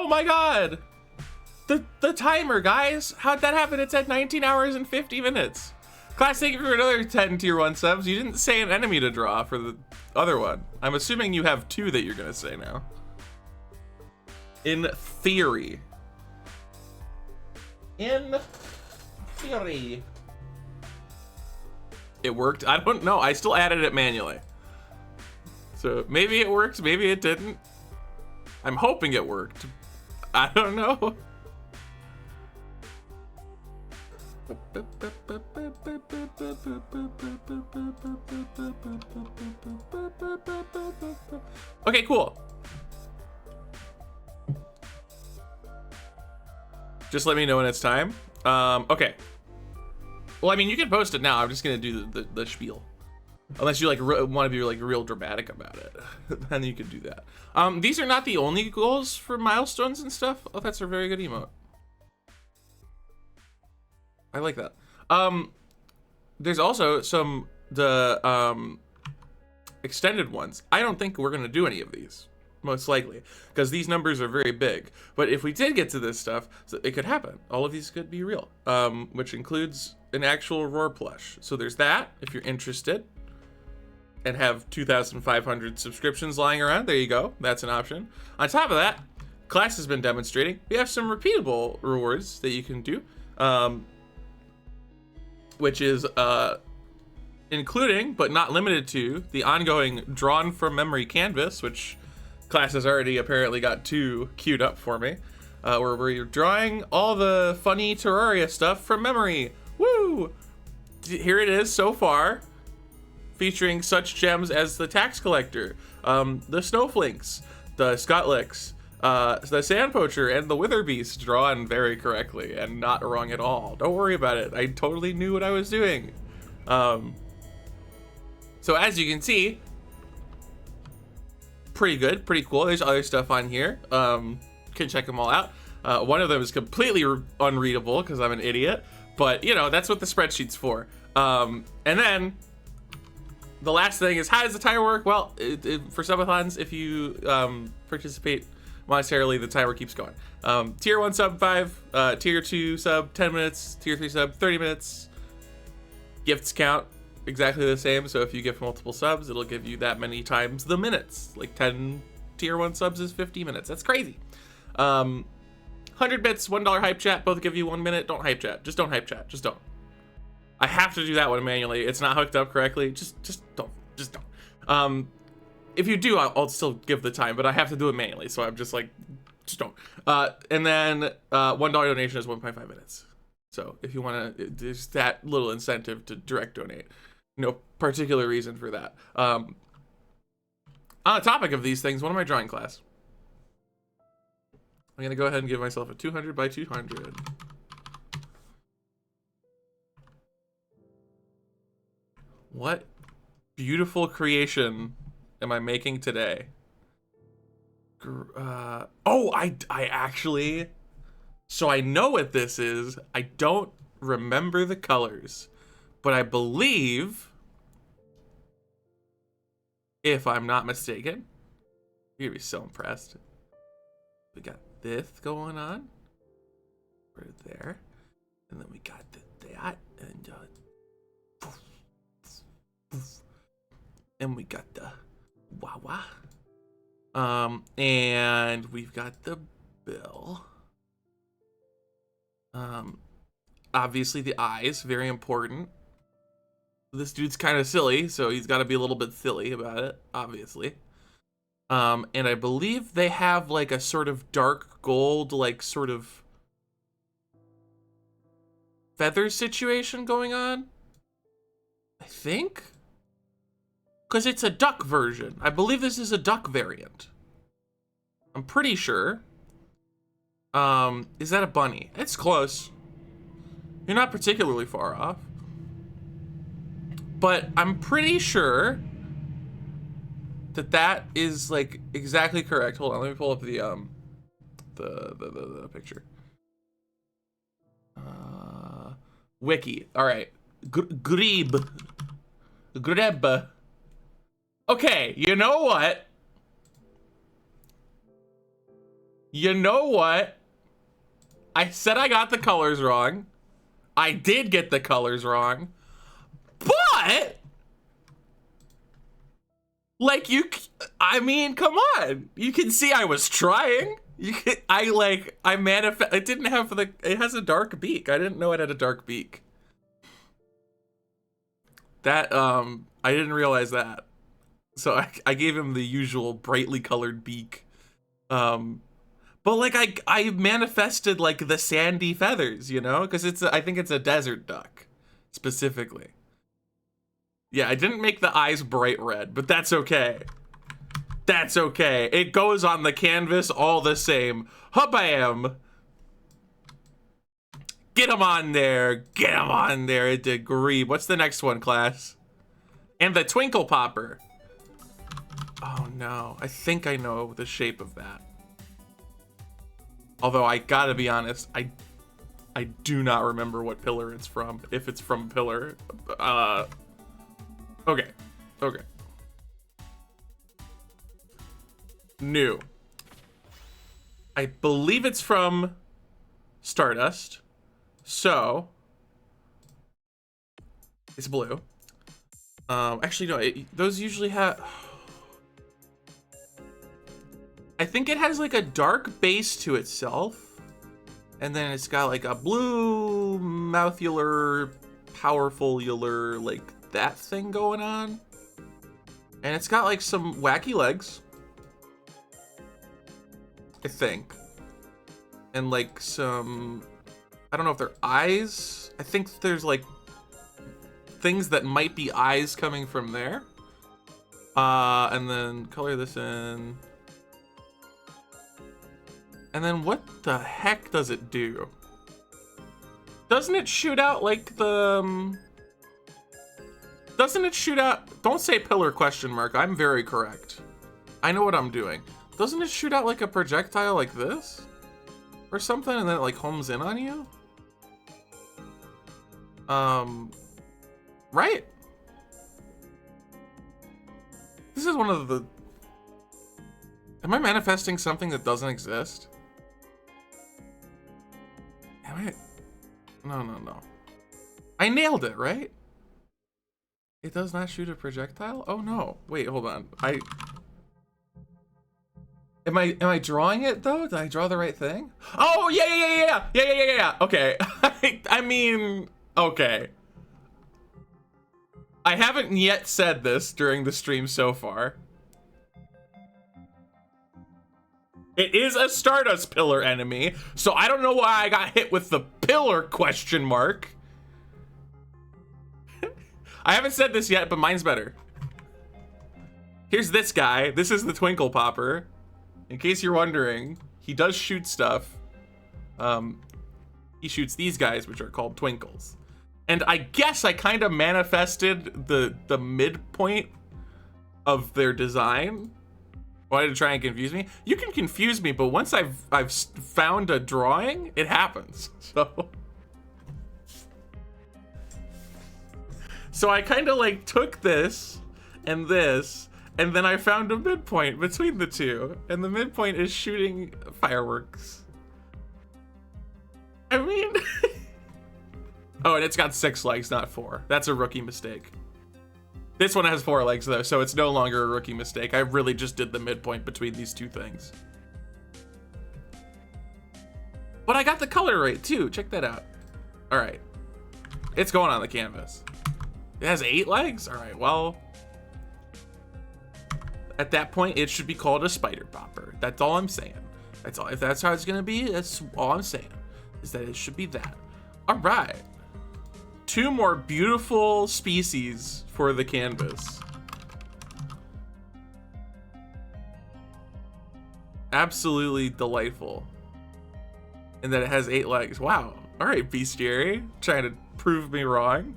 Oh my god! The timer, guys! How'd that happen? It's at 19 hours and 50 minutes. Class, thank you for another 10 tier 1 subs. You didn't say an enemy to draw for the other one. I'm assuming you have 2 that you're gonna say now. In theory. In theory. It worked? I don't know. I still added it manually. So maybe it worked, maybe it didn't. I'm hoping it worked. I don't know. Okay, cool. Just let me know when it's time. Okay. Well, I mean, you can post it now. I'm just gonna do the spiel. Unless you like want to be like real dramatic about it, then you could do that. These are not the only goals for milestones and stuff. Oh, that's a very good emote. I like that. There's also the extended ones. I don't think we're gonna do any of these, most likely, because these numbers are very big. But if we did get to this stuff, it could happen. All of these could be real, which includes an actual roar plush. So there's that, if you're interested and have 2,500 subscriptions lying around, there you go. That's an option. On top of that, class has been demonstrating we have some repeatable rewards that you can do, which is including but not limited to the ongoing drawn from memory canvas, which class has already apparently got 2 queued up for me, where you're drawing all the funny Terraria stuff from memory. Woo! Here it is so far, featuring such gems as the tax collector, the snowflakes, the Scotlicks, the sand poacher, and the wither beast, drawn very correctly and not wrong at all. Don't worry about it. I totally knew what I was doing. So as you can see, pretty good, pretty cool. There's other stuff on here. Can check them all out. One of them is completely unreadable because I'm an idiot, but you know, that's what the spreadsheet's for. And then the last thing is, how does the timer work? Well, for subathons, if you participate monetarily, the timer keeps going. Tier 1 sub 5, tier 2 sub 10 minutes, tier 3 sub 30 minutes. Gifts count exactly the same, so if you gift multiple subs, it'll give you that many times the minutes. Like 10 tier 1 subs is 50 minutes. That's crazy. 100 bits, $1 hype chat, both give you 1 minute. Don't hype chat. Just don't hype chat. Just don't. I have to do that one manually. It's not hooked up correctly. Just don't. Just don't. If you do, I'll still give the time, but I have to do it manually. So I'm just like, just don't. And then $1 donation is 1.5 minutes. So if you want to, there's that little incentive to direct donate. No particular reason for that. On the topic of these things, what am I drawing, class? I'm gonna go ahead and give myself a 200 by 200. What beautiful creation am I making today? Oh, I actually, so I know what this is. I don't remember the colors, but I believe, if I'm not mistaken, you're gonna be so impressed. We got this going on right there, and then we got that, and and we got the wah. And we've got the bill. Obviously the eyes, very important. This dude's kind of silly, so he's got to be a little bit silly about it, obviously. And I believe they have like a sort of dark gold, like sort of feather situation going on, I think. Because it's a duck version. I believe this is a duck variant. I'm pretty sure. Is that a bunny? It's close. You're not particularly far off. But I'm pretty sure that that is like exactly correct. Hold on, let me pull up the picture. Wiki. All right. Greb. Okay, you know what? You know what? I said I got the colors wrong. I did get the colors wrong. But like I mean, come on. You can see I was trying. I manifest. It didn't have it has a dark beak. I didn't know it had a dark beak. That, I didn't realize that. So I gave him the usual brightly colored beak. But like I manifested like the sandy feathers, you know? Because I think it's a desert duck, specifically. Yeah, I didn't make the eyes bright red, but that's okay. That's okay. It goes on the canvas all the same. Habam! Get him on there. Get him on there. It did great. What's the next one, class? And the twinkle popper. Oh no. I think I know the shape of that. Although I gotta be honest, I do not remember what pillar it's from. If it's from pillar. Okay. Okay. New. I believe it's from Stardust. So it's blue. Actually, no, those usually have. I think it has like a dark base to itself, and then it's got like a blue mouthular, powerful-ular, like that thing going on, and it's got like some wacky legs, I think, and like some. I don't know if they're eyes. I think there's like things that might be eyes coming from there. And then color this in. And then what the heck does it do? Doesn't it shoot out like the... Doesn't it shoot out... Don't say pillar question mark. I'm very correct. I know what I'm doing. Doesn't it shoot out like a projectile like this? Or something, and then it like homes in on you? Right? This is one of the... Am I manifesting something that doesn't exist? Am I... No. I nailed it, right? It does not shoot a projectile? Oh no. Wait, hold on. Am I drawing it though? Did I draw the right thing? Oh yeah. Okay. I mean, okay. I haven't yet said this during the stream so far. It is a Stardust pillar enemy, so I don't know why I got hit with the pillar question mark. I haven't said this yet, but mine's better. Here's this guy. This is the Twinkle Popper. In case you're wondering, he does shoot stuff. He shoots these guys, which are called Twinkles. And I guess I kind of manifested the midpoint of their design. Wanted to try and confuse me. You can confuse me, but once I've found a drawing, it happens. So I kind of like took this, and then I found a midpoint between the two, and the midpoint is shooting fireworks. I mean, oh, and it's got 6 legs, not 4. That's a rookie mistake. This one has 4 legs though, so it's no longer a rookie mistake. I really just did the midpoint between these two things. But I got the color right too, check that out. All right, it's going on the canvas. It has 8 legs? All right, well, at that point, it should be called a spider popper. That's all I'm saying. That's all. If that's how it's gonna be, that's all I'm saying, is that it should be that. All right. 2 more beautiful species for the canvas. Absolutely delightful. And that it has 8 legs. Wow. All right, bestiary. Trying to prove me wrong.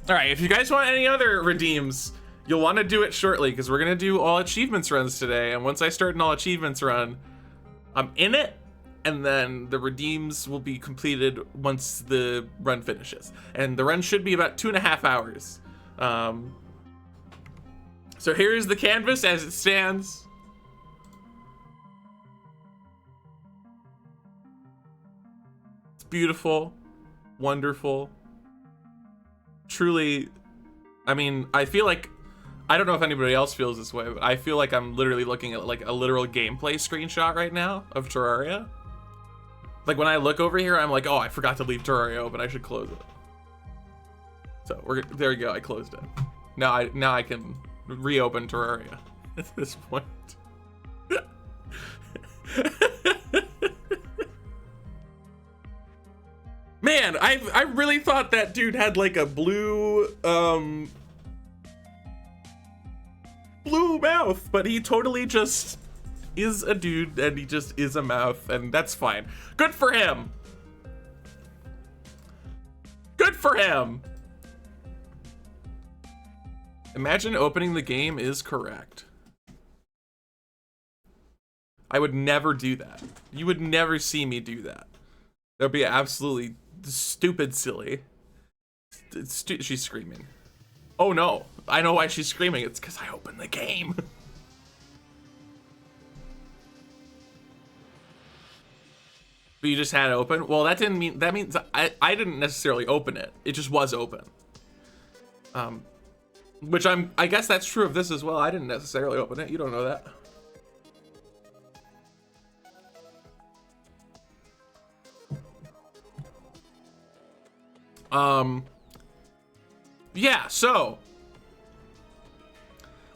All right, if you guys want any other redeems, you'll want to do it shortly because we're going to do all achievements runs today. And once I start an all achievements run, I'm in it. And then the redeems will be completed once the run finishes. And the run should be about 2.5 hours. So here is the canvas as it stands. beautiful, wonderful, truly. I mean, I feel like, I don't know if anybody else feels this way, but I feel like I'm literally looking at like a literal gameplay screenshot right now of Terraria. Like when I look over here, I'm like, oh, I forgot to leave Terraria open. I should close it. So there you go. I closed it. Now I can reopen Terraria at this point. Man, I really thought that dude had like a blue mouth, but he totally just is a dude and he just is a mouth, and that's fine. Good for him. Good for him. Imagine opening the game is correct. I would never do that. You would never see me do that. That would be absolutely stupid silly. She's screaming. Oh no, I know why she's screaming. It's because I opened the game. But you just had it open? Well, that means I didn't necessarily open it. It just was open. Which I guess that's true of this as well. I didn't necessarily open it. You don't know that. Yeah, so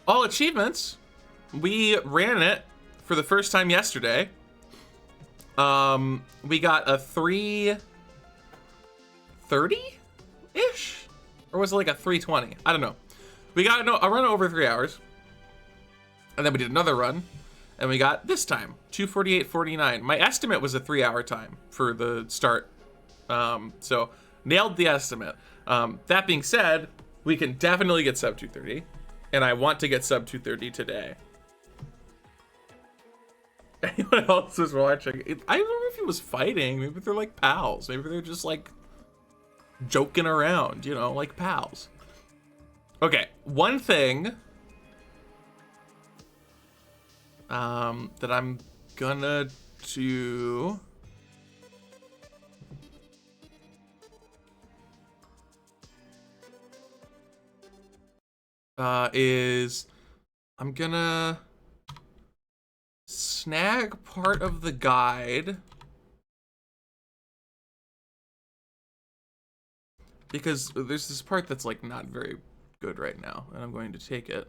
all achievements, we ran it for the first time yesterday. We got a 3:30-ish, or was it like a 3:20? I don't know. We got a run over 3 hours, and then we did another run, and we got this time 2:48:49. My estimate was a 3-hour time for the start, so nailed the estimate. That being said, we can definitely get sub 2:30, and I want to get sub 2:30 today. Anyone else was watching? I don't know if he was fighting. Maybe they're like pals. Maybe they're just like joking around, you know, like pals. Okay, one thing that I'm gonna do is I'm gonna snag part of the guide because there's this part that's like not very good right now, and I'm going to take it.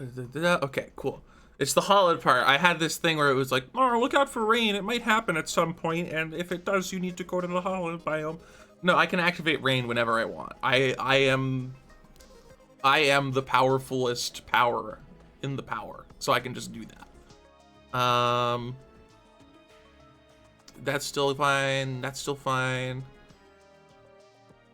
Okay, cool. It's the hollowed part. I had this thing where it was like, oh, look out for rain. It might happen at some point, and if it does, you need to go to the hollowed biome. No, I can activate rain whenever I want. I am the powerfulest power in the power, so I can just do that. That's still fine. That's still fine.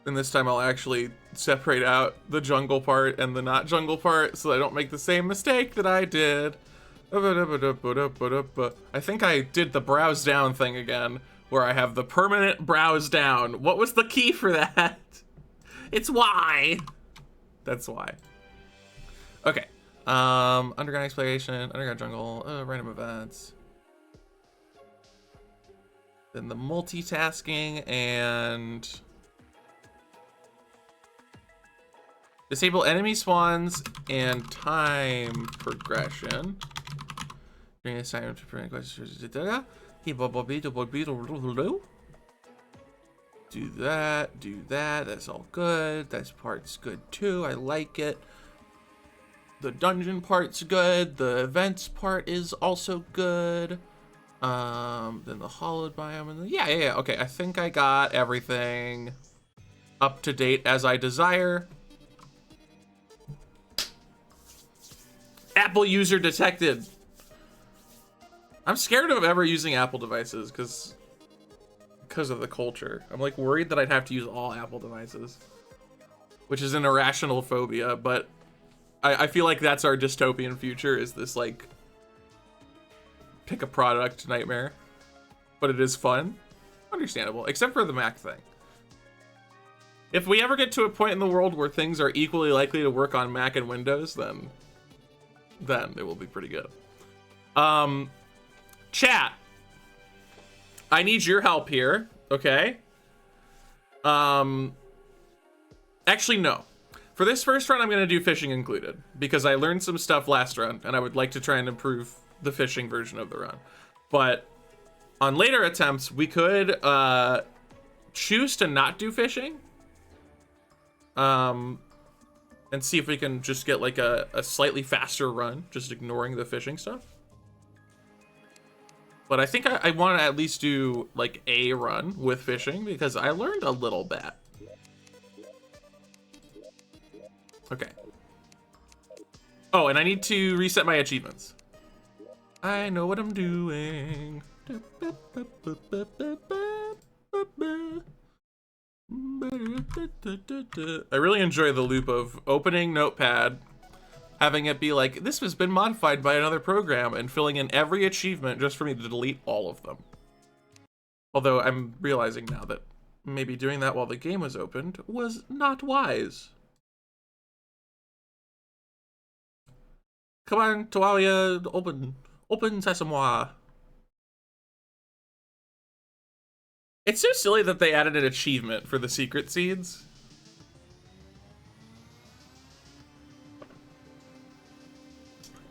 And this time I'll actually separate out the jungle part and the not jungle part so I don't make the same mistake that I did. I think I did the browse down thing again, where I have the permanent browse down. What was the key for that? It's Y. That's why. Okay. Underground exploration, underground jungle, random events. Then the multitasking and disable enemy spawns and time progression. During this time to prevent questions. Do that, do that. That's all good. That part's good too. I like it. The dungeon part's good. The events part is also good. Then the hollowed biome and yeah. Okay, I think I got everything up to date as I desire. Apple user detected. I'm scared of ever using Apple devices because of the culture. I'm like worried that I'd have to use all Apple devices, which is an irrational phobia, but I feel like that's our dystopian future, is this like pick a product nightmare. But it is fun. Understandable, except for the Mac thing. If we ever get to a point in the world where things are equally likely to work on Mac and Windows, then then it will be pretty good. Chat, I need your help here, okay? Actually, no. For this first run, I'm going to do fishing included, because I learned some stuff last run, and I would like to try and improve the fishing version of the run. But on later attempts, we could choose to not do fishing. And see if we can just get like a slightly faster run, just ignoring the fishing stuff. But I think I want to at least do like a run with fishing, because I learned a little bit. Okay. Oh, and I need to reset my achievements. I know what I'm doing. I really enjoy the loop of opening Notepad, having it be like, this has been modified by another program, and filling in every achievement just for me to delete all of them. Although I'm realizing now that maybe doing that while the game was opened was not wise. Come on, Terraria, open sesame. It's so silly that they added an achievement for the secret seeds.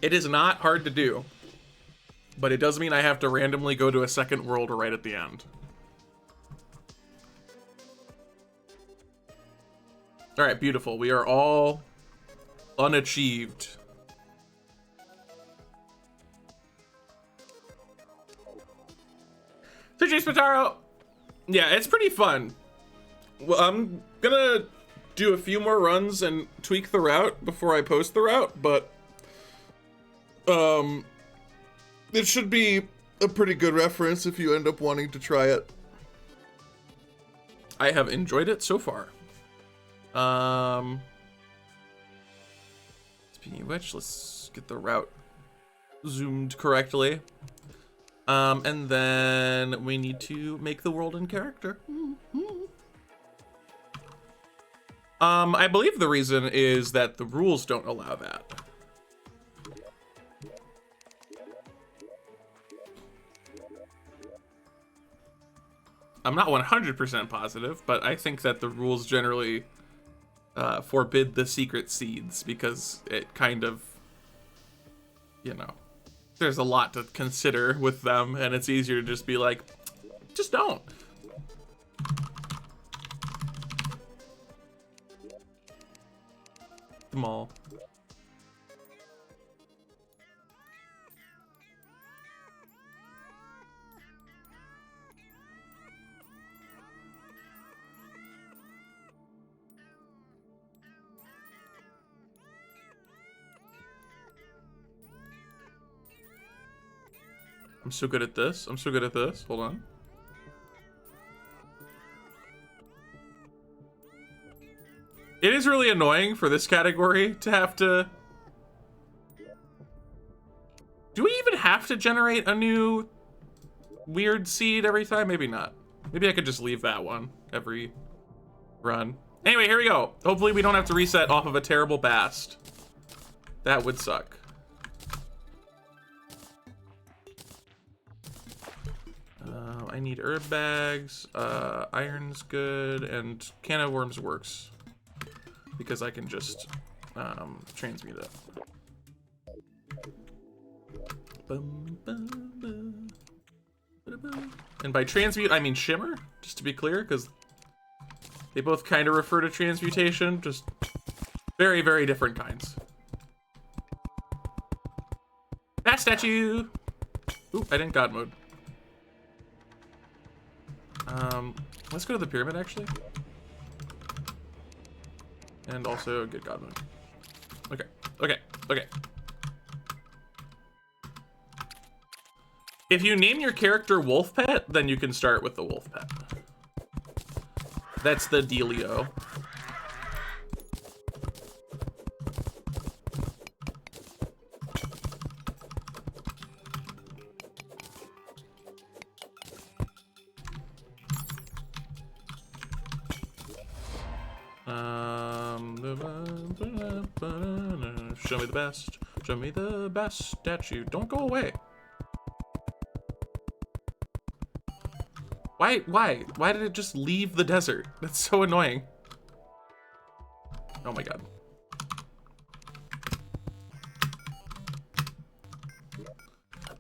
It is not hard to do, but it does mean I have to randomly go to a second world right at the end. All right, beautiful. We are all unachieved. So, Spataro, yeah, it's pretty fun. Well, I'm gonna do a few more runs and tweak the route before I post the route, but it should be a pretty good reference if you end up wanting to try it. I have enjoyed it so far. Speaking of which, let's get the route zoomed correctly. And then we need to make the world in character. I believe the reason is that the rules don't allow that. I'm not 100% positive, but I think that the rules generally forbid the secret seeds because it kind of, you know, there's a lot to consider with them, and it's easier to just be like, just don't. Them all. I'm so good at this. I'm so good at this. Hold on. It is really annoying for this category to have to... Do we even have to generate a new weird seed every time? Maybe not. Maybe I could just leave that one every run. Anyway, here we go. Hopefully we don't have to reset off of a terrible bast. That would suck. I need herb bags, iron's good, and can of worms works. Because I can just transmute it. And by transmute, I mean shimmer, just to be clear, because they both kind of refer to transmutation, just very, very different kinds. That statue! Ooh, I didn't god mode. Let's go to the pyramid, actually. And also get god mode. Okay, okay, okay. If you name your character Wolf Pet, then you can start with the Wolf Pet. That's the dealio. Show me the best. Show me the best statue. Don't go away. Why did it just leave the desert? That's so annoying. Oh my god.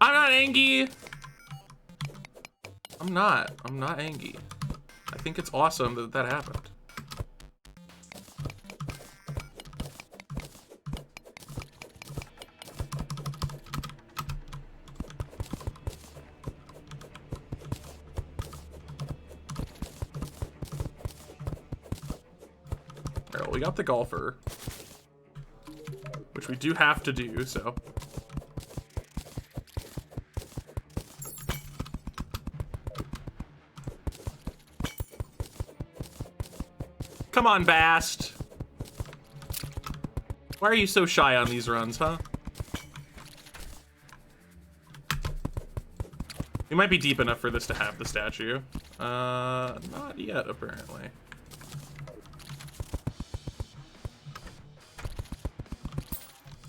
I'm not angry. I'm not angry. I think it's awesome that that happened. Alright, well, we got the golfer, which we do have to do, so. Come on, Bast. Why are you so shy on these runs, huh? We might be deep enough for this to have the statue. Not yet, apparently.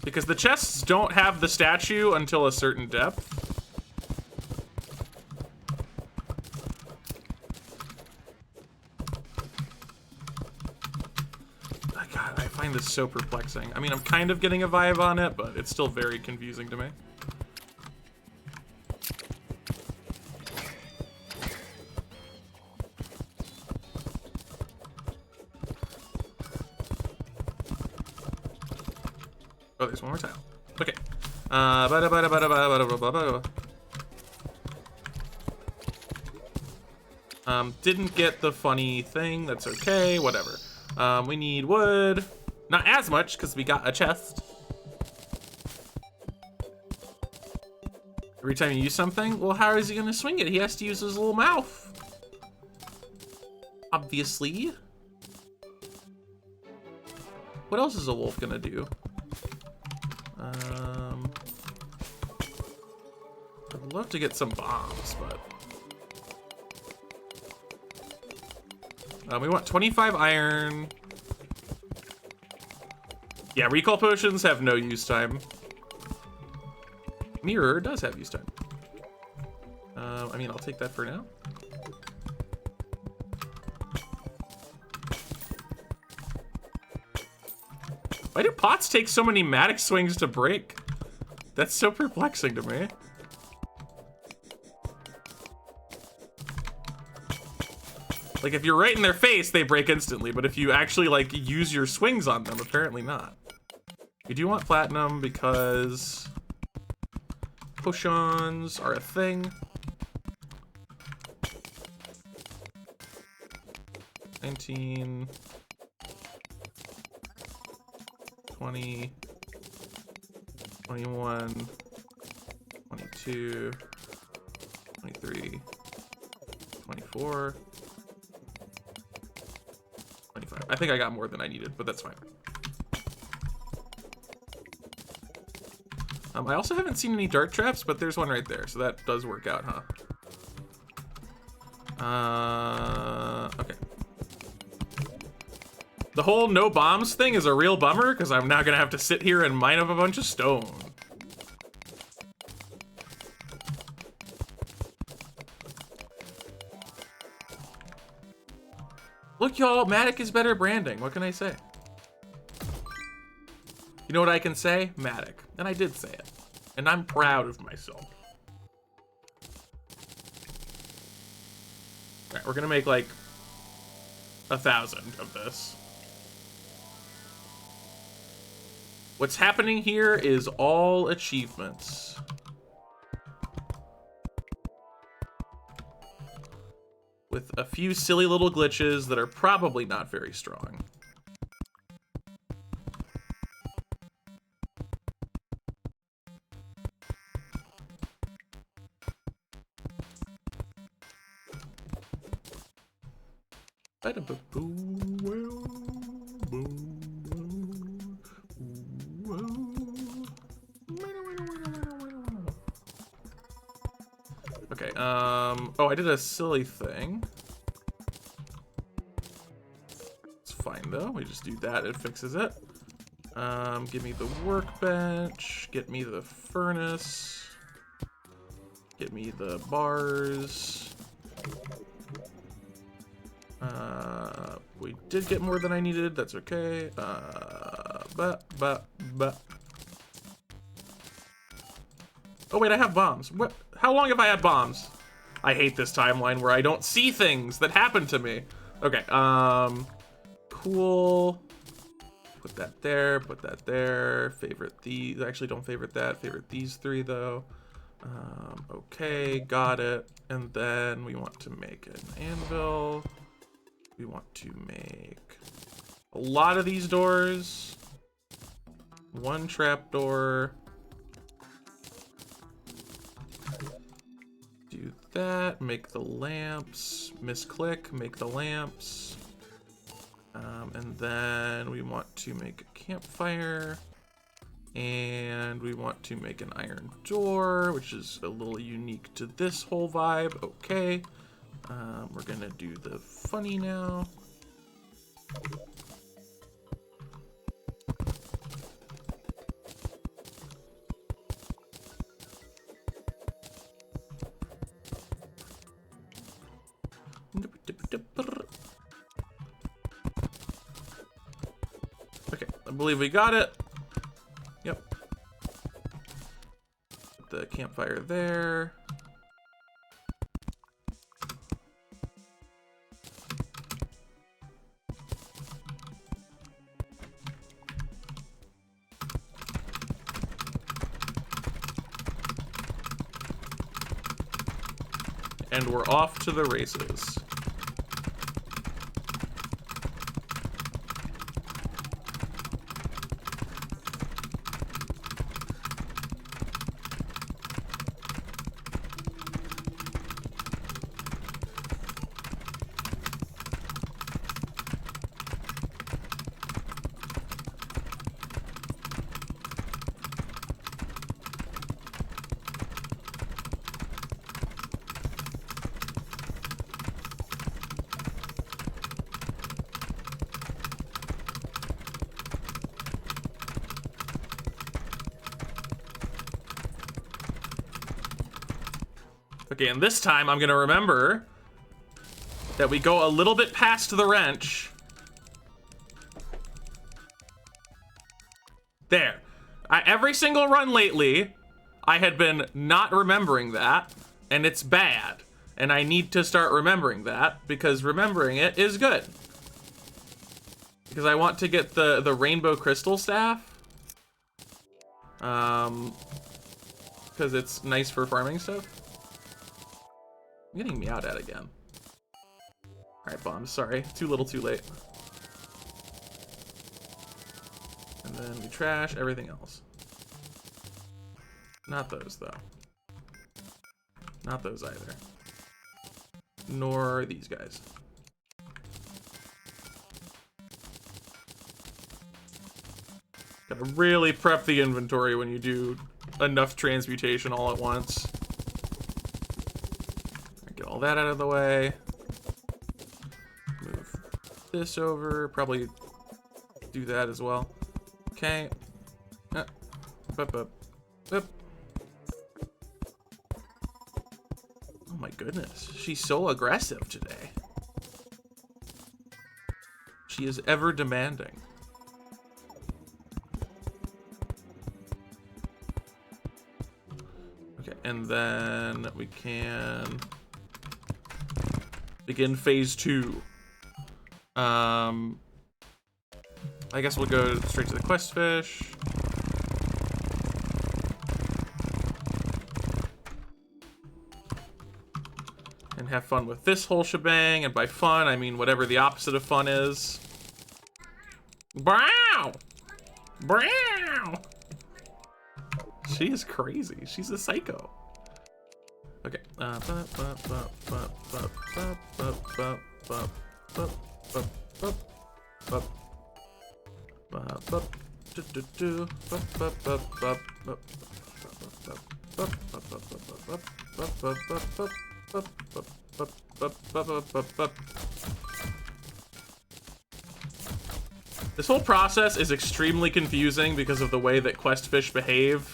Because the chests don't have the statue until a certain depth. God, I find this so perplexing. I mean, I'm kind of getting a vibe on it, but it's still very confusing to me. Oh, there's one more tile. Okay. Didn't get the funny thing. That's okay. Whatever. We need wood. Not as much, because we got a chest. Every time you use something? Well, how is he going to swing it? He has to use his little mouth. Obviously. What else is a wolf going to do? I'd love to get some bombs, but... we want 25 iron. Yeah, recall potions have no use time. Mirror does have use time. I mean, I'll take that for now. Why do pots take so many Matic swings to break? That's so perplexing to me. Like, if you're right in their face, they break instantly, but if you actually, like, use your swings on them, apparently not. You do want platinum because potions are a thing. 19, 20, 21, 22, 23, 24, 25. I think I got more than I needed, but that's fine. I also haven't seen any dart traps, but there's one right there, so that does work out, huh? Okay. The whole no bombs thing is a real bummer, because I'm now gonna have to sit here and mine up a bunch of stone. Look, y'all, Matic is better branding. What can I say? You know what I can say? Matic. And I did say it. And I'm proud of myself. Alright, we're gonna make like 1,000 of this. What's happening here is all achievements. With a few silly little glitches that are probably not very strong. Okay, oh, I did a silly thing. It's fine though, we just do that, it fixes it. Give me the workbench. Get me the furnace. Get me the bars. We did get more than I needed. That's okay. Oh wait, I have bombs. What? How long have I had bombs? I hate this timeline where I don't see things that happen to me. Okay, cool. Put that there, put that there. Favorite these. Actually, don't favorite that. Favorite these three, though. Okay, got it. And then we want to make an anvil. We want to make a lot of these doors. One trapdoor. Do that. Make the lamps. Misclick. Make the lamps. And then we want to make a campfire. And we want to make an iron door, which is a little unique to this whole vibe. Okay. We're gonna do the funny now. Okay, I believe we got it. Yep. Put the campfire there. And we're off to the races. Okay, and this time I'm gonna remember that we go a little bit past the wrench. There. Every single run lately, I had been not remembering that, and it's bad. And I need to start remembering that, because remembering it is good. Because I want to get the rainbow crystal staff. Because it's nice for farming stuff. I'm getting meowed at again. Alright, bombs, sorry. Too little, too late. And then we trash everything else. Not those, though. Not those either. Nor these guys. Gotta really prep the inventory when you do enough transmutation all at once. Get all that out of the way. Move this over. Probably do that as well. Okay. Up, up, up. Oh my goodness. She's so aggressive today. She is ever demanding. Okay, and then we can begin phase 2. I guess we'll go straight to the quest fish. And have fun with this whole shebang, and by fun, I mean whatever the opposite of fun is. Brow! Brow! She is crazy. She's a psycho. Okay. This whole process is extremely confusing because of the way that quest fish behave,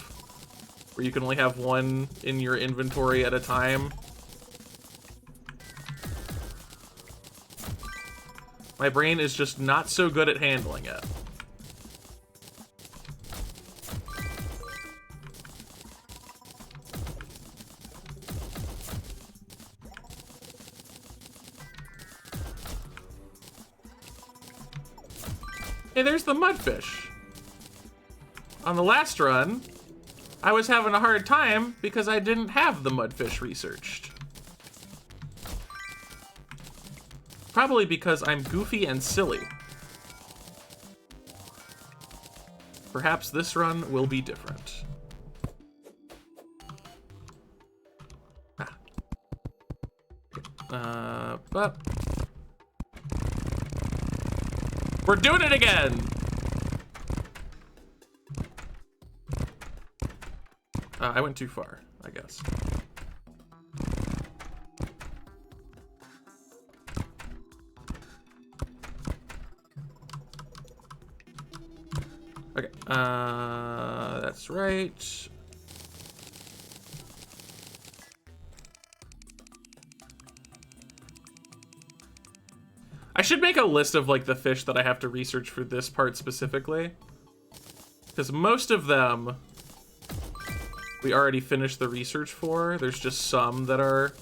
where you can only have one in your inventory at a time. My brain is just not so good at handling it. Hey, there's the mudfish. On the last run, I was having a hard time because I didn't have the mudfish researched. Probably because I'm goofy and silly. Perhaps this run will be different. But we're doing it again. I went too far, I guess. Okay, that's right. I should make a list of like the fish that I have to research for this part specifically, because most of them we already finished the research for. There's just some that are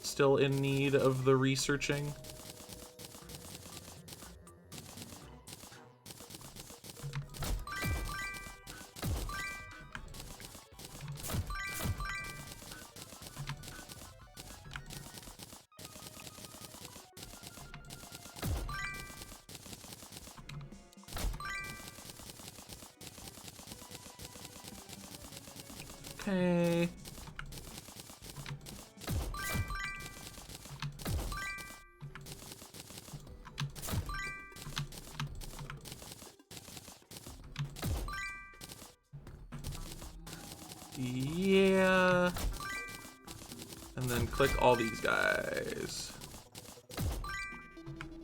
still in need of the researching. Okay. Yeah. And then click all these guys.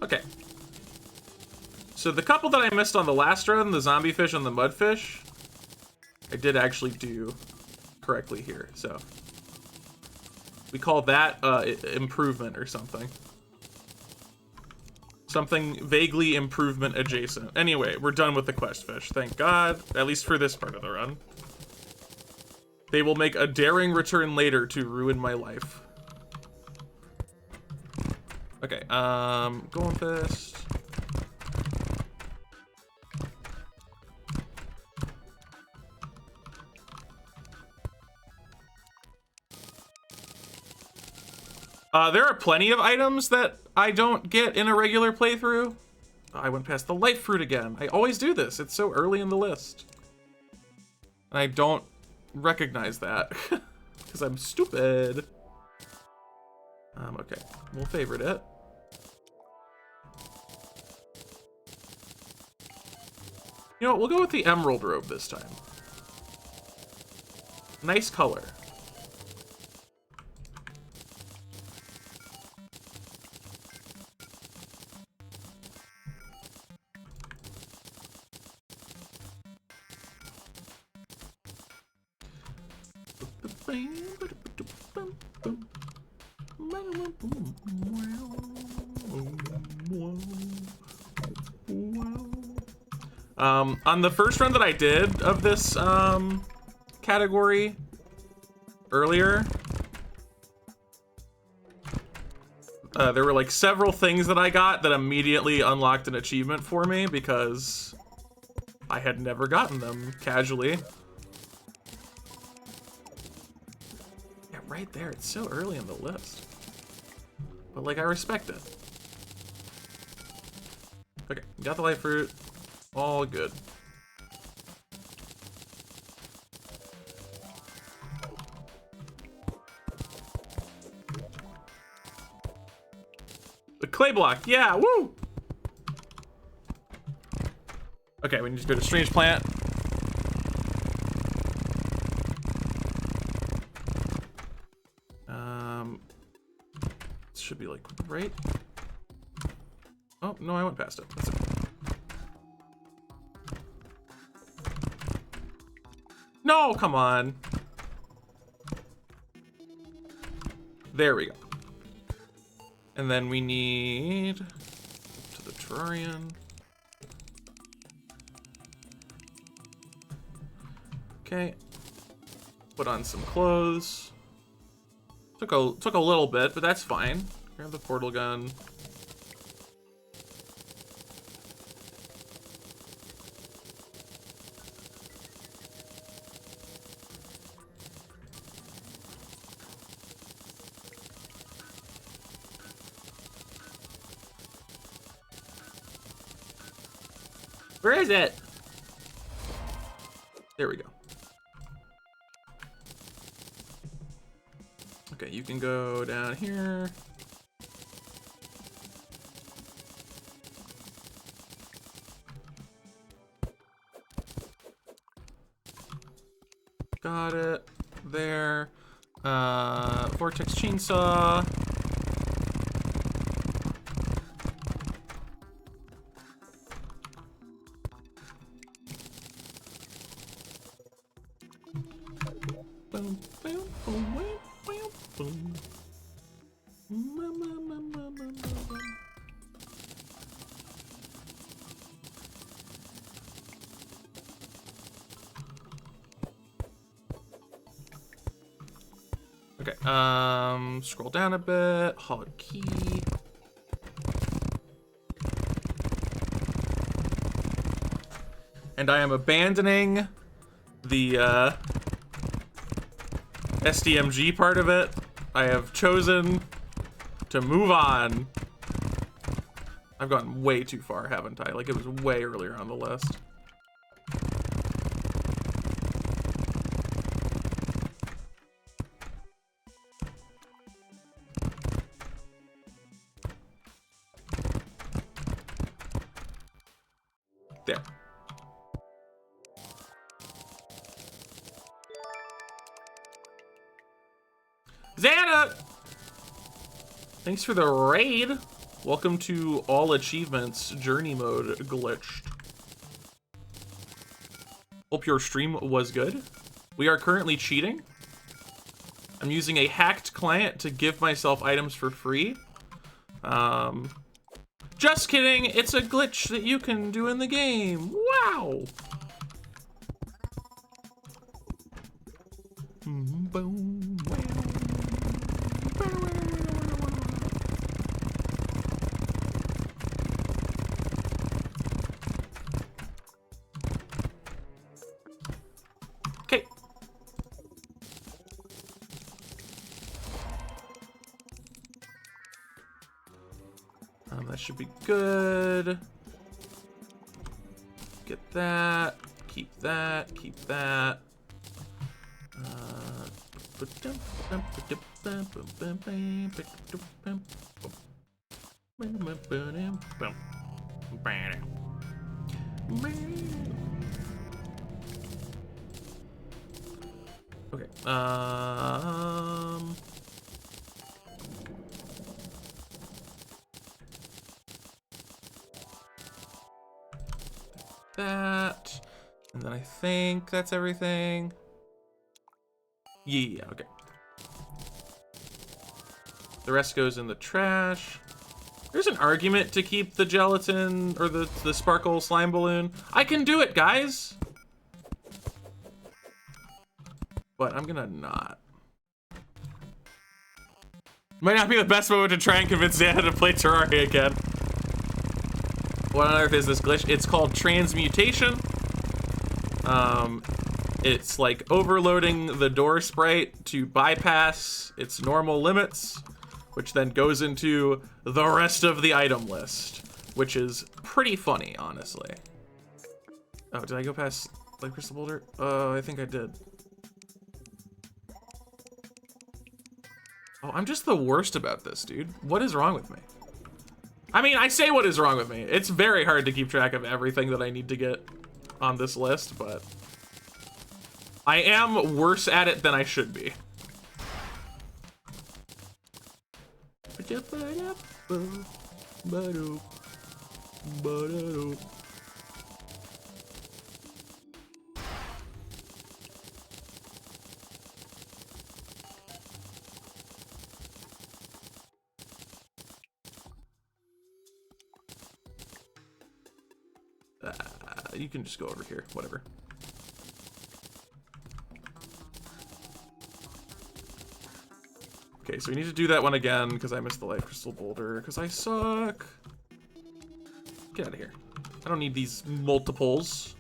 Okay. So the couple that I missed on the last run, the zombie fish and the mudfish, I did actually do correctly here, so we call that improvement or something vaguely improvement adjacent. Anyway, we're done with the quest fish, thank God, at least for this part of the run. They will make a daring return later to ruin my life. Okay, Golden Fist. There are plenty of items that I don't get in a regular playthrough. I went past the light fruit again. I always do this. It's so early in the list. And I don't recognize that because I'm stupid. Okay, we'll favorite it. You know what, we'll go with the emerald robe this time. Nice color. On the first run that I did of this category earlier, there were like several things that I got that immediately unlocked an achievement for me because I had never gotten them casually. Yeah, right there. It's so early in the list. But like, I respect it. Okay, got the light fruit. All good. The clay block, yeah, woo! Okay, we need to go to Strange Plant. This should be like right. Oh no, I went past it. That's okay. No, come on. There we go. And then we need to the Terrarian. Okay. Put on some clothes. Took a little bit, but that's fine. Grab the portal gun. Where is it? There we go. Okay, you can go down here. Got it. There. Vortex chainsaw. Boom, boom, boom, boom, boom, boom. Okay, scroll down a bit, Hectique. And I am abandoning the SDMG part of it. I have chosen to move on. I've gone way too far, haven't I? Like, it was way earlier on the list. There. Xana! Thanks for the raid. Welcome to all achievements journey mode glitched. Hope your stream was good. We are currently cheating. I'm using a hacked client to give myself items for free. Just kidding, it's a glitch that you can do in the game. Wow. Okay. That should be good. Get that. Keep that. Keep that. Okay. That, and then I think that's everything. Yeah, okay. The rest goes in the trash. There's an argument to keep the gelatin or the sparkle slime balloon. I can do it, guys. But I'm gonna not. Might not be the best moment to try and convince Xana to play Terraria again. What on earth is this glitch? It's called transmutation. It's like overloading the door sprite to bypass its normal limits, which then goes into the rest of the item list, which is pretty funny, honestly. Oh, did I go past like Crystal Boulder? I think I did. Oh, I'm just the worst about this, dude. What is wrong with me? I mean, I say what is wrong with me. It's very hard to keep track of everything that I need to get on this list, but I am worse at it than I should be. You can just go over here, whatever. Okay, so we need to do that one again because I missed the life crystal boulder because I suck. Get out of here. I don't need these multiples.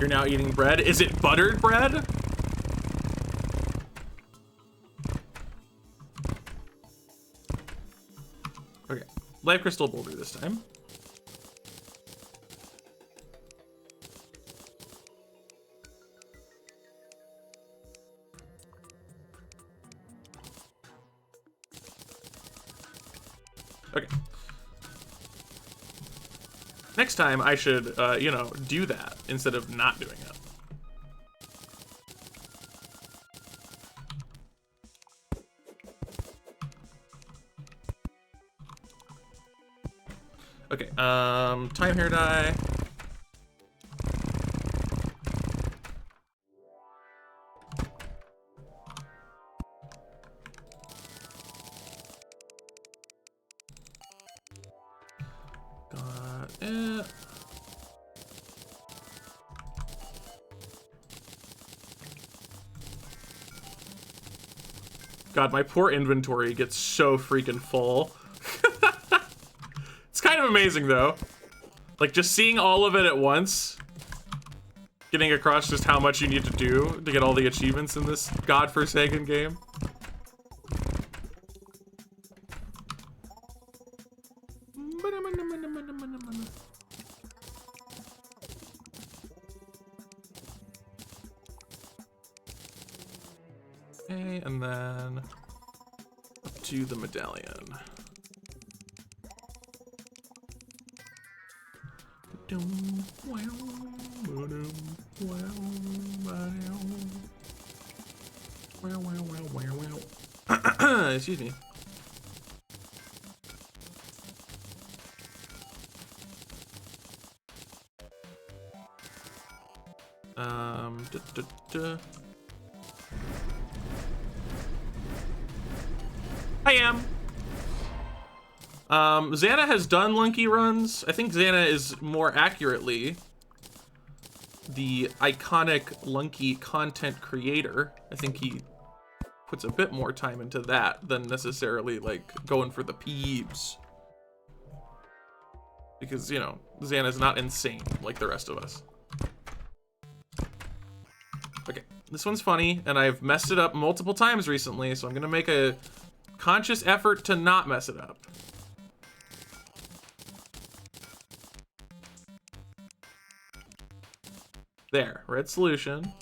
You're now eating bread. Is it buttered bread? Okay, life crystal boulder this time. Okay. Next time I should, you know, do that instead of not doing it. Okay, time hair dye. Got it. God, my poor inventory gets so freaking full. It's kind of amazing though. Like just seeing all of it at once. Getting across just how much you need to do to get all the achievements in this godforsaken game. Okay, and then up to the medallion. Excuse me. I am. Xana has done Lunky runs. I think Xana is more accurately the iconic Lunky content creator. I think he puts a bit more time into that than necessarily like going for the peeps. Because, you know, Xana's not insane like the rest of us. Okay, this one's funny, and I've messed it up multiple times recently, so I'm gonna make a conscious effort to not mess it up. There, red solution.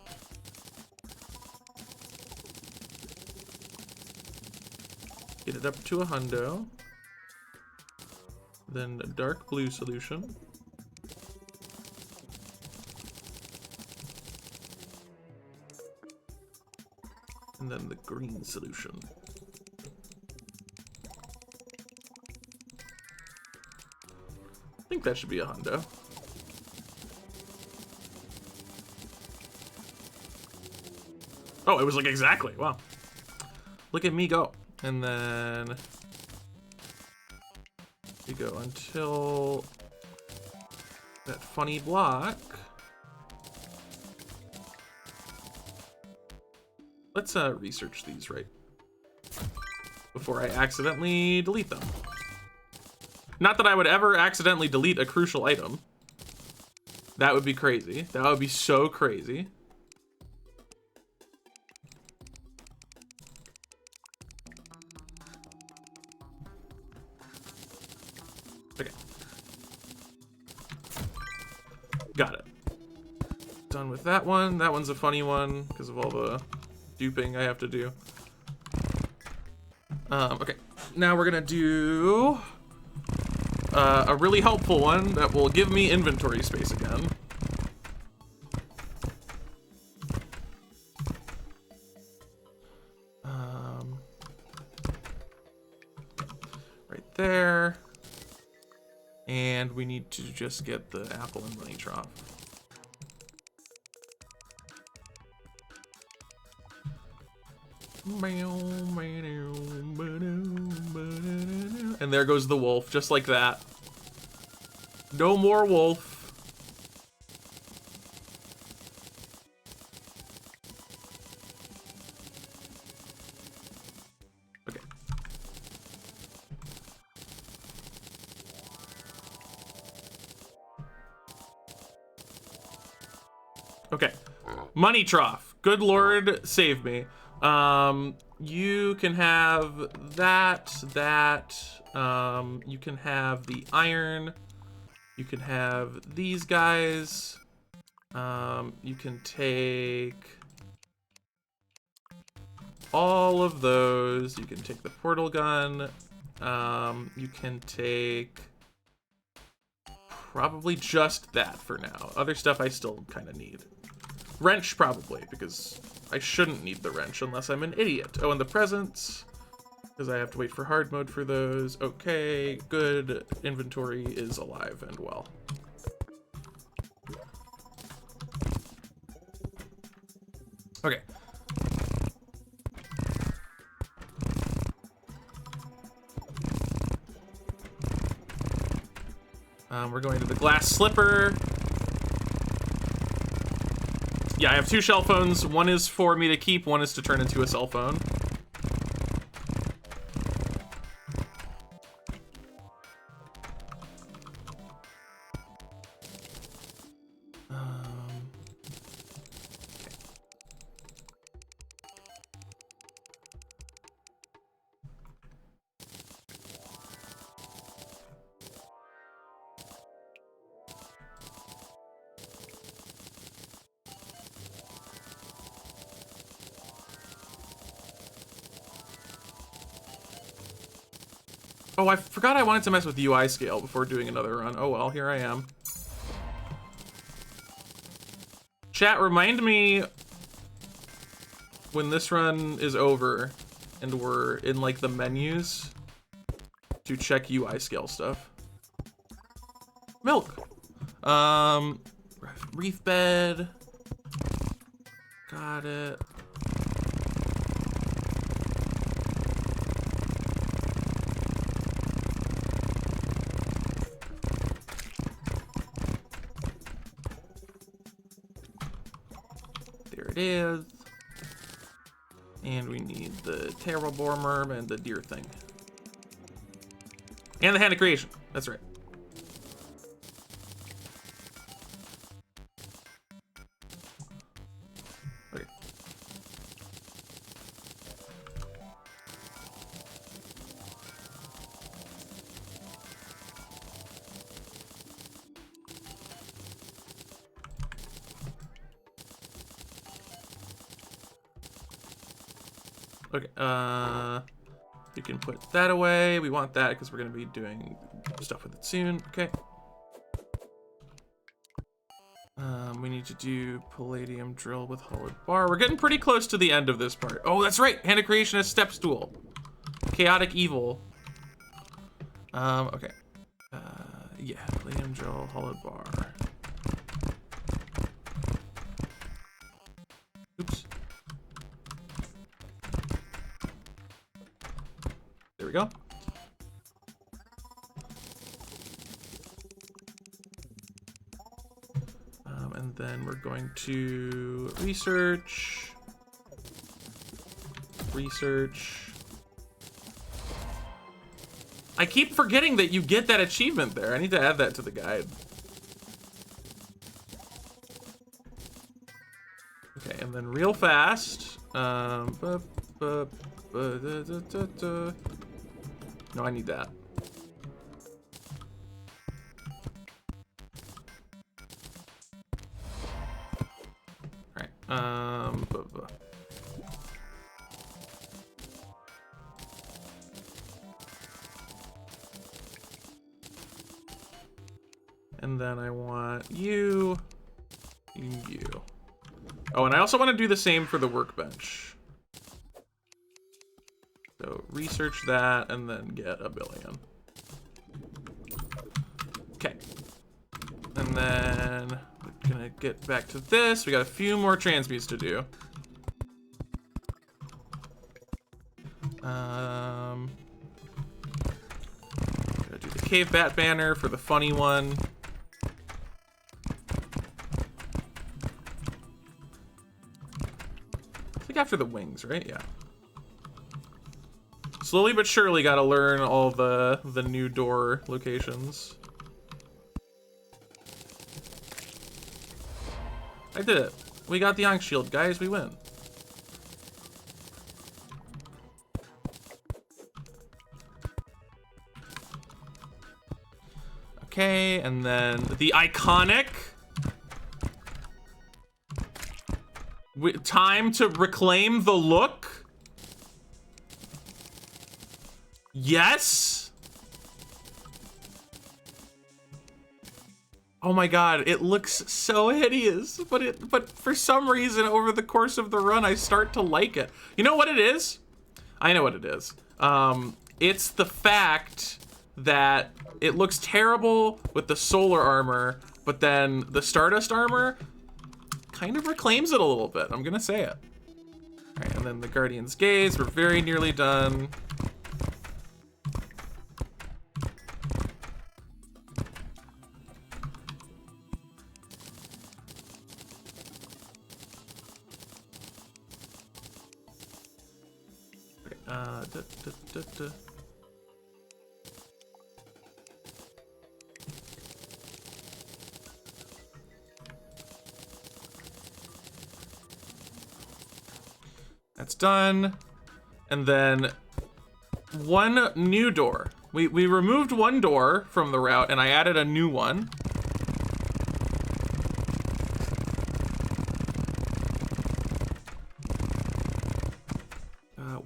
Get it up to a hundo. Then a dark blue solution. And then the green solution. I think that should be a hundo. Oh, it was like exactly. Wow. Look at me go. And then you go until that funny block. Let's research these right before I accidentally delete them. Not that I would ever accidentally delete a crucial item. That would be crazy. That would be so crazy. Okay. Got it. Done with that one. That one's a funny one because of all the duping I have to do. Okay. Now we're gonna do a really helpful one that will give me inventory space again. Right there. And we need to just get the apple and money trough. And there goes the wolf, just like that. No more wolf. Okay. Okay. Money trough. Good Lord, save me. You can have that. You can have the iron. You can have these guys. You can take all of those. You can take the portal gun. You can take probably just that for now. Other stuff I still kind of need. Wrench probably, because I shouldn't need the wrench unless I'm an idiot. Oh, and the presents, because I have to wait for hard mode for those. Okay, good. Inventory is alive and well. Okay. We're going to the glass slipper. Yeah, I have 2 shell phones. One is for me to keep, one is to turn into a cell phone. Oh, I forgot I wanted to mess with UI scale before doing another run. Oh well, here I am. Chat, remind me when this run is over and we're in like the menus to check UI scale stuff. Milk. Reef bed. Got it. There it is. And we need the Terraria and the deer thing. And the hand of creation. That's right. Okay. Okay, you can put that away. We want that because we're gonna be doing stuff with it soon. Okay. We need to do palladium drill with hollowed bar. We're getting pretty close to the end of this part. Oh, that's right. Hand of creation is step stool. Chaotic evil. Okay. Yeah, palladium drill, hollowed bar. Oops. There we go. And then we're going to research. I keep forgetting that you get that achievement there. I need to add that to the guide. Okay, and then real fast. No, I need that. And then I want you. Oh, and I also want to do the same for the workbench. So research that and then get 1 billion. Okay. And then we're gonna get back to this. We got a few more transmutes to do. cave bat banner for the funny one. I think after the wings, right? Yeah. Slowly but surely gotta learn all the new door locations. I did it. We got the Ankh Shield, guys. We win. Okay, and then the iconic time to reclaim the look. Yes. Oh my god, it looks so hideous, but for some reason over the course of the run I start to like it. You know what it is? I know what it is. It's the fact that it looks terrible with the solar armor, but then the Stardust armor kind of reclaims it a little bit. I'm gonna say it. All right, and then the Guardian's Gaze, we're very nearly done. That's done. And then one new door. We removed one door from the route and I added a new one.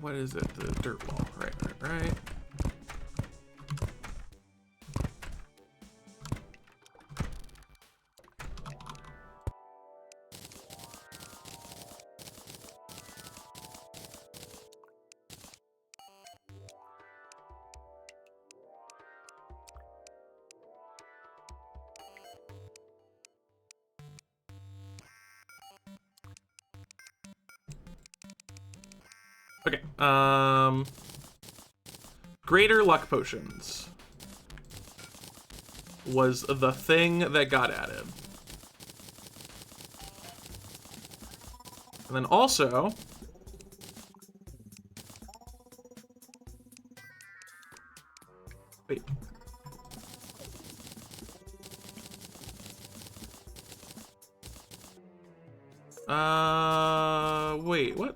What is it? The dirt wall. Right. Okay, greater luck potions was the thing that got added. And then also, wait. Wait, what?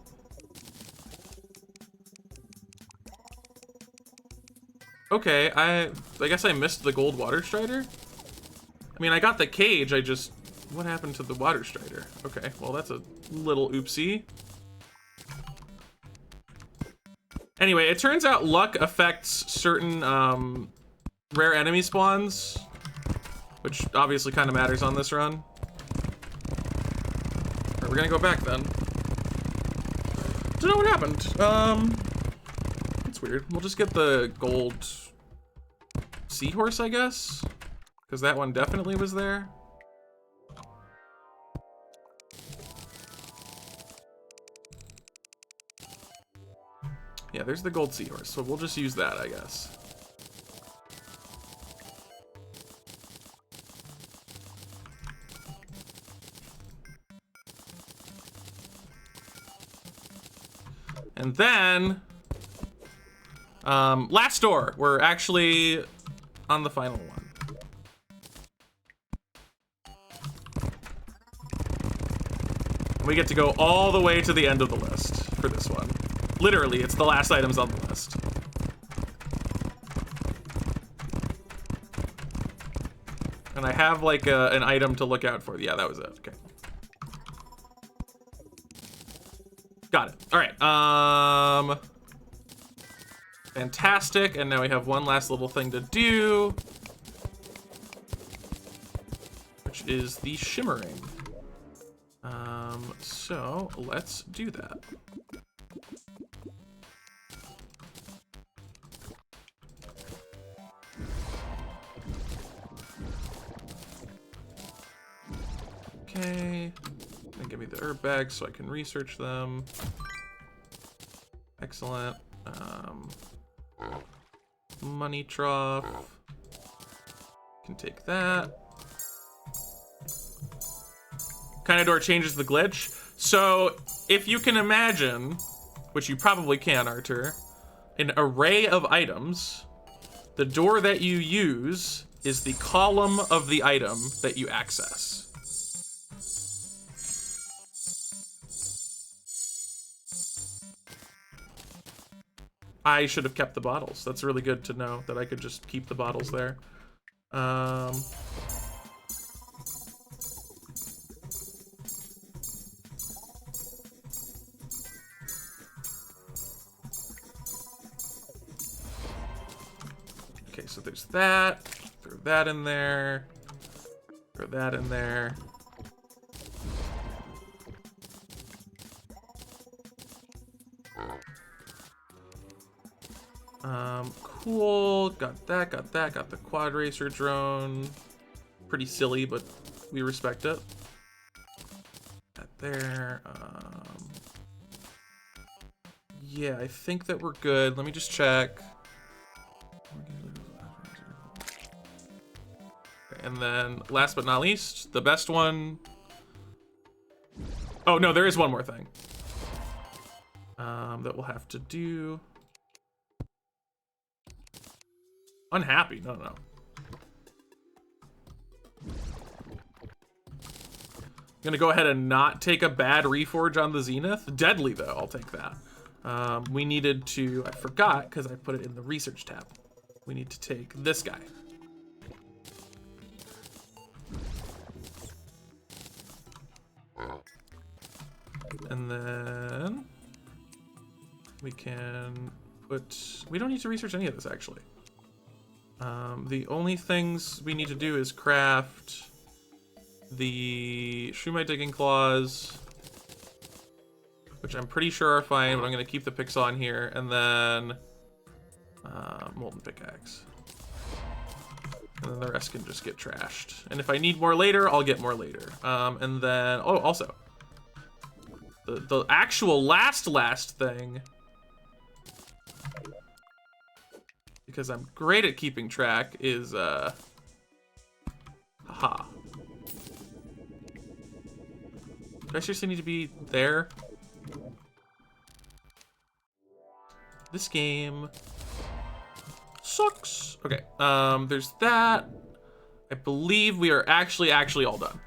Okay, I guess I missed the gold water strider. I mean, I got the cage, what happened to the water strider? Okay, well that's a little oopsie. Anyway, it turns out luck affects certain rare enemy spawns, which obviously kind of matters on this run. Alright, we're gonna go back then. Don't know what happened. That's weird. We'll just get the gold seahorse, I guess, because that one definitely was there. Yeah, there's the gold seahorse, so we'll just use that, I guess. And then last door. We're actually on the final one. We get to go all the way to the end of the list for this one. Literally, it's the last items on the list. And I have like an item to look out for. Yeah, that was it. Okay. Got it. All right. Fantastic. And now we have one last little thing to do, which is the shimmering. So let's do that. Okay. And give me the herb bags so I can research them. Excellent. Money trough. can take that. Kind of door changes the glitch. So if you can imagine, which you probably can, Artur, an array of items, the door that you use is the column of the item that you access. I should have kept the bottles. That's really good to know that I could just keep the bottles there. Okay, so there's that. Throw that in there. Throw that in there. Cool. Got that, got that. Got the quad racer drone. Pretty silly, but we respect it. That there. Yeah, I think that we're good. Let me just check. And then, last but not least, the best one. Oh, no, there is one more thing. That we'll have to do. Unhappy, no. I'm gonna go ahead and not take a bad reforge on the Zenith. Deadly, though, I'll take that. We needed to, I forgot, because I put it in the research tab. We need to take this guy. And then we can put, we don't need to research any of this, actually. The only things we need to do is craft the Shumai Digging Claws, which I'm pretty sure are fine, but I'm going to keep the picks on here, and then Molten Pickaxe. And then the rest can just get trashed. And if I need more later, I'll get more later. And then, oh, also, the actual last thing, because I'm great at keeping track, is, haha. Do I seriously need to be there? This game sucks. Okay, there's that. I believe we are actually all done.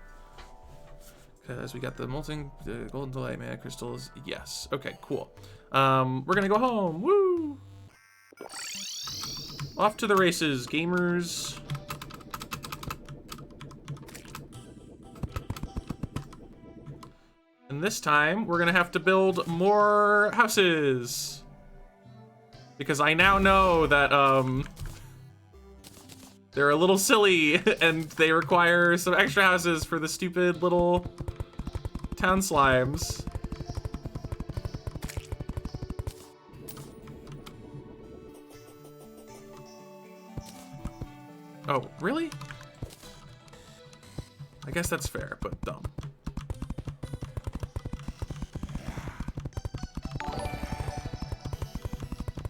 Because we got the molten golden delight mana crystals. Yes. Okay, cool. We're gonna go home. Woo! Off to the races, gamers. And this time, we're gonna have to build more houses. Because I now know that, they're a little silly, and they require some extra houses for the stupid little town slimes. Oh, really? I guess that's fair, but dumb.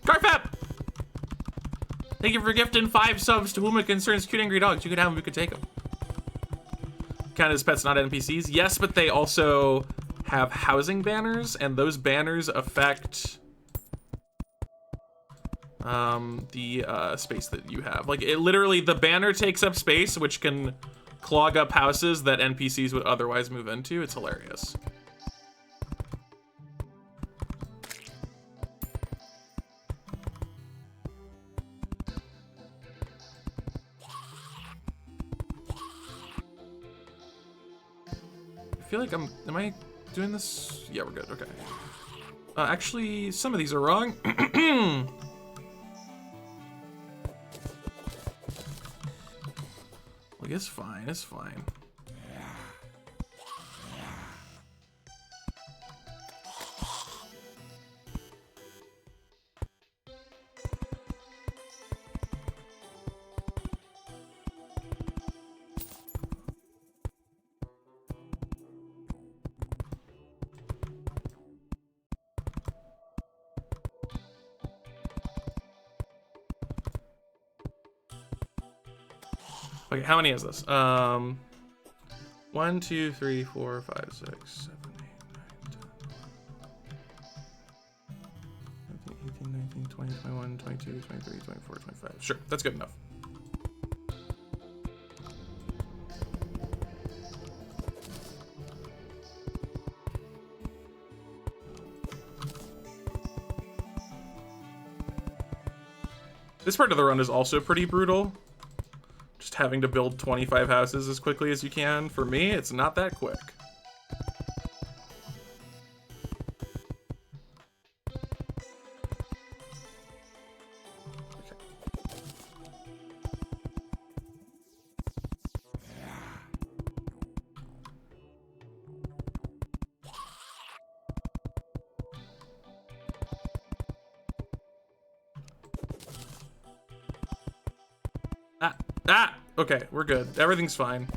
Carfap! Thank you for gifting 5 subs to whom it concerns. Cute angry dogs. You could have them, we could take them. Count as pets, not NPCs. Yes, but they also have housing banners, and those banners affect the space that you have. Like, it literally, the banner takes up space, which can clog up houses that NPCs would otherwise move into. It's hilarious. I feel like am I doing this? Yeah, we're good, okay. Actually, some of these are wrong. Like, it's fine, it's fine. Okay, how many is this? 1, 2, 3, 4, 5, 6, 7, 8, 9, 10. 18, 19, 20, 21, 22, 23, 24, 25. Sure, that's good enough. This part of the run is also pretty brutal. Just having to build 25 houses as quickly as you can. For me, it's not that quick. Okay, we're good. Everything's fine.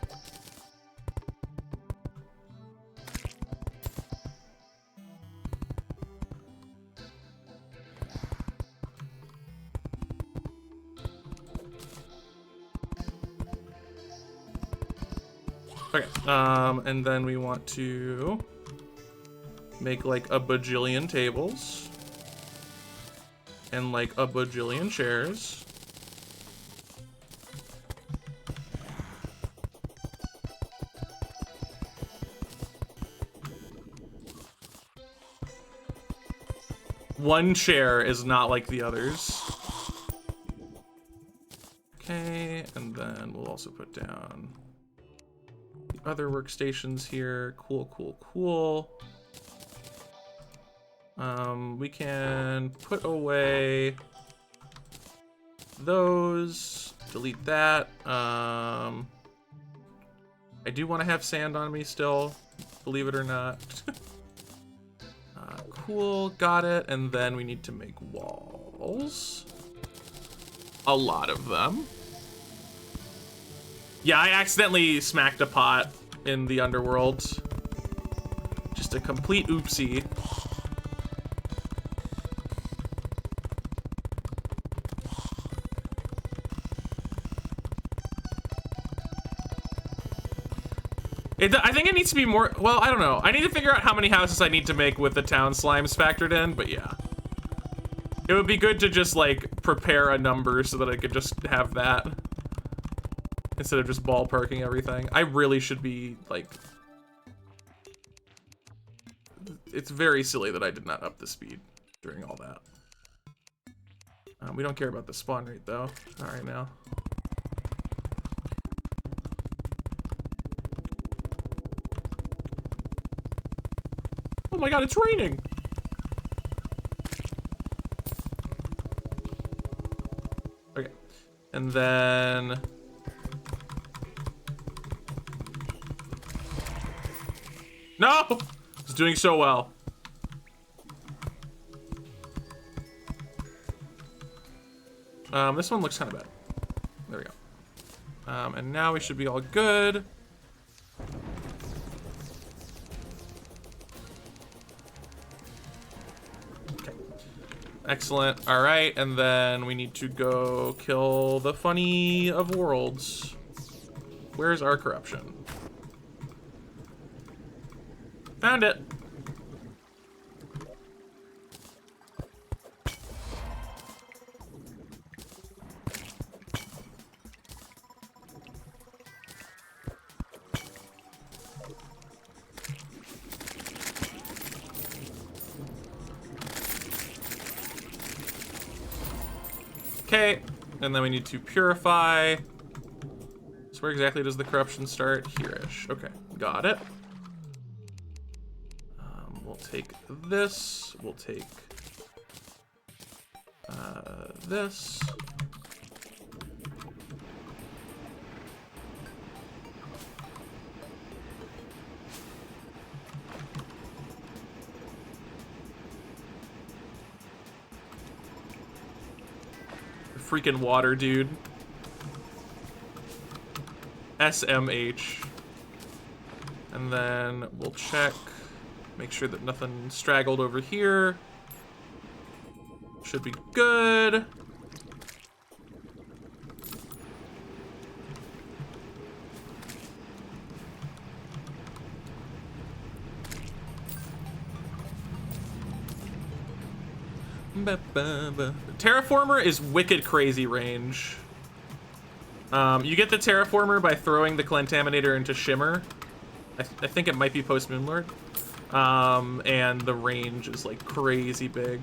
Okay, and then we want to make like a bajillion tables and like a bajillion chairs. One chair is not like the others. Okay, and then we'll also put down the other workstations here. Cool, cool, cool. We can put away those, delete that. I do want to have sand on me still, believe it or not. Cool, got it. And then we need to make walls. A lot of them. Yeah, I accidentally smacked a pot in the underworld. Just a complete oopsie. I think it needs to be more, well, I don't know. I need to figure out how many houses I need to make with the town slimes factored in, but yeah. It would be good to just, like, prepare a number so that I could just have that. Instead of just ballparking everything. I really should be, like... It's very silly that I did not up the speed during all that. We don't care about the spawn rate, though. Not right now. Oh my god, it's raining! Okay. And then... No! It's doing so well. This one looks kind of bad. There we go. And now we should be all good. Excellent. All right, and then we need to go kill the funny of worlds. Where's our corruption? Found it. Okay, and then we need to purify. So where exactly does the corruption start? Here-ish. Okay, got it. We'll take this. We'll take this. Freaking water, dude. SMH. And then we'll check. Make sure that nothing straggled over here. Should be good. Terraformer is wicked crazy range. You get the Terraformer by throwing the Contaminator into Shimmer. I think it might be post Moonlord. And the range is like crazy big.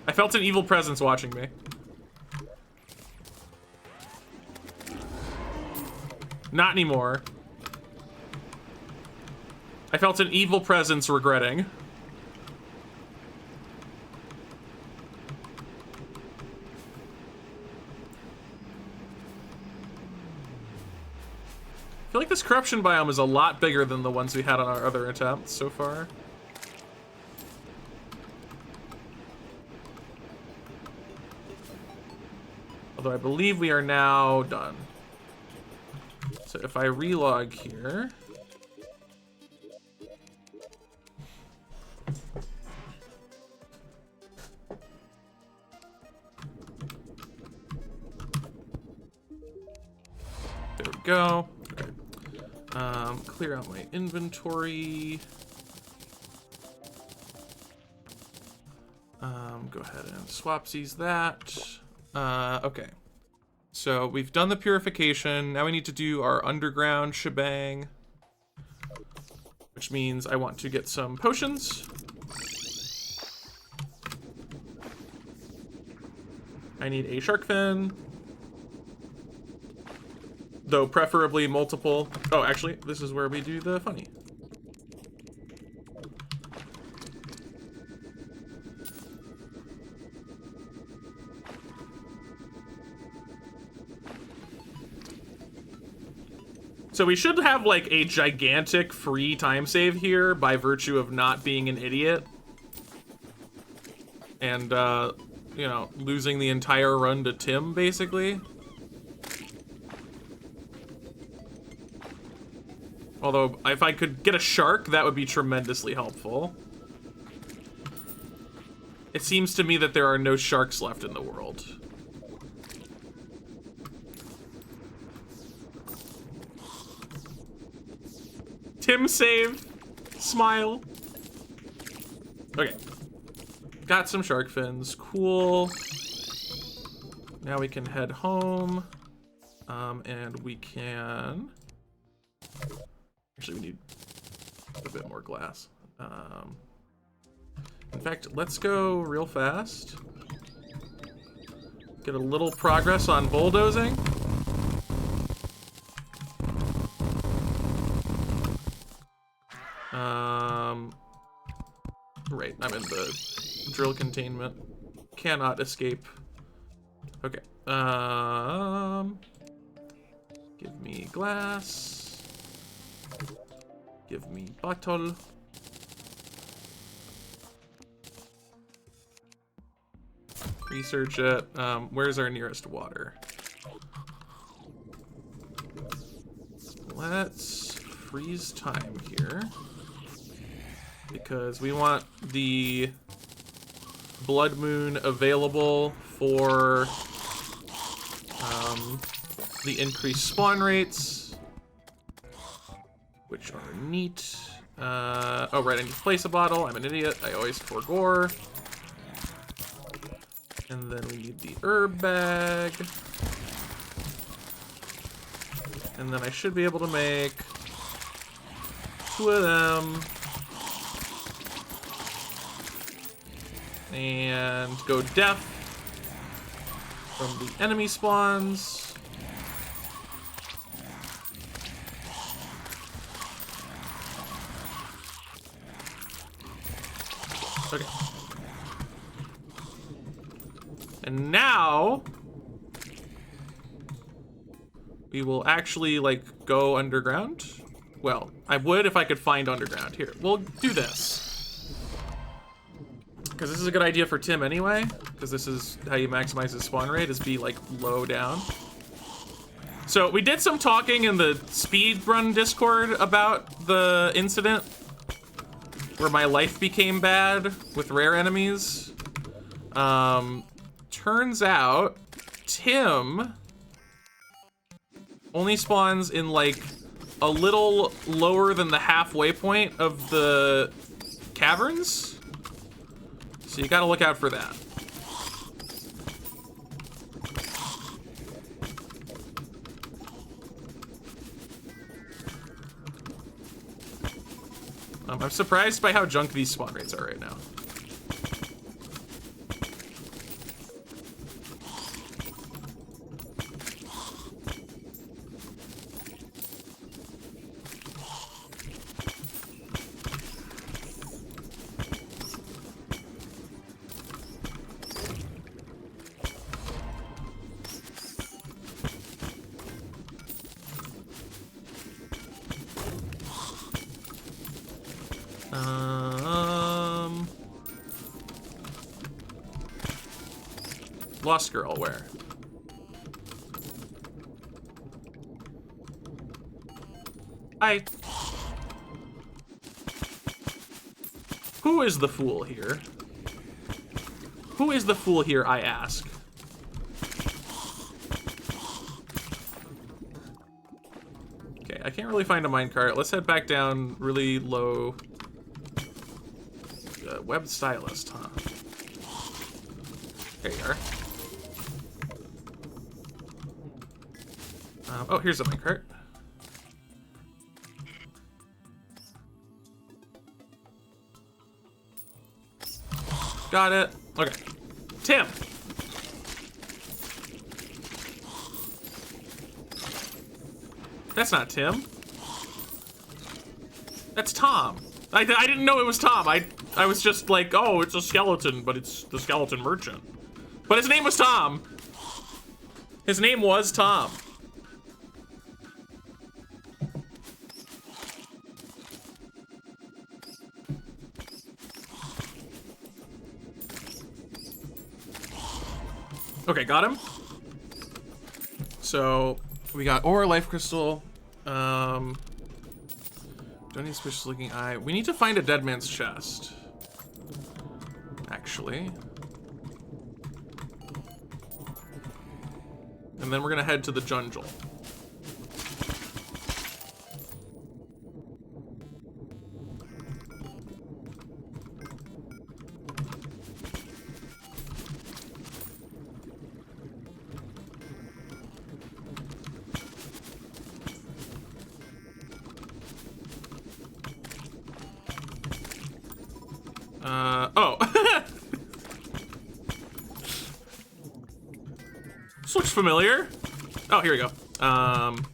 I felt an evil presence watching me. Not anymore. I felt an evil presence regretting. I feel like this corruption biome is a lot bigger than the ones we had on our other attempts so far. Although I believe we are now done. So if I relog here. There we go. Okay. Clear out my inventory. Go ahead and swapsies that. Okay. So we've done the purification. Now we need to do our underground shebang. Which means I want to get some potions. I need a shark fin. Though preferably multiple. Oh, actually, this is where we do the funny. So we should have like a gigantic free time save here by virtue of not being an idiot. And, you know, losing the entire run to Tim, basically. Although, if I could get a shark, that would be tremendously helpful. It seems to me that there are no sharks left in the world. Tim save. Smile. Okay. Got some shark fins. Cool. Now we can head home. And we can... Actually, we need a bit more glass. In fact, let's go real fast. Get a little progress on bulldozing. Right, I'm in the drill containment. Cannot escape. Okay. Give me glass. Give me bottle. Research it. Where's our nearest water? Let's freeze time here. Because we want the blood moon available for the increased spawn rates, which are neat. Oh, right, I need to place a bottle. I'm an idiot. I always forgore. And then we need the herb bag. And then I should be able to make 2 of them. And go deaf from the enemy spawns. Okay. And now we will actually like go underground. Well, I would if I could find underground. Here, we'll do this. Because this is a good idea for Tim anyway, because this is how you maximize his spawn rate, is be like low down. So we did some talking in the speedrun Discord about the incident where my life became bad with rare enemies. Turns out Tim only spawns in like a little lower than the halfway point of the caverns. So you gotta look out for that. I'm surprised by how junk these spawn rates are right now. Lost girl, where? Hi. Who is the fool here? Who is the fool here, I ask? Okay, I can't really find a minecart. Let's head back down really low. Web stylist, huh? There you are. Oh, here's a minecart. Got it. Okay. Tim. That's not Tim. That's Tom. I didn't know it was Tom. I was just like, oh, it's a skeleton, but it's the skeleton merchant. But his name was Tom. His name was Tom. Okay, got him. So we got ore, life crystal. Don't need special looking eye. We need to find a dead man's chest. Actually. And then we're gonna head to the jungle. Oh. This looks familiar. Oh, here we go. God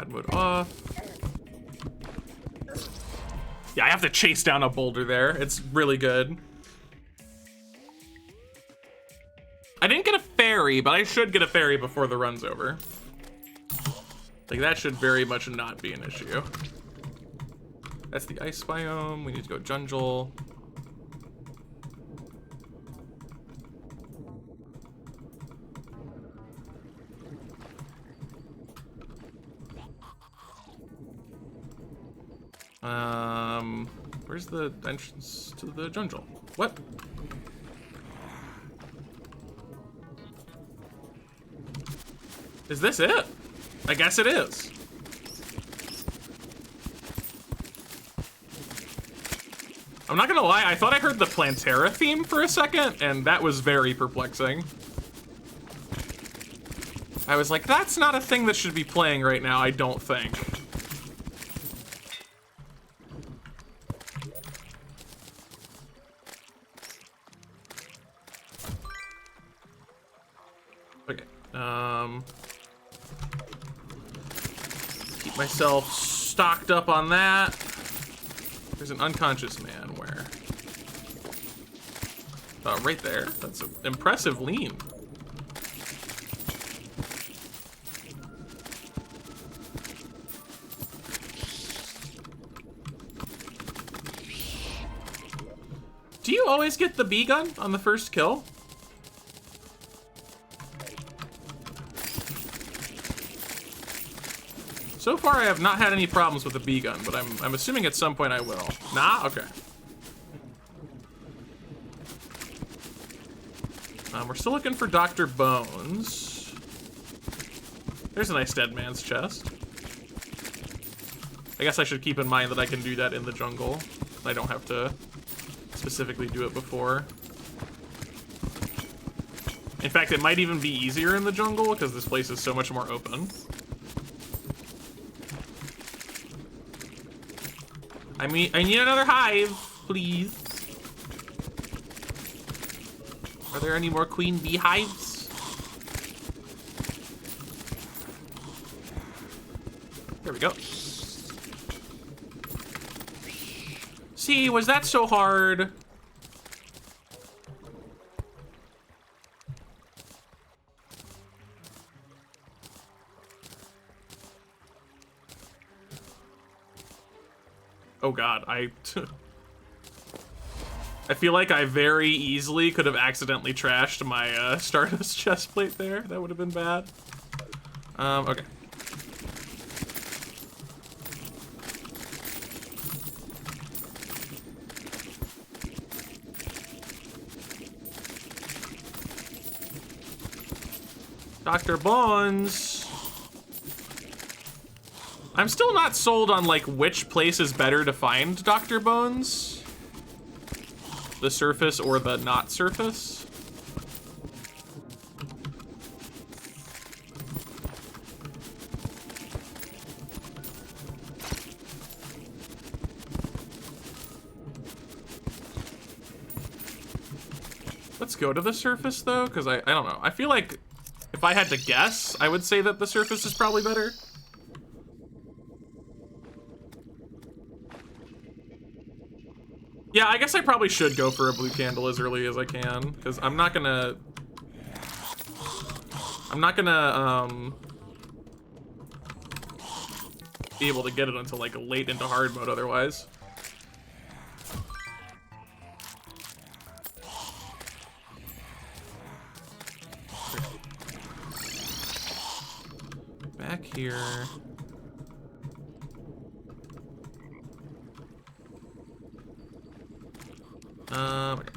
mode off. Yeah, I have to chase down a boulder there. It's really good. I didn't get a fairy, but I should get a fairy before the run's over. Like, that should very much not be an issue. That's the ice biome. We need to go jungle. Where's the entrance to the jungle? What? Is this it? I guess it is. I'm not gonna lie, I thought I heard the Plantera theme for a second, and that was very perplexing. I was like, that's not a thing that should be playing right now, I don't think. Okay, keep myself stocked up on that. There's an unconscious man where? Right there. That's an impressive lean. Do you always get the bee gun on the first kill? So far, I have not had any problems with the bee gun, but I'm assuming at some point I will. Nah? Okay. We're still looking for Dr. Bones. There's a nice dead man's chest. I guess I should keep in mind that I can do that in the jungle. I don't have to specifically do it before. In fact, it might even be easier in the jungle because this place is so much more open. I need another hive, please. Are there any more queen bee hives? There we go. See, was that so hard? Oh god, I feel like I very easily could have accidentally trashed my Stardust chestplate there. That would have been bad. Okay. Dr. Bones. I'm still not sold on like which place is better to find Dr. Bones. The surface or the not surface. Let's go to the surface though, because I don't know. I feel like if I had to guess, I would say that the surface is probably better. Yeah, I guess I probably should go for a blue candle as early as I can, because I'm not gonna be able to get it until like late into hard mode otherwise. Back here. Okay.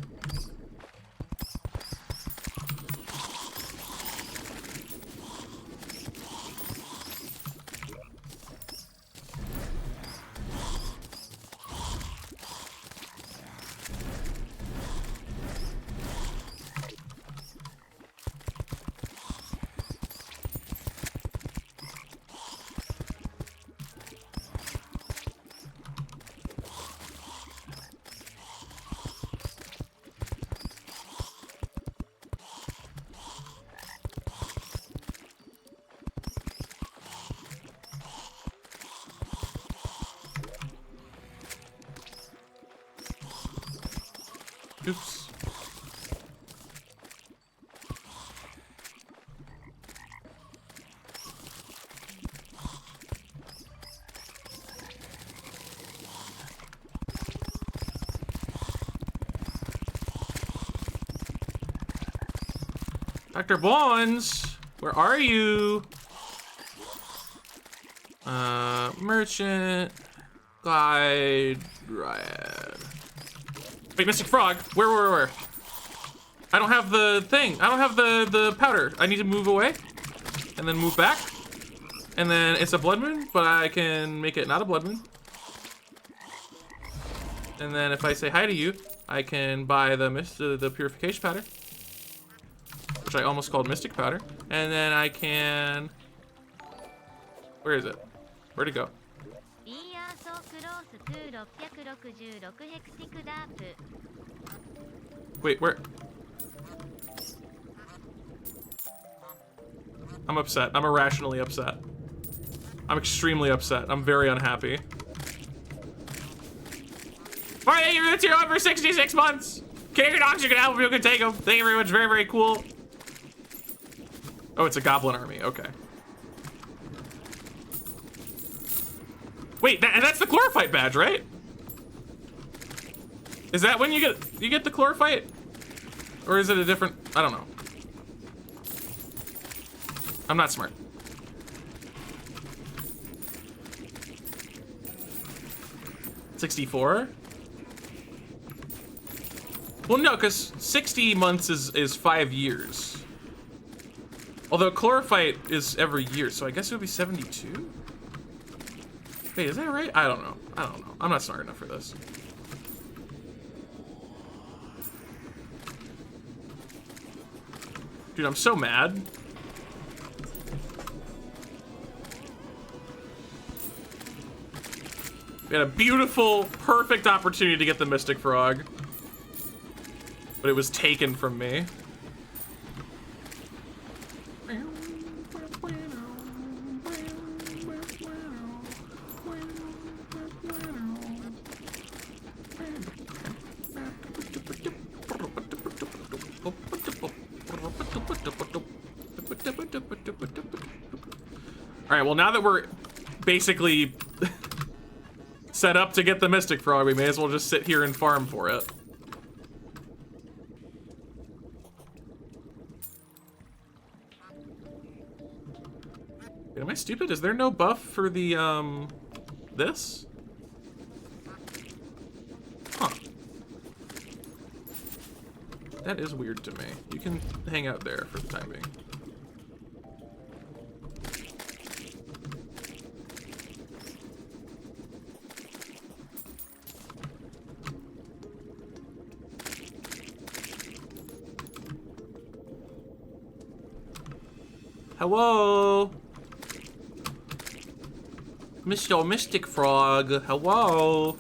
Oops. Dr. Bones, where are you? Merchant, Glide, Riot. Wait, Mystic Frog, where? I don't have the thing. I don't have the powder. I need to move away and then move back. And then it's a blood moon, but I can make it not a blood moon. And then if I say hi to you, I can buy the purification powder, which I almost called mystic powder. And then I can, where is it? Where'd it go? Wait, where? I'm upset. I'm irrationally upset. I'm extremely upset. I'm very unhappy. All right, thank you for the tier on for 66 months. Carry your dogs, you can help them, you can take them. Thank you very much, very, very cool. Oh, it's a goblin army, okay. Wait, and that's the chlorophyte badge, right? Is that when you get the chlorophyte? Or is it a different, I don't know. I'm not smart. $64? Well, no, because 60 months is 5 years. Although chlorophyte is every year, so I guess it would be 72? Wait, is that right? I don't know. I don't know. I'm not smart enough for this. Dude, I'm so mad. We had a beautiful, perfect opportunity to get the Mystic Frog. But it was taken from me. Alright, well now that we're basically set up to get the Mystic Frog, we may as well just sit here and farm for it. Wait, am I stupid? Is there no buff for the, this? Huh. That is weird to me. You can hang out there for the time being. Hello? Mr. Mystic Frog, hello?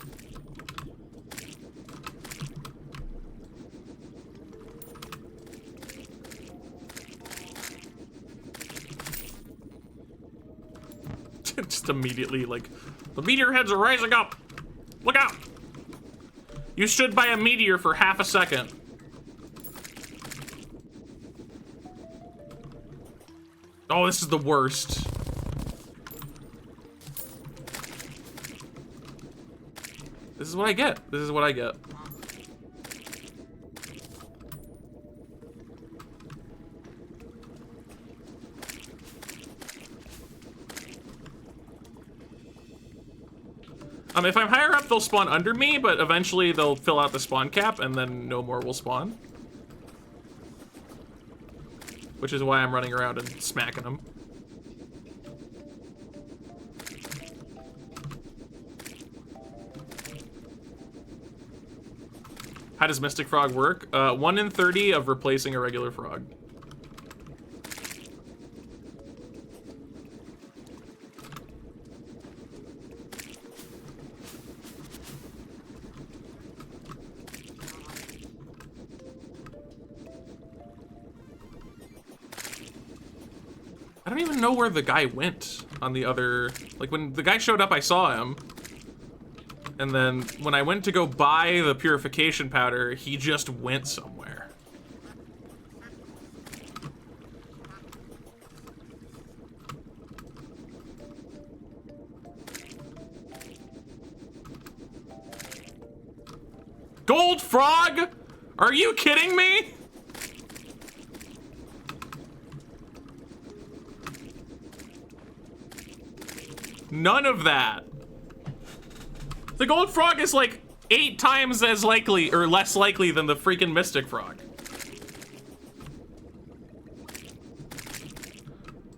Just immediately, like, the meteor heads are rising up! Look out! You stood by a meteor for half a second. Oh, this is the worst. This is what I get. This is what I get. If I'm higher up, they'll spawn under me, but eventually they'll fill out the spawn cap, and then no more will spawn. Which is why I'm running around and smacking them. How does Mystic Frog work? 1 in 30 of replacing a regular frog. I don't even know where the guy went on the other... Like, when the guy showed up, I saw him. And then, when I went to go buy the purification powder, he just went somewhere. Gold frog? Are you kidding me? None of that. The gold frog is like 8 times as likely or less likely than the freaking Mystic Frog.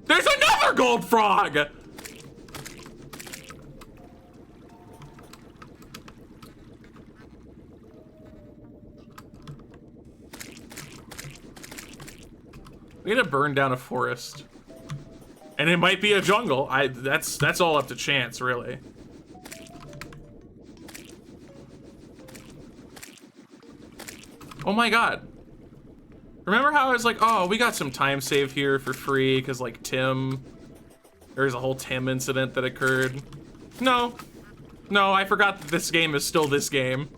There's another gold frog! We need to burn down a forest. And it might be a jungle. That's all up to chance, really. Oh my god. Remember how I was like, oh, we got some time save here for free, because like Tim, there's a whole Tim incident that occurred. No. No, I forgot that this game is still this game.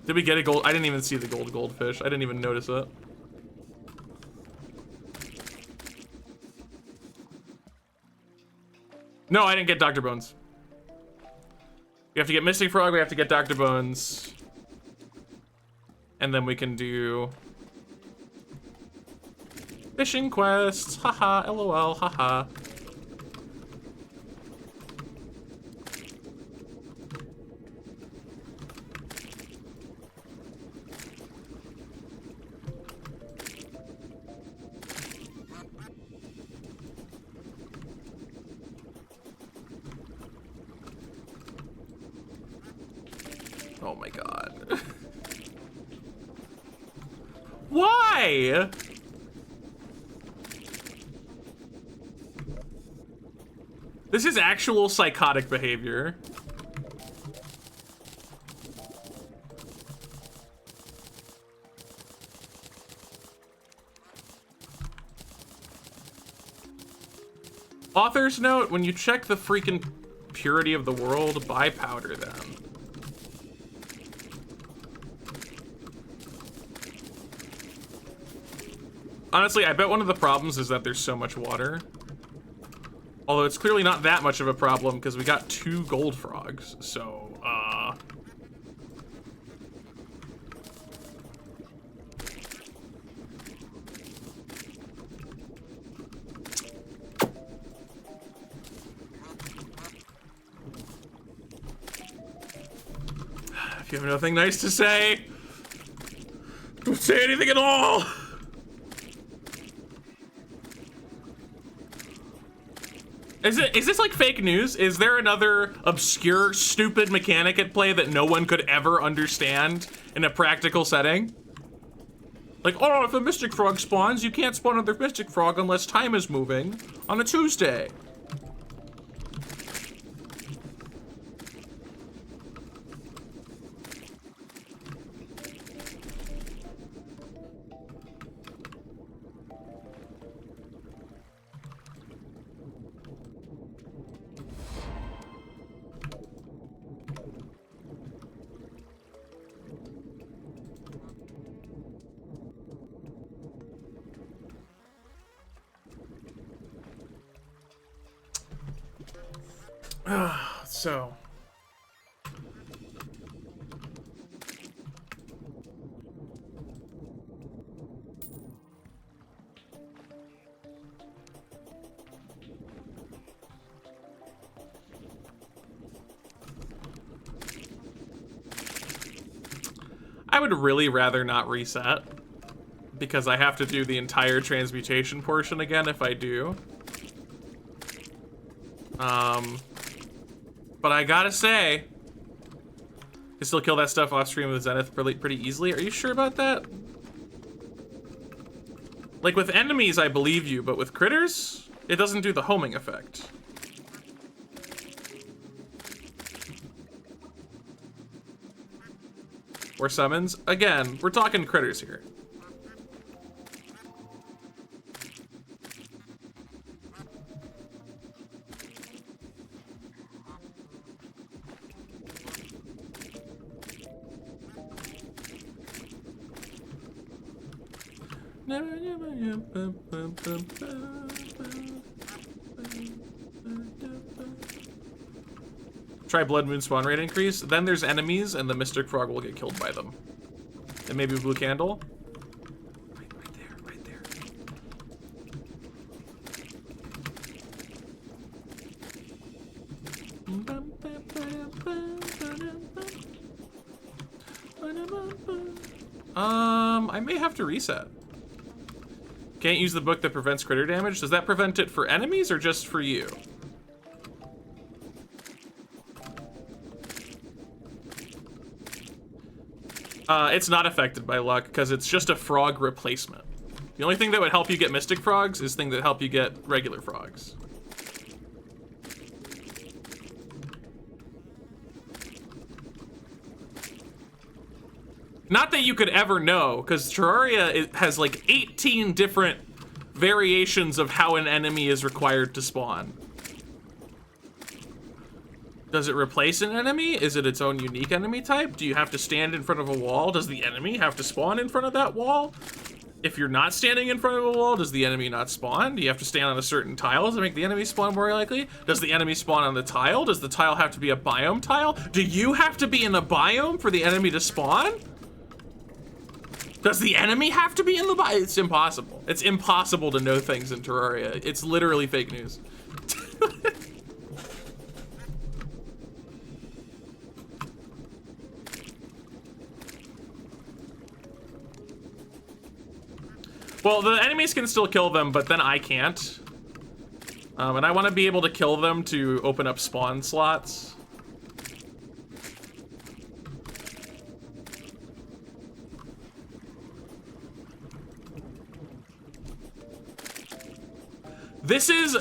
Did we get a gold? I didn't even see the goldfish. I didn't even notice it. No, I didn't get Dr. Bones. We have to get Mystic Frog, we have to get Dr. Bones. And then we can do... fishing quests. Haha, lol, haha. Oh my god. Why? This is actual psychotic behavior. Author's note, when you check the freaking purity of the world, buy powder then. Honestly, I bet one of the problems is that there's so much water. Although it's clearly not that much of a problem because we got 2 gold frogs, so, if you have nothing nice to say, don't say anything at all! Is this like fake news? Is there another obscure, stupid mechanic at play that no one could ever understand in a practical setting? Like, oh, if a Mystic Frog spawns, you can't spawn another Mystic Frog unless time is moving on a Tuesday. So. I would really rather not reset, because I have to do the entire transmutation portion again if I do. But I gotta say, you still kill that stuff off stream with Zenith pretty easily. Are you sure about that? Like with enemies, I believe you, but with critters, it doesn't do the homing effect. Or summons. Again, we're talking critters here. Try Blood Moon spawn rate increase. Then there's enemies, and the Mystic Frog will get killed by them. And maybe Blue Candle. Right there. I may have to reset. Can't use the book that prevents critter damage. Does that prevent it for enemies or just for you? It's not affected by luck because it's just a frog replacement. The only thing that would help you get Mystic Frogs is things that help you get regular frogs. Not that you could ever know, because Terraria has like 18 different variations of how an enemy is required to spawn. Does it replace an enemy? Is it its own unique enemy type? Do you have to stand in front of a wall? Does the enemy have to spawn in front of that wall? If you're not standing in front of a wall, does the enemy not spawn? Do you have to stand on a certain tile to make the enemy spawn more likely? Does the enemy spawn on the tile? Does the tile have to be a biome tile? Do you have to be in a biome for the enemy to spawn? Does the enemy have to be in the biome? It's impossible. It's impossible to know things in Terraria. It's literally fake news. Well, the enemies can still kill them, but then I can't. And I want to be able to kill them to open up spawn slots. This is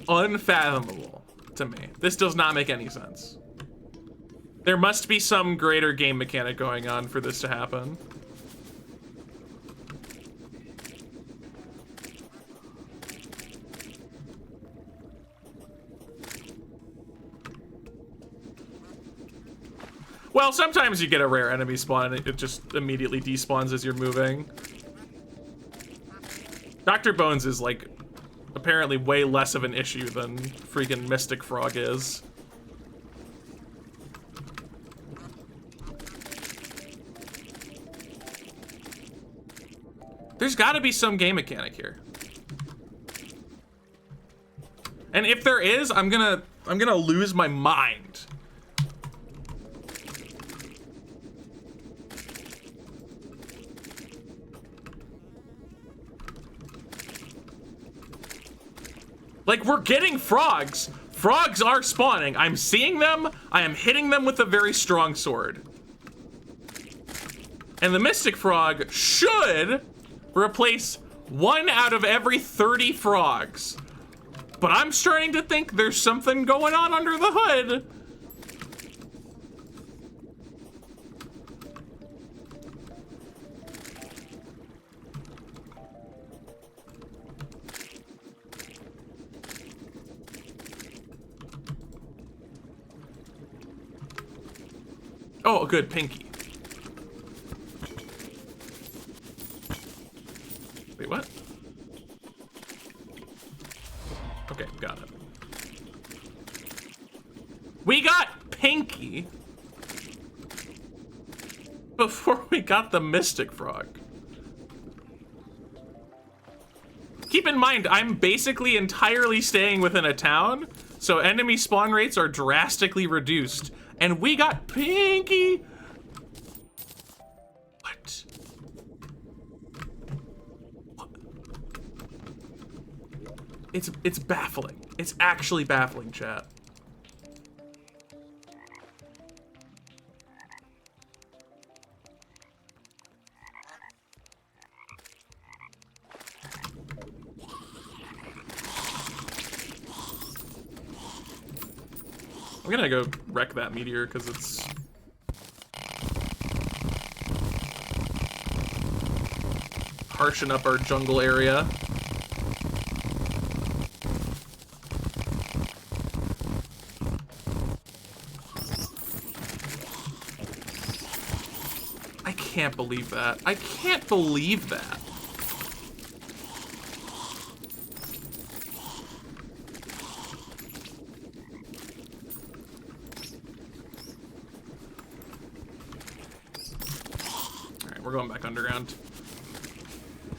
unfathomable to me. This does not make any sense. There must be some greater game mechanic going on for this to happen. Well, sometimes you get a rare enemy spawn and it just immediately despawns as you're moving. Dr. Bones is like apparently way less of an issue than freaking Mystic Frog is. There's gotta be some game mechanic here. And if there is, I'm gonna lose my mind. Like, we're getting frogs. Frogs are spawning. I'm seeing them. I am hitting them with a very strong sword. And the Mystic Frog should replace 1 out of every 30 frogs. But I'm starting to think there's something going on under the hood. Oh, good, Pinky. Wait, what? Okay, got it. We got Pinky before we got the Mystic Frog. Keep in mind, I'm basically entirely staying within a town, so enemy spawn rates are drastically reduced. And we got Pinky. What? It's baffling. It's actually baffling, chat. I'm gonna go wreck that meteor because it's harshen up our jungle area. I can't believe that. I can't believe that. We're going back underground.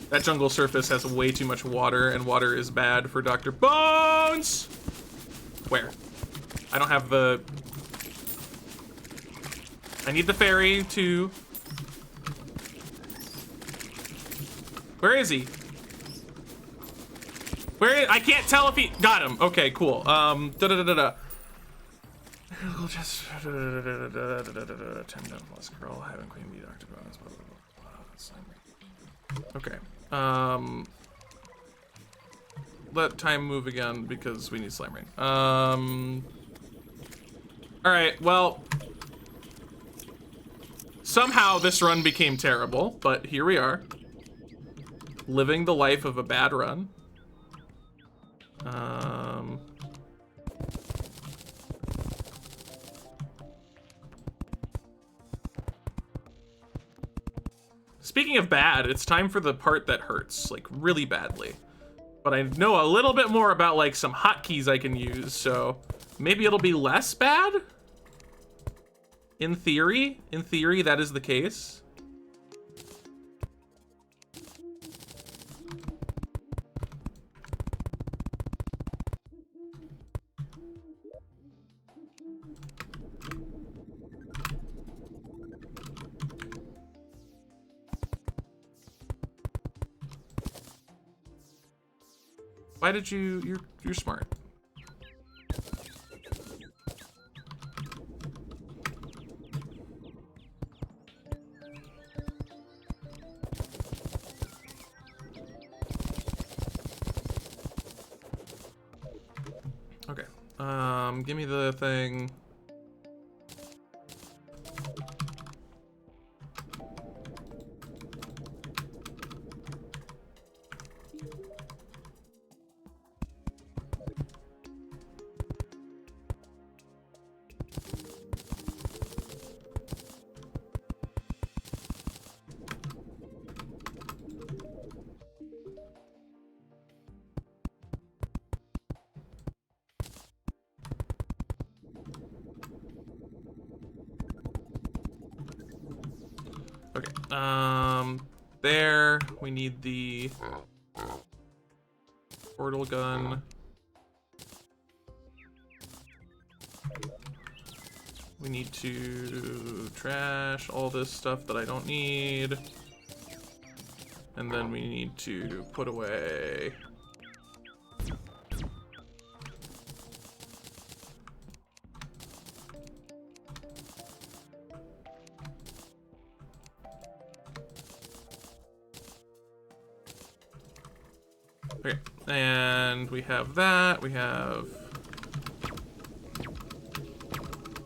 That jungle surface has way too much water, and water is bad for Dr. Bones! Where? I don't have the... I need the ferry to... Where is he? I can't tell if he... Got him. Okay, cool. Da-da-da-da-da. Just... 10 down plus girl, having queen be Dr. Bones, blah, blah, blah. Okay. Let time move again because we need slime rain. Alright, well. Somehow this run became terrible, but here we are. Living the life of a bad run. Speaking of bad, it's time for the part that hurts, like really badly. But I know a little bit more about like some hotkeys I can use, so maybe it'll be less bad? In theory, that is the case. Why did you're smart. Give me the thing. Okay, there, we need the portal gun. We need to trash all this stuff that I don't need. And then we need to put away. Okay, and we have that, we have,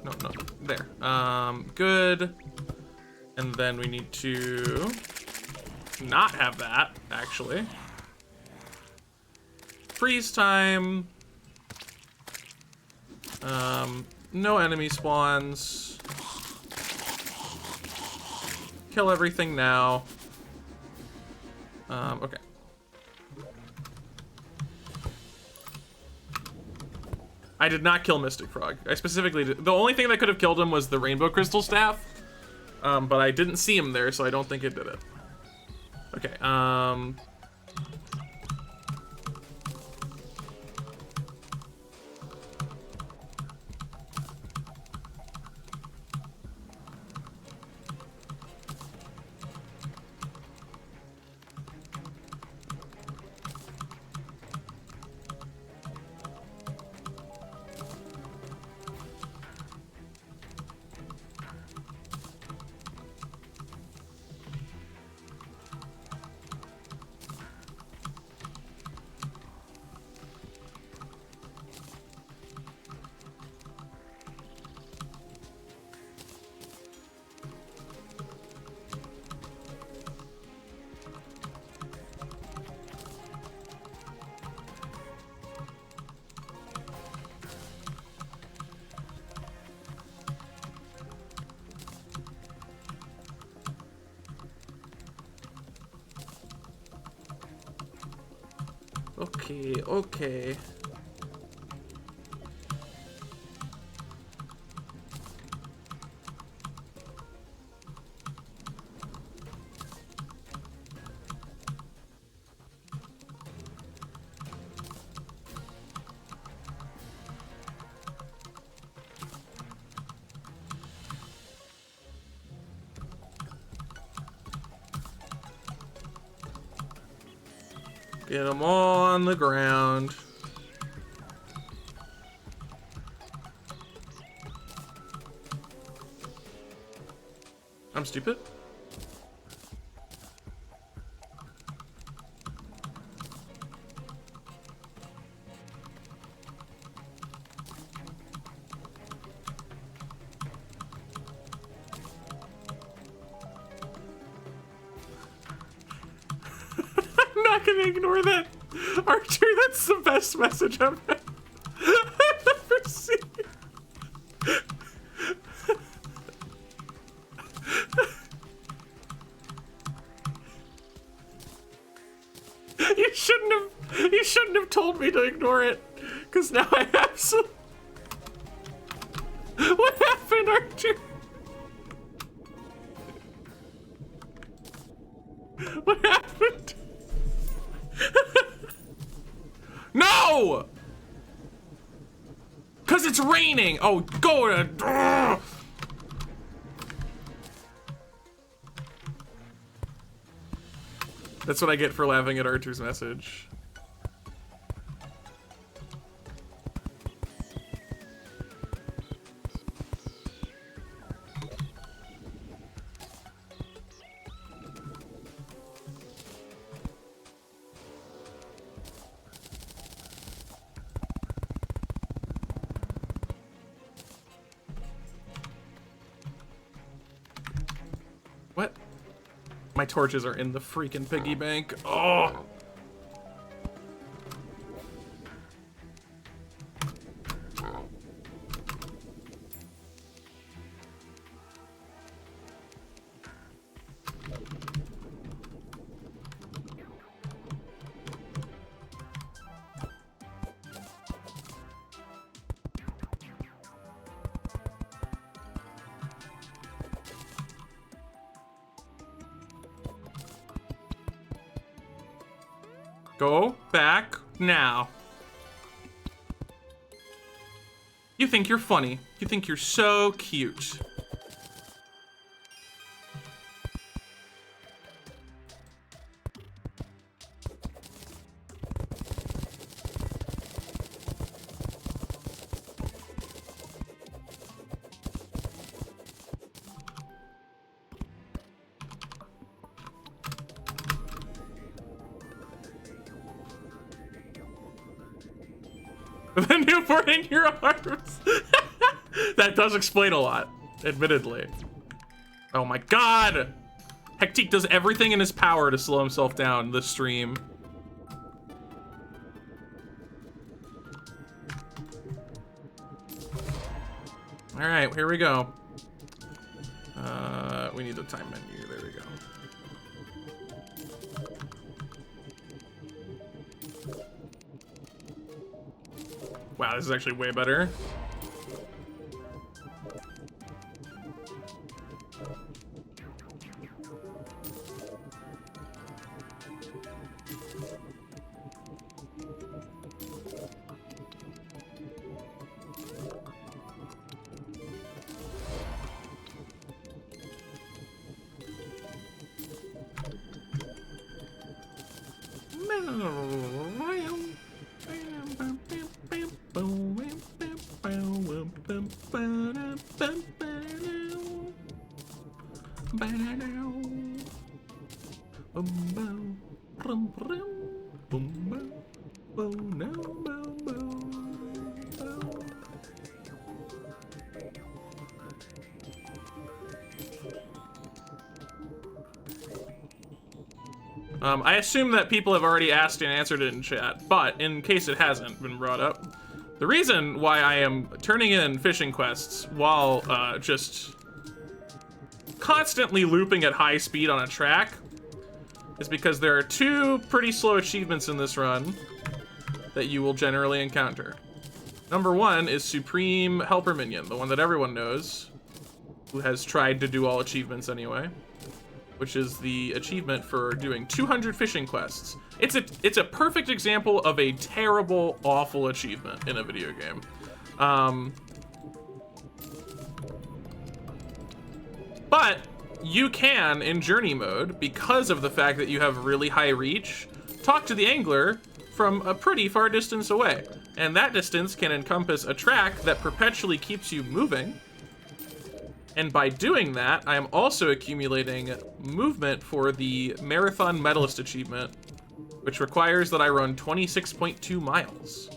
no, there, good, and then we need to not have that, actually. Freeze time, no enemy spawns, kill everything now, okay. I did not kill Mystic Frog. I specifically did. The only thing that could have killed him was the Rainbow Crystal Staff. But I didn't see him there, so I don't think it did it. Okay, okay. Get them all on the ground. I'm stupid. I'm not gonna ignore that. Archer, that's the best message I've ever seen. You shouldn't have told me to ignore it, because now I have some. What happened, Archer? What happened? No! Cause it's raining. Oh, go to. That's what I get for laughing at Archer's message. My torches are in the freaking piggy bank. Oh. Go back now. You think you're funny. You think you're so cute. The newborn in your arms. That does explain a lot, admittedly. Oh my god! Hectique does everything in his power to slow himself down this stream. Alright, here we go. We need the time menu. There we go. Wow, this is actually way better. I assume that people have already asked and answered it in chat, but in case it hasn't been brought up, the reason why I am turning in fishing quests while just constantly looping at high speed on a track is because there are two pretty slow achievements in this run that you will generally encounter. Number one is Supreme Helper Minion, the one that everyone knows, who has tried to do all achievements anyway, which is the achievement for doing 200 fishing quests. It's a perfect example of a terrible, awful achievement in a video game. But you can, in journey mode, because of the fact that you have really high reach, talk to the angler from a pretty far distance away. And that distance can encompass a track that perpetually keeps you moving. And by doing that, I am also accumulating movement for the Marathon Medalist achievement, which requires that I run 26.2 miles.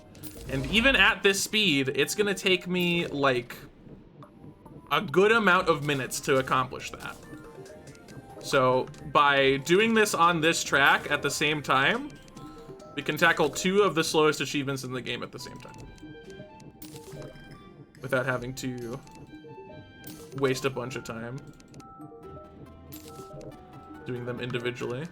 And even at this speed, it's gonna take me like a good amount of minutes to accomplish that. So by doing this on this track at the same time, we can tackle two of the slowest achievements in the game at the same time, without having to waste a bunch of time doing them individually.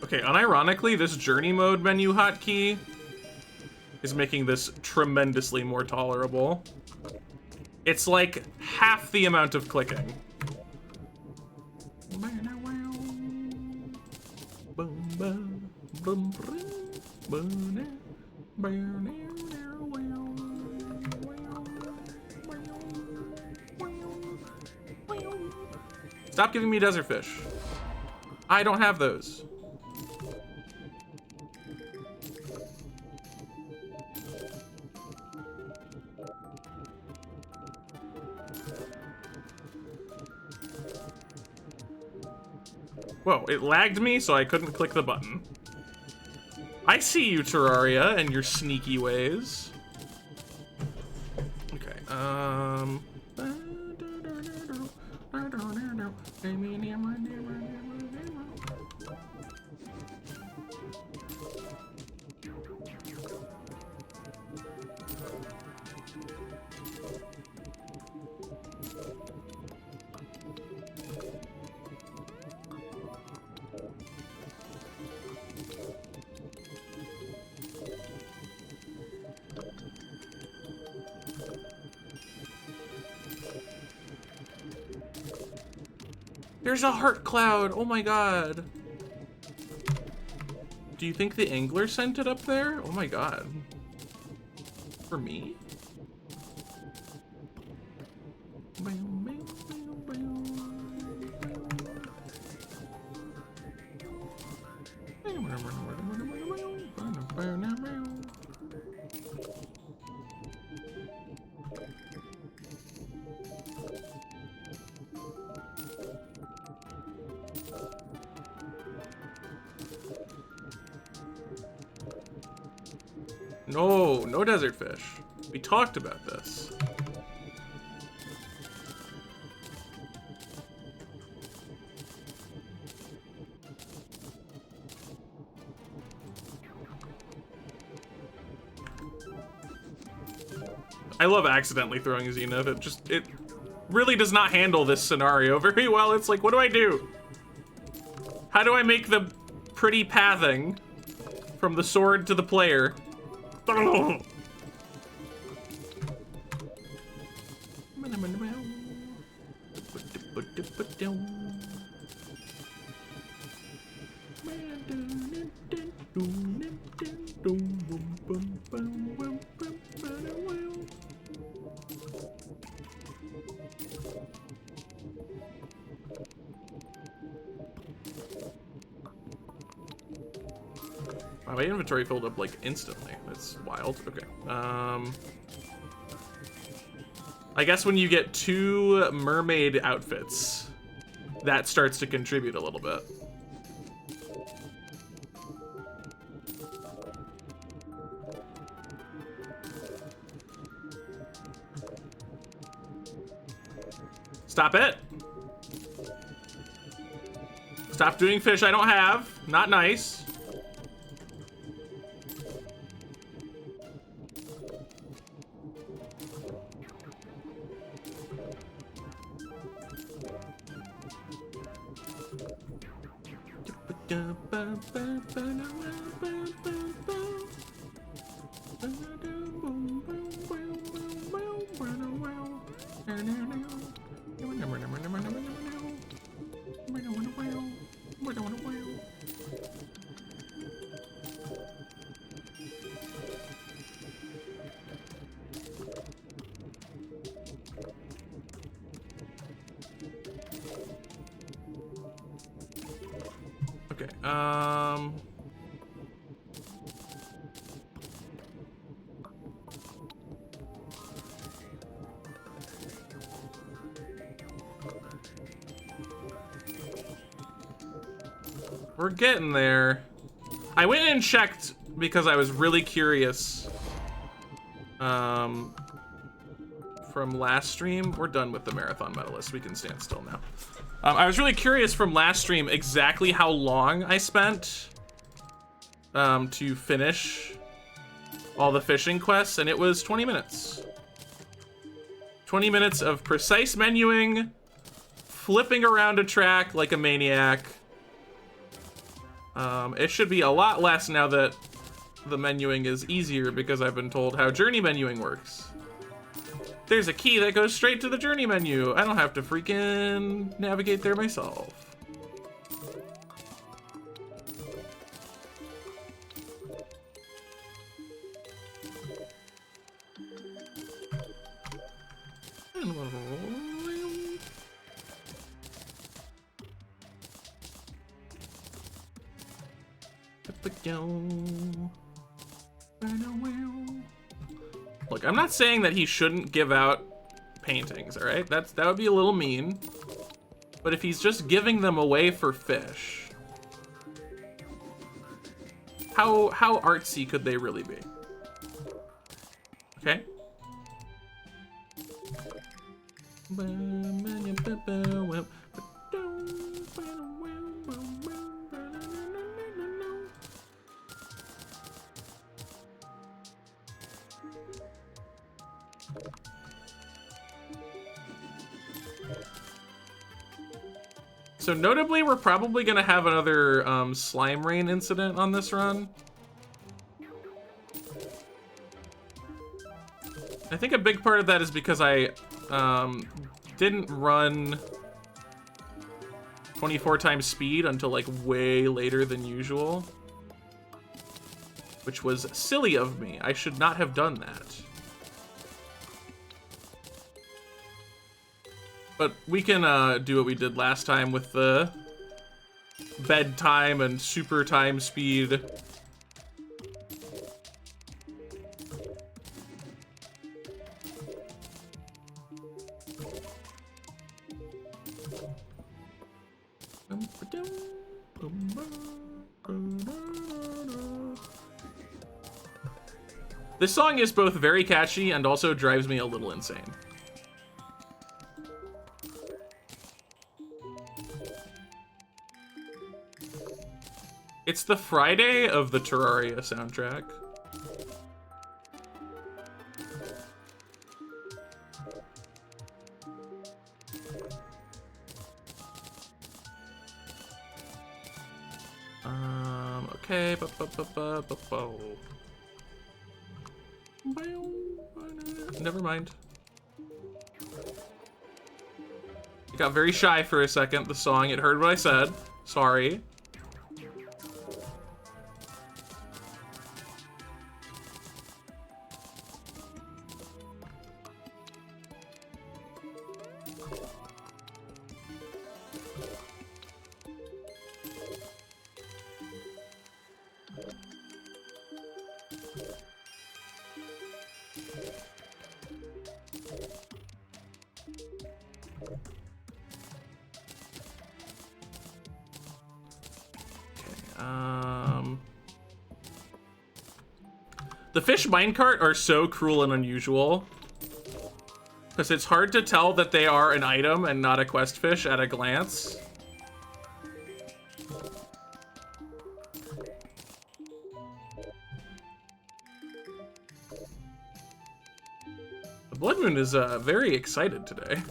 Okay, unironically, this journey mode menu hotkey is making this tremendously more tolerable. It's like half the amount of clicking. Stop giving me desert fish. I don't have those. Whoa, it lagged me, so I couldn't click the button. I see you, Terraria, and your sneaky ways. Okay, there's a heart cloud. Oh my god. Do you think the angler sent it up there? Oh my god. For me? No, no desert fish. We talked about this. I love accidentally throwing a Zenith. It really does not handle this scenario very well. It's like, what do I do? How do I make the pretty pathing from the sword to the player? Wow, my inventory filled up like instantly. That's wild. Okay. I guess when you get 2 mermaid outfits, that starts to contribute a little bit. Stop it. Stop doing fish I don't have. Not nice. Okay, we're getting there. I went and checked because I was really curious. From last stream, we're done with the marathon medalist. We can stand still now. I was really curious from last stream exactly how long I spent to finish all the fishing quests, and it was 20 minutes. 20 minutes of precise menuing, flipping around a track like a maniac. It should be a lot less now that the menuing is easier because I've been told how journey menuing works. There's a key that goes straight to the journey menu. I don't have to freaking navigate there myself. Look, I'm not saying that he shouldn't give out paintings, all right? That would be a little mean. But if he's just giving them away for fish, how artsy could they really be? Okay. So notably, we're probably gonna have another slime rain incident on this run. I think a big part of that is because I didn't run 24 times speed until like way later than usual, which was silly of me. I should not have done that. But we can do what we did last time with the bedtime and super time speed. This song is both very catchy and also drives me a little insane. It's the Friday of the Terraria soundtrack. Okay. Never mind. It got very shy for a second, the song. It heard what I said. Sorry. The fish minecart are so cruel and unusual, because it's hard to tell that they are an item and not a quest fish at a glance. The Blood Moon is very excited today.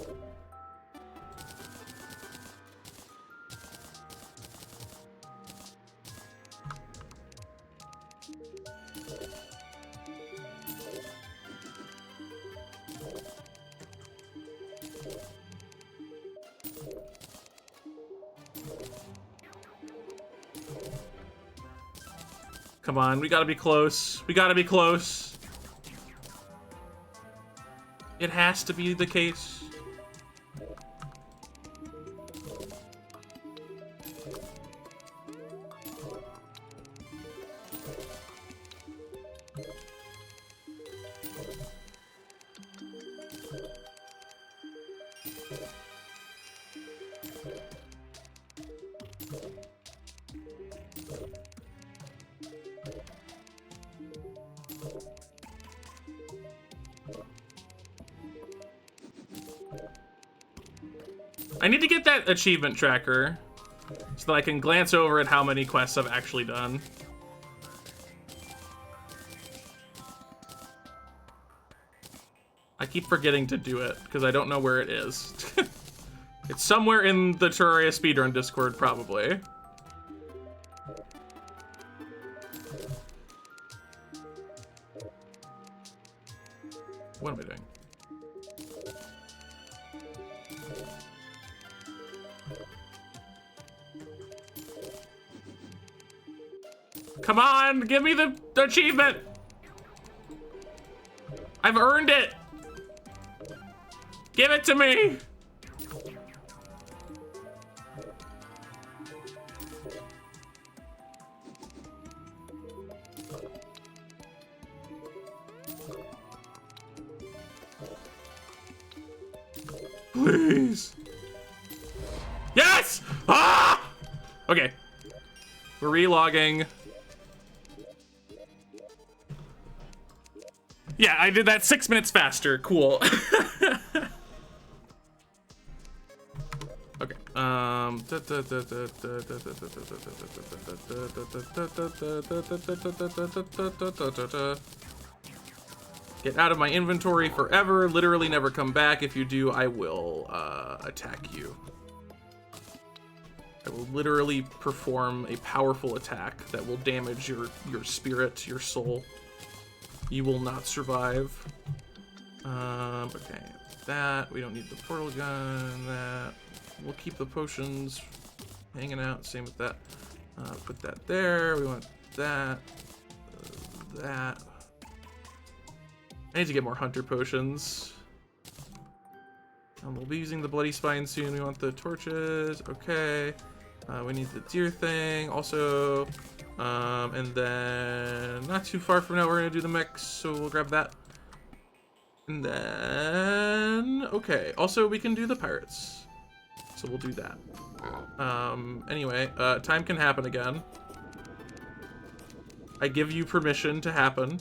Come on, we gotta be close. We gotta be close. It has to be the case. I need to get that achievement tracker so that I can glance over at how many quests I've actually done. I keep forgetting to do it because I don't know where it is. It's somewhere in the Terraria speedrun Discord, probably. What am I doing? Come on, give me the achievement. I've earned it. Give it to me. Please. Yes! Ah! Okay. We're relogging. Yeah, I did that 6 minutes faster. Cool. Okay. Get out of my inventory forever. Literally never come back. If you do, I will attack you. I will literally perform a powerful attack that will damage your spirit, your soul. You will not survive. Okay, that. We don't need the portal gun. That. We'll keep the potions hanging out. Same with that. Put that there. We want that. That. I need to get more hunter potions. We'll be using the bloody spine soon. We want the torches. Okay. We need the deer thing also. And then not too far from now, we're gonna do the mix. So we'll grab that. And then, okay. Also, we can do the pirates. So we'll do that. Anyway, time can happen again. I give you permission to happen.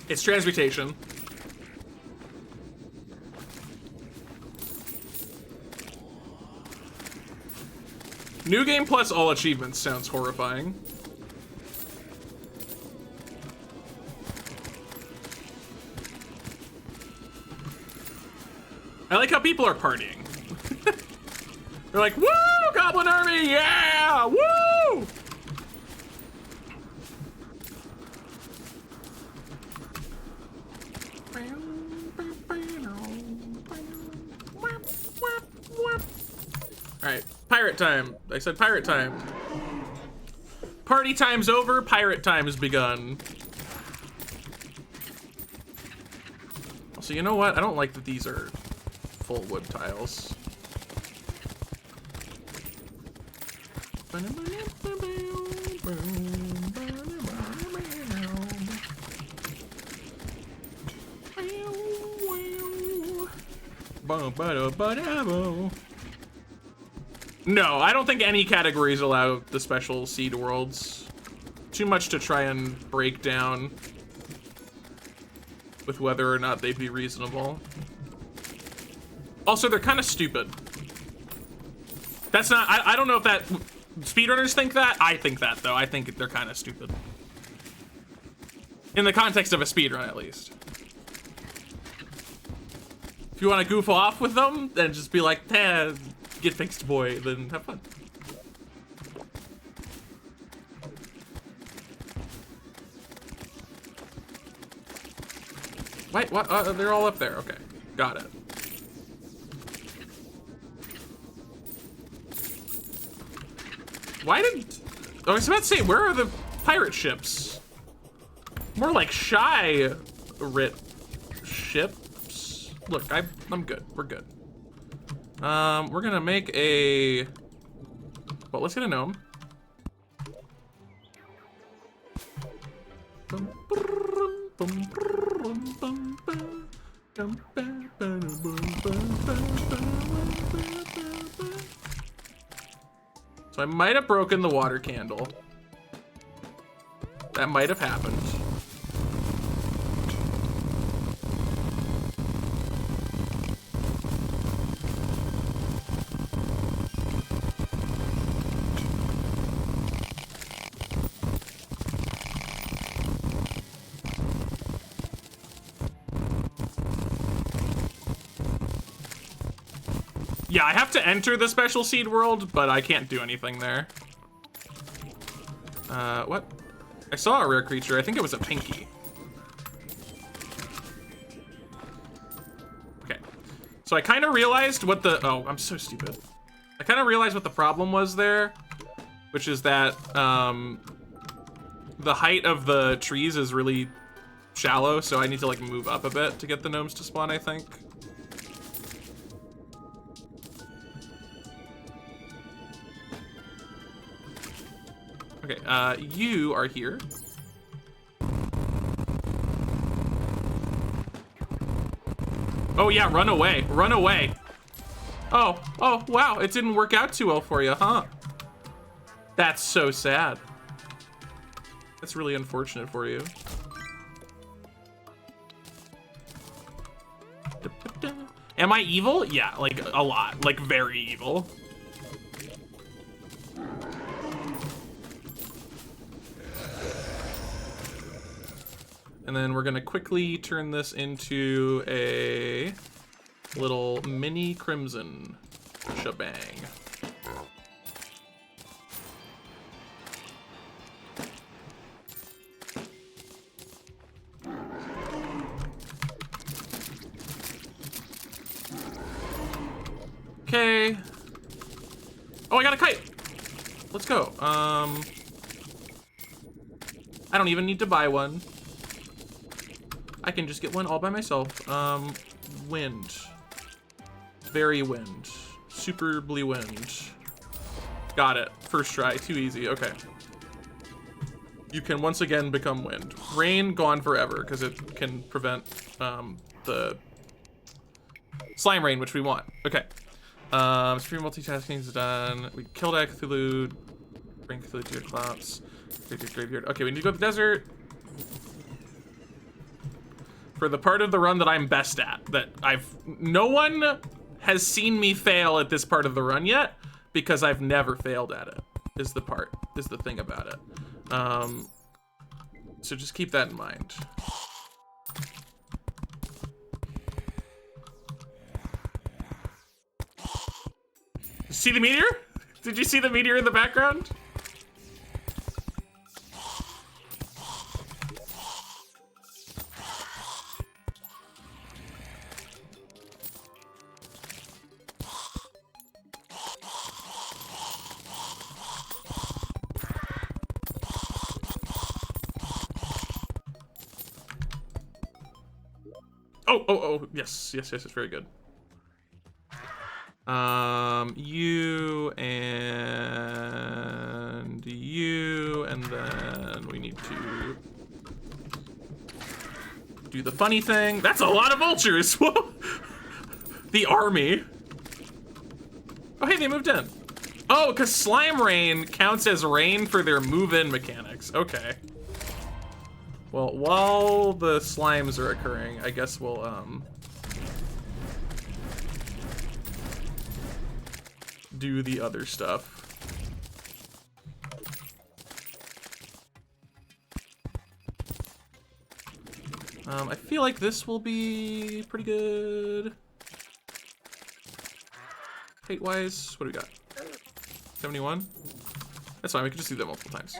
It's transmutation. New game plus all achievements sounds horrifying. I like how people are partying. They're like, woo, Goblin Army, yeah, woo! Alright, pirate time. I said pirate time. Party time's over, pirate time has begun. So you know what? I don't like that these are full wood tiles. No, I don't think any categories allow the special seed worlds. Too much to try and break down with whether or not they'd be reasonable. Also, they're kind of stupid. That's not, I don't know if that, speedrunners think that. I think that, though. I think they're kind of stupid. In the context of a speedrun, at least. If you want to goof off with them, then just be like, eh, get fixed, boy, then have fun. Wait, what? They're all up there. Okay, got it. Why did... I was about to say, where are the pirate ships? More like shy-rit ships. Look, I'm good. We're good. We're gonna make a... Well, let's get a gnome. So I might have broken the water candle. That might have happened. Yeah, I have to enter the special seed world, but I can't do anything there. What? I saw a rare creature. I think it was a pinky. Okay. So I kind of realized what the... Oh, I'm so stupid. I kind of realized what the problem was there, which is that the height of the trees is really shallow, so I need to like move up a bit to get the gnomes to spawn, I think. Okay, you are here. Oh yeah, run away, run away. Oh, wow, it didn't work out too well for you, huh? That's so sad. That's really unfortunate for you. Am I evil? Yeah, like a lot, like very evil. And then we're gonna quickly turn this into a little mini crimson shebang. Okay. Oh, I got a kite. Let's go. I don't even need to buy one. I can just get one all by myself. Wind. Very wind. Superbly wind. Got it. First try. Too easy. Okay. You can once again become wind. Rain, gone forever, because it can prevent the slime rain, which we want. Okay. Stream multitasking is done. We killed a Cthulhu. Bring Cthulhu to your collapse. Graveyard. Okay, we need to go to the desert. For the part of the run that I'm best at, no one has seen me fail at this part of the run yet, because I've never failed at it, is the thing about it. So just keep that in mind. See the meteor? Did you see the meteor in the background? Oh, yes, it's very good. You and you, and then we need to do the funny thing. That's a lot of vultures. The army. Oh, hey, they moved in. Oh, because slime rain counts as rain for their move-in mechanics. Okay. Well, while the slimes are occurring, I guess we'll, do the other stuff. I feel like this will be pretty good. Height-wise, what do we got? 71? That's fine, we can just do that multiple times.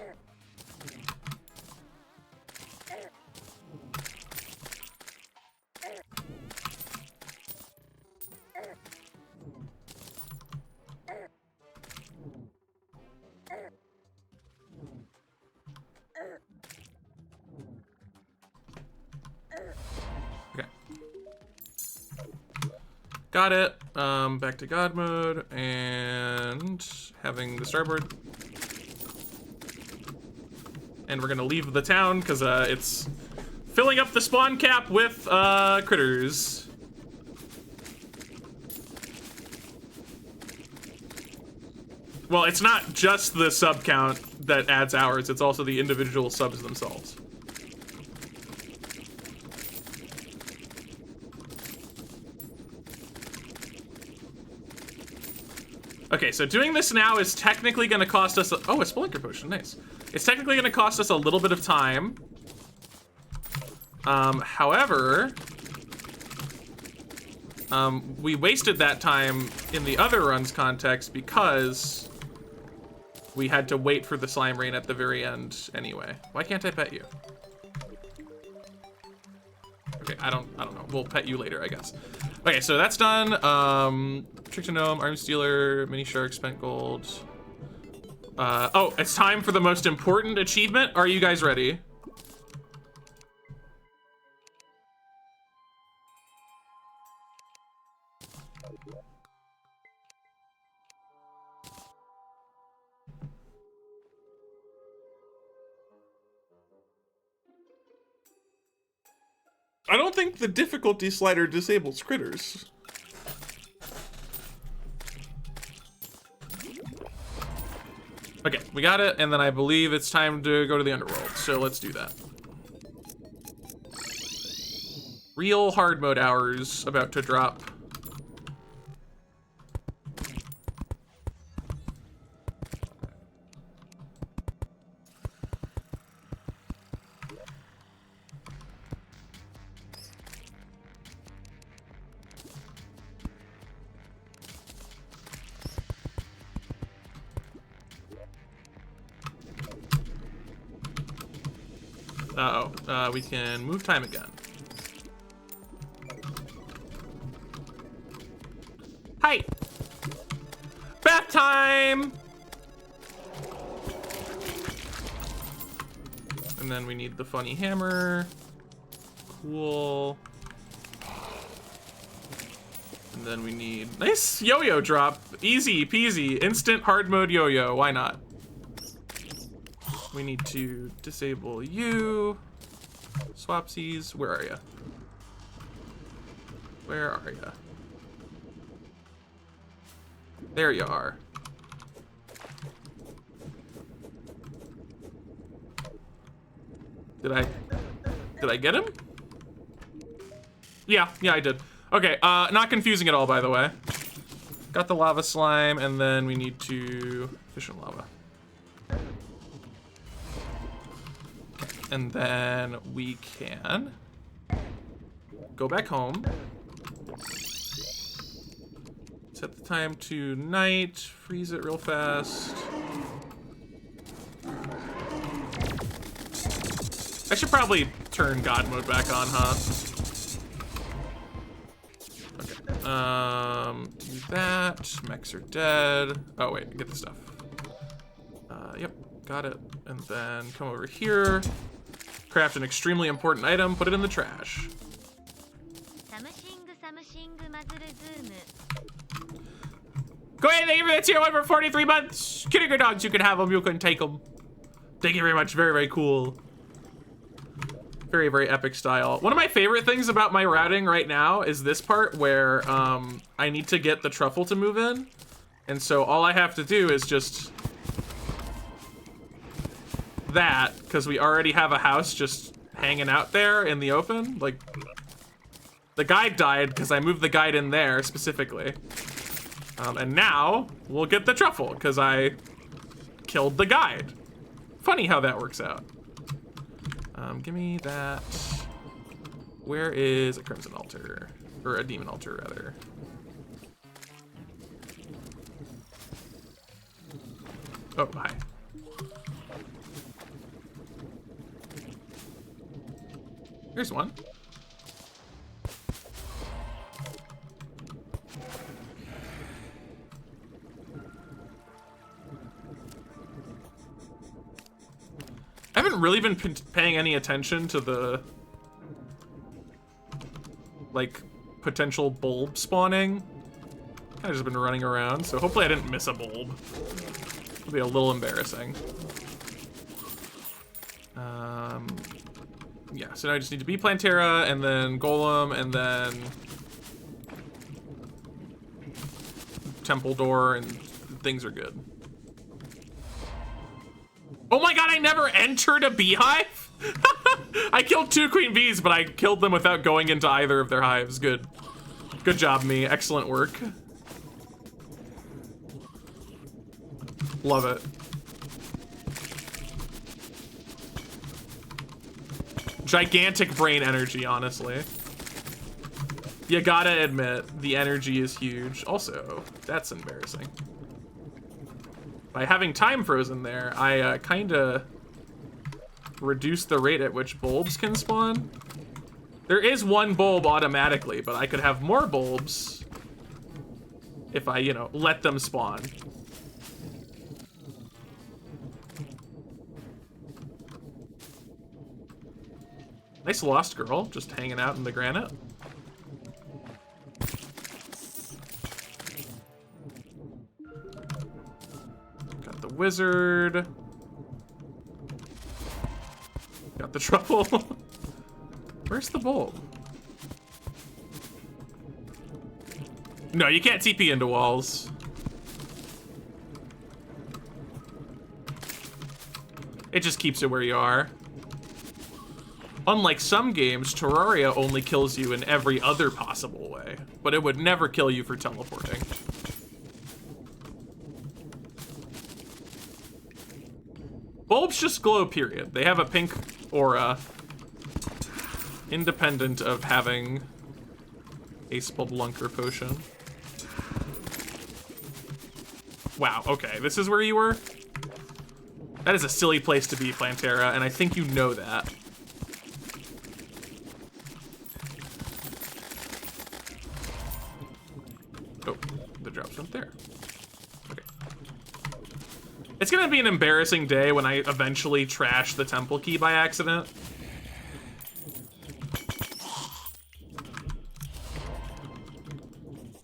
Got it. Back to God mode and having the starboard. And we're gonna leave the town because it's filling up the spawn cap with critters. Well, it's not just the sub count that adds hours, it's also the individual subs themselves. Okay, so doing this now is technically going to cost us a Spelunker potion, nice. It's technically going to cost us a little bit of time. However, we wasted that time in the other run's context because we had to wait for the slime rain at the very end anyway. Why can't I pet you? Okay, I don't know. We'll pet you later, I guess. Okay, so that's done. Trick to Gnome, Arm Stealer, Mini Shark, Spent Gold. Oh, it's time for the most important achievement. Are you guys ready? I don't think the difficulty slider disables critters. Okay, we got it, and then I believe it's time to go to the underworld, so let's do that. Real hard mode hours about to drop. We can move time again. Hi! Bath time! And then we need the funny hammer. Cool. And then we need nice yo-yo drop. Easy peasy, instant hard mode yo-yo. Why not? We need to disable you. Swapsies, where are ya? Where are ya? There you are. Did I get him? Yeah, I did. Okay, not confusing at all, by the way. Got the lava slime, and then we need to fish in lava. And then we can go back home. Set the time to night, freeze it real fast. I should probably turn God mode back on, huh? Okay, do that. Mechs are dead. Oh wait, get the stuff. Yep, got it. And then come over here. Craft an extremely important item, put it in the trash. Go ahead, thank you for the tier 1 for 43 months. Kitty good dogs, you can have them, you can take them. Thank you very much, very, very cool. Very, very epic style. One of my favorite things about my routing right now is this part where I need to get the truffle to move in. And so all I have to do is just that, because we already have a house just hanging out there in the open. Like, the guide died because I moved the guide in there specifically. And now we'll get the truffle because I killed the guide. Funny how that works out. Give me that. Where is a crimson altar? Or a demon altar, rather. Oh, hi. Here's one. I haven't really been paying any attention to the, like, potential bulb spawning. I've just been running around, so hopefully I didn't miss a bulb. It'll be a little embarrassing. Yeah, so now I just need to be Plantera, and then Golem, and then Temple Door, and things are good. Oh my god, I never entered a beehive? I killed 2 queen bees, but I killed them without going into either of their hives. Good. Good job, me. Excellent work. Love it. Gigantic brain energy, honestly. You gotta admit, the energy is huge. Also, that's embarrassing. By having time frozen there, I kind of reduced the rate at which bulbs can spawn. There is one bulb automatically, but I could have more bulbs if I, you know, let them spawn. Nice lost girl, just hanging out in the granite. Got the wizard. Got the trouble. Where's the bulb? No, you can't TP into walls. It just keeps it where you are. Unlike some games, Terraria only kills you in every other possible way, but it would never kill you for teleporting. Bulbs just glow, period. They have a pink aura, independent of having a Spelunker potion. Wow, okay, this is where you were? That is a silly place to be, Plantera, and I think you know that. Oh, the drop's up there. Okay. It's gonna be an embarrassing day when I eventually trash the temple key by accident.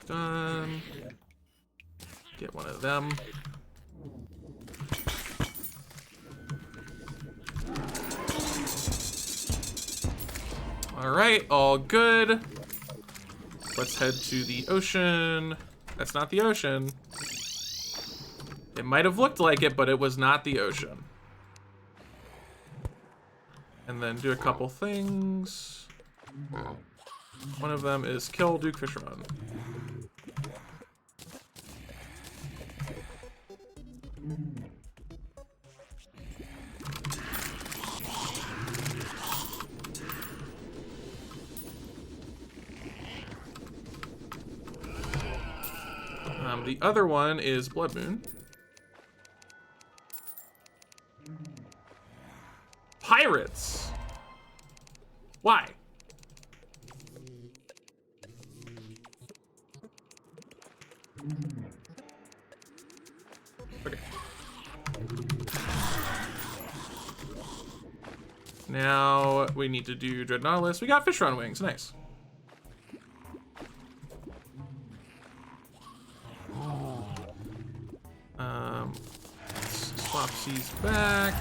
Done. Get one of them. All right, all good. Let's head to the ocean. That's not the ocean. It might have looked like it, but it was not the ocean. And then do a couple things. One of them is kill Duke Fisherman. The other one is Blood Moon. Pirates! Why? Okay. Now we need to do Dread Nautilus. We got fish on wings, nice. Let's swap C's back.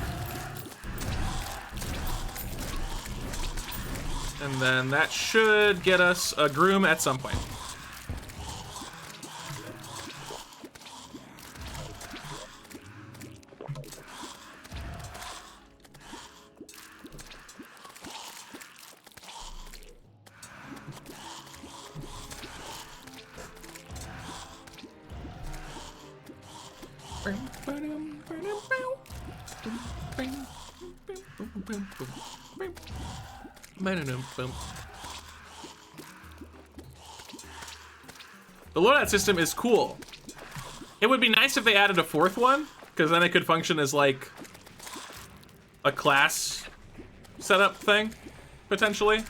And then that should get us a groom at some point. The loadout system is cool. It would be nice if they added a fourth one, because then it could function as like a class setup thing, potentially.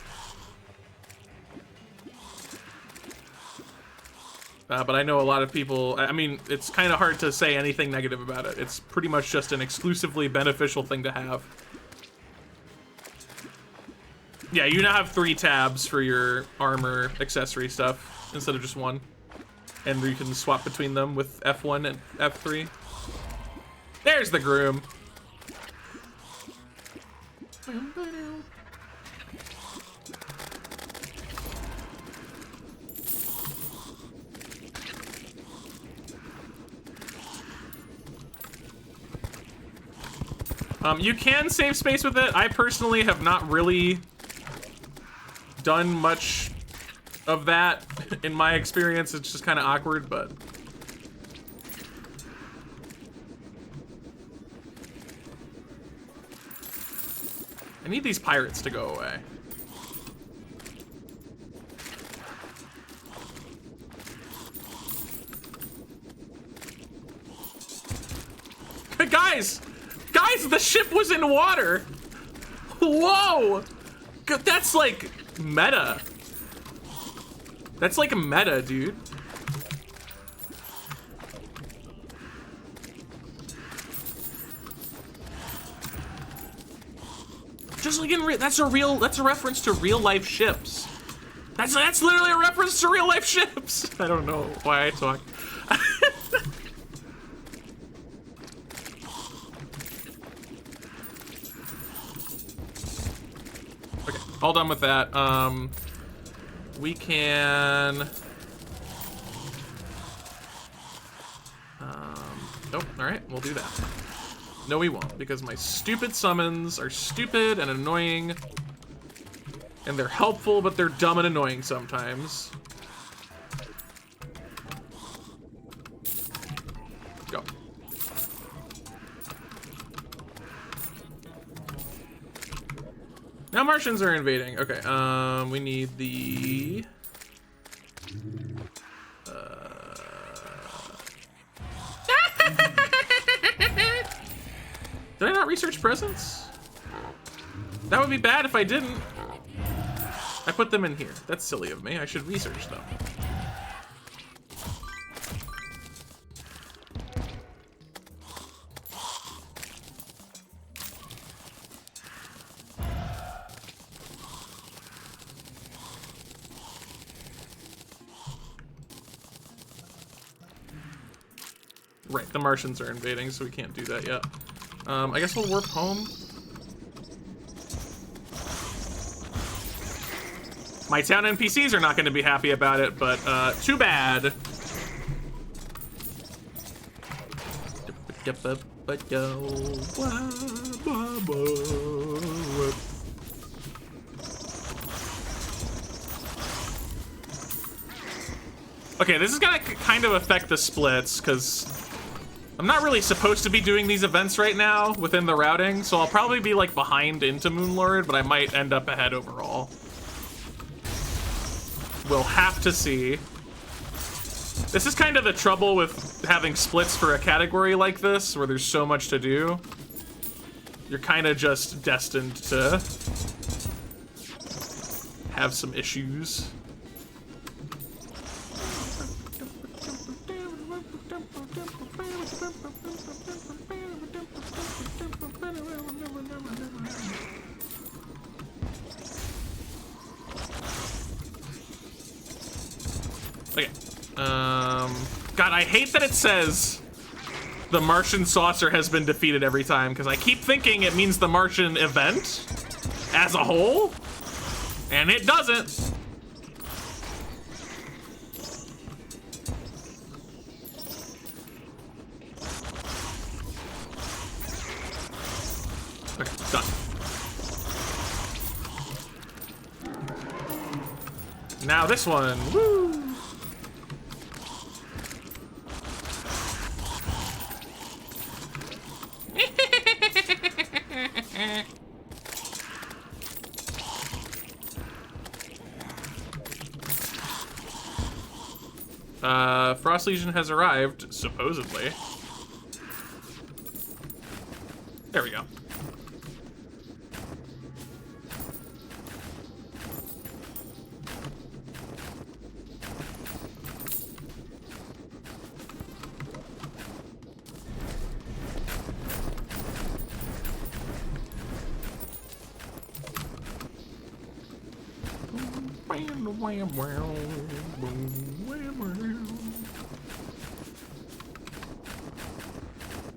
But I know a lot of people, I mean, it's kind of hard to say anything negative about it. It's pretty much just an exclusively beneficial thing to have. Yeah, you now have 3 tabs for your armor accessory stuff instead of just 1. And you can swap between them with F1 and F3. There's the groom. You can save space with it. I personally have not really done much of that in my experience. It's just kind of awkward, but I need these pirates to go away. Guys! Guys, the ship was in water! Whoa! That's like meta. That's like meta, dude. Just like in that's a reference to real life ships. That's literally a reference to real life ships. I don't know why I talk. Okay, all done with that. We can. Nope. All right, we'll do that. No, we won't, because my stupid summons are stupid and annoying. And they're helpful, but they're dumb and annoying sometimes. Go. Now Martians are invading. Okay, we need the... Did I not research presents? That would be bad if I didn't. I put them in here. That's silly of me. I should research them. Right, the Martians are invading, so we can't do that yet. I guess we'll warp home. My town NPCs are not going to be happy about it, but too bad. Okay, this is gonna kind of affect the splits, because I'm not really supposed to be doing these events right now within the routing, so I'll probably be like behind into Moonlord, but I might end up ahead overall. We'll have to see. This is kind of the trouble with having splits for a category like this, where there's so much to do. You're kind of just destined to have some issues. Okay. God, I hate that it says the Martian saucer has been defeated every time, because I keep thinking it means the Martian event as a whole, and it doesn't. Okay, done. Now this one, woo! Frost Legion has arrived, supposedly. There we go.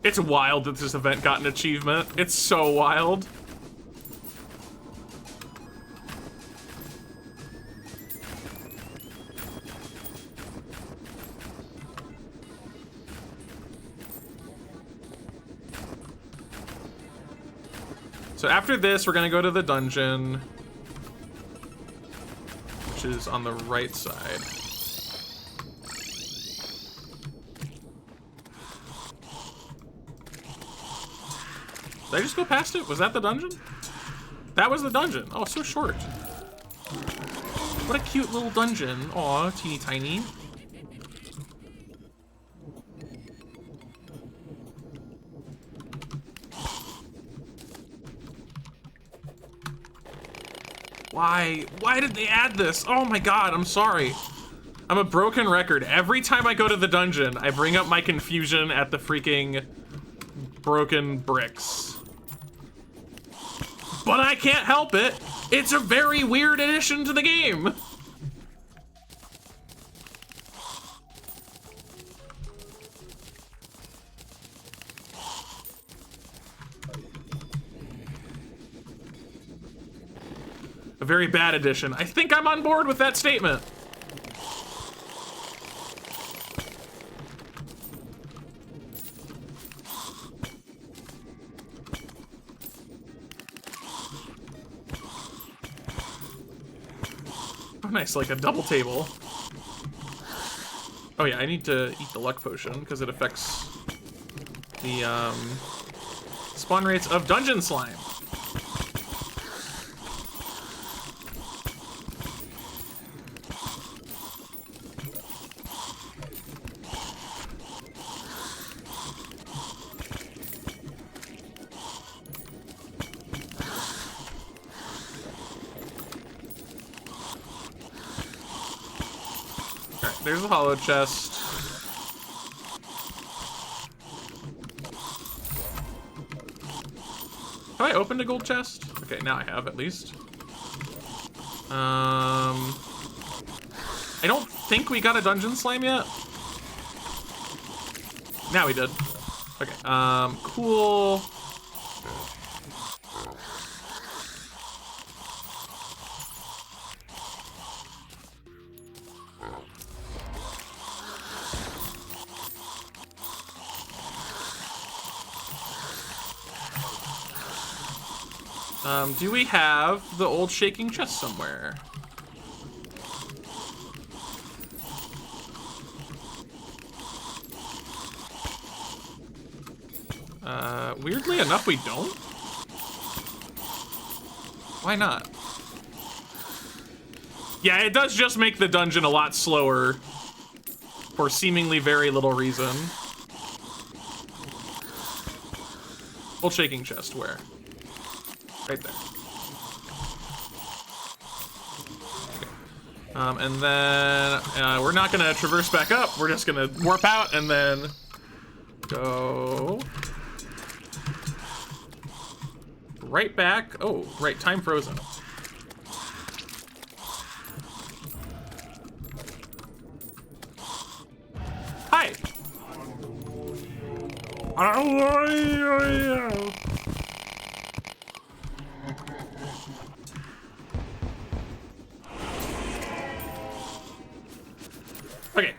It's wild that this event got an achievement. It's so wild. So after this, we're gonna go to the dungeon, which is on the right side. Did I just go past it? Was that the dungeon? That was the dungeon. Oh, so short. What a cute little dungeon. Aw, teeny tiny. Why? Why did they add this? Oh my god, I'm sorry. I'm a broken record. Every time I go to the dungeon, I bring up my confusion at the freaking broken bricks. But I can't help it. It's a very weird addition to the game. A very bad addition. I think I'm on board with that statement. Oh, nice, like a double table. Oh yeah, I need to eat the luck potion because it affects the spawn rates of dungeon slime. There's a hollow chest. Have I opened a gold chest? Okay, now I have at least. I don't think we got a dungeon slime yet. Now we did. Okay, cool. Do we have the old shaking chest somewhere? Weirdly enough, we don't. Why not? Yeah, it does just make the dungeon a lot slower for seemingly very little reason. Old shaking chest, where? Right there. Okay. And then we're not gonna traverse back up. We're just gonna warp out and then go right back. Oh, right, time frozen. Hi. Okay,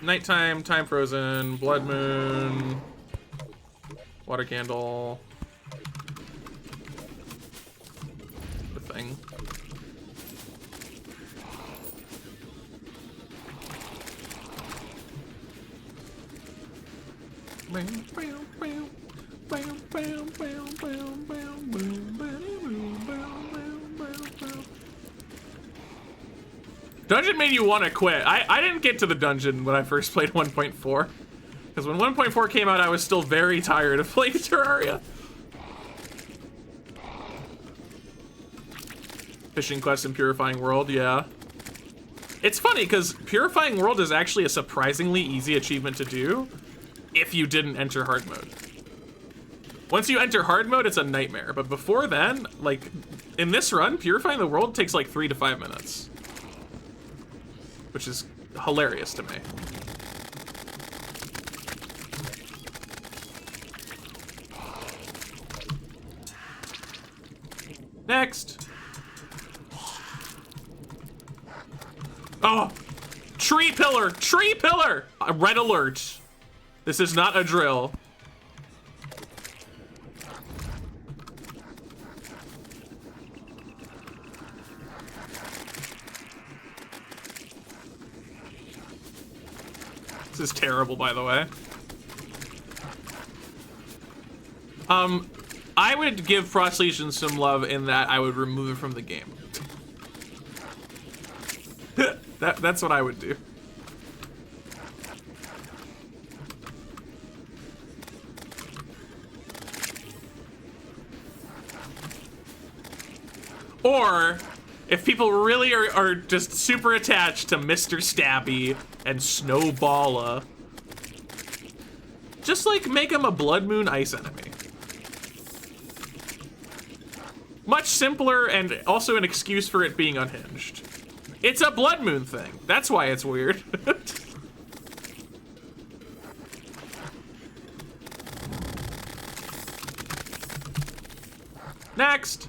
nighttime, time frozen, blood moon, water candle, the thing. Dungeon made you want to quit. I didn't get to the dungeon when I first played 1.4. Because when 1.4 came out, I was still very tired of playing Terraria. Fishing quest and Purifying World, yeah. It's funny, because Purifying World is actually a surprisingly easy achievement to do if you didn't enter hard mode. Once you enter hard mode, it's a nightmare. But before then, like, in this run, Purifying the World takes like 3 to 5 minutes. Which is hilarious to me. Next. Oh, tree pillar, tree pillar. Red alert. This is not a drill. This is terrible, by the way. I would give Frost Legion some love in that I would remove it from the game. That's what I would do. Or if people really are just super attached to Mr. Stabby and Snowballa, just like make him a Blood Moon ice enemy. Much simpler and also an excuse for it being unhinged. It's a Blood Moon thing. That's why it's weird. Next.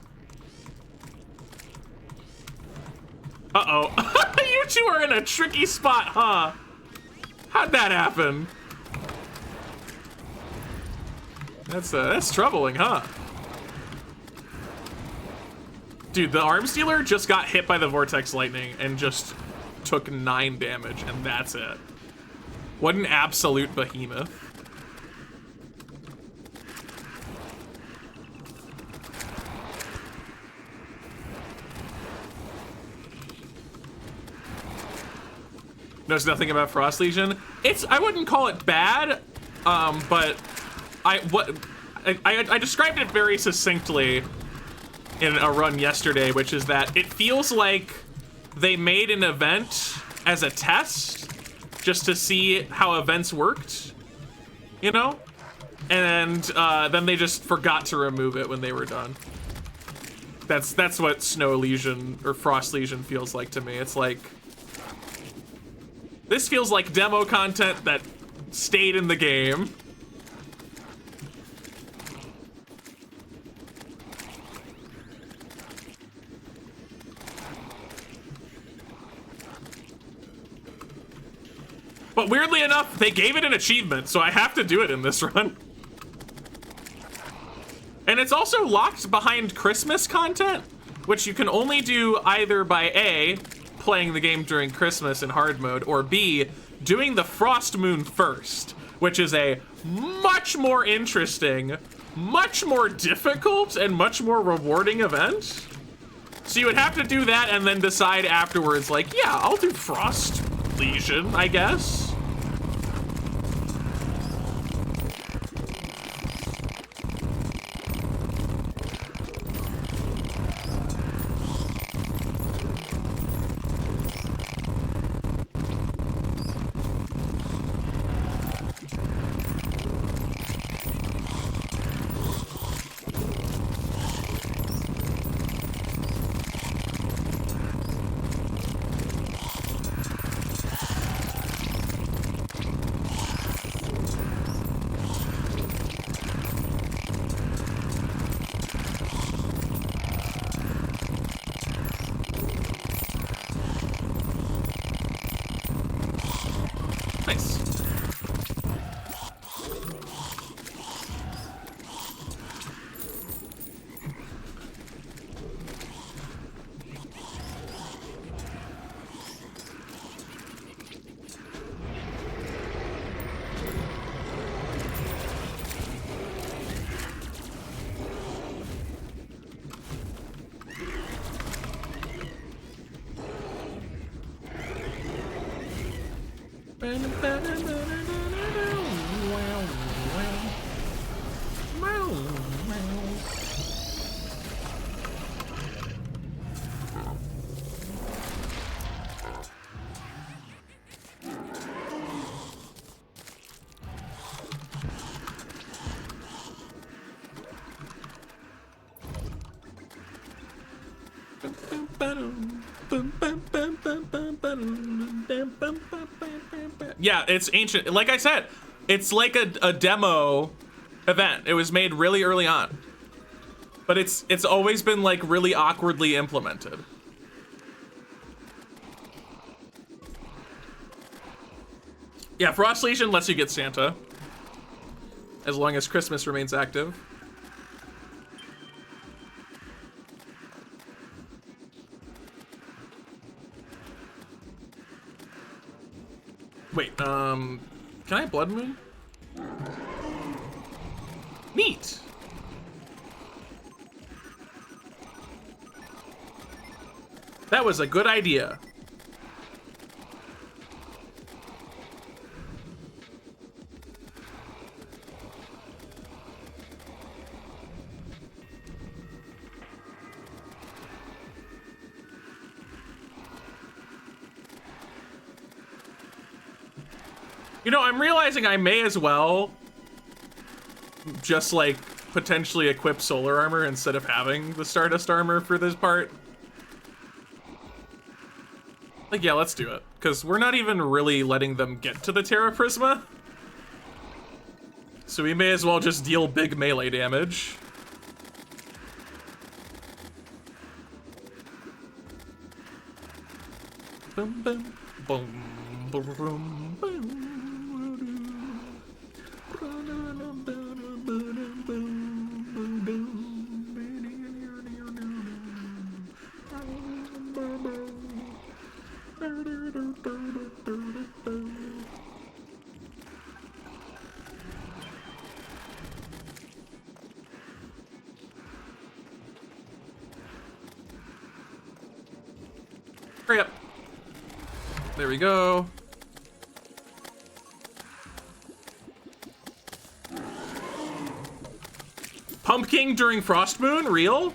Uh-oh. You two are in a tricky spot, huh? How'd that happen? That's troubling, huh? Dude, the arms dealer just got hit by the vortex lightning and just took 9 damage, and that's it. What an absolute behemoth. Knows nothing about Frost Legion. I wouldn't call it bad, but I described it very succinctly in a run yesterday, which is that it feels like they made an event as a test just to see how events worked, you know? And then they just forgot to remove it when they were done. That's what Snow Legion or Frost Legion feels like to me. It's like, this feels like demo content that stayed in the game. But weirdly enough, they gave it an achievement, so I have to do it in this run. And it's also locked behind Christmas content, which you can only do either by A, playing the game during Christmas in hard mode, or B, doing the Frost Moon first, which is a much more interesting, much more difficult, and much more rewarding event. So you would have to do that and then decide afterwards, like, yeah, I'll do Frost Legion, I guess. Nice. Yeah, it's ancient. Like I said, it's like a demo event. It was made really early on. But it's always been like really awkwardly implemented. Yeah, Frost Legion lets you get Santa. As long as Christmas remains active. Wait, can I Blood Moon? Neat. That was a good idea. You know, I'm realizing I may as well just, like, potentially equip solar armor instead of having the Stardust armor for this part. Like, yeah, let's do it. Because we're not even really letting them get to the Terra Prisma. So we may as well just deal big melee damage. Boom, boom, boom, boom, boom, boom. Hurry up. There we go. Pumpkin during Frost Moon? Real?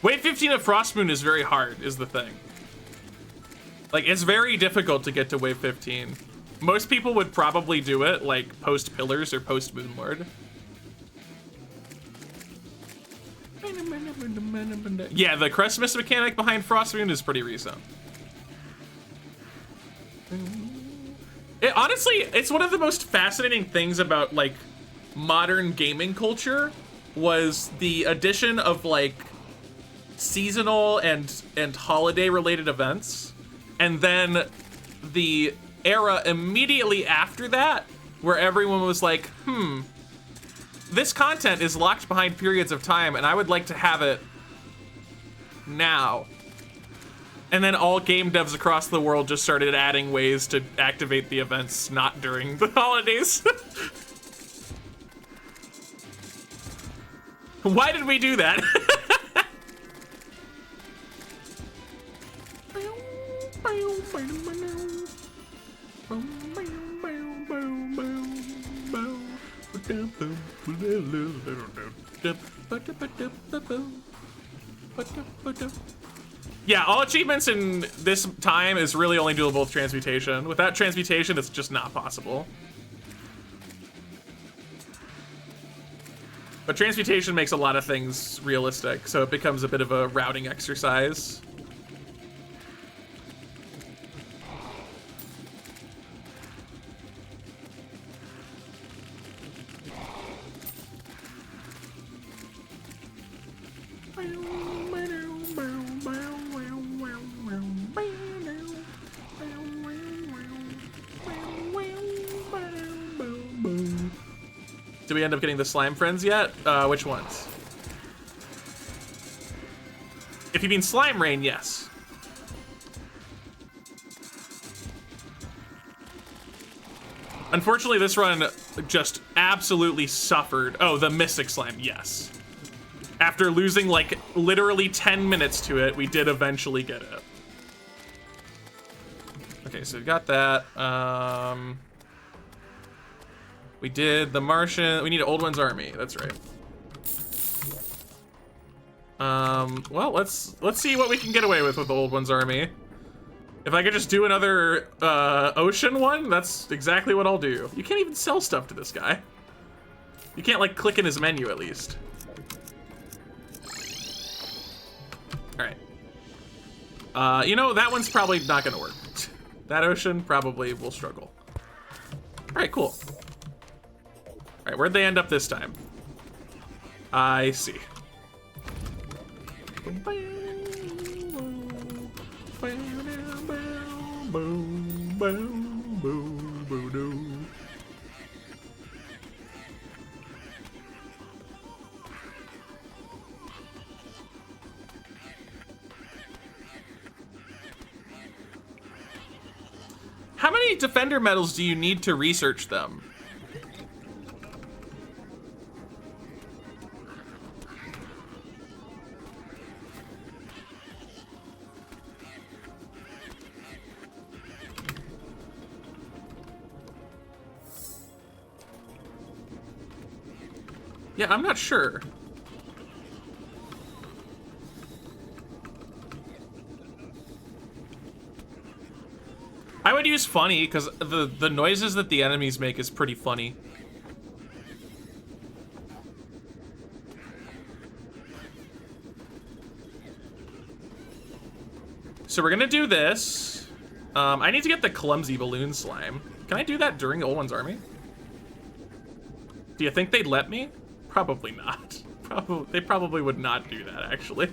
Wave 15 of Frost Moon is very hard, is the thing. Like, it's very difficult to get to Wave 15. Most people would probably do it, like, post-Pillars or post-Moonlord. Yeah, the Christmas mechanic behind Frost Moon is pretty recent. Honestly, it's one of the most fascinating things about, like, modern gaming culture was the addition of, like, seasonal and holiday-related events, and then the era immediately after that, where everyone was like, this content is locked behind periods of time, and I would like to have it now. And then all game devs across the world just started adding ways to activate the events not during the holidays. Why did we do that? Yeah, all achievements in this time is really only doable with transmutation. Without transmutation, it's just not possible. But transmutation makes a lot of things realistic, so it becomes a bit of a routing exercise. Did we end up getting the slime friends yet? Which ones? If you mean slime rain, yes. Unfortunately, this run just absolutely suffered. Oh, the Mystic Slime, yes. After losing, like, literally 10 minutes to it, we did eventually get it. Okay, so we got that. We did the Martian. We need Old One's army. That's right. Well, let's see what we can get away with the Old One's army. If I could just do another ocean one, that's exactly what I'll do. You can't even sell stuff to this guy. You can't, like, click in his menu at least. All right. You know, that one's probably not gonna work. That ocean probably will struggle. All right, cool. All right, where'd they end up this time? I see. How many defender medals do you need to research them? Yeah, I'm not sure. I would use funny because the noises that the enemies make is pretty funny. So we're gonna do this. I need to get the clumsy balloon slime. Can I do that during Old One's army? Do you think they'd let me? Probably not. They probably would not do that, actually.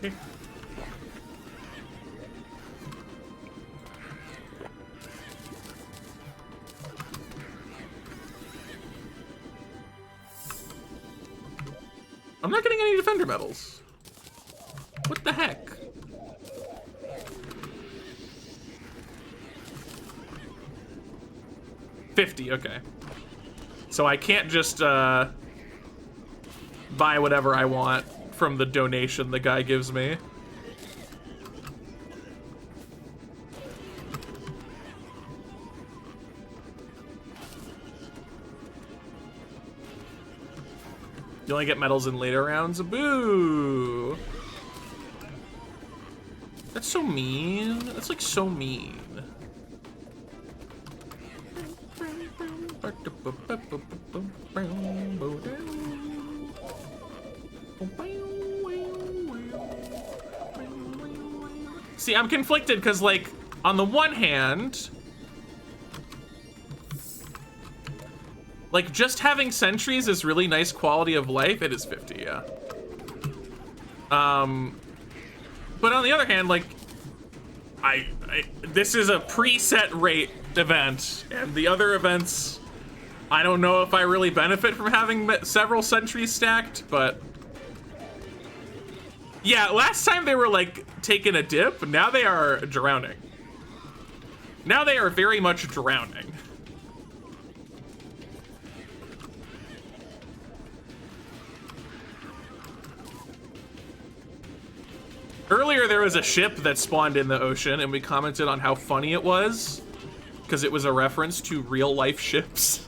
I'm not getting any defender medals. What the heck? $50, okay. So I can't just buy whatever I want from the donation the guy gives me. You only get medals in later rounds? Boo! That's so mean. That's like so mean. See, I'm conflicted because, like, on the one hand, like, just having sentries is really nice quality of life. It is 50, yeah. But on the other hand, like, this is a preset rate event, and the other events, I don't know if I really benefit from having several sentries stacked, but yeah, last time they were like taking a dip, now they are drowning. Now they are very much drowning. Earlier there was a ship that spawned in the ocean and we commented on how funny it was because it was a reference to real life ships.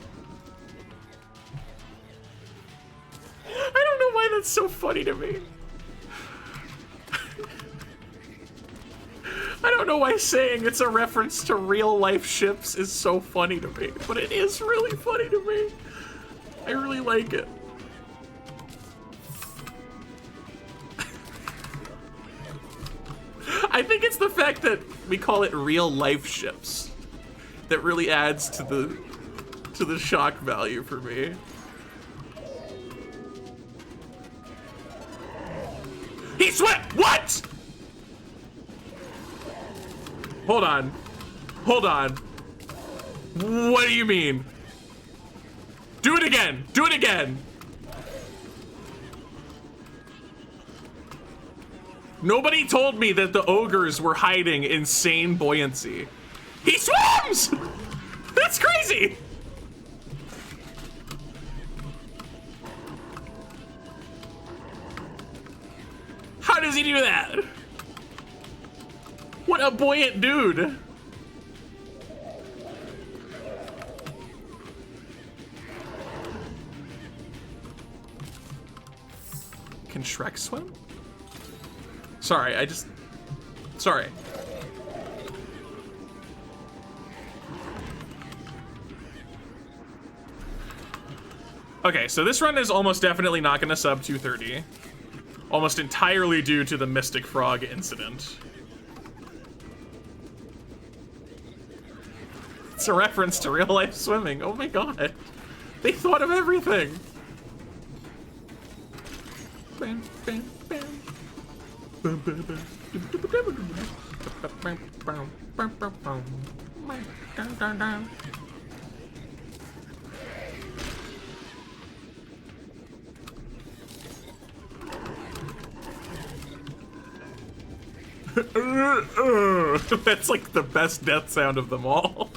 I don't know why that's so funny to me. I don't know why saying it's a reference to real life ships is so funny to me, but it is really funny to me. I really like it. I think it's the fact that we call it real life ships that really adds to the shock value for me. He swept! What? Hold on. Hold on. What do you mean? Do it again! Do it again! Nobody told me that the ogres were hiding insane buoyancy. He swims! That's crazy! How does he do that? What a buoyant dude. Can Shrek swim? Sorry, sorry. Okay, so this run is almost definitely not gonna sub 230. Almost entirely due to the Mystic Frog incident. It's a reference to real life swimming. Oh my god. They thought of everything. Bam, bam, bam. That's like the best death sound of them all.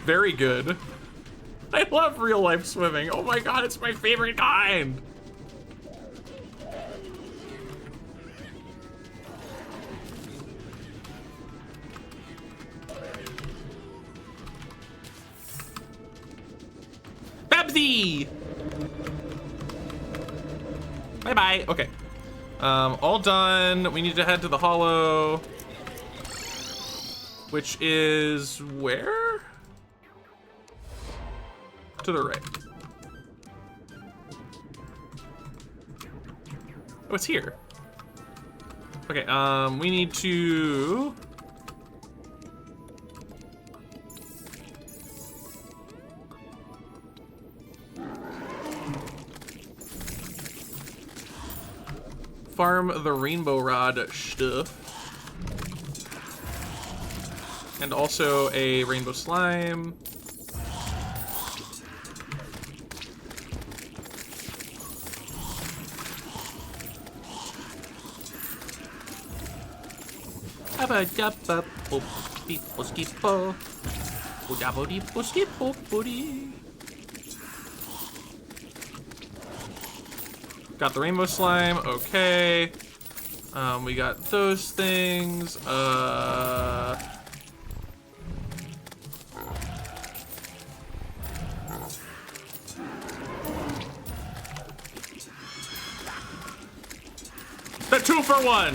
Very good. I love real life swimming. Oh my god, it's my favorite kind. Babsy! Bye-bye. Okay. All done. We need to head to the hollow. which is where? To the right. Oh, it's here. Okay, we need to... farm the rainbow rod stuff. And also a rainbow slime. Got the rainbow slime, okay. We got those things. The 2-for-1.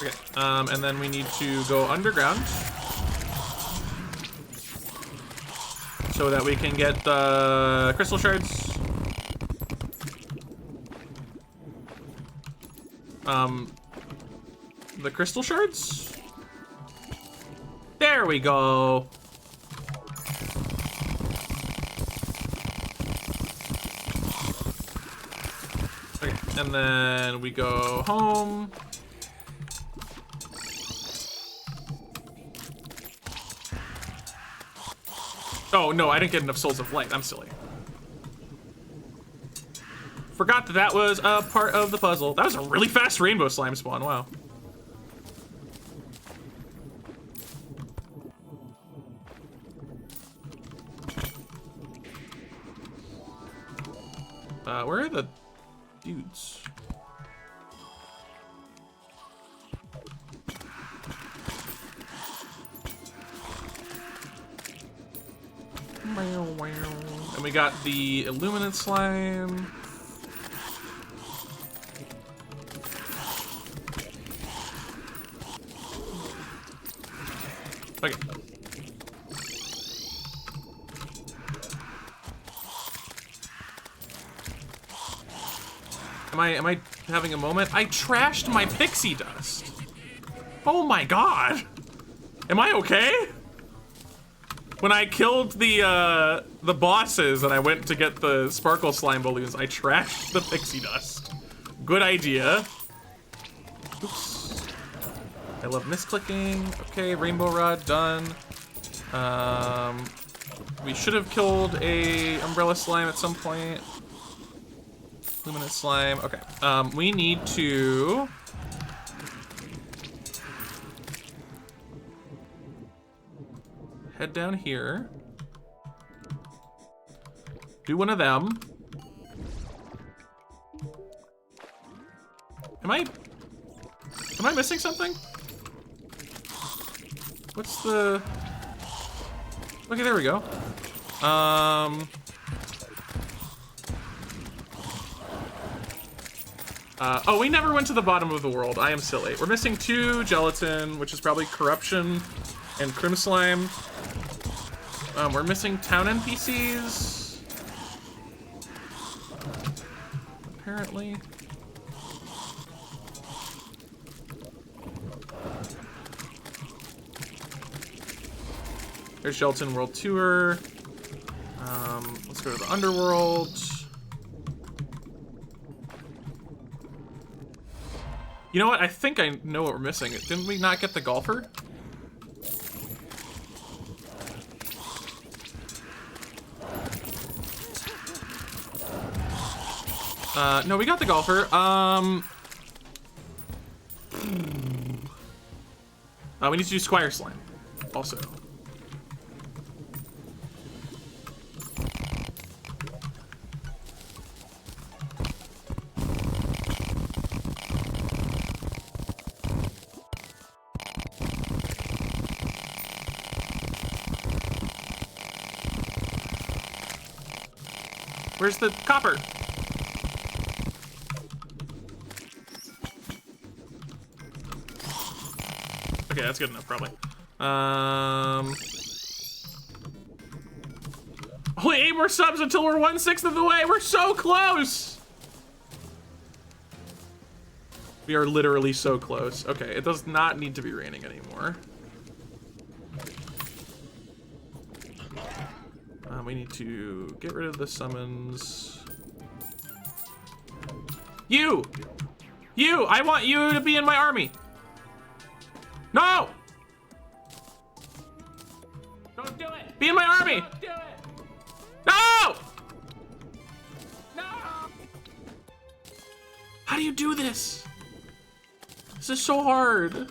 Okay, and then we need to go underground so that we can get the crystal shards. The crystal shards? There we go. Okay, and then we go home. Oh, no, I didn't get enough souls of light. I'm silly. Forgot that that was a part of the puzzle. That was a really fast rainbow slime spawn. Wow. Where are the dudes? And we got the illuminant slime. Okay. Am I having a moment? I trashed my pixie dust. Oh my god. Am I okay? When I killed the bosses and I went to get the sparkle slime balloons, I trashed the pixie dust. Good idea. Oops. I love misclicking. Okay, rainbow rod done. We should have killed a umbrella slime at some point. Luminous slime. Okay. We need to head down here. Do one of them. Am I missing something? What's the... Okay, there we go. Oh, we never went to the bottom of the world. I am silly. We're missing 2 gelatin, which is probably corruption, and crim slime. We're missing town NPCs. Apparently. There's Gelatin World Tour. Let's go to the underworld. You know what? I think I know what we're missing. Didn't we not get the golfer? No, we got the golfer. We need to do Squire Slime also. Where's the copper? Okay, that's good enough, probably. Only 8 more subs until we're 1/6 of the way. We're so close. We are literally so close. Okay, it does not need to be raining anymore. We need to get rid of the summons. You! I want you to be in my army. No! Don't do it! Be in my army! Don't do it! No! No! How do you do this? This is so hard.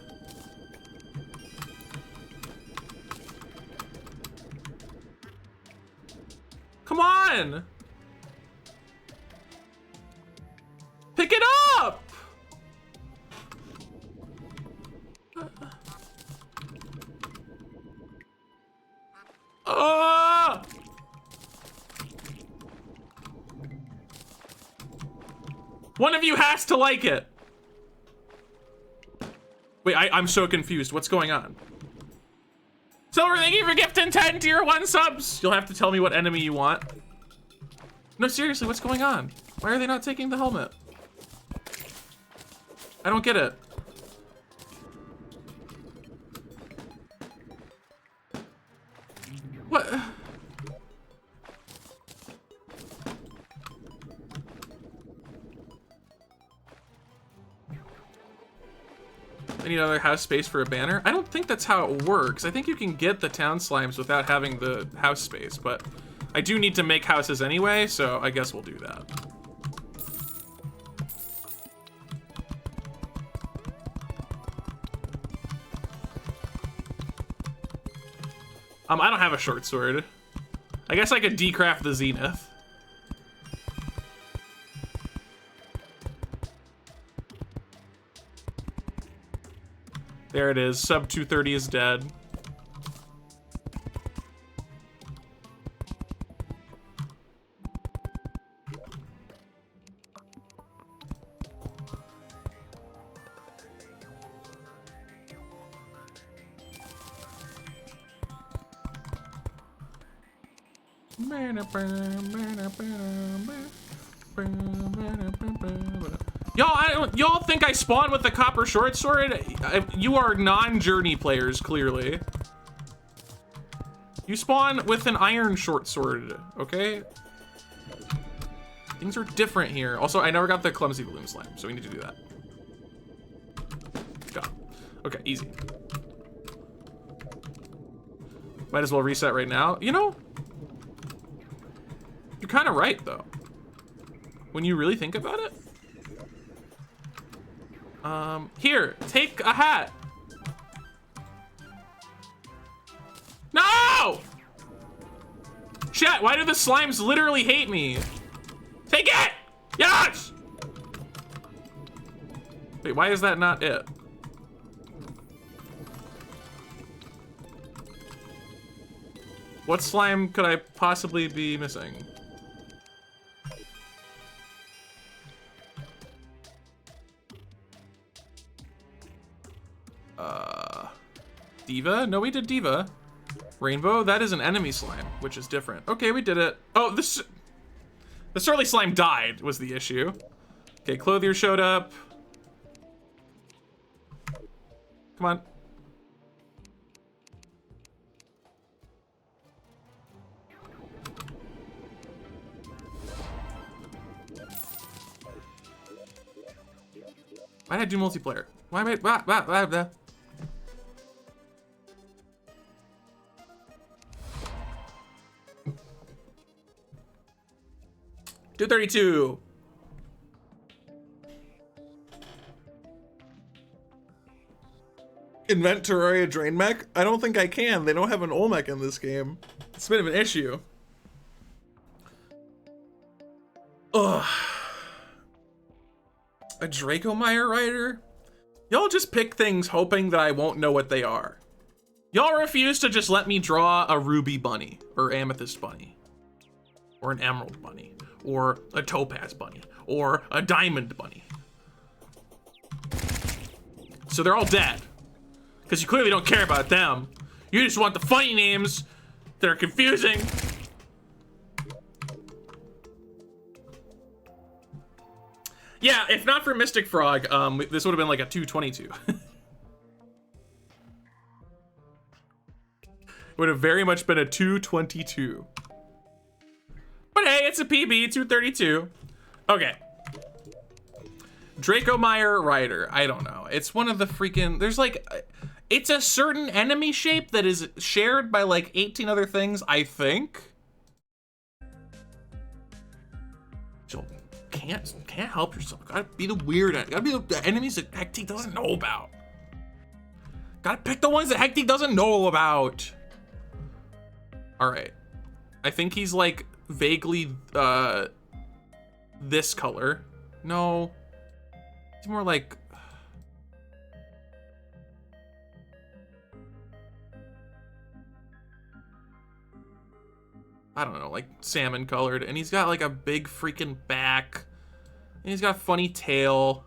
Come on! Pick it up! One of you has to like it. Wait, I'm so confused. What's going on? Silver, thank you for gifting 10 tier 1 subs. You'll have to tell me what enemy you want. No, seriously, what's going on? Why are they not taking the helmet? I don't get it. What? I need another house space for a banner. I don't think that's how it works. I think you can get the town slimes without having the house space, but I do need to make houses anyway, so I guess we'll do that. I don't have a short sword. I guess I could decraft the Zenith. There it is. Sub 230 is dead. Y'all think I spawn with the copper short sword? You are non-journey players, clearly. You spawn with an iron short sword, okay? Things are different here. Also, I never got the clumsy balloon slime, so we need to do that. Got it. Okay, easy. Might as well reset right now. You know, you're kind of right, though. When you really think about it. Here, take a hat. No! Chat, why do the slimes literally hate me? Take it! Yes! Wait, why is that not it? What slime could I possibly be missing? Diva? No, we did Diva. Rainbow? That is an enemy slime, which is different. Okay, we did it. Oh, the Surly slime died was the issue. Okay, Clothier showed up. Come on. Why did I do multiplayer? Why am I... 232. Invent Terraria Drain Mech? I don't think I can. They don't have an Olmec in this game. It's a bit of an issue. Ugh. A Dracomire rider? Y'all just pick things hoping that I won't know what they are. Y'all refuse to just let me draw a ruby bunny, or amethyst bunny, or an emerald bunny, or a topaz bunny, or a diamond bunny. So they're all dead. Because you clearly don't care about them. You just want the funny names that are confusing. Yeah, if not for Mystic Frog, this would have been like a 222. Would have very much been a 222. But hey, it's a PB, 232. Okay. Dracomire Rider. I don't know. It's one of the freaking... There's like... It's a certain enemy shape that is shared by like 18 other things, I think. Joel, can't help yourself. Gotta be the weird... Gotta be the enemies that Hectique doesn't know about. Gotta pick the ones that Hectique doesn't know about. Alright. I think he's like vaguely this color. No. It's more like... I don't know, like salmon colored. And he's got like a big freaking back. And he's got a funny tail.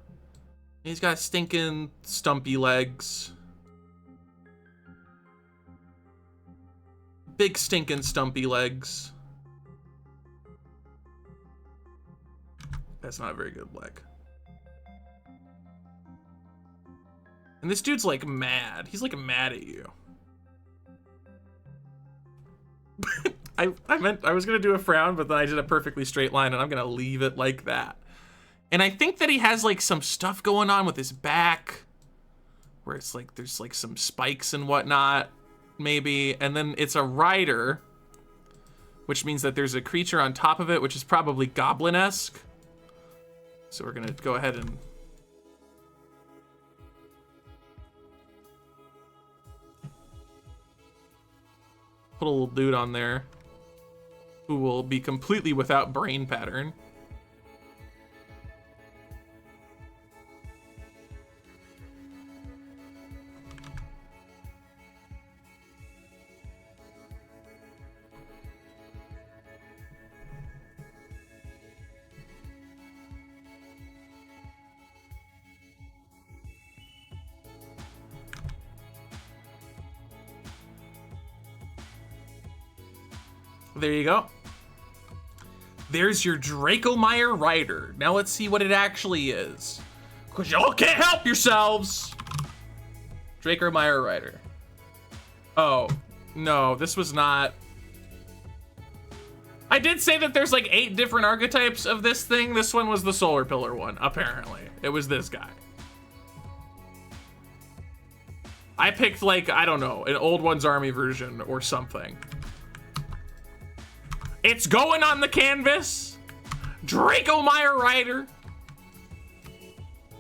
And he's got stinking stumpy legs. Big stinking stumpy legs. That's not a very good leg. And this dude's like mad. He's like mad at you. I was gonna do a frown, but then I did a perfectly straight line, and I'm gonna leave it like that. And I think that he has like some stuff going on with his back, where it's like there's like some spikes and whatnot, maybe. And then it's a rider, which means that there's a creature on top of it, which is probably goblin-esque. So we're gonna go ahead and put a little dude on there who will be completely without brain pattern. There you go. There's your Dracomire Rider. Now let's see what it actually is. Because y'all can't help yourselves. Dracomire Rider. Oh, no, this was not... I did say that there's like 8 different archetypes of this thing. This one was the Solar Pillar one, apparently. It was this guy. I picked like, I don't know, an Old One's Army version or something. It's going on the canvas. Dracomire Rider.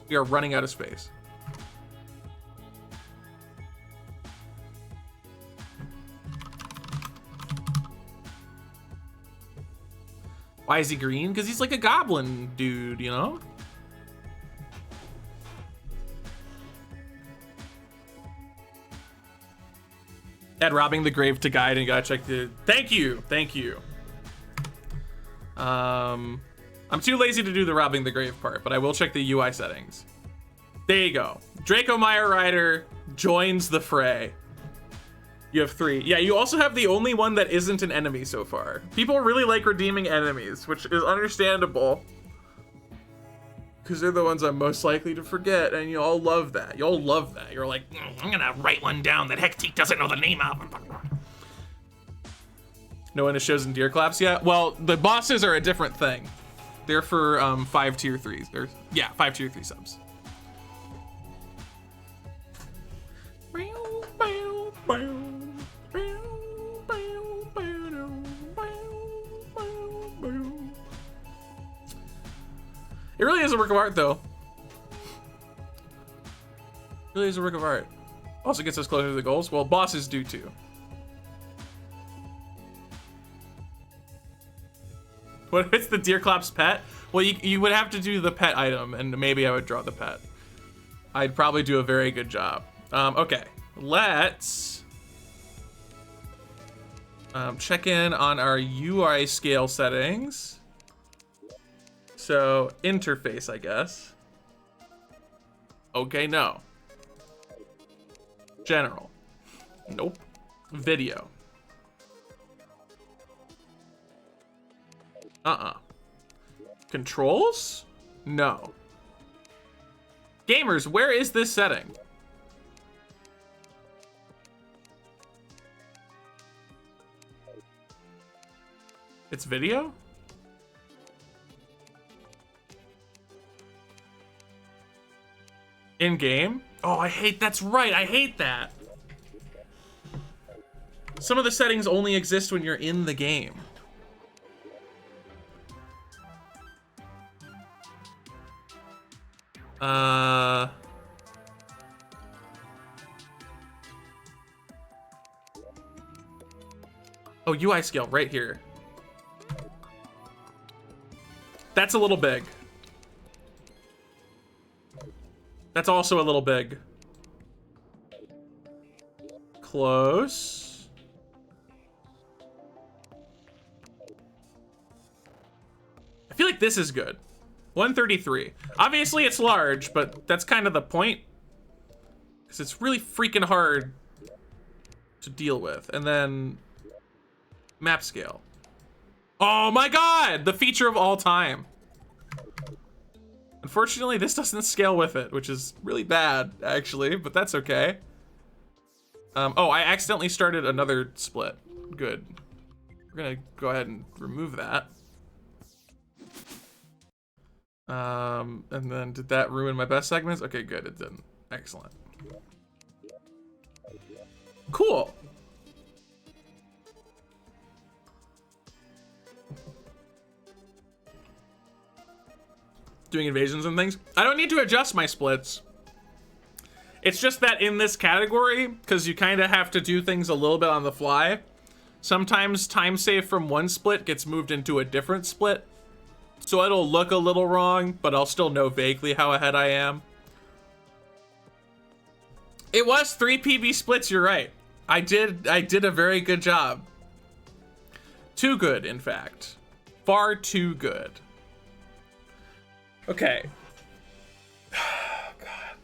We are running out of space. Why is he green? Because he's like a goblin dude, you know? Add robbing the grave to guide and gotta check the... Thank you, thank you. I'm too lazy to do the robbing the grave part, but I will check the UI settings. There you go. Dracomire Rider joins the fray. You have 3. Yeah, you also have the only one that isn't an enemy so far. People really like redeeming enemies, which is understandable. Because they're the ones I'm most likely to forget, and you all love that. You all love that. You're like, I'm gonna write one down that Hectique doesn't know the name of. No one has chosen Deer Claps yet? Well, the bosses are a different thing. They're for 5 tier 3s. Or, yeah, 5 tier 3 subs. It really is a work of art, though. It really is a work of art. Also gets us closer to the goals. Well, bosses do too. What if it's the Deer Claps pet? Well, you would have to do the pet item, and maybe I would draw the pet. I'd probably do a very good job. Okay, let's check in on our UI scale settings. So, interface, I guess. Okay, no. General. Nope. Video. Controls? No. Gamers, where is this setting? It's video? In game? Oh, that's right, I hate that. Some of the settings only exist when you're in the game. Oh, UI scale right here. That's a little big. That's also a little big. Close. I feel like this is good. 133. Obviously it's large, but that's kind of the point. Because it's really freaking hard to deal with. And then map scale. Oh my god! The feature of all time. Unfortunately, this doesn't scale with it, which is really bad, actually, but that's okay. Oh, I accidentally started another split. Good. We're gonna go ahead and remove that. And then did that ruin my best segments? Okay, good, it didn't. Excellent. Cool. Doing invasions and things. I don't need to adjust my splits. It's just that in this category, because you kind of have to do things a little bit on the fly, sometimes time save from one split gets moved into a different split. So it'll look a little wrong, but I'll still know vaguely how ahead I am. It was 3 PB splits, you're right. I did a very good job. Too good, in fact. Far too good. Okay. God.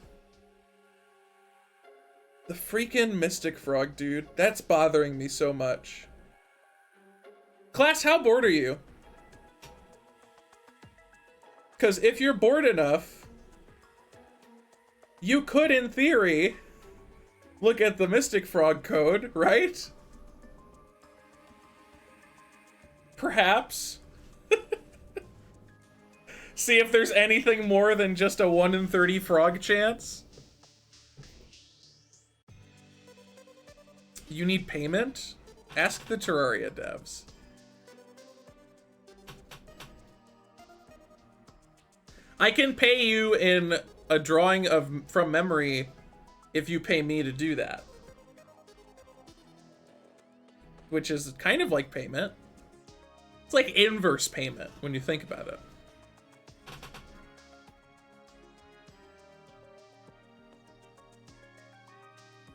The freaking Mystic Frog, dude. That's bothering me so much. Class, how bored are you? Because if you're bored enough, you could, in theory, look at the Mystic Frog code, right? Perhaps. See if there's anything more than just a 1 in 30 frog chance. You need payment? Ask the Terraria devs. I can pay you in a drawing from memory if you pay me to do that. Which is kind of like payment. It's like inverse payment when you think about it.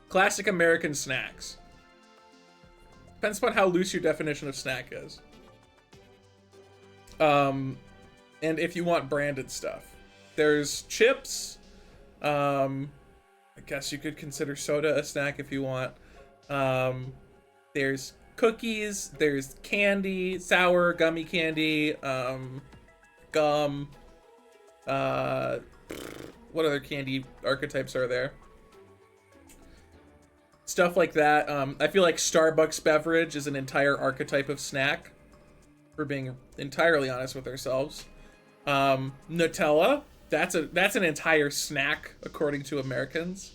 Classic American snacks. Depends upon how loose your definition of snack is. And if you want branded stuff. There's chips. I guess you could consider soda a snack if you want. There's cookies. There's candy, sour, gummy candy, gum. What other candy archetypes are there? Stuff like that. I feel like Starbucks beverage is an entire archetype of snack. For being entirely honest with ourselves. Nutella, that's an entire snack according to Americans.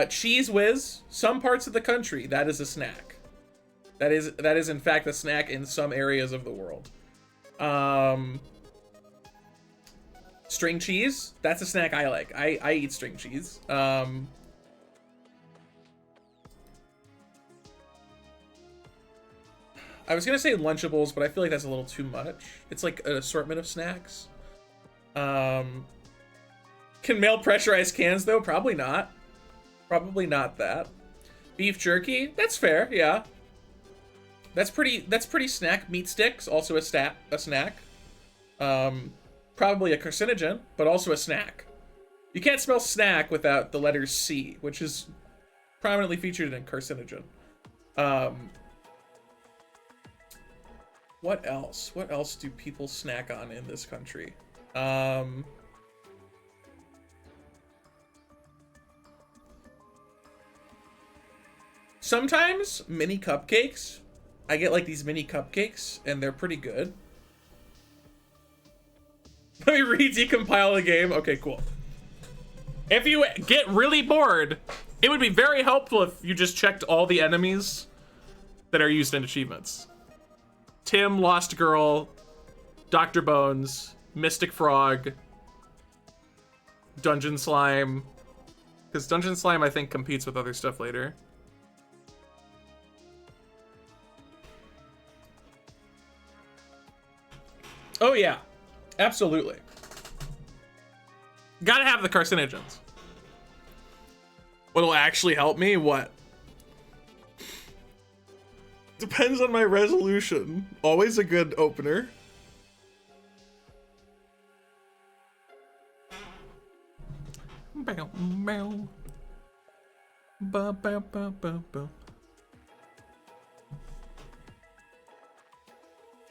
Cheese Whiz, some parts of the country, that is a snack. That is in fact a snack in some areas of the world. String cheese, that's a snack I like. I eat string cheese. I was gonna say Lunchables, but I feel like that's a little too much. It's like an assortment of snacks. Can male pressurize cans though? Probably not. Probably not that. Beef jerky, that's fair, yeah. That's pretty snack. Meat sticks, also a snack. Probably a carcinogen, but also a snack. You can't spell snack without the letter C, which is prominently featured in carcinogen. What else? What else do people snack on in this country? Sometimes mini cupcakes. I get like these mini cupcakes and they're pretty good. Let me re-decompile the game. Okay, cool. If you get really bored, it would be very helpful if you just checked all the enemies that are used in achievements. Tim, Lost Girl, Dr. Bones, Mystic Frog, Dungeon Slime. Because Dungeon Slime, I think, competes with other stuff later. Oh, yeah. Absolutely. Gotta have the carcinogens. What'll actually help me? What? Depends on my resolution. Always a good opener. Bow, bow. Ba, ba, ba, ba, ba.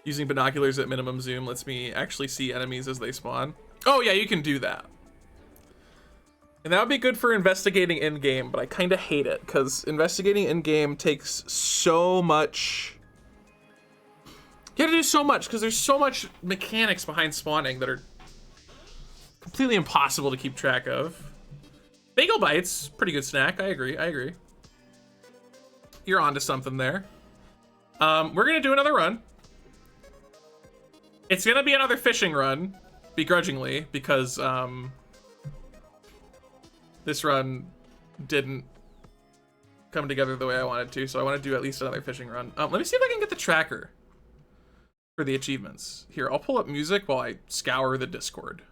Using binoculars at minimum zoom lets me actually see enemies as they spawn. Oh yeah, you can do that. And that would be good for investigating in-game, but I kind of hate it, because investigating in-game takes so much... You have to do so much, because there's so much mechanics behind spawning that are completely impossible to keep track of. Bagel Bites, pretty good snack, I agree. You're onto something there. We're gonna do another run. It's gonna be another fishing run, begrudgingly, because this run didn't come together the way I wanted to, so I want to do at least another fishing run. Let me see if I can get the tracker for the achievements. Here, I'll pull up music while I scour the Discord.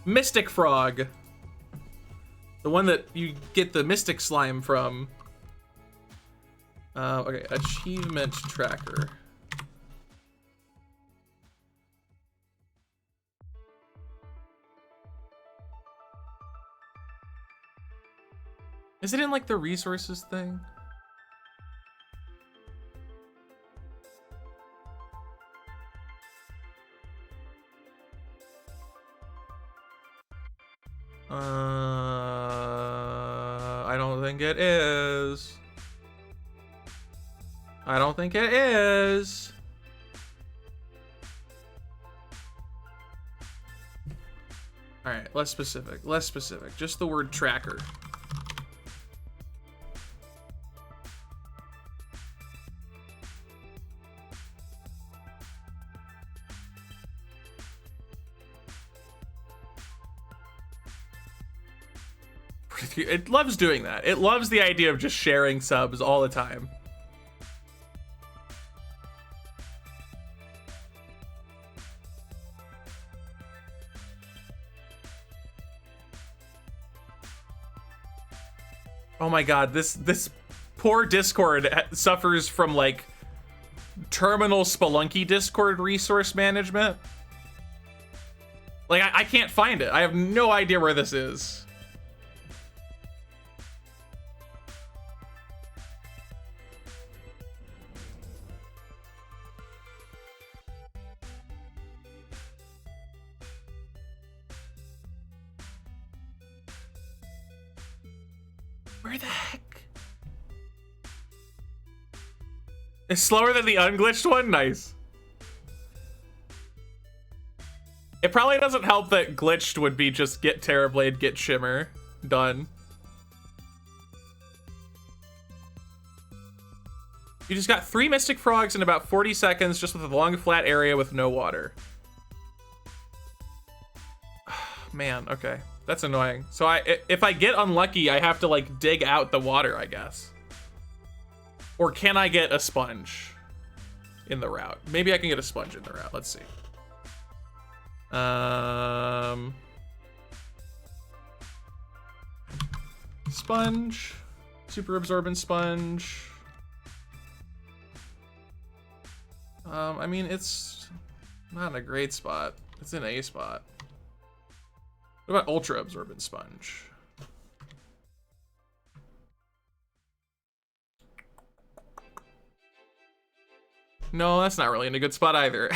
Mystic Frog. The one that you get the Mystic Slime from. Okay, achievement tracker. Is it in like the resources thing? I don't think it is. I don't think it is. All right, less specific, less specific. Just the word tracker. It loves doing that. It loves the idea of just sharing subs all the time. Oh my god, this poor Discord suffers from like terminal Spelunky Discord resource management. Like I can't find it. I have no idea where this is. Where the heck? It's slower than the unglitched one? Nice. It probably doesn't help that glitched would be just get Terrorblade, get Shimmer. Done. You just got 3 Mystic Frogs in about 40 seconds just with a long flat area with no water. Man, okay. That's annoying. So if I get unlucky, I have to like dig out the water, I guess. Or can I get a sponge in the route? Maybe I can get a sponge in the route. Let's see. Sponge. Super absorbent sponge. I mean, it's not in a great spot. It's in a spot. What about ultra absorbent sponge? No, that's not really in a good spot either.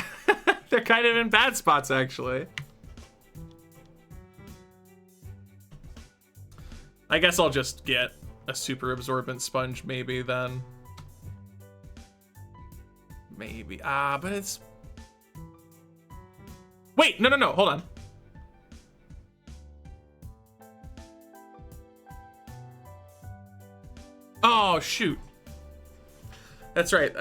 They're kind of in bad spots, actually. I guess I'll just get a super absorbent sponge maybe then. Maybe. But it's... Wait, no, hold on. Oh, shoot. That's right.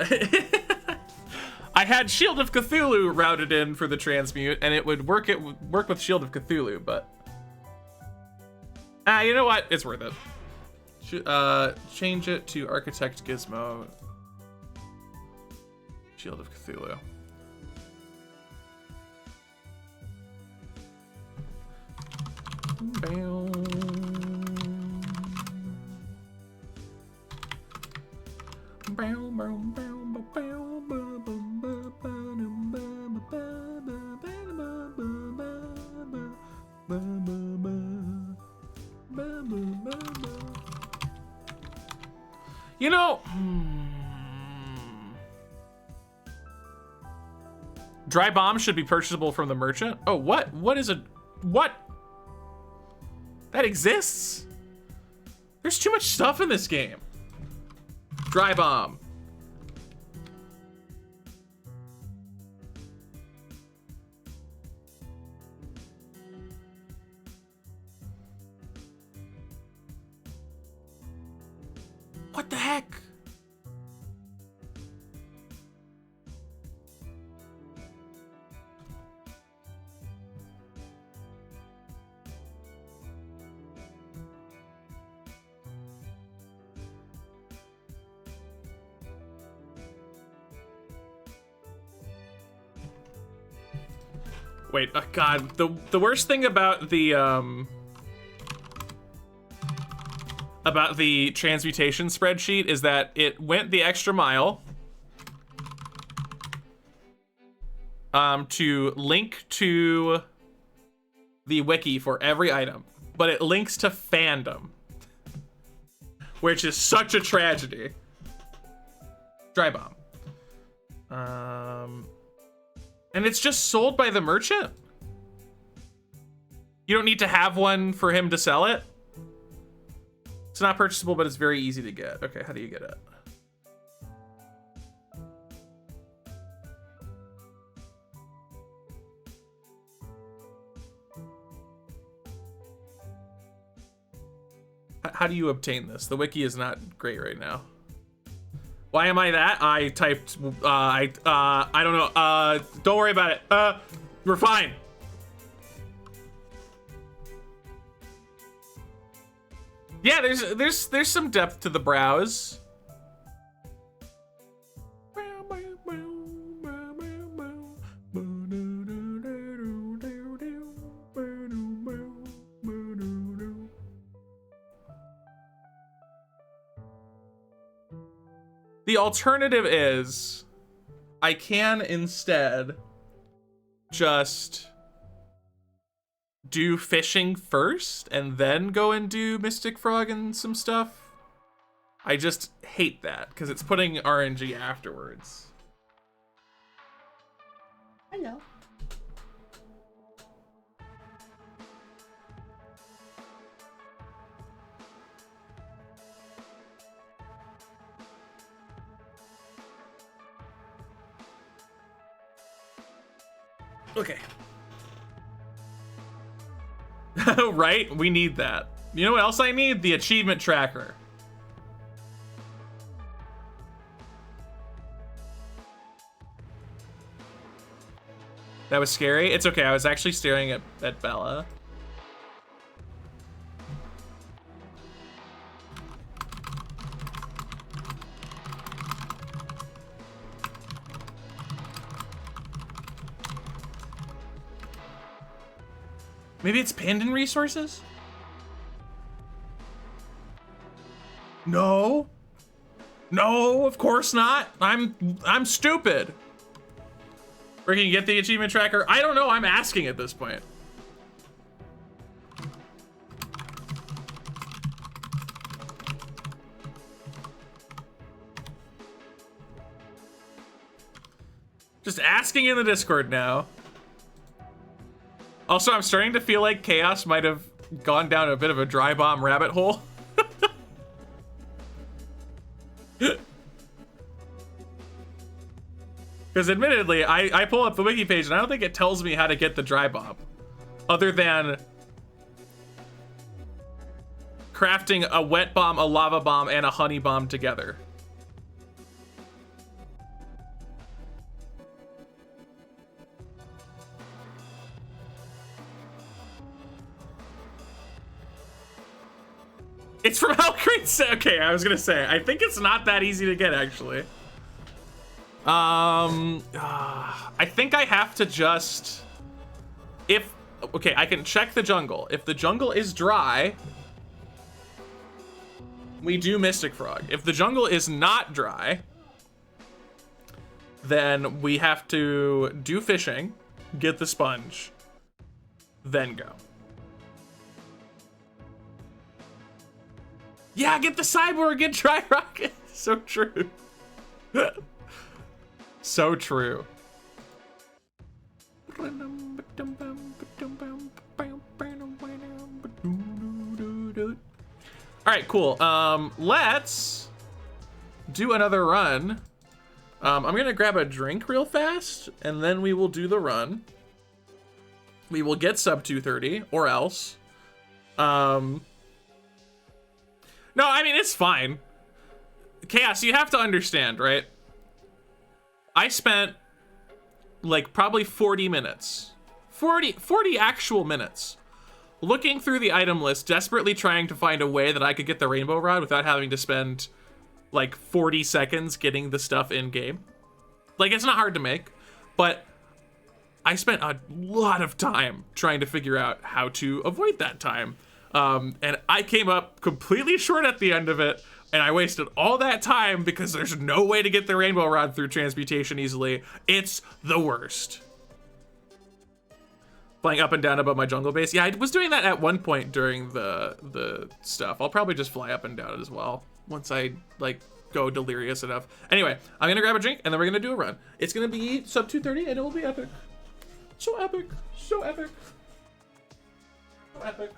I had Shield of Cthulhu routed in for the transmute, and it would work with Shield of Cthulhu, but... you know what? It's worth it. Change it to Architect Gizmo. Shield of Cthulhu. You know, dry bomb should be purchasable from the merchant. Oh, what? What is a... What? That exists? There's too much stuff in this game. Dry bomb. What the heck? Wait, oh God, the worst thing about the transmutation spreadsheet is that it went the extra mile to link to the wiki for every item, but it links to fandom, which is such a tragedy. Dry bomb. And it's just sold by the merchant? You don't need to have one for him to sell it? It's not purchasable, but it's very easy to get. Okay, how do you get it? How do you obtain this? The wiki is not great right now. Why am I that? I typed, I don't know. Don't worry about it. We're fine. Yeah, there's some depth to the browse. The alternative is I can instead just do fishing first and then go and do Mystic Frog and some stuff. I just hate that because it's putting RNG afterwards. Hello. Okay. Right? We need that. You know what else I need? The achievement tracker. That was scary. It's okay. I was actually staring at Bella. Maybe it's Pandan resources? No. No, of course not. I'm stupid. Where can you get the achievement tracker? I don't know. I'm asking at this point. Just asking in the Discord now. Also, I'm starting to feel like Chaos might have gone down a bit of a dry bomb rabbit hole. Because admittedly, I pull up the wiki page and I don't think it tells me how to get the dry bomb. Other than crafting a wet bomb, a lava bomb, and a honey bomb together. It's from Hellcrate. Okay, I was gonna say, I think it's not that easy to get, actually. I think I have to just... Okay, I can check the jungle. If the jungle is dry, we do Mystic Frog. If the jungle is not dry, then we have to do fishing, get the sponge, then go. Yeah, get the cyborg, get dry rocket. So true. So true. All right, cool. Let's do another run. I'm gonna grab a drink real fast, and then we will do the run. We will get sub 230, or else. No, I mean, it's fine. Chaos, you have to understand, right? I spent like probably 40 minutes, 40 actual minutes looking through the item list, desperately trying to find a way that I could get the rainbow rod without having to spend like 40 seconds getting the stuff in game. Like, it's not hard to make, but I spent a lot of time trying to figure out how to avoid that time. And I came up completely short at the end of it, and I wasted all that time because there's no way to get the rainbow rod through transmutation easily. It's the worst. Flying up and down above my jungle base. Yeah, I was doing that at one point during the stuff. I'll probably just fly up and down as well once I like go delirious enough. Anyway, I'm gonna grab a drink and then we're gonna do a run. It's gonna be sub 230 and it will be epic. So epic, so epic, so epic.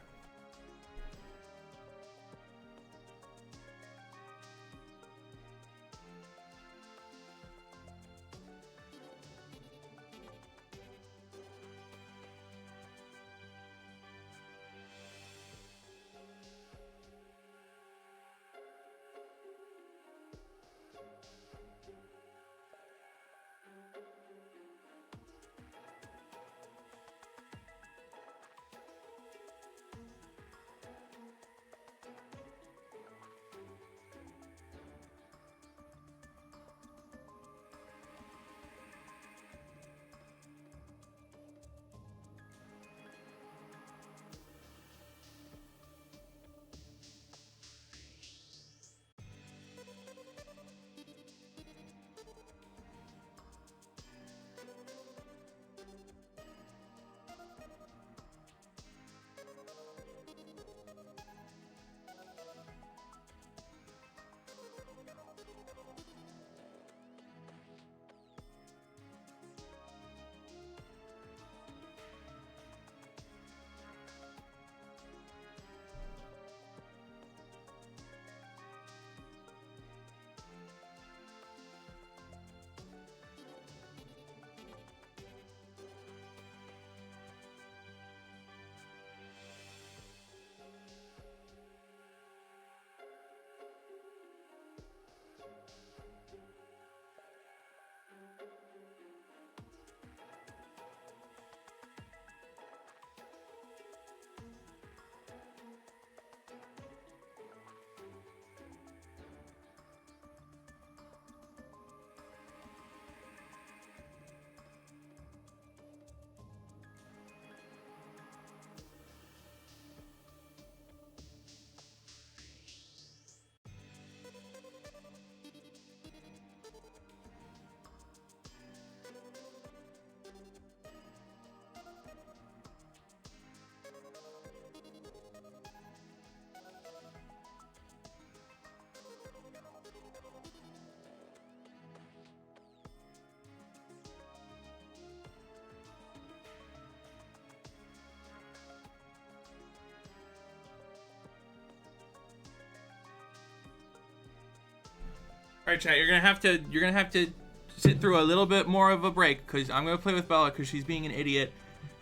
All right, chat. You're gonna have to sit through a little bit more of a break because I'm gonna play with Bella because she's being an idiot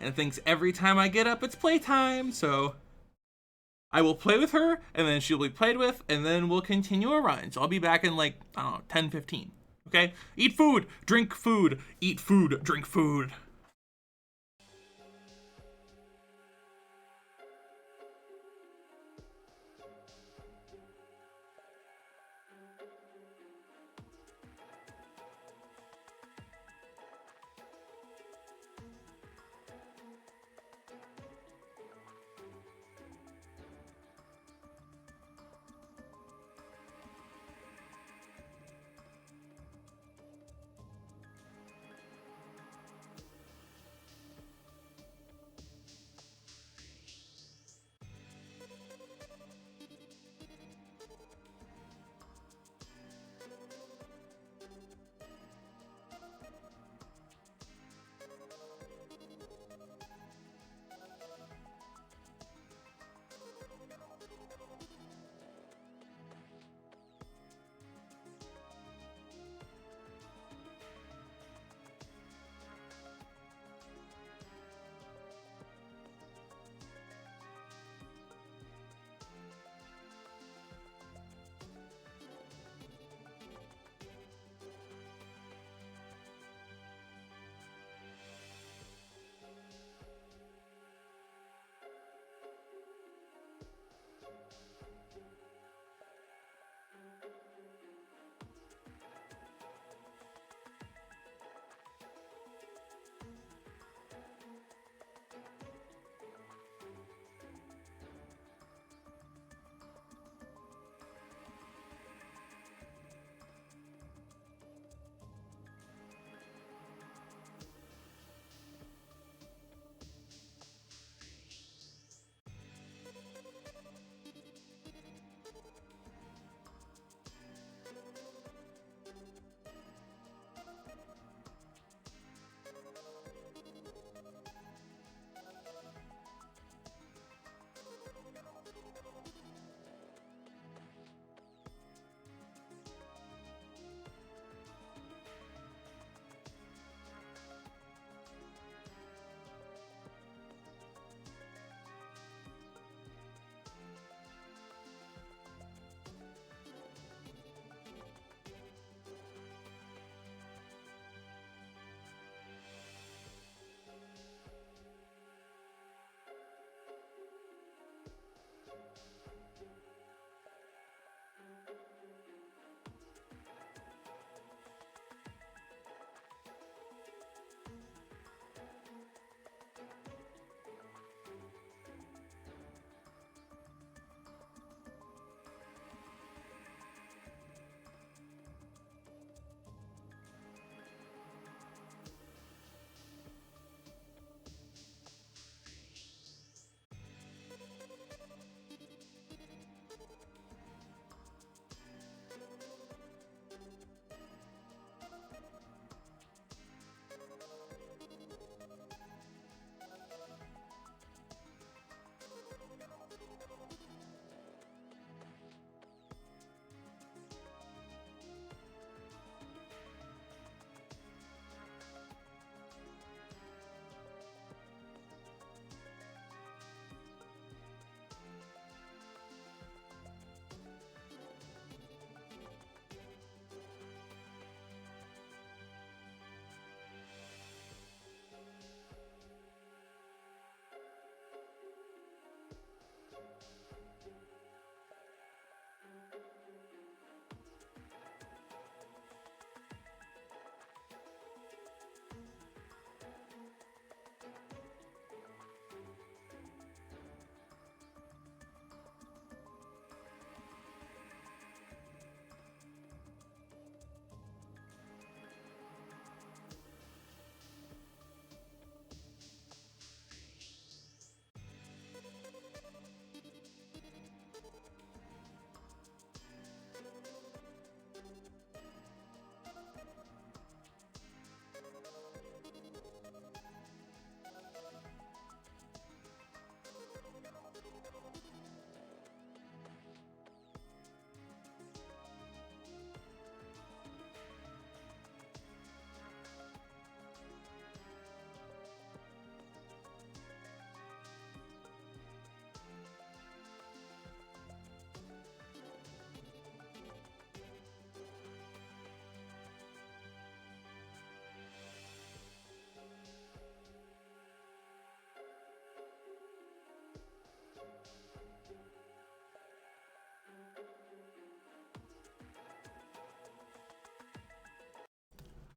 and thinks every time I get up it's playtime. So I will play with her and then she'll be played with and then we'll continue a run. So I'll be back in like I don't know 10, 15. Okay? Eat food, drink food, eat food, drink food.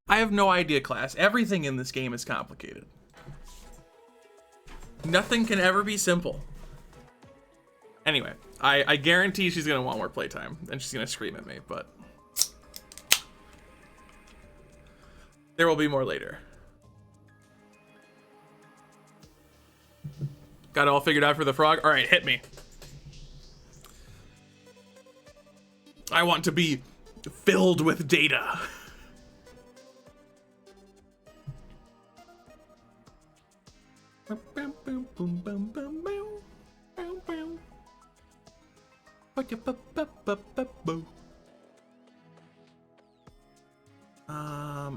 I have no idea, class. Everything in this game is complicated. Nothing can ever be simple. Anyway, I guarantee she's gonna want more playtime, and she's gonna scream at me, but there will be more later. Got it all figured out for the frog? All right, hit me. I want to be filled with data.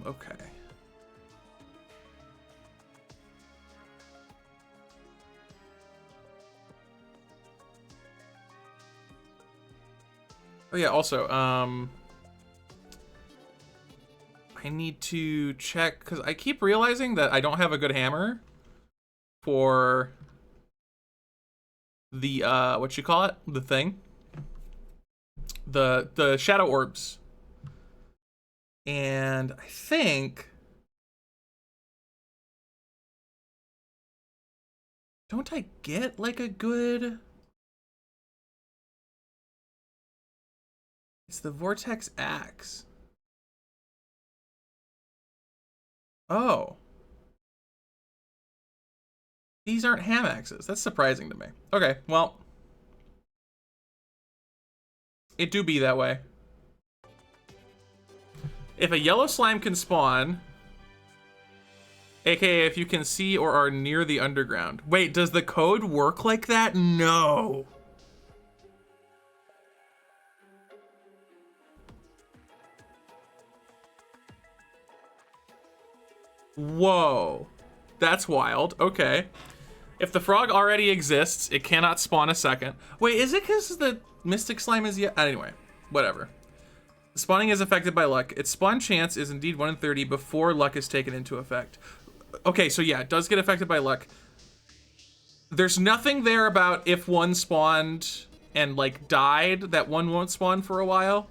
Okay. Oh yeah, also, I need to check, because I keep realizing that I don't have a good hammer for the, what you call it? The thing? The shadow orbs. And I think... Don't I get, like, a good... It's the Vortex Axe. Oh. These aren't ham axes. That's surprising to me. Okay, well. It do be that way. If a yellow slime can spawn, aka if you can see or are near the underground. Wait, does the code work like that? No. Whoa, that's wild. Okay. If the frog already exists, it cannot spawn a second. Wait, is it because the mystic slime is yet? Anyway, whatever. Spawning is affected by luck. Its spawn chance is indeed 1 in 30 before luck is taken into effect. Okay, so yeah, it does get affected by luck. There's nothing there about if one spawned and like died that one won't spawn for a while.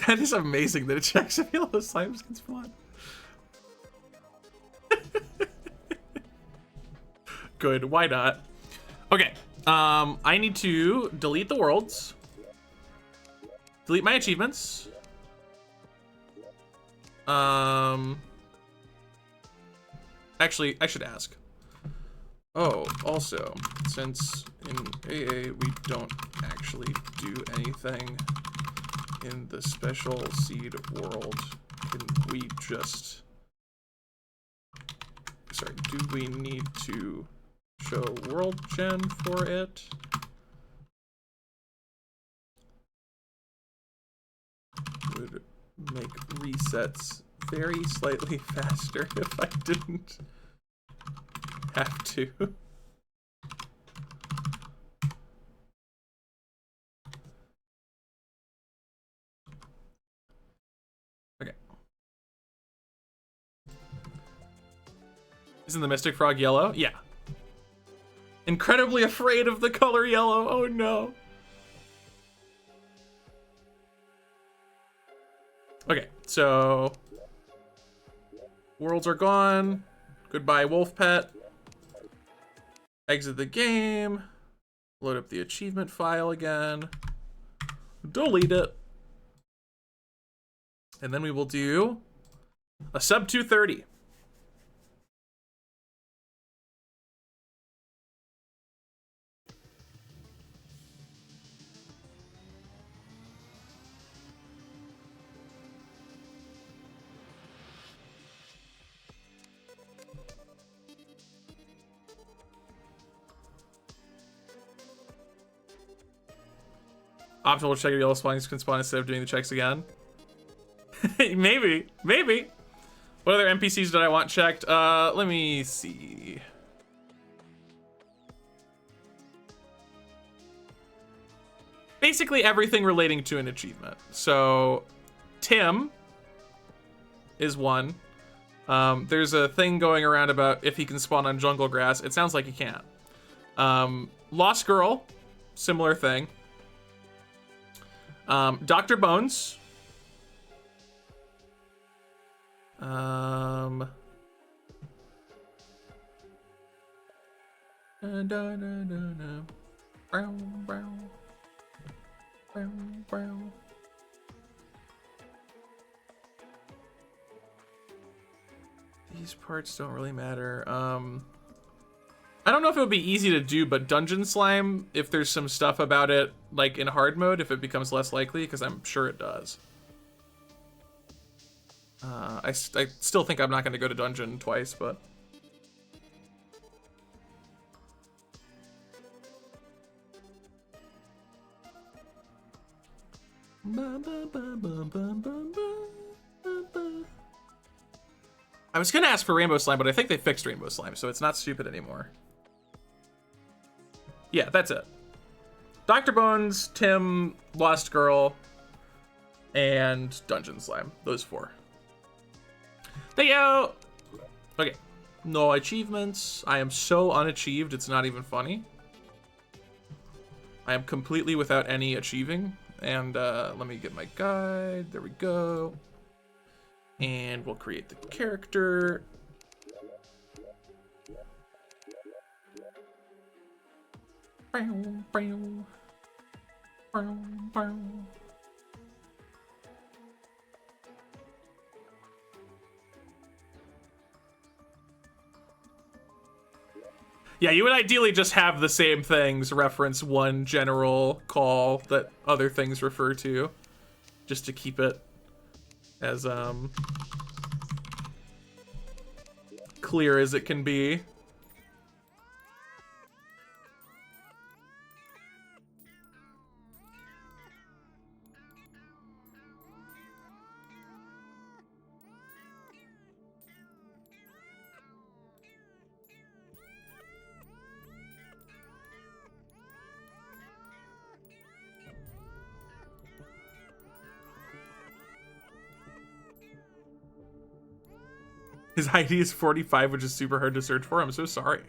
That is amazing that it checks if yellow slimes can spawn. Good, why not? Okay, I need to delete the worlds. Delete my achievements. Actually, I should ask. Oh, also, since in AA we don't actually do anything in the special seed world, can we just... Sorry, do we need to show world gen for it? Would make resets very slightly faster if I didn't have to. Okay. Isn't the Mystic Frog yellow? Yeah. Incredibly afraid of the color yellow. Oh no. Okay, so worlds are gone. Goodbye, wolf pet. Exit the game. Load up the achievement file again. Delete it. And then we will do a sub 230. Optimal check if yellow spawns can spawn instead of doing the checks again. Maybe. What other NPCs did I want checked? Let me see. Basically everything relating to an achievement. So, Tim is one. There's a thing going around about if he can spawn on jungle grass. It sounds like he can't. Lost Girl, similar thing. Dr. Bones. Um. Brown, brown, brown, brown. These parts don't really matter. I don't know if it would be easy to do, but Dungeon Slime, if there's some stuff about it, like in hard mode, if it becomes less likely, because I'm sure it does. I still think I'm not going to go to dungeon twice, but... I was going to ask for Rainbow Slime, but I think they fixed Rainbow Slime, so it's not stupid anymore. Yeah, that's it. Dr. Bones, Tim, Lost Girl, and Dungeon Slime. Those 4. Thank you! Okay. No achievements. I am so unachieved, it's not even funny. I am completely without any achieving. And let me get my guide. There we go. And we'll create the character. Yeah, you would ideally just have the same things reference one general call that other things refer to, just to keep it as clear as it can be. His ID is 45, which is super hard to search for. I'm so sorry.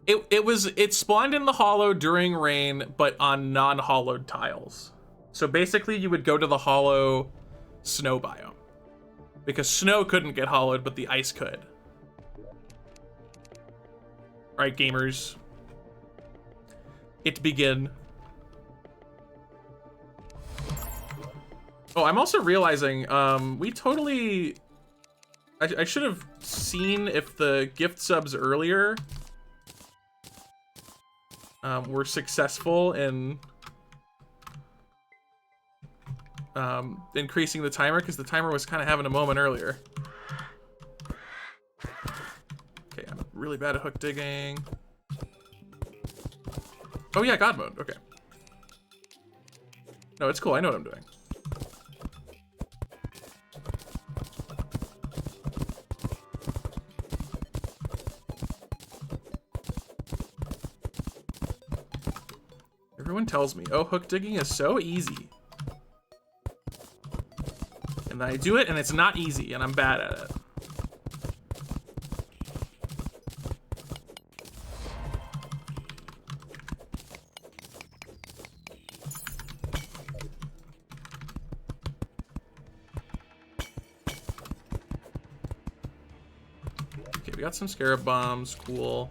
It spawned in the hollow during rain, but on non-hollowed tiles. So basically you would go to the hollow snow biome. Because snow couldn't get hollowed, but the ice could. Alright, gamers. It begin. Oh, I'm also realizing, we totally... I should have seen if the gift subs earlier were successful in increasing the timer, because the timer was kind of having a moment earlier. Okay, I'm really bad at hook digging. Oh yeah, God mode, okay. No, it's cool, I know what I'm doing. Everyone tells me, oh, hook digging is so easy. And then I do it, and it's not easy, and I'm bad at it. Okay, we got some scarab bombs, cool.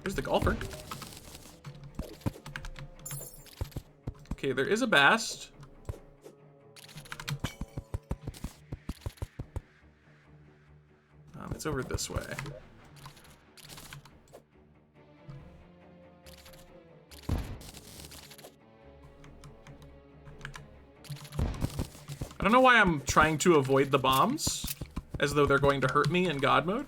Here's the golfer. Okay, there is a bast. It's over this way. I don't know why I'm trying to avoid the bombs, as though they're going to hurt me in God mode.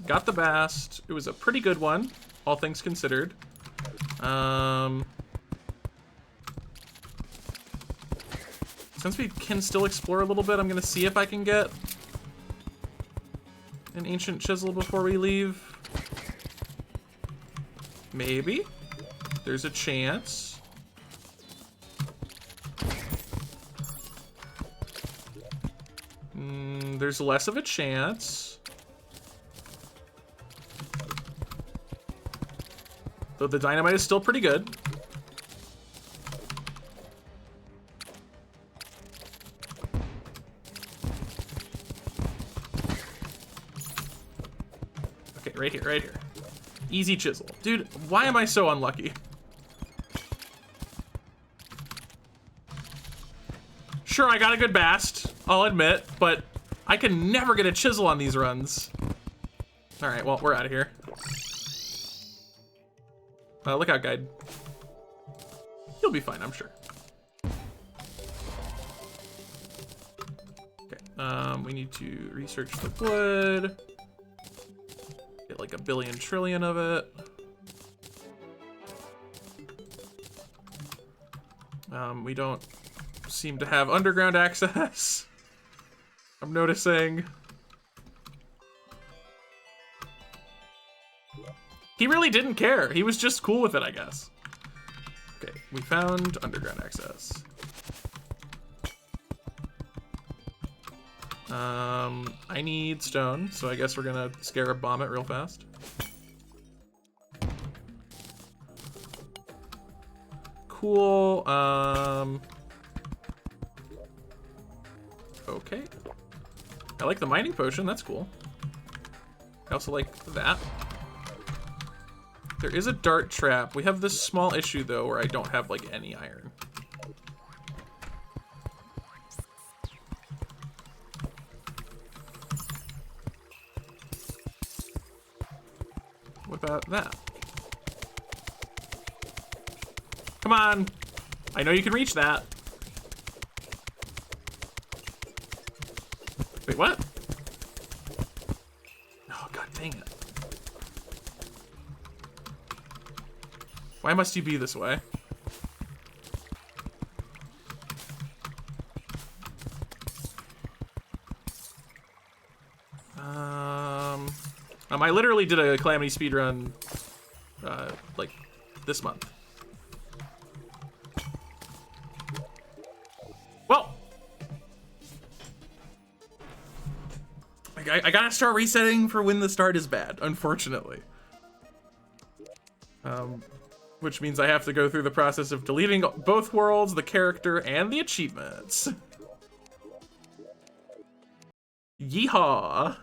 Got the bast. It was a pretty good one, all things considered. Since we can still explore a little bit, I'm gonna see if I can get an ancient chisel before we leave. Maybe. There's a chance. there's less of a chance. Though the dynamite is still pretty good. Okay, right here, right here. Easy chisel. Dude, why am I so unlucky? Sure, I got a good bast, I'll admit, but I can never get a chisel on these runs. All right, well, we're out of here. Lookout guide. You'll be fine, I'm sure. Okay, we need to research the wood. Get like a billion trillion of it. We don't seem to have underground access. I'm noticing. He really didn't care. He was just cool with it, I guess. Okay, we found underground access. I need stone, so I guess we're gonna scarab bomb it real fast. Cool. Okay. I like the mining potion, that's cool. I also like that. There is a dart trap. We have this small issue though where I don't have like any iron. What about that? Come on. I know you can reach that. Wait, what? Oh, god dang it. Why must you be this way? I literally did a Calamity speedrun, like, this month. Well! I gotta start resetting for when the start is bad, unfortunately. Which means I have to go through the process of deleting both worlds, the character, and the achievements. Yeehaw!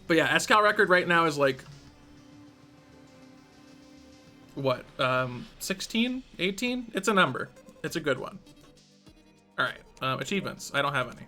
But yeah, SCAL record right now is like, what, 16, 18? It's a number. It's a good one. All right, achievements. I don't have any.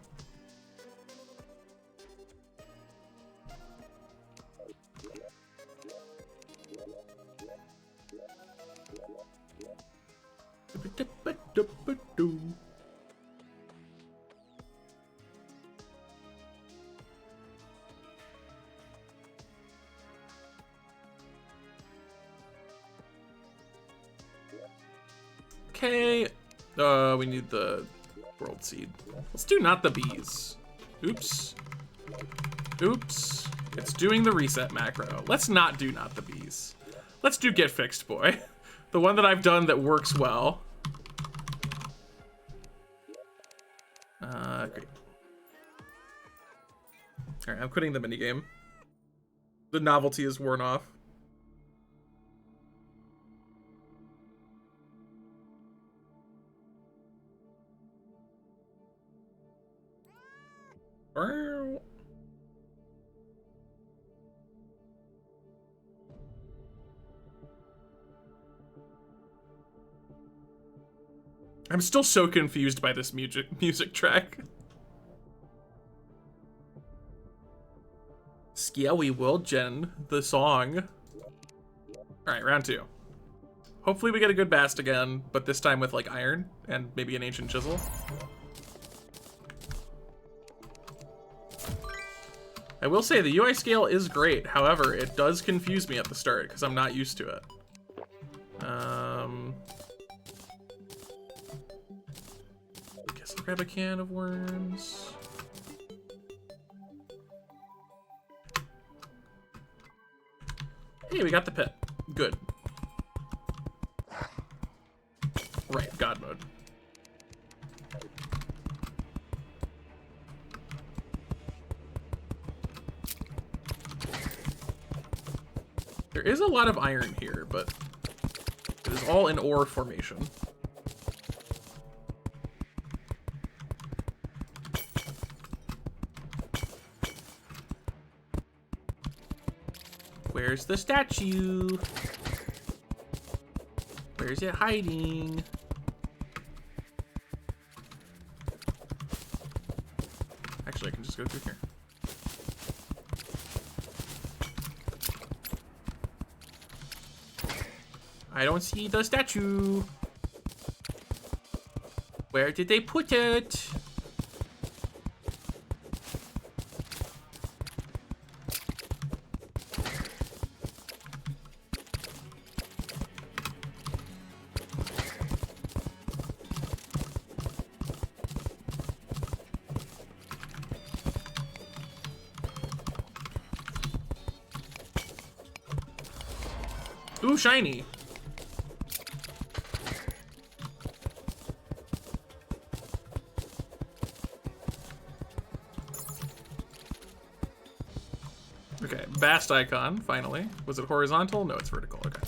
Okay, we need the world seed. Let's do not the bees. Oops. Oops. It's doing the reset macro. Let's not do not the bees. Let's do get fixed, boy. The one that I've done that works well. Great. All right, I'm quitting the minigame. The novelty is worn off. I'm still so confused by this music track. Scary World Gen, the song. All right, round 2. Hopefully we get a good bast again, but this time with like iron and maybe an ancient chisel. I will say the UI scale is great. However, it does confuse me at the start because I'm not used to it. Guess I'll grab a can of worms. Hey, we got the pit. Good. Right, God mode. There is a lot of iron here, but it is all in ore formation. Where's the statue? Where's it hiding? Actually, I can just go through here. I don't see the statue. Where did they put it? Ooh, shiny. Okay, Bast icon, finally. Was it horizontal? No, it's vertical. Okay.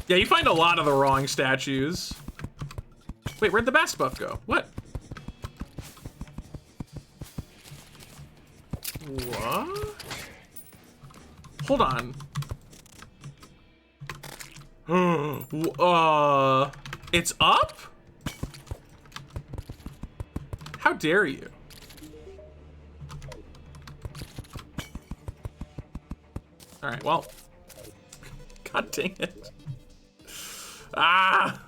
Yeah, you find a lot of the wrong statues. Wait, where'd the Bast buff go? What? What? Hold on. It's up? How dare you? All right, well. God dang it. Ah!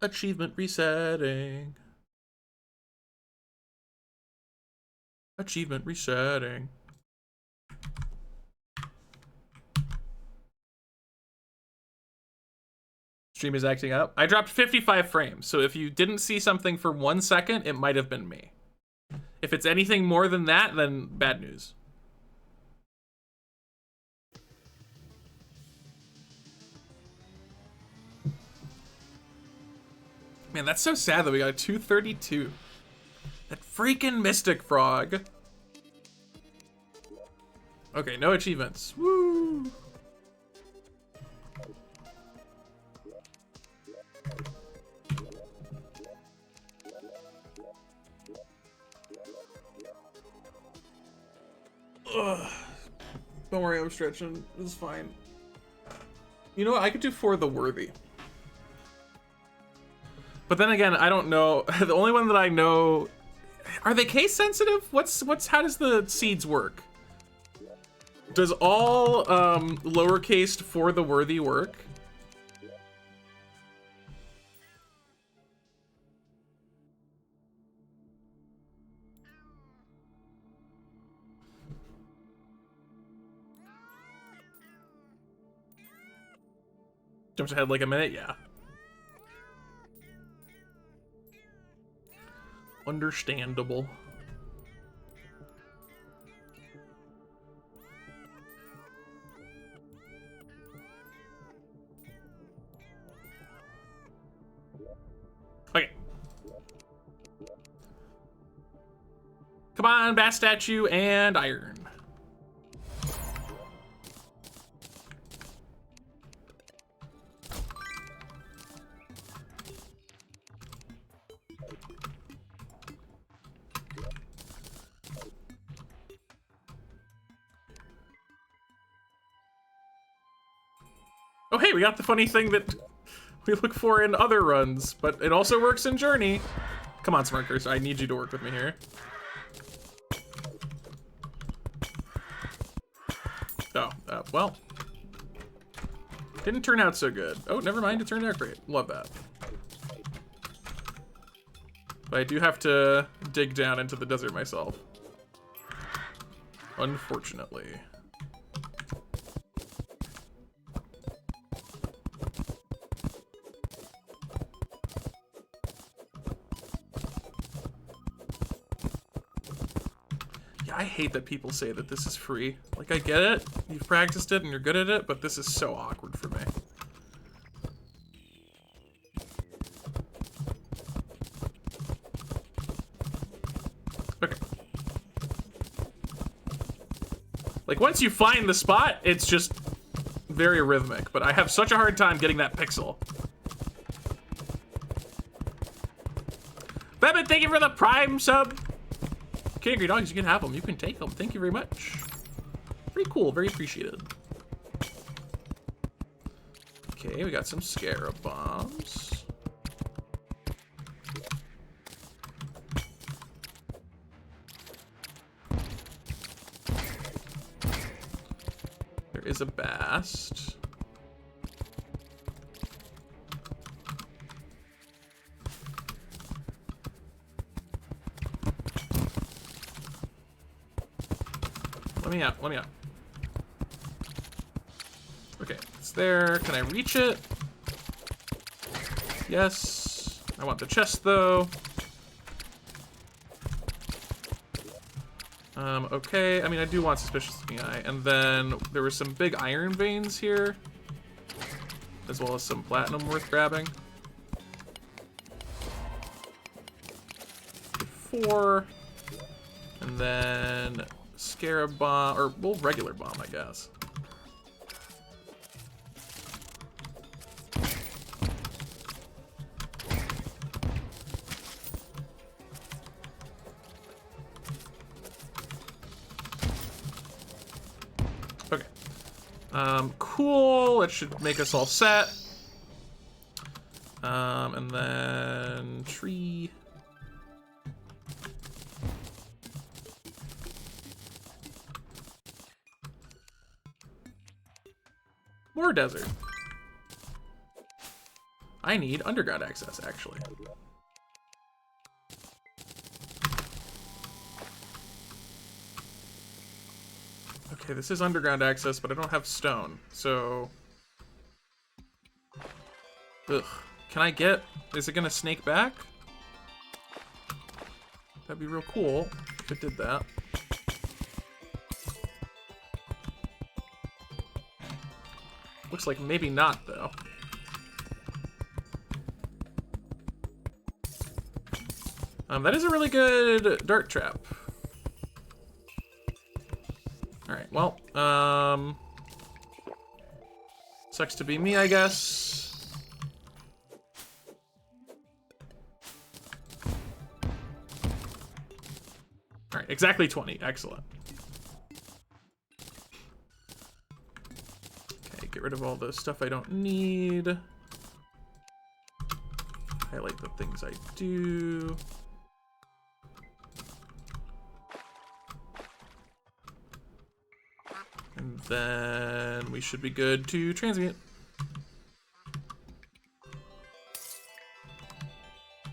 Achievement resetting. Achievement resetting. Stream is acting up. I dropped 55 frames, so if you didn't see something for 1 second, it might have been me. If it's anything more than that, then bad news. Man, that's so sad that we got a 232. That freaking Mystic Frog. Okay, no achievements. Woo! Ugh. Don't worry, I'm stretching. It's fine. You know what? I could do For the Worthy. But then again, I don't know. The only one that I know... Are they case sensitive? How does the seeds work? Does all lowercase For the Worthy work? Jumped ahead like a minute, yeah. Understandable. Okay. Come on, Bat Statue and Iron. Oh, hey, we got the funny thing that we look for in other runs, but it also works in Journey. Come on, Smart Cursor, I need you to work with me here. Oh, well. Didn't turn out so good. Oh, never mind. It turned out great. Love that. But I do have to dig down into the desert myself. Unfortunately. Yeah, I hate that people say that this is free. Like, I get it. You've practiced it and you're good at it, but this is so awkward for me. Okay. Like, once you find the spot, it's just very rhythmic, but I have such a hard time getting that pixel. Batman, thank you for the Prime sub. Okay, Angry Dogs, you can have them. You can take them. Thank you very much. Very cool. Very appreciated. Okay, we got some scarab bombs. There is a bast. Let me out, let me out. Okay, it's there. Can I reach it? Yes. I want the chest though. Okay, I mean, I do want Suspicious Looking Eye. And then there were some big iron veins here, as well as some platinum worth grabbing. 4. And then scarab bomb, or well, regular bomb, I guess. Okay. Cool. That should make us all set. And then tree. More desert. I need underground access, actually. Okay, this is underground access, but I don't have stone, so... Ugh. Can I get... Is it gonna snake back? That'd be real cool if it did that. Looks like maybe not, though. That is a really good dart trap. Alright, well, sucks to be me, I guess. Alright, exactly 20. Excellent. Okay, get rid of all the stuff I don't need. Highlight the things I do. And then we should be good to transmute.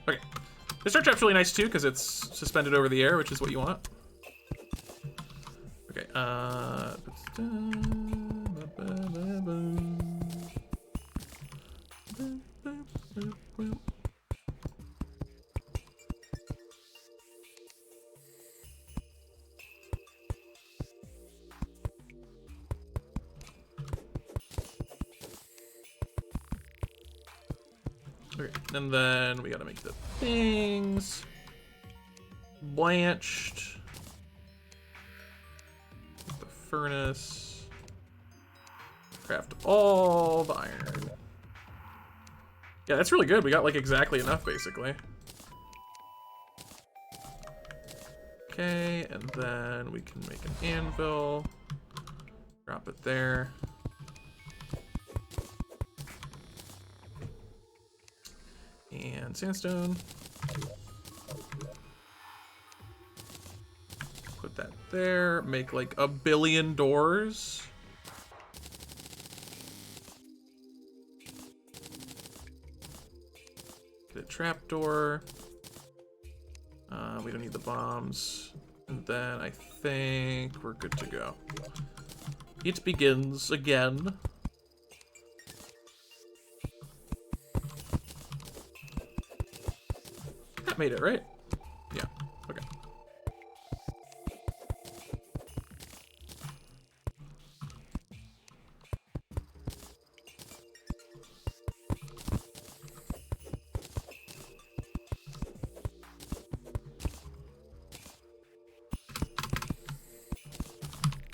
Okay. This dart trap's really nice too, because it's suspended over the air, which is what you want. Okay, okay, and then we gotta make the things blanched. The furnace. Craft all the iron. Yeah, that's really good. We got like exactly enough, basically. Okay, and then we can make an anvil. Drop it there. And sandstone. Put that there. Make like 1 billion doors. trapdoor. We don't need the bombs. And then I think we're good to go. It begins again. That made it, right? Yeah, okay.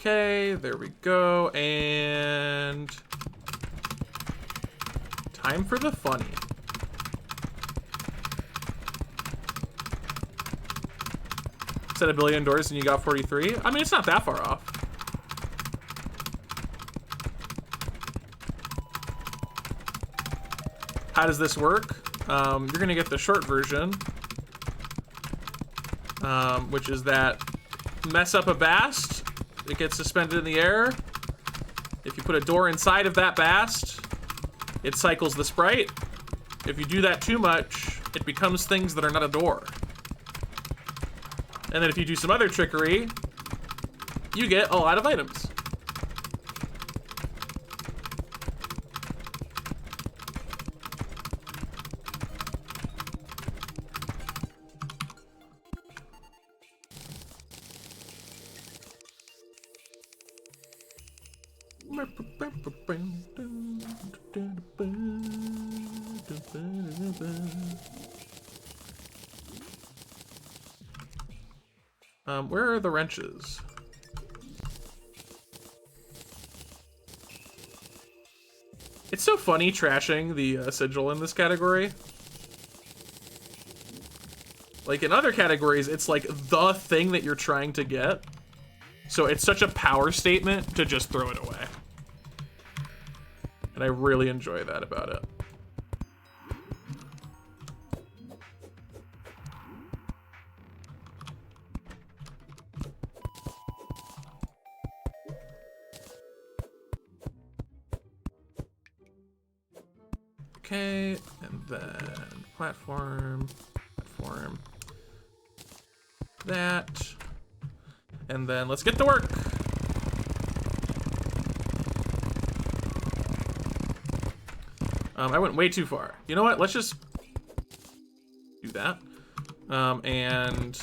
Okay, there we go, and time for the funny. Set a billion doors and you got 43. I mean, it's not that far off. How does this work? You're gonna get the short version, which is that mess up a bast, it gets suspended in the air. If you put a door inside of that bast, it cycles the sprite. If you do that too much, it becomes things that are not a door. And then if you do some other trickery, you get a lot of items. Where are the wrenches? It's so funny trashing the sigil in this category. Like in other categories, it's like the thing that you're trying to get. So it's such a power statement to just throw it away. And I really enjoy that about it. Okay, and then platform, that, and then let's get to work. I went way too far. You know what? Let's just do that. And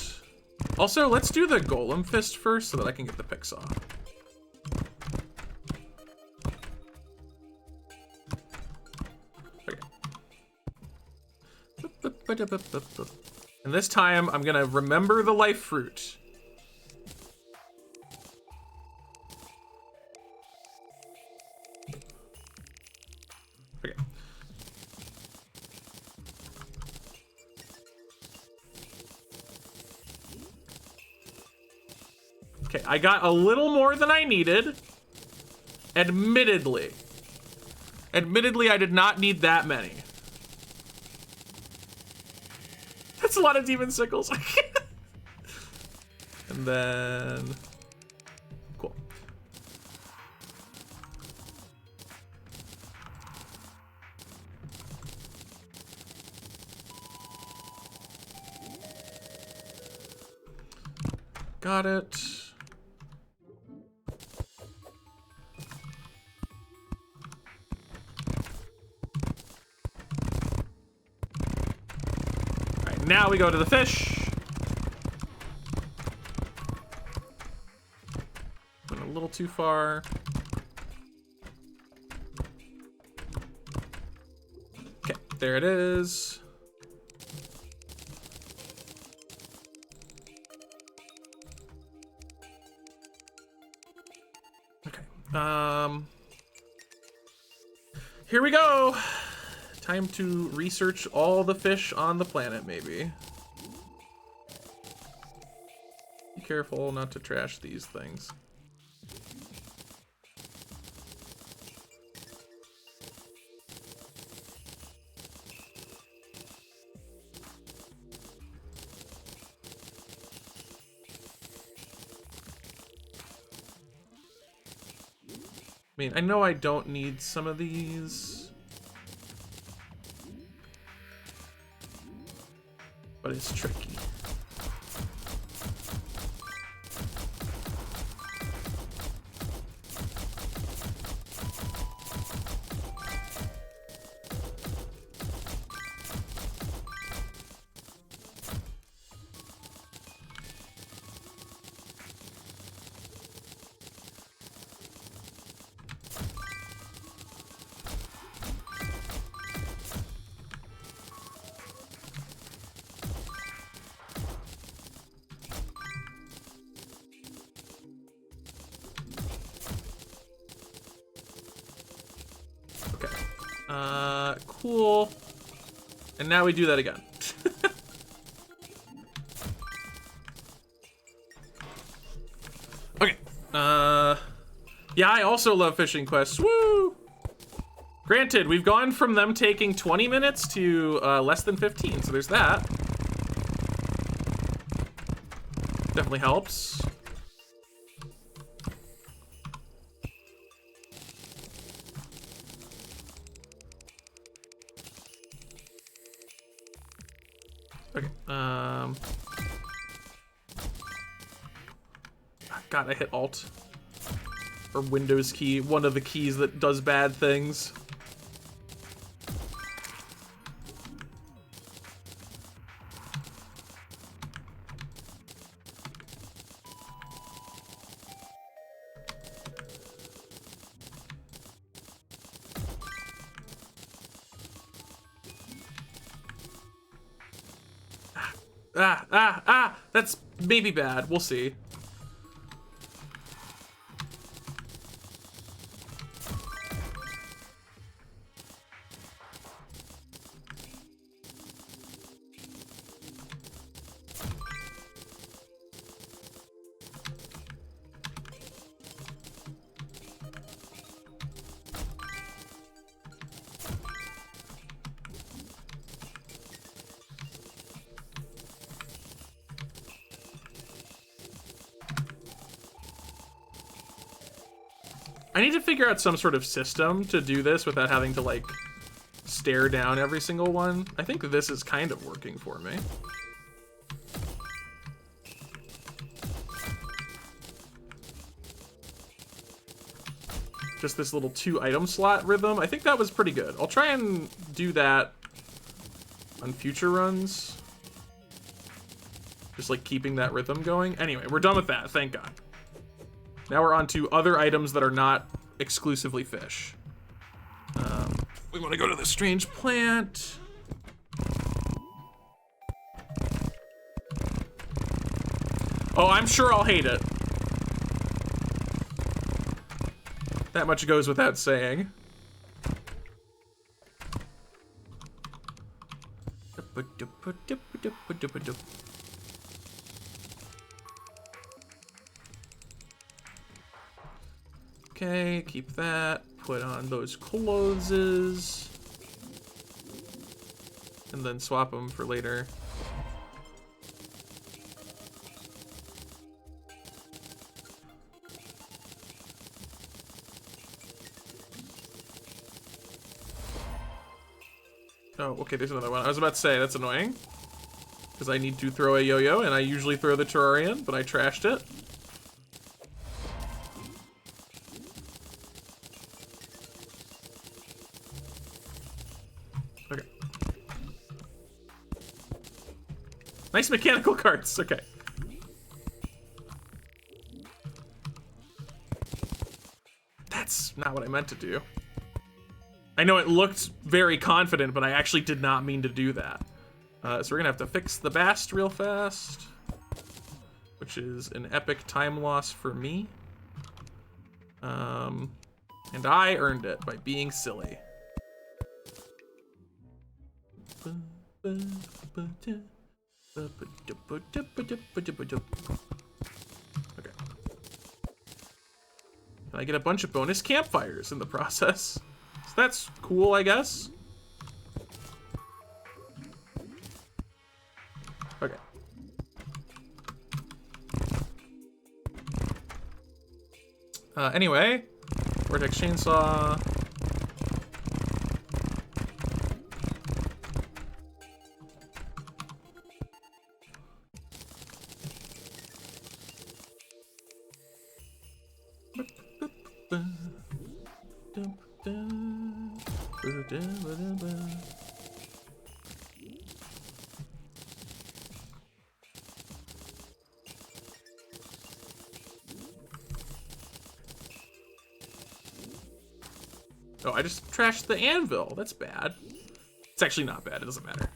also, let's do the golem fist first so that I can get the picks off. And this time, I'm gonna remember the life fruit. Okay. Okay, I got a little more than I needed. Admittedly. Admittedly, I did not need that many. That's a lot of demon sickles. And then... Cool. Got it. Now we go to the fish. Went a little too far. Okay, there it is. Okay. Here we go. Time to research all the fish on the planet, maybe. Be careful not to trash these things. I mean, I know I don't need some of these. but it's tricky. Cool. And now we do that again. Okay. Yeah, I also love fishing quests. Woo! Granted, we've gone from them taking 20 minutes to less than 15, so there's that. Definitely helps. Okay, God, I hit Alt. Or Windows key, one of the keys that does bad things. That's maybe bad. We'll see. I need to figure out some sort of system to do this without having to, like, stare down every single one. I think this is kind of working for me. Just this little 2-item slot rhythm. I think that was pretty good. I'll try and do that on future runs. Just, like, keeping that rhythm going. Anyway, we're done with that, thank God. Now we're on to other items that are not exclusively fish. We want to go to the strange plant. Oh, I'm sure I'll hate it. That much goes without saying. Okay, keep that. Put on those clothes. And then swap them for later. Oh, okay, there's another one. I was about to say, that's annoying. Because I need to throw a yo-yo, and I usually throw the Terrarian, but I trashed it. Okay. Nice mechanical carts, okay. That's not what I meant to do. I know it looked very confident, but I actually did not mean to do that. So we're gonna have to fix the bast real fast, which is an epic time loss for me. And I earned it by being silly. Okay. And I get a bunch of bonus campfires in the process. So that's cool, I guess. Okay. Anyway, Vortex Chainsaw. Oh, I just trashed the anvil. That's bad. It's actually not bad. It doesn't matter.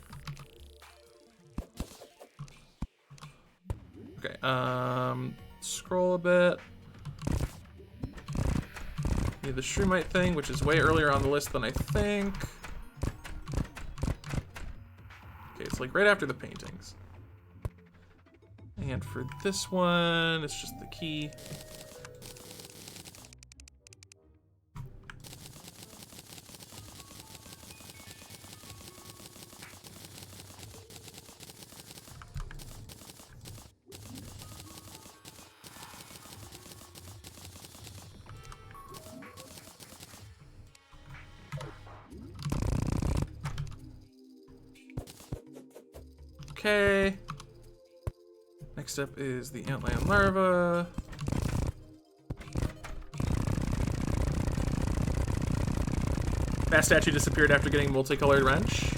Okay, scroll a bit. Need the shroomite thing, which is way earlier on the list than I think. Okay, it's like right after the paintings. And for this one, it's just the key. Okay. Next up is the antlion larva. That statue disappeared after getting multicolored wrench.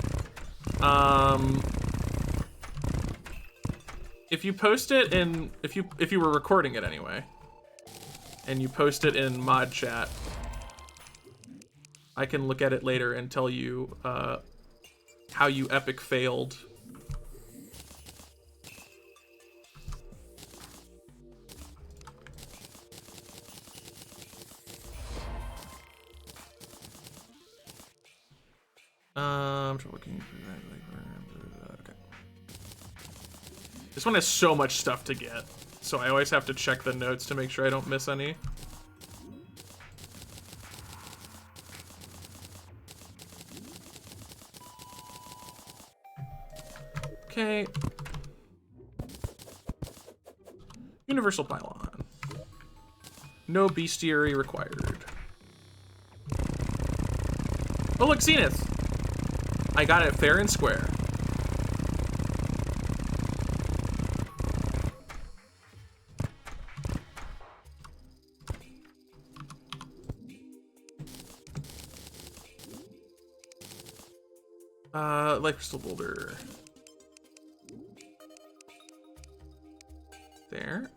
If you post it in, if you were recording it anyway, and you post it in mod chat, I can look at it later and tell you how you epic failed. Okay. This one has so much stuff to get, so I always have to check the notes to make sure I don't miss any. Okay. Universal pylon. No bestiary required. Oh look, Zenith! I got it fair and square. Life crystal boulder. There.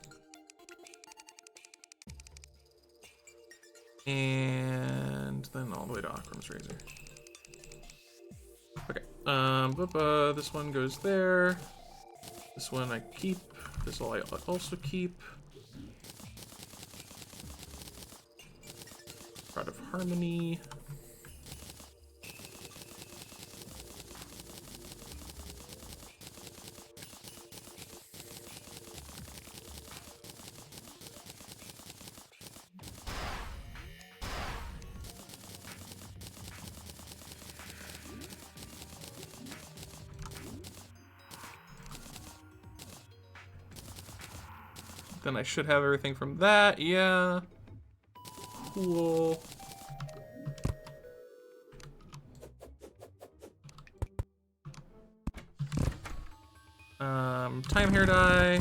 And then all the way to Akram's razor. Okay. This one goes there. This one I keep. This will I also keep. Rod of Harmony. Then I should have everything from that. Yeah. Cool. Time hair dye.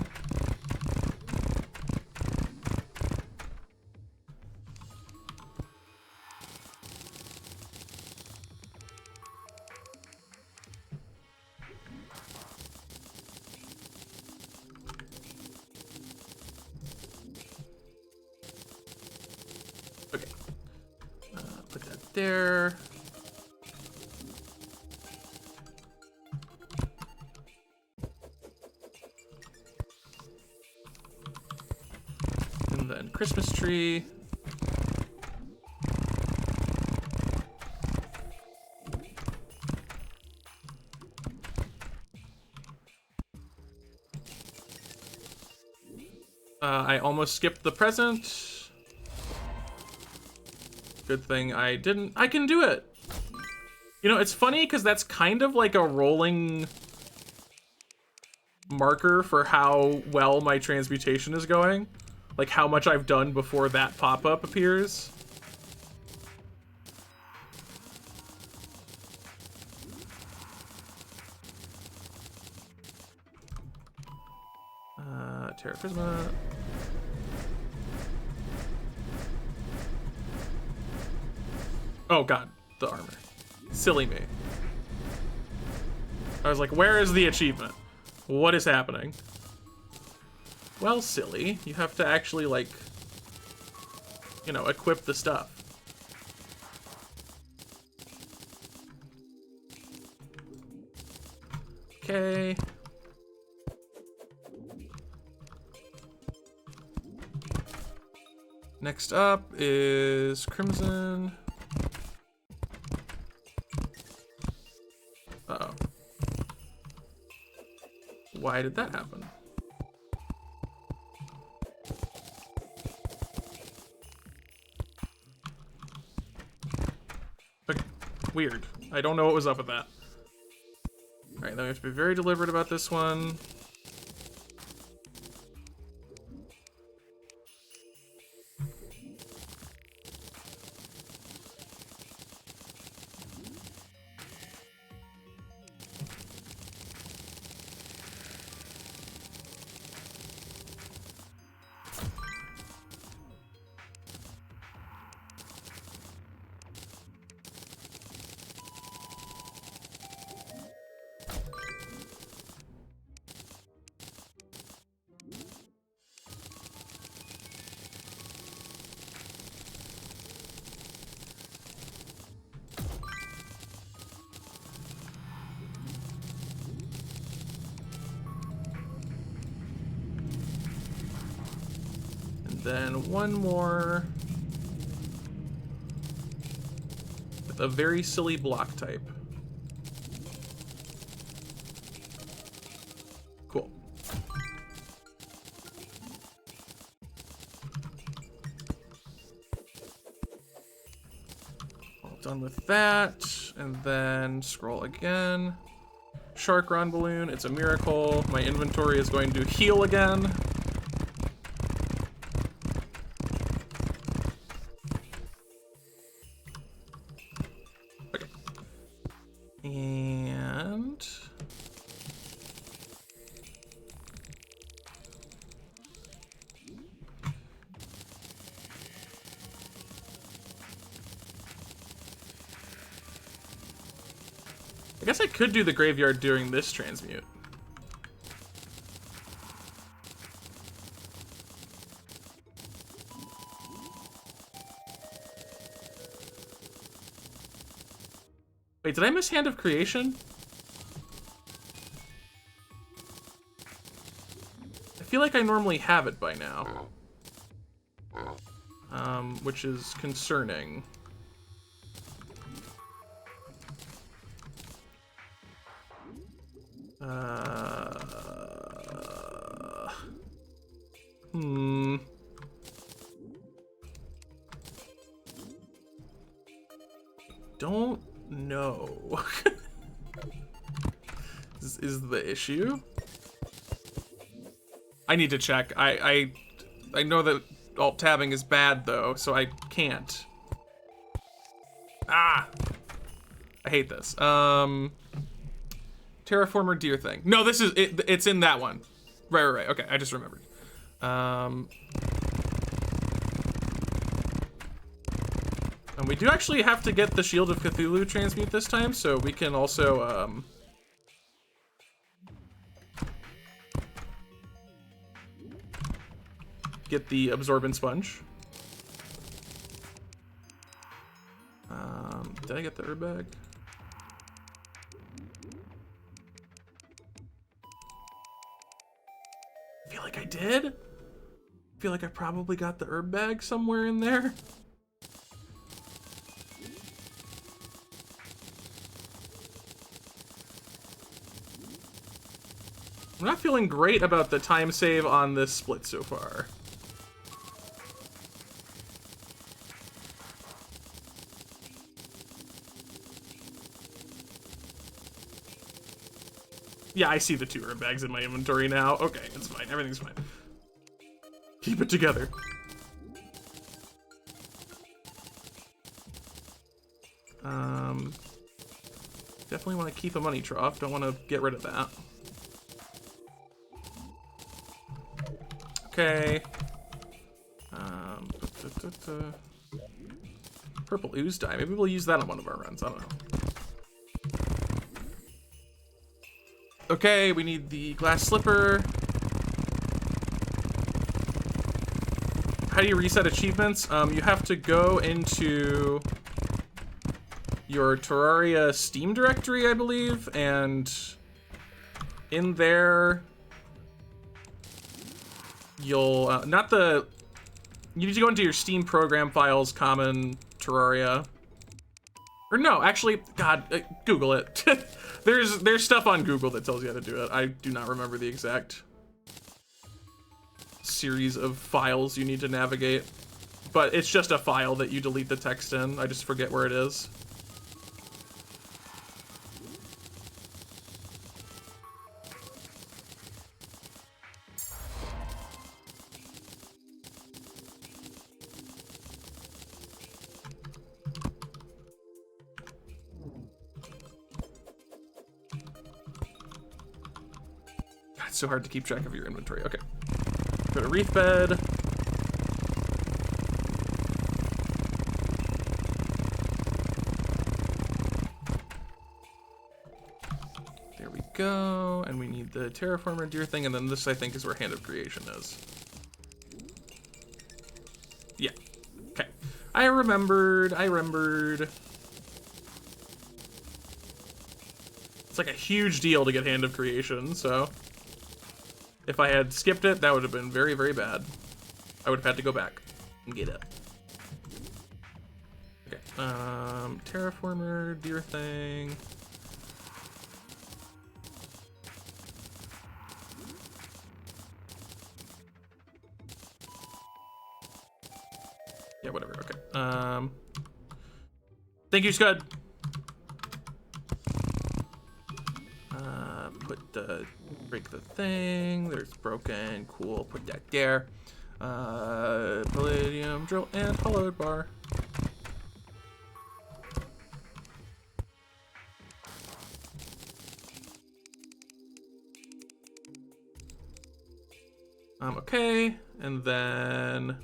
Okay. Put that there. And then Christmas tree. I almost skipped the present. Good thing I didn't. I can do it. You know, it's funny because that's kind of like a rolling marker for how well my transmutation is going. Like how much I've done before that pop-up appears. Terra Prisma. Oh god, the armor. Silly me. I was like, where is the achievement? What is happening? Well, silly. You have to actually, like, you know, equip the stuff. Okay. Next up is Crimson. Uh-oh. Why did that happen? Okay. Weird. I don't know what was up with that. Alright, then we have to be very deliberate about this one. Then one more with a very silly block type. Cool. All done with that, and then scroll again. Shark Ron Balloon, it's a miracle. My inventory is going to heal again. And I guess I could do the graveyard during this transmute. Wait, did I miss Hand of Creation? I feel like I normally have it by now. Which is concerning. Don't know. This is the issue. I need to check. I know that alt tabbing is bad though, so I can't. Ah! I hate this. Terraformer deer thing. No, this is it, it's in that one. Right. Okay, I just remembered. And we do actually have to get the Shield of Cthulhu transmute this time, so we can also get the Absorbent Sponge. Did I get the herb bag? I feel like I did. I feel like I probably got the herb bag somewhere in there. I'm not feeling great about the time save on this split so far. Yeah, I see the 2 herb bags in my inventory now. Okay, it's fine. Everything's fine. Keep it together. Definitely want to keep a money trough. Don't want to get rid of that. Okay. Purple ooze dye. Maybe we'll use that on one of our runs. I don't know. Okay, we need the glass slipper. How do you reset achievements? You have to go into your Terraria Steam directory, I believe, and in there, you'll, you need to go into your Steam program files, common, Terraria. Or no, actually, God, Google it. There's stuff on Google that tells you how to do it. I do not remember the exact series of files you need to navigate, but it's just a file that you delete the text in. I just forget where it is. It's so hard to keep track of your inventory. Okay. Go to reef bed. There we go. And we need the terraformer deer thing, and then this, I think, is where Hand of Creation is. Yeah. Okay. I remembered. It's like a huge deal to get Hand of Creation, so if I had skipped it, that would have been very, very bad. I would have had to go back and get it. Okay, terraformer, deer thing. Yeah, whatever, okay. Thank you, Scud. Put the, break the thing, there's broken, cool, put that there. Palladium drill and hollowed bar. Okay, and then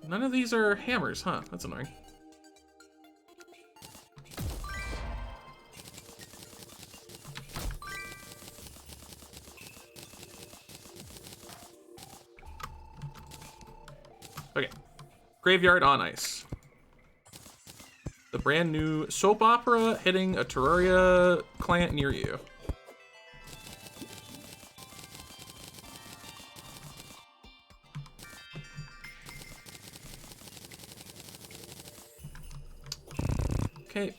none of these are hammers, huh? That's annoying. Okay, Graveyard on Ice. The brand new soap opera hitting a Terraria client near you. Okay,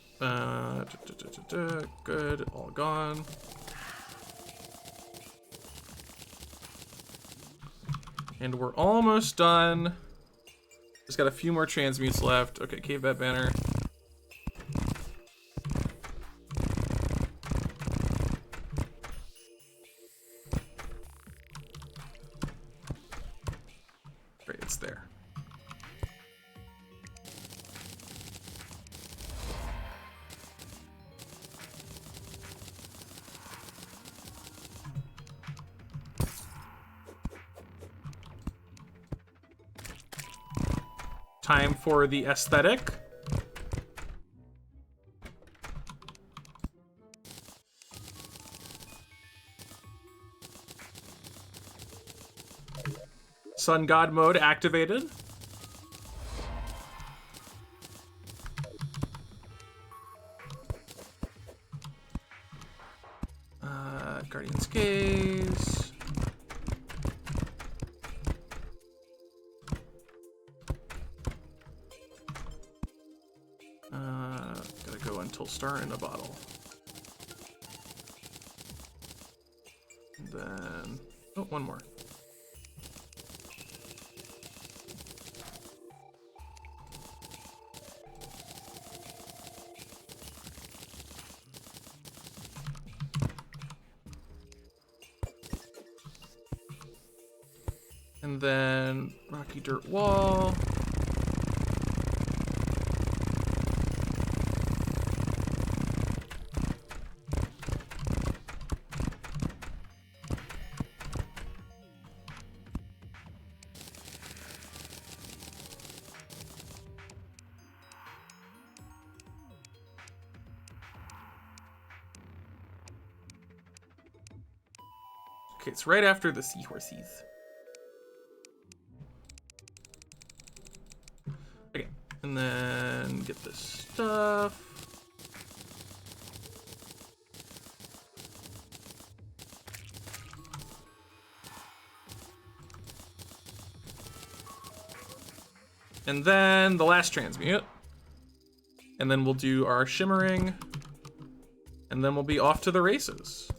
good, all gone. And we're almost done. Just got a few more transmutes left. Okay, Cave Bat Banner. Great, it's there. Time for the aesthetic. Sun God mode activated. Guardian's Gaze. Gotta go until Star in a Bottle. And then, oh, one more. And then Rocky Dirt Wall. Okay, it's right after the seahorses. Okay, and then get this stuff. And then the last transmute. And then we'll do our shimmering. And then we'll be off to the races.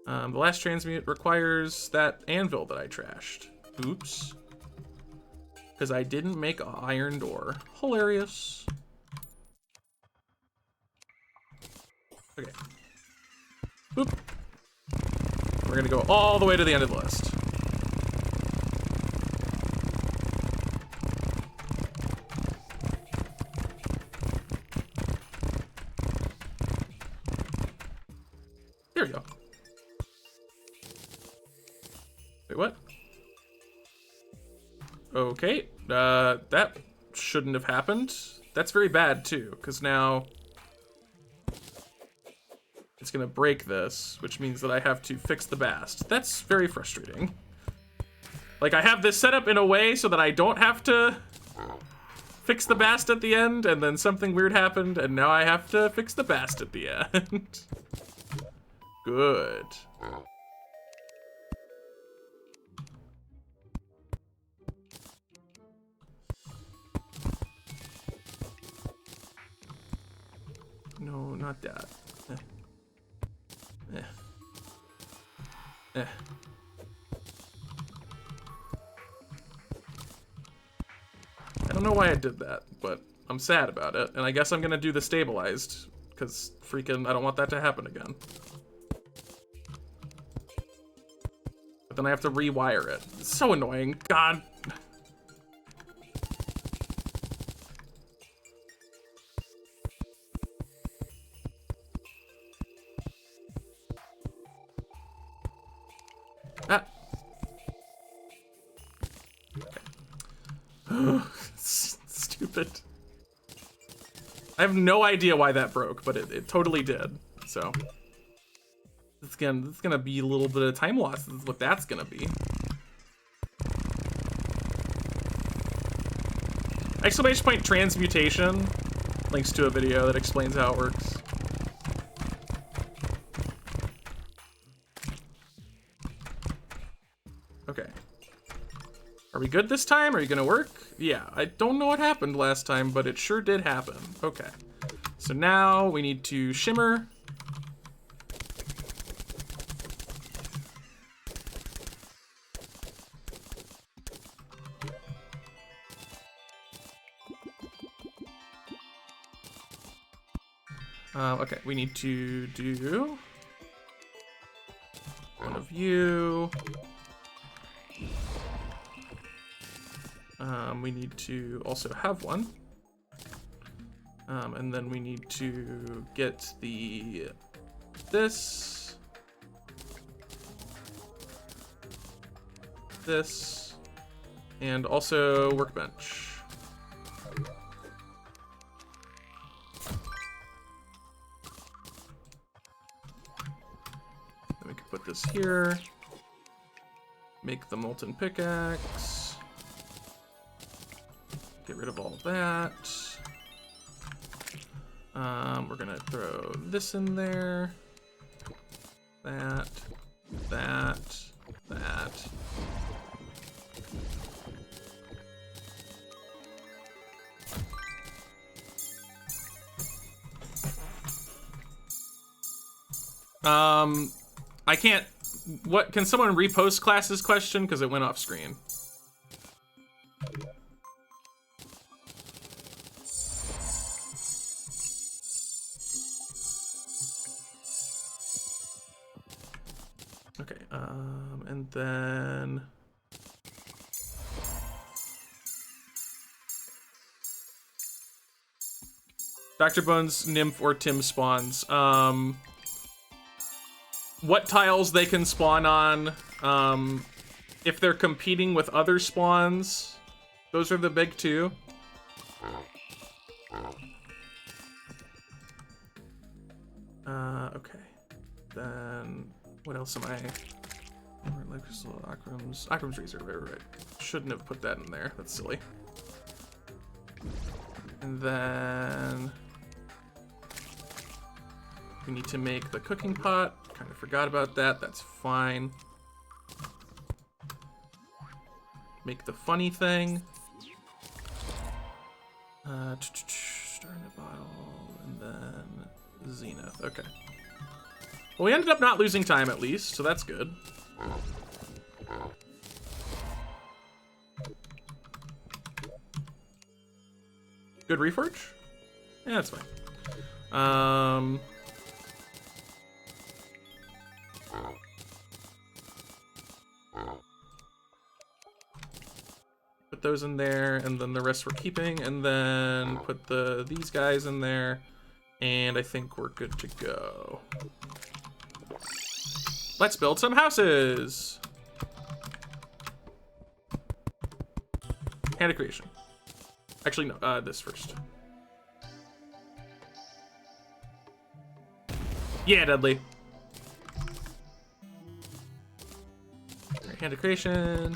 The last transmute requires that anvil that I trashed. Oops. Because I didn't make an iron door. Hilarious. Okay. Boop. We're gonna go all the way to the end of the list. There we go. Wait, what? Okay, that shouldn't have happened. That's very bad too, because now it's gonna break this, which means that I have to fix the bast. That's very frustrating. Like, I have this set up in a way so that I don't have to fix the bast at the end, and then something weird happened, and now I have to fix the bast at the end. Good. No, not that. Eh. I don't know why I did that, but I'm sad about it, and I guess I'm gonna do the stabilized, because freaking I don't want that to happen again. But then I have to rewire it. It's so annoying. God. Ah. Okay. Stupid. I have no idea why that broke, but it totally did. So it's gonna be a little bit of time loss. This is what that's gonna be. Exclamation point transmutation links to a video that explains how it works. Okay. Are we good this time? Are you gonna work? Yeah, I don't know what happened last time, but it sure did happen. Okay. So now we need to shimmer. Okay, we need to do one of you. We need to also have one. And then we need to get this, and also workbench. Then we can put this here, make the molten pickaxe. Get rid of all that. We're gonna throw this in there. That. I can't. What? Can someone repost class's question? Because it went off screen. Okay, and then Dr. Bones, Nymph, or Tim spawns. What tiles they can spawn on, if they're competing with other spawns, those are the big two. Okay, then what else am I Life crystal, Akram's razor, right. Shouldn't have put that in there. That's silly. And then we need to make the cooking pot. Kind of forgot about that. That's fine. Make the funny thing. Star in a bottle, and then Zenith. Okay. Well, we ended up not losing time at least, so that's good. Good reforge? Yeah, that's fine. Put those in there, and then the rest we're keeping, and then put these guys in there, and I think we're good to go. Let's build some houses. Hand of creation. Actually, no, this first. Yeah, Dudley. Right, hand of creation.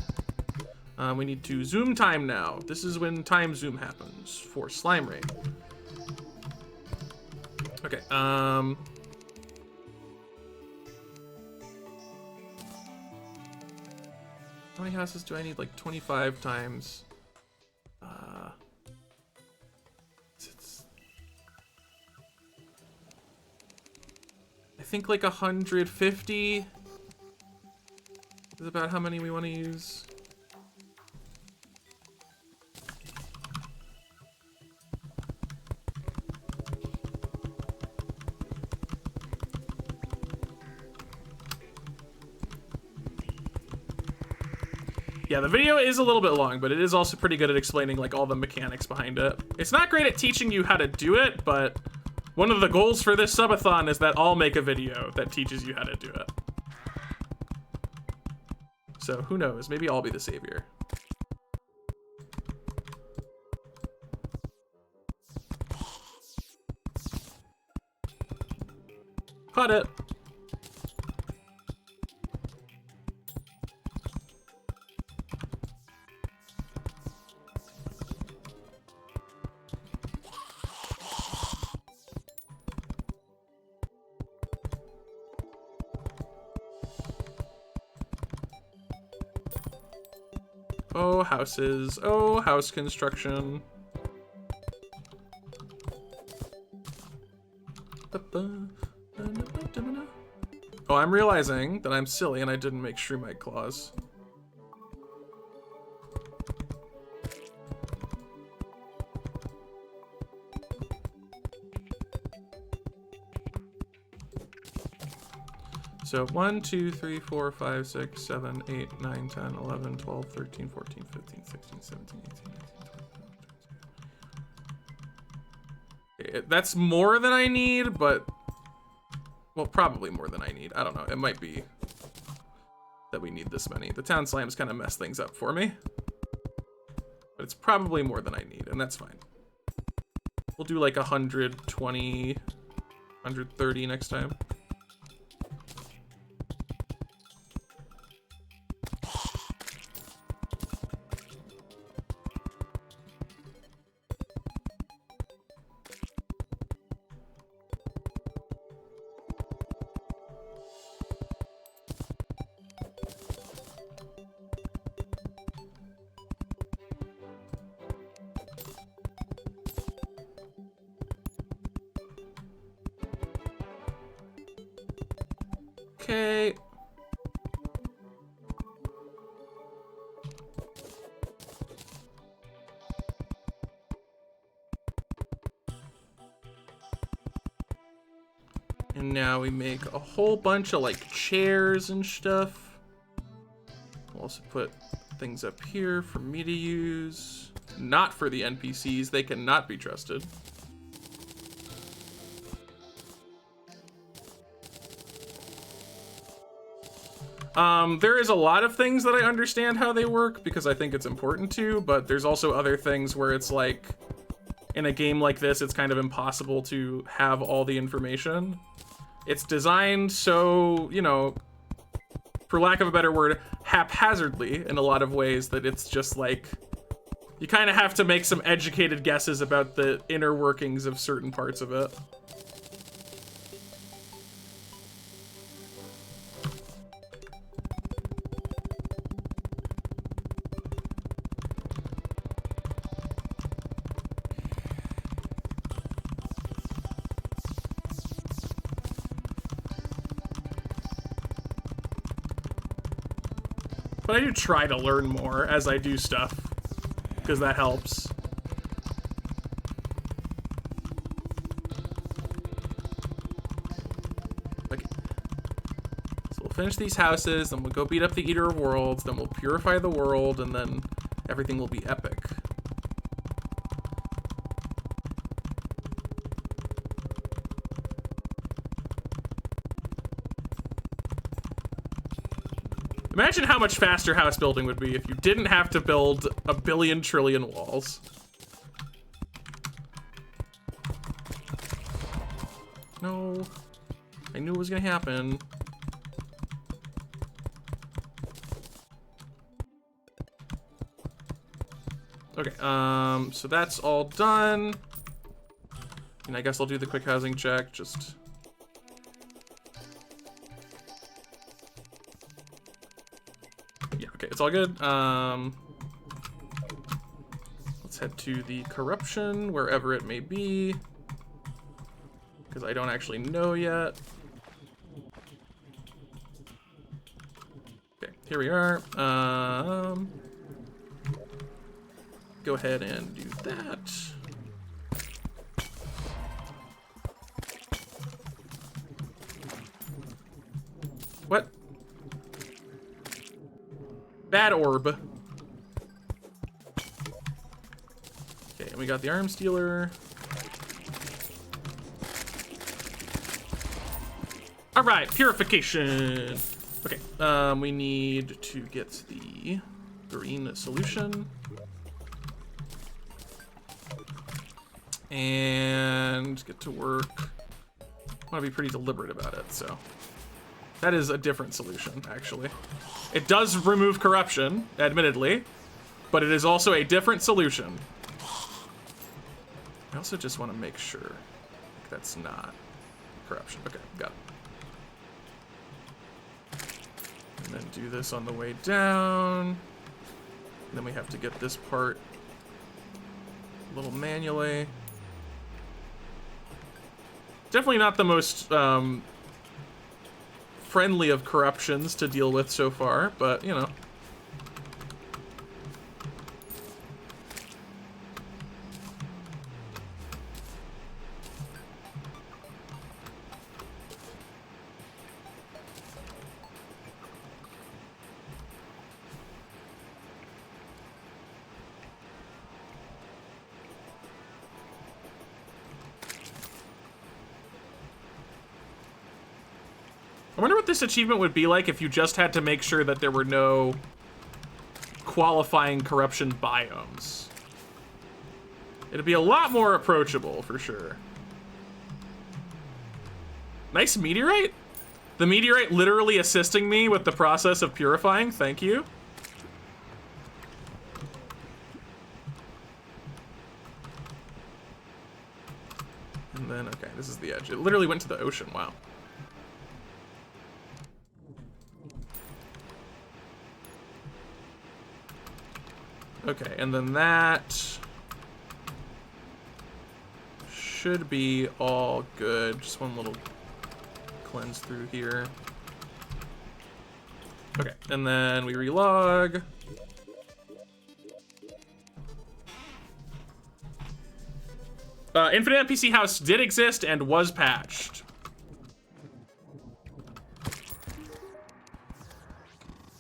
We need to zoom time now. This is when time zoom happens for slime rain. Okay, how many houses do I need? Like 25 times. I think like 150 is about how many we want to use. Yeah, the video is a little bit long, but it is also pretty good at explaining like all the mechanics behind it. It's not great at teaching you how to do it, but one of the goals for this subathon is that I'll make a video that teaches you how to do it. So who knows, maybe I'll be the savior. Cut it. Oh, houses. Oh, house construction. Oh, I'm realizing that I'm silly and I didn't make shroomite claws. So 1, 2, 3, 4, 5, 6, 7, 8, 9, 10, 11, 12, 13, 14, 15, 16, 17, 18, 19, 20. Okay, that's more than I need, but... Well, probably more than I need. I don't know. It might be that we need this many. The town slams kind of mess things up for me. But it's probably more than I need, and that's fine. We'll do like 120, 130 next time. Okay. And now we make a whole bunch of like chairs and stuff. We'll also put things up here for me to use. Not for the NPCs, they cannot be trusted. There is a lot of things that I understand how they work because I think it's important to, but there's also other things where it's like, in a game like this, it's kind of impossible to have all the information. It's designed so, you know, for lack of a better word, haphazardly in a lot of ways, that it's just like, you kind of have to make some educated guesses about the inner workings of certain parts of it. But I do try to learn more as I do stuff, because that helps. Okay. So we'll finish these houses, then we'll go beat up the Eater of Worlds, then we'll purify the world, and then everything will be epic. Imagine how much faster house building would be if you didn't have to build a billion trillion walls. No. I knew it was gonna happen. Okay, so that's all done. And I guess I'll do the quick housing check, just... Yeah, okay, it's all good. Let's head to the corruption, wherever it may be. Because I don't actually know yet. Okay, here we are. Go ahead and do that. What? Bad orb. Okay, and we got the arms dealer. All right, purification. Okay, we need to get the green solution. And get to work. I want to be pretty deliberate about it, so. That is a different solution, actually. It does remove corruption, admittedly, but it is also a different solution. I also just want to make sure that's not corruption. Okay, got it. And then do this on the way down. And then we have to get this part a little manually. Definitely not the most friendly of corruptions to deal with so far, but, you know. I wonder what this achievement would be like if you just had to make sure that there were no qualifying corruption biomes. It'd be a lot more approachable, for sure. Nice meteorite? The meteorite literally assisting me with the process of purifying, thank you. And then, okay, this is the edge. It literally went to the ocean, wow. Okay, and then that should be all good. Just one little cleanse through here. Okay, and then we relog. Infinite NPC House did exist and was patched.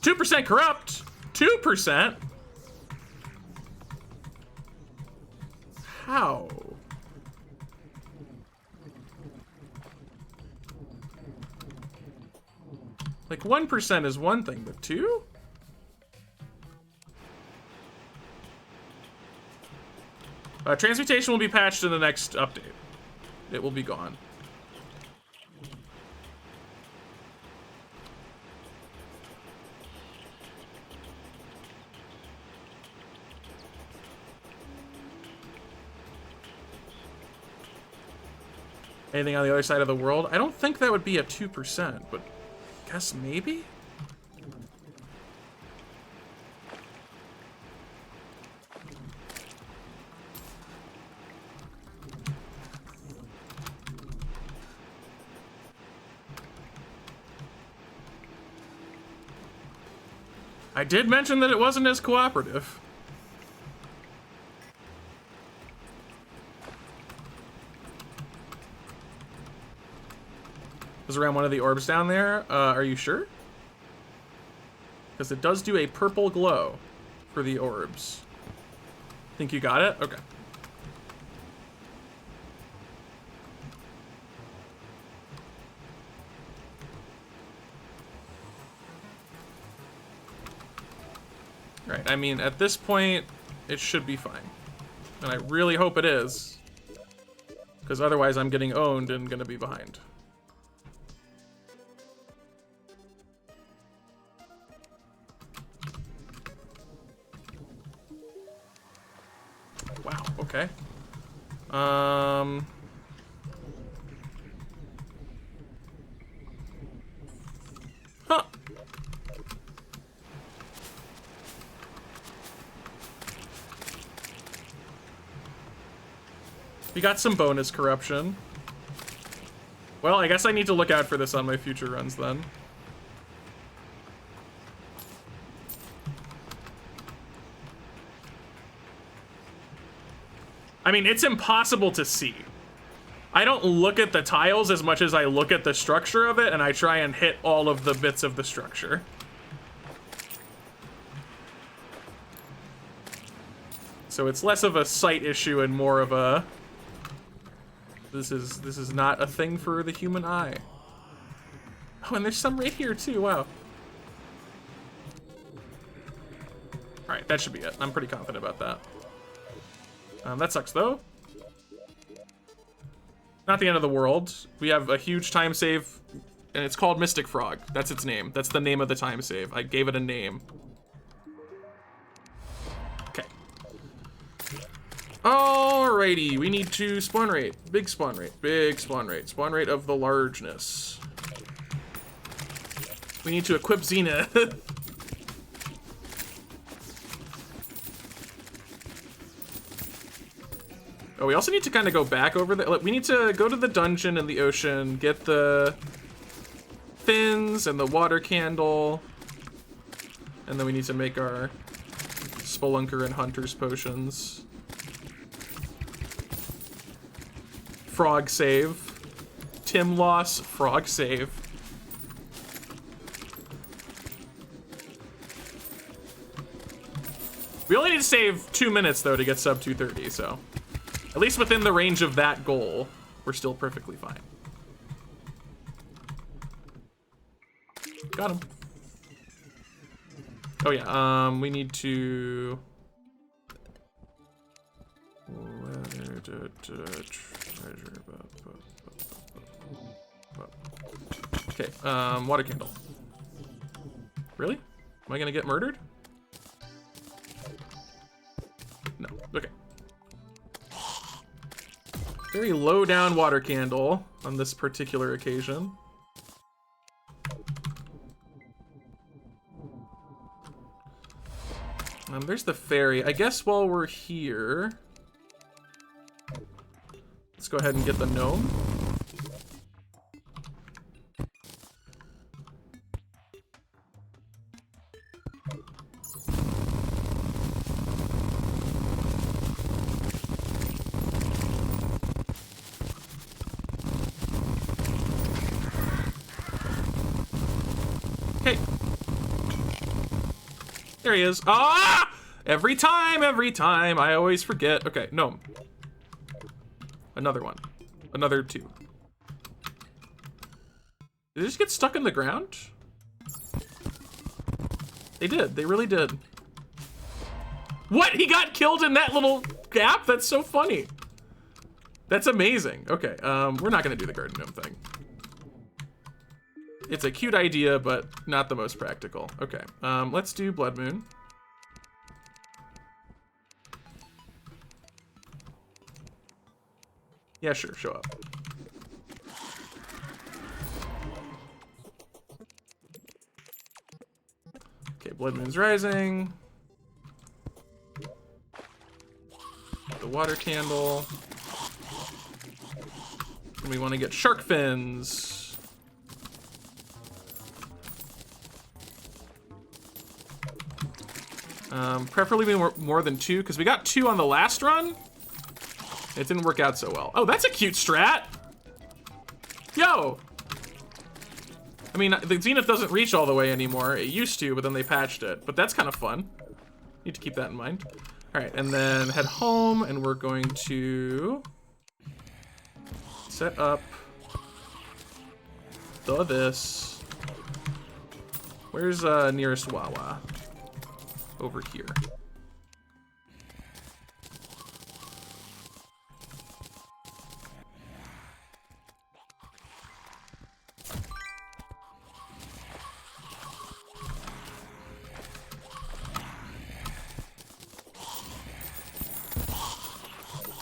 2% corrupt. 2%. How? Like 1% is one thing, but 2? Transmutation will be patched in the next update. It will be gone. Anything on the other side of the world? I don't think that would be a 2%, but I guess maybe? I did mention that it wasn't as cooperative. Is around one of the orbs down there? Are you sure? Because it does do a purple glow for the orbs. Think you got it? Okay. Right, I mean, at this point, it should be fine. And I really hope it is. Because otherwise I'm getting owned and gonna be behind. Wow, okay. Huh. We got some bonus corruption. Well, I guess I need to look out for this on my future runs then. I mean, it's impossible to see. I don't look at the tiles as much as I look at the structure of it, and I try and hit all of the bits of the structure. So it's less of a sight issue and more of a... This is not a thing for the human eye. Oh, and there's some right here too, wow. Alright, that should be it. I'm pretty confident about that. That sucks though. Not the end of the world. We have a huge time save, and it's called Mystic Frog. That's its name. That's the name of the time save. I gave it a name. Okay. Alrighty, we need to spawn rate. Big spawn rate. Big spawn rate. Spawn rate of the largeness. We need to equip Zenith. Oh, we also need to kind of go back over the... We need to go to the dungeon in the ocean, get the fins and the water candle. And then we need to make our Spelunker and Hunter's potions. Frog save. Tim loss, frog save. We only need to save 2 minutes, though, to get sub 230, so... At least within the range of that goal, we're still perfectly fine. Got him. Oh yeah, we need to... Okay, water candle. Really? Am I gonna get murdered? No, okay. Very low down water candle on this particular occasion. There's the ferry. I guess while we're here, let's go ahead and get the gnome. There he is. Ah! Every time, I always forget. Okay, gnome. Another one. Another 2. Did they just get stuck in the ground? They did. They really did. What? He got killed in that little gap? That's so funny. That's amazing. Okay, we're not gonna do the garden gnome thing. It's a cute idea, but not the most practical. Okay, let's do Blood Moon. Yeah, sure, show up. Blood Moon's Rising. The water candle. And we want to get shark fins. Preferably more than 2, because we got 2 on the last run. It didn't work out so well. Oh, that's a cute strat. Yo. I mean, the Zenith doesn't reach all the way anymore. It used to, but then they patched it. But that's kind of fun. Need to keep that in mind. All right, and then head home, and we're going to set up this. Where's nearest Wawa? Over here.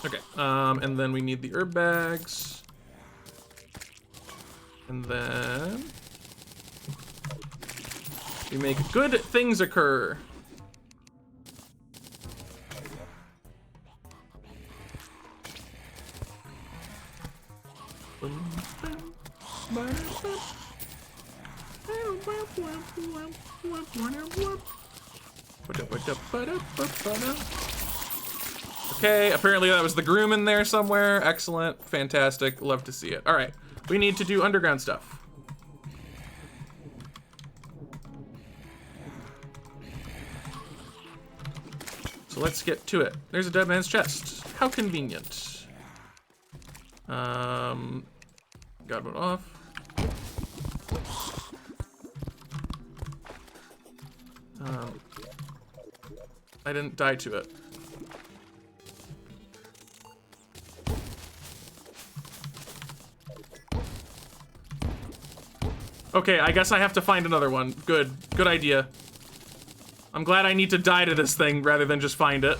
Okay, and then we need the herb bags. And then we make good things occur. Okay, apparently that was the groom in there somewhere. Excellent, fantastic, love to see it. All right, we need to do underground stuff. So let's get to it. There's a dead man's chest. How convenient. Got one off. I didn't die to it. Okay, I guess I have to find another one. Good idea. I'm glad I need to die to this thing rather than just find it.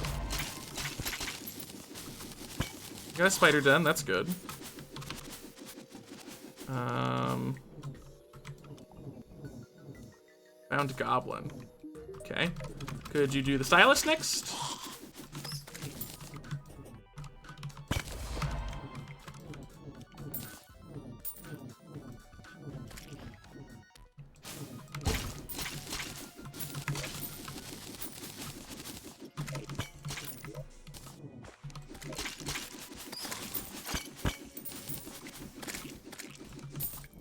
Got a spider den, that's good. Found goblin. Okay. Could you do the stylus next?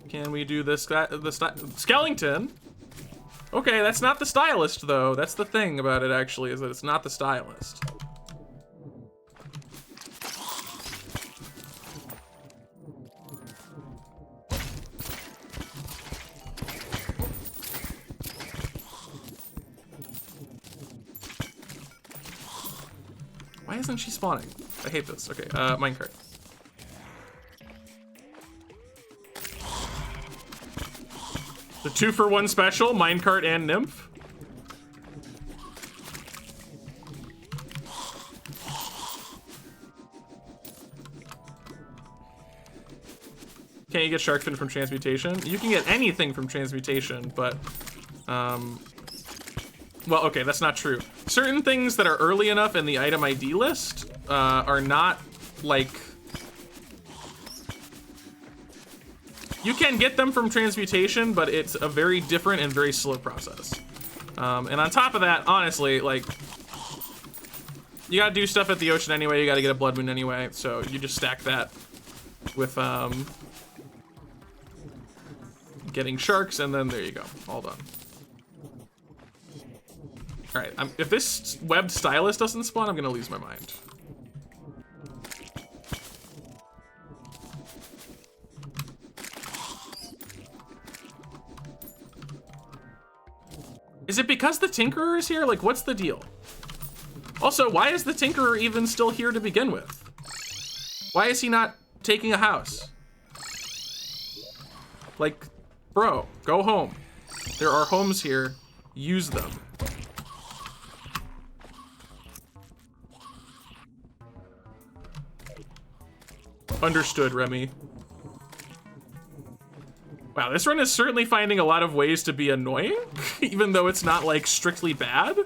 Can we do the skeleton? Okay, that's not the stylist though. That's the thing about it actually, is that it's not the stylist. Why isn't she spawning? I hate this. Okay, minecart. The 2-for-1 special, minecart and nymph. Can't you get shark fin from transmutation? You can get anything from transmutation, but well, okay, that's not true. Certain things that are early enough in the item ID list are not like. You can get them from transmutation, but it's a very different and very slow process. And on top of that, honestly, like, you gotta do stuff at the ocean anyway, you gotta get a blood moon anyway, so you just stack that with getting sharks, and then there you go, all done. All right, if this webbed stylus doesn't spawn, I'm gonna lose my mind. Is it because the Tinkerer is here? Like, what's the deal? Also, why is the Tinkerer even still here to begin with? Why is he not taking a house? Like, bro, go home. There are homes here. Use them. Understood, Remy. Wow, this run is certainly finding a lot of ways to be annoying, even though it's not, like, strictly bad.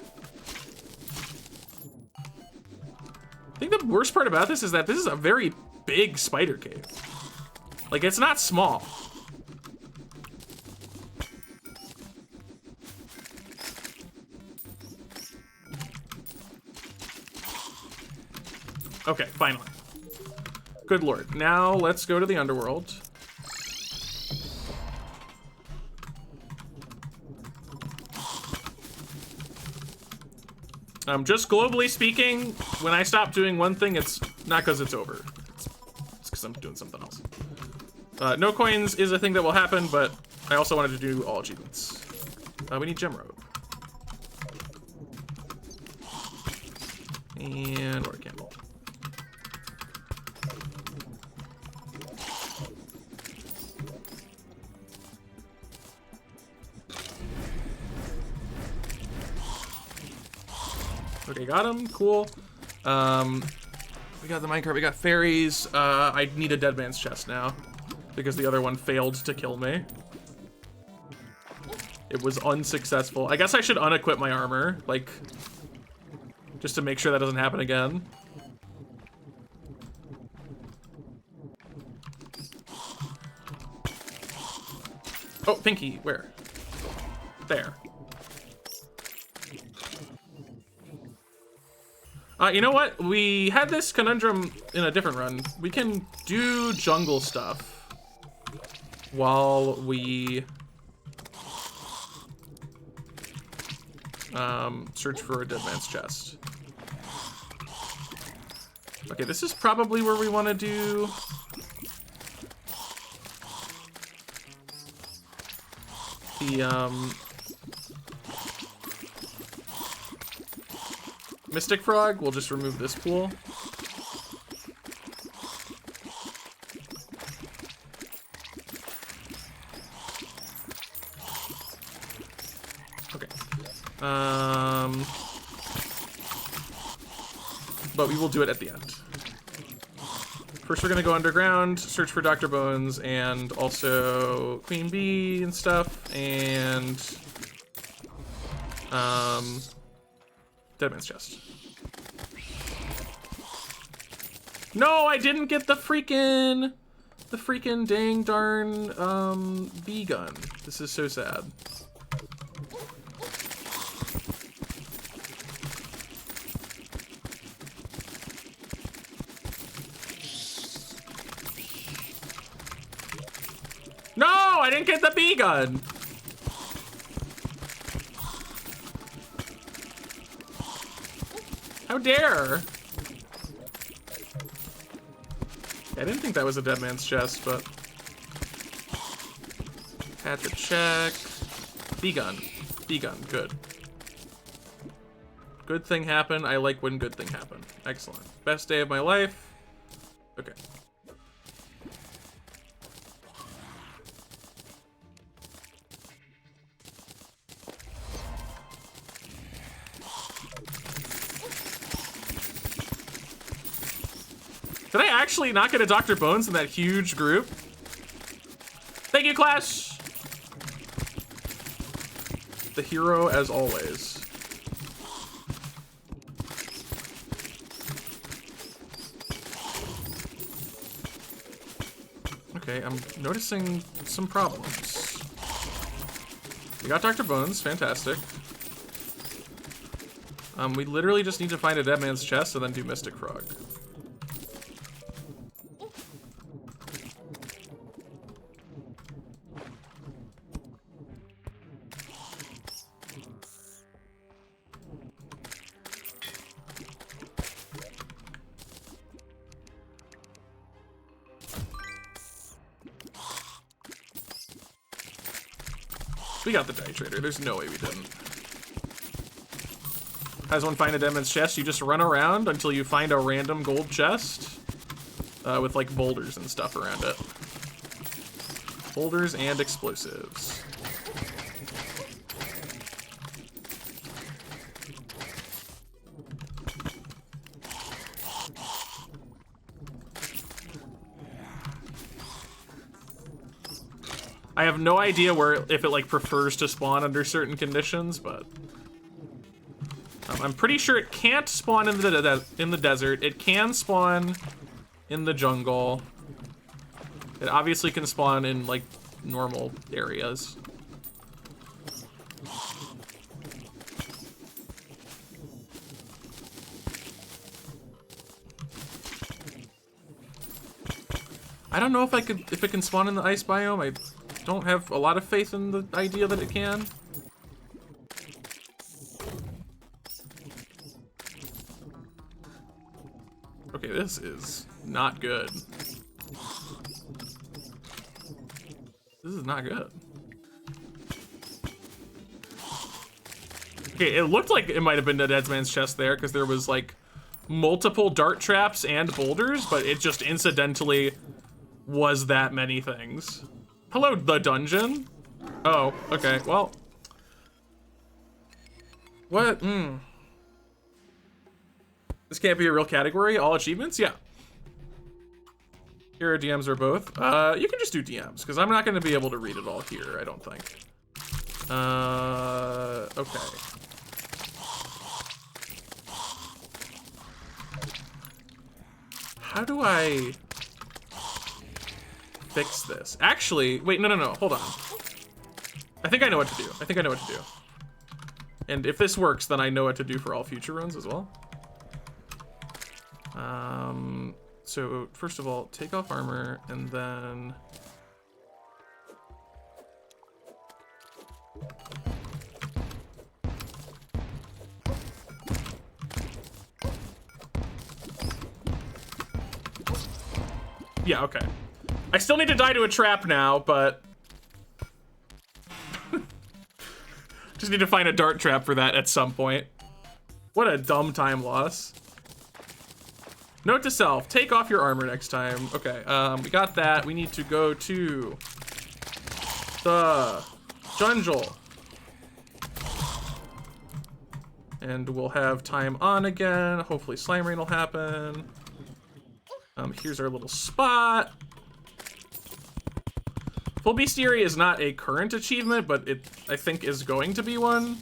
I think the worst part about this is that this is a very big spider cave. Like, it's not small. Okay, finally. Good lord. Now let's go to the underworld. Just globally speaking, when I stop doing one thing, it's not because it's over. It's because I'm doing something else. No coins is a thing that will happen, but I also wanted to do all achievements. We need Gem Road. And water candle. Okay, got him. Cool. We got the minecart. We got fairies. I need a dead man's chest now because the other one failed to kill me. It was unsuccessful. I guess I should unequip my armor, like, just to make sure that doesn't happen again. Oh, Pinky, where? There. You know what? We had this conundrum in a different run. We can do jungle stuff while we search for a dead man's chest. Okay, this is probably where we want to do the Mystic Frog. We'll just remove this pool. Okay. But we will do it at the end. First, we're gonna go underground, search for Dr. Bones, and also Queen Bee and stuff, and Dead Man's Chest. No, I didn't get the freaking dang darn bee gun. This is so sad. No, I didn't get the bee gun. How dare! I didn't think that was a dead man's chest, but had to check. Bee gun. Bee gun. Good. Good thing happened. I like when good thing happen. Excellent. Best day of my life. Okay. Did I actually not get a Dr. Bones in that huge group? Thank you, Clash! The hero as always. Okay, I'm noticing some problems. We got Dr. Bones, fantastic. We literally just need to find a dead man's chest and then do Mystic Frog. We got the Die Trader. There's no way we didn't. How does one find a dead man's chest? You just run around until you find a random gold chest with like boulders and stuff around it. Boulders and explosives. I have no idea if it like prefers to spawn under certain conditions, but I'm pretty sure it can't spawn in the desert. It can spawn in the jungle. It obviously can spawn in like normal areas. I don't know if it can spawn in the ice biome. I don't have a lot of faith in the idea that it can. Okay, this is not good. This is not good. Okay, it looked like it might have been the dead man's chest there because there was like multiple dart traps and boulders, but it just incidentally was that many things. Hello, the dungeon. Oh, okay, well. What? This can't be a real category. All achievements? Yeah. Here are DMs or both. You can just do DMs, because I'm not going to be able to read it all here, I don't think. Okay. How do I fix this? Actually, wait, no, hold on. I think I know what to do. And if this works, then I know what to do for all future runs as well. So first of all, take off armor, and then yeah, okay. I still need to die to a trap now, but just need to find a dart trap for that at some point. What a dumb time loss. Note to self, take off your armor next time. Okay, we got that. We need to go to the jungle. And we'll have time on again. Hopefully slime rain will happen. Here's our little spot. Full bestiary is not a current achievement, but it, I think, is going to be one.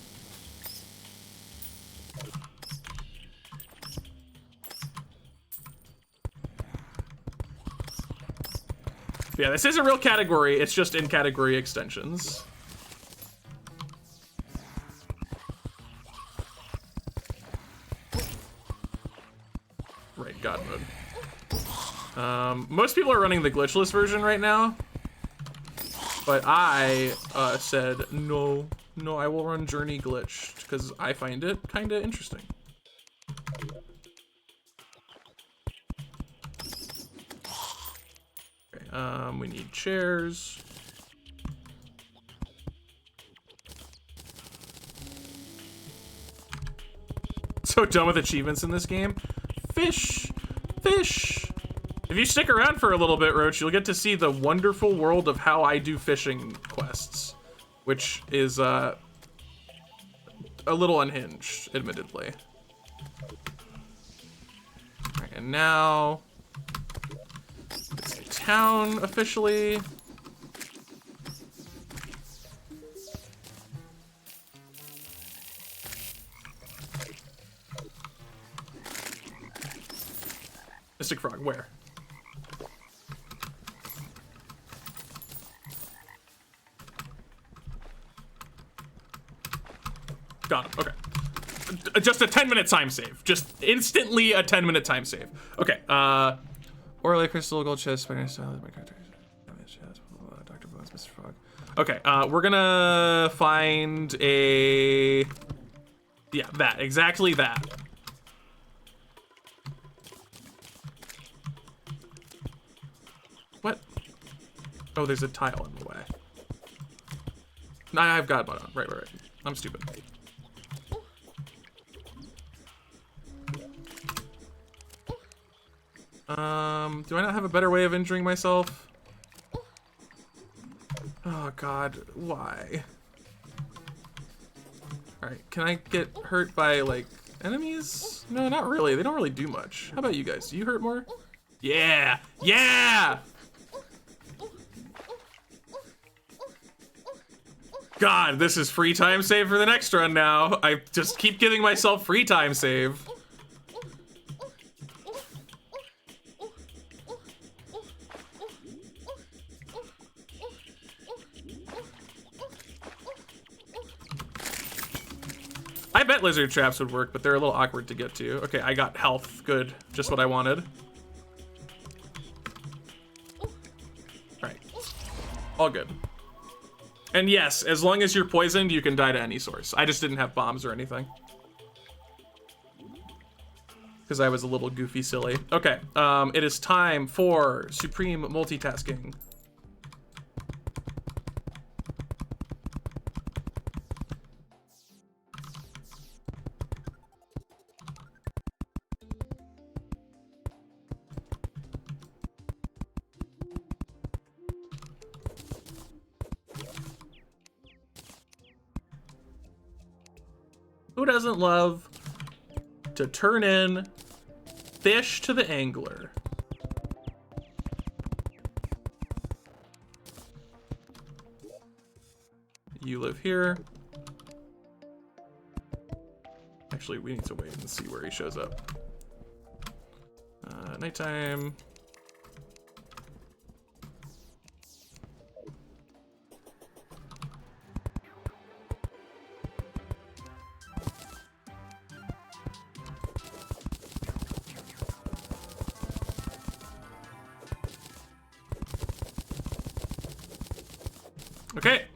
Yeah, this is a real category. It's just in category extensions. Right, God mode. Most people are running the glitchless version right now. But I said, no, I will run Journey glitched because I find it kind of interesting. Okay, we need chairs. So done with achievements in this game. Fish. If you stick around for a little bit, Roach, you'll get to see the wonderful world of how I do fishing quests, which is a little unhinged, admittedly. All right, and now it's a town officially. Mystic Frog, where? Got him, okay. Just a 10-minute time save. Just instantly a 10-minute time save. Okay, Orlay Crystal, Gold Chest, Spider Style, my character. Dr. Bones, Mr. Frog. Okay, we're gonna find a... Yeah, that, exactly that. What? Oh, there's a tile in the way. Nah, I've got button on. Right. I'm stupid. Do I not have a better way of injuring myself? Oh god, why? Alright, can I get hurt by, like, enemies? No, not really. They don't really do much. How about you guys? Do you hurt more? Yeah! Yeah! God, this is free time save for the next run now. I just keep giving myself free time save. I bet lizard traps would work, but they're a little awkward to get to. Okay, I got health. Good. Just what I wanted. Alright. All good. And yes, as long as you're poisoned, you can die to any source. I just didn't have bombs or anything. Because I was a little goofy silly. Okay, it is time for supreme multitasking. Who doesn't love to turn in fish to the angler? You live here. Actually, we need to wait and see where he shows up. Nighttime. Okay.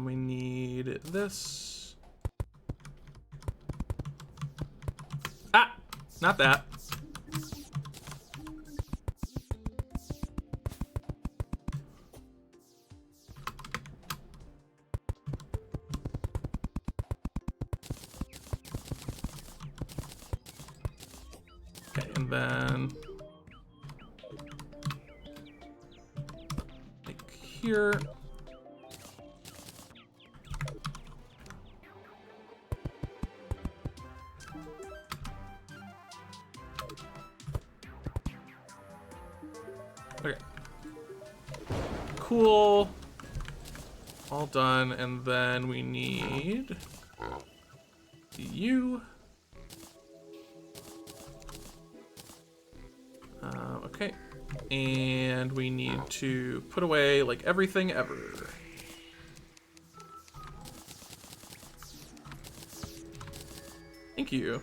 We need this. Ah, not that. Okay, and then like here. Okay. Cool. All done, and then we need you. Okay. And we need to put away like everything ever. Thank you.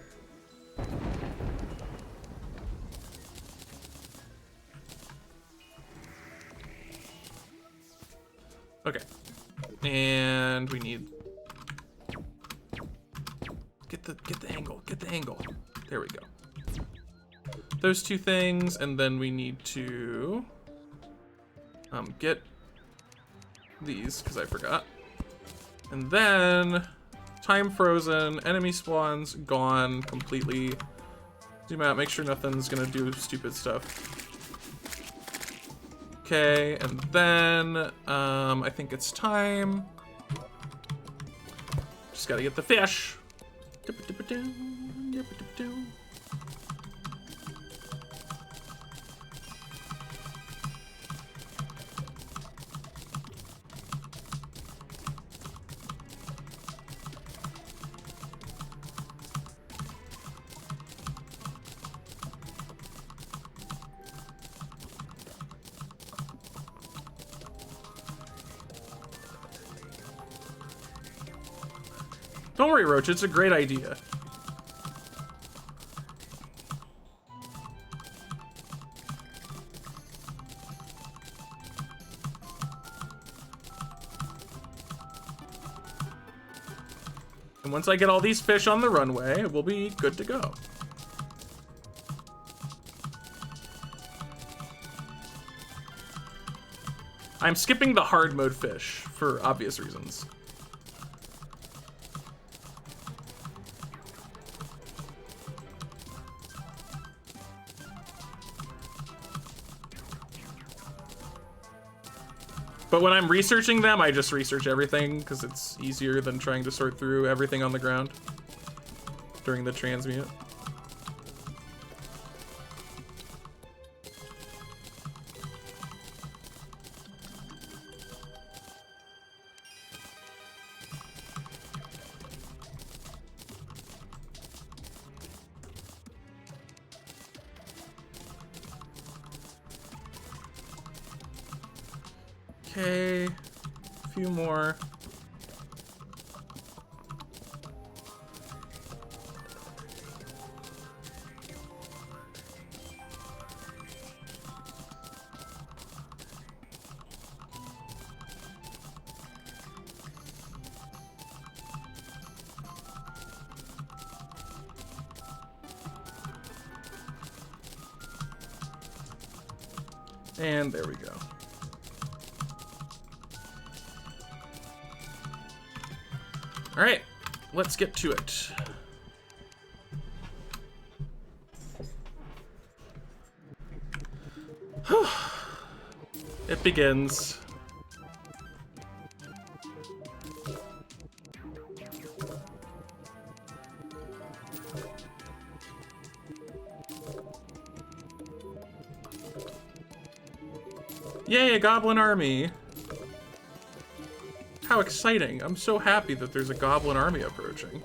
Okay. And we need get the angle. Get the angle. There we go. Those two things, and then we need to get these because I forgot. And then time frozen, enemy spawns gone completely. Zoom out, make sure nothing's gonna do stupid stuff. Okay, and then I think it's time. Just gotta get the fish. Don't worry, Roach, it's a great idea. And once I get all these fish on the runway, we'll be good to go. I'm skipping the hard mode fish for obvious reasons. But when I'm researching them, I just research everything because it's easier than trying to sort through everything on the ground during the transmute. Okay, a few more. And there we go. All right, let's get to it. It begins. Yay, a goblin army. How exciting. I'm so happy that there's a goblin army approaching.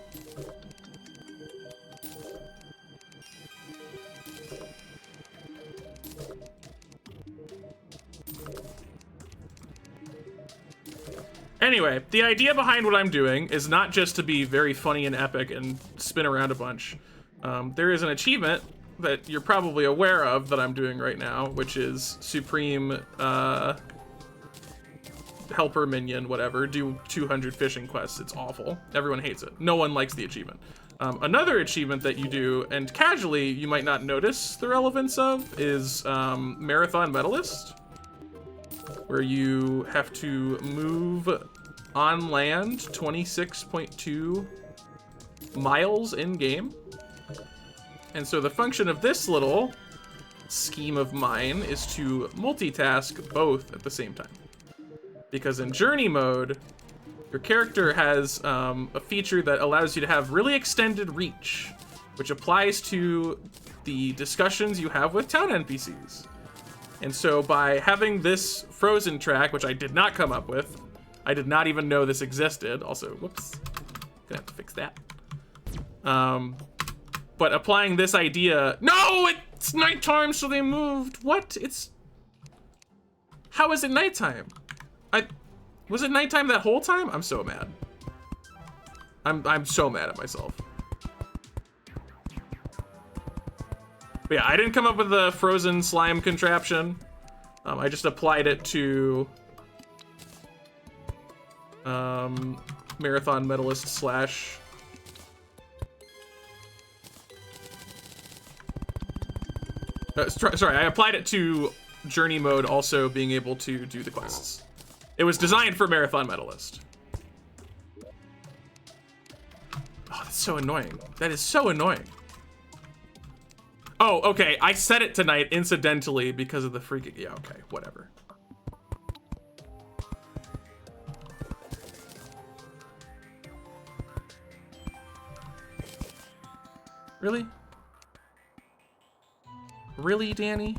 Anyway, the idea behind what I'm doing is not just to be very funny and epic and spin around a bunch. There is an achievement that you're probably aware of that I'm doing right now, which is Supreme Helper Minion, whatever, do 200 fishing quests. It's awful. Everyone hates it. No one likes the achievement. Another achievement that you do, and casually you might not notice the relevance of, is Marathon Medalist, where you have to move on land 26.2 miles in game. And so the function of this little scheme of mine is to multitask both at the same time. Because in journey mode, your character has a feature that allows you to have really extended reach, which applies to the discussions you have with town NPCs. And so by having this frozen track, which I did not come up with, I did not even know this existed. Also, whoops, gonna have to fix that. But applying this idea, no, it's nighttime, so they moved. What? How is it nighttime? Was it nighttime that whole time? I'm so mad. I'm so mad at myself. But yeah, I didn't come up with the frozen slime contraption. I just applied it to Marathon Medalist slash sorry, I applied it to journey mode, also being able to do the quests. It was designed for Marathon Medalist. Oh, that's so annoying. That is so annoying. Oh, okay, I set it tonight incidentally because of the freaking... Yeah, okay, whatever. Really? Really, Danny?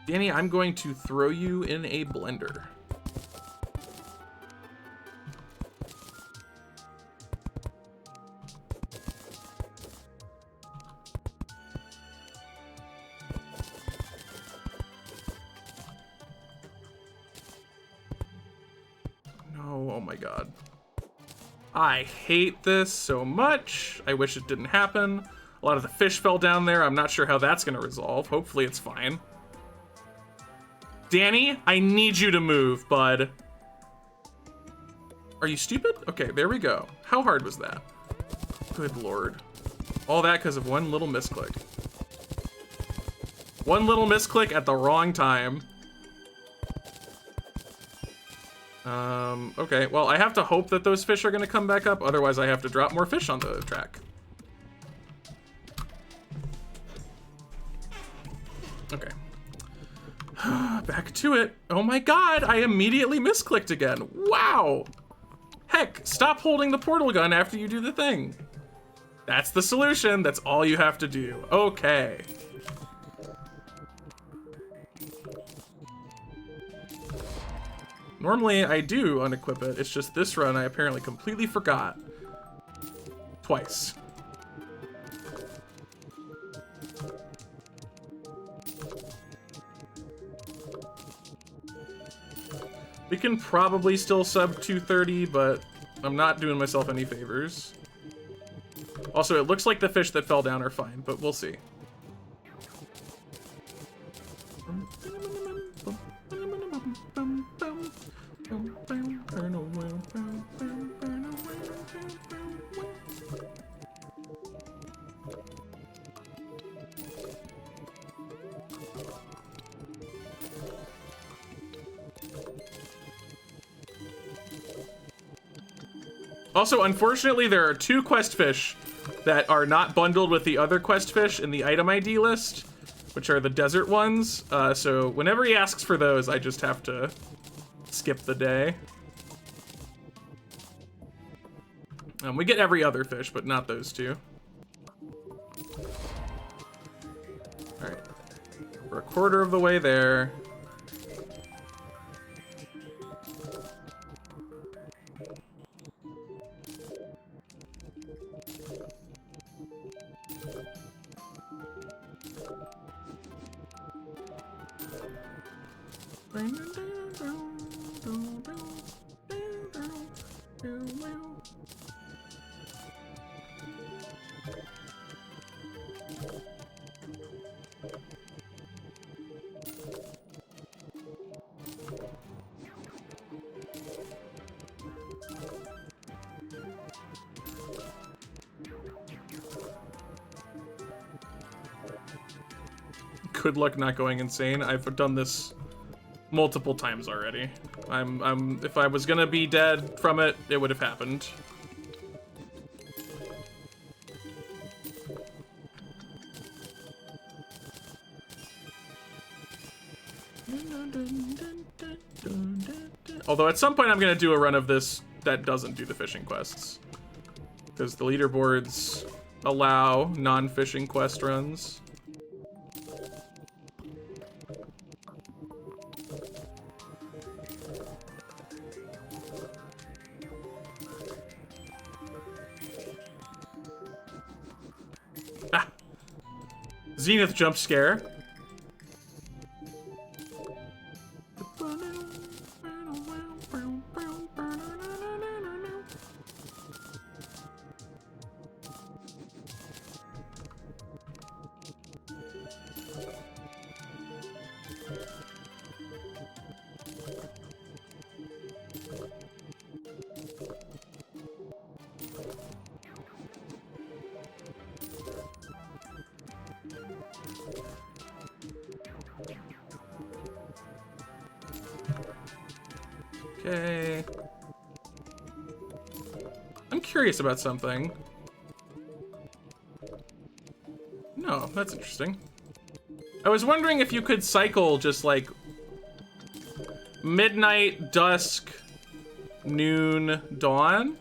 Danny, I'm going to throw you in a blender. No, oh my god. I hate this so much. I wish it didn't happen. A lot of the fish fell down there. I'm not sure how that's gonna resolve. Hopefully it's fine. Danny, I need you to move, bud. Are you stupid? Okay, there we go. How hard was that? Good lord. All that because of one little misclick. One little misclick at the wrong time. Okay, well, I have to hope that those fish are gonna come back up, otherwise I have to drop more fish on the track. Okay. Back to it. Oh my god, I immediately misclicked again. Wow. Heck, stop holding the portal gun after you do the thing. That's the solution. That's all you have to do. Okay. Normally I do unequip it. It's just this run I apparently completely forgot. Twice. We can probably still sub 230, but I'm not doing myself any favors. Also, it looks like the fish that fell down are fine, but we'll see. Also, unfortunately, there are 2 quest fish that are not bundled with the other quest fish in the item ID list, which are the desert ones. So whenever he asks for those, I just have to skip the day. We get every other fish, but not those 2. All right, we're a quarter of the way there. Good luck not going insane. I've done this multiple times already. If I was gonna be dead from it, it would have happened. Although at some point I'm gonna do a run of this that doesn't do the fishing quests, because the leaderboards allow non-fishing quest runs. Zenith jump scare. Okay. I'm curious about something. No, that's interesting. I was wondering if you could cycle just like midnight, dusk, noon, dawn,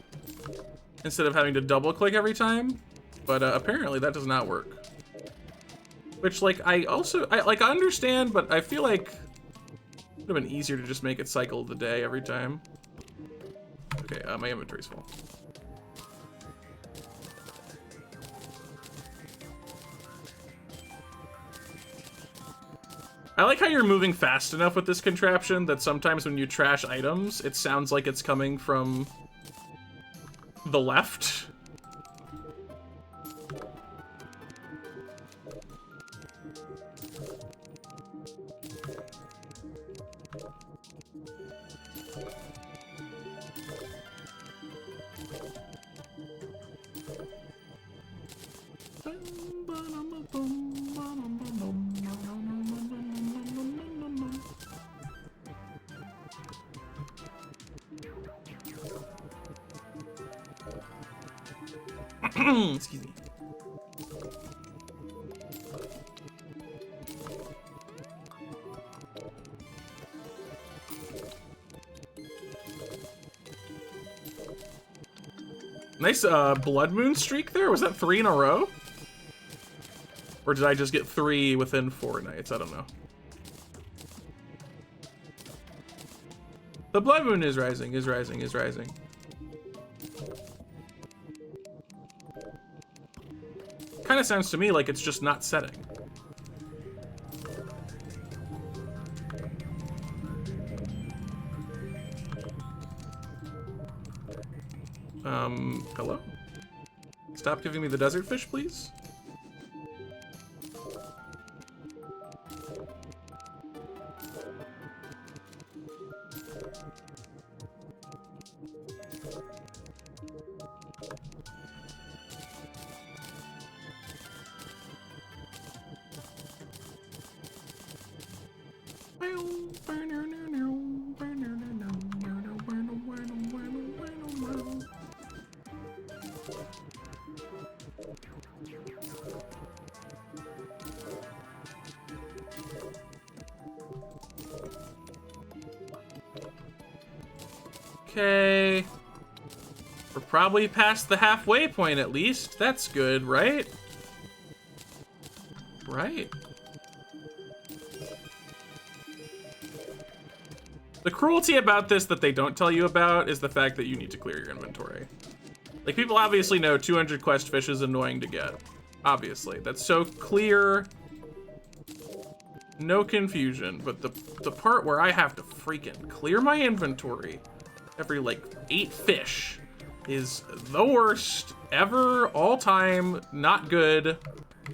instead of having to double click every time, but apparently that does not work. Which, like, I understand, but I feel like it would have been easier to just make it cycle the day every time. Okay, my inventory's full. I like how you're moving fast enough with this contraption that sometimes when you trash items, it sounds like it's coming from the left. Excuse me. Nice blood moon streak there. Was that 3 in a row? Or did I just get 3 within 4 nights? I don't know. The blood moon is rising, is rising, is rising. Kind of sounds to me like it's just not setting. Hello? Stop giving me the desert fish, please. Okay. We're probably past the halfway point at least. That's good, right? Right. The cruelty about this that they don't tell you about is the fact that you need to clear your inventory. Like, people obviously know 200 quest fish is annoying to get. Obviously. That's so clear. No confusion. But the part where I have to freaking clear my inventory every, like, 8 fish is the worst ever, all time, not good,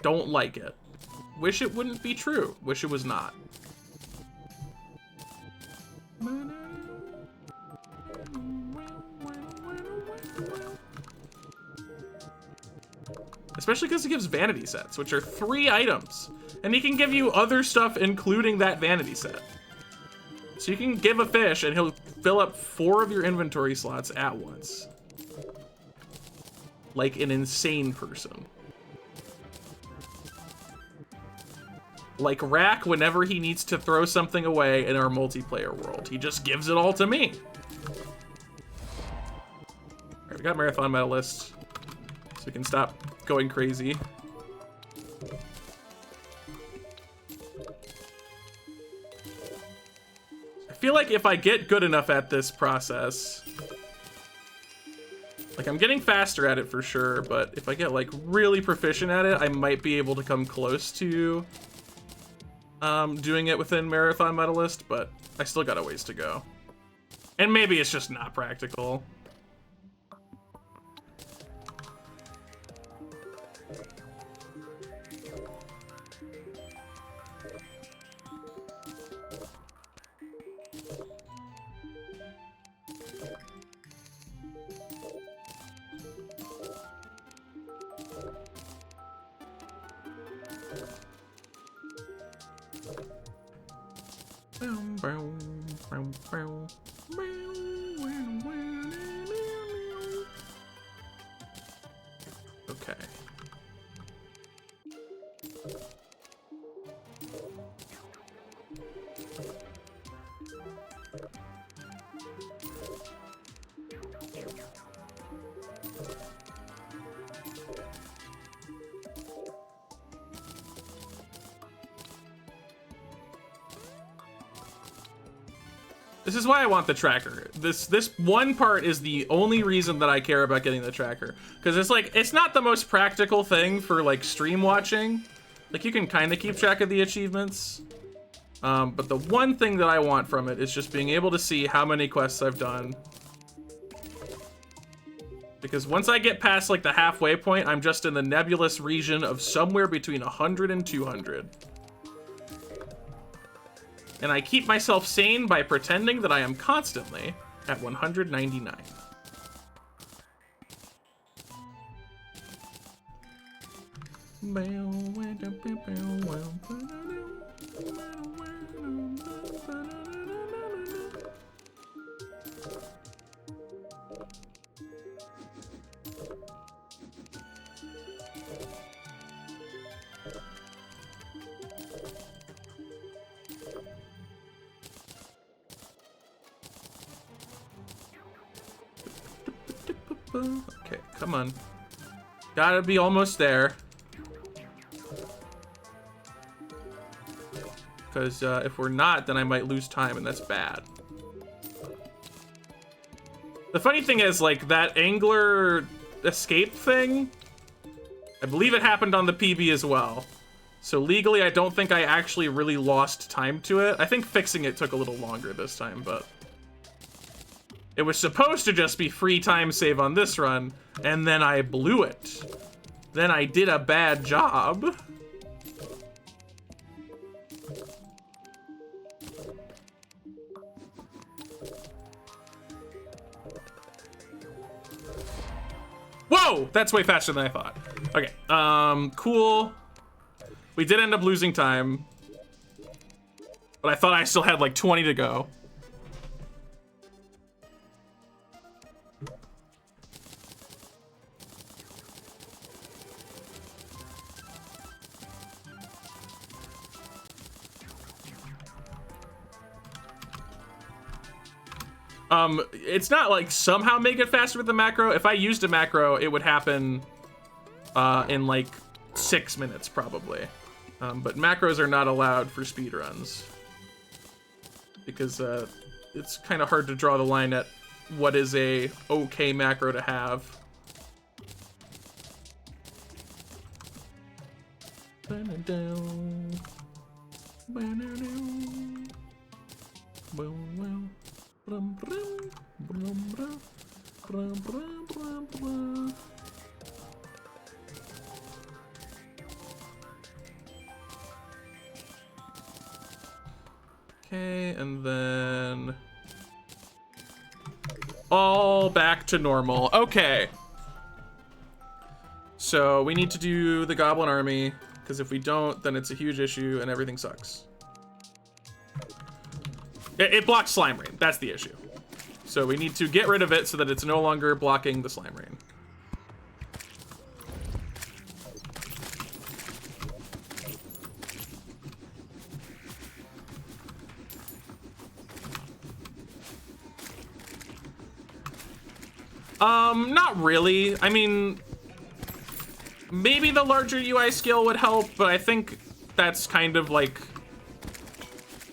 don't like it. Wish it wouldn't be true. Wish it was not. Especially because it gives vanity sets, which are 3 items. And he can give you other stuff including that vanity set. So you can give a fish and he'll fill up 4 of your inventory slots at once. Like an insane person. Like Rack whenever he needs to throw something away in our multiplayer world. He just gives it all to me. Alright, we got marathon medalists. So we can stop going crazy. I feel like if I get good enough at this process, like I'm getting faster at it for sure, but if I get like really proficient at it, I might be able to come close to doing it within marathon medalist, but I still got a ways to go. And maybe it's just not practical. Okay. This is why I want the tracker. This one part is the only reason that I care about getting the tracker. Because it's like, it's not the most practical thing for like stream watching. Like you can kind of keep track of the achievements. But the one thing that I want from it is just being able to see how many quests I've done. Because once I get past like the halfway point, I'm just in the nebulous region of somewhere between 100 and 200. And I keep myself sane by pretending that I am constantly at 199. Okay, come on. Gotta be almost there. Because if we're not, then I might lose time, and that's bad. The funny thing is, like, that angler escape thing, I believe it happened on the PB as well. So legally, I don't think I actually really lost time to it. I think fixing it took a little longer this time, but It was supposed to just be free time save on this run, and then I blew it. Then I did a bad job. Whoa! That's way faster than I thought. Okay, cool. We did end up losing time, but I thought I still had like 20 to go. It's not like somehow make it faster with the macro. If I used a macro, it would happen in like 6 minutes probably. But macros are not allowed for speedruns because it's kind of hard to draw the line at what is a okay macro to have. Okay, and then all back to normal. Okay. So we need to do the Goblin Army, because if we don't, then it's a huge issue and everything sucks. It blocks Slime Rain. That's the issue. So we need to get rid of it so that it's no longer blocking the Slime Rain. Not really. I mean, maybe the larger UI scale would help, but I think that's kind of like,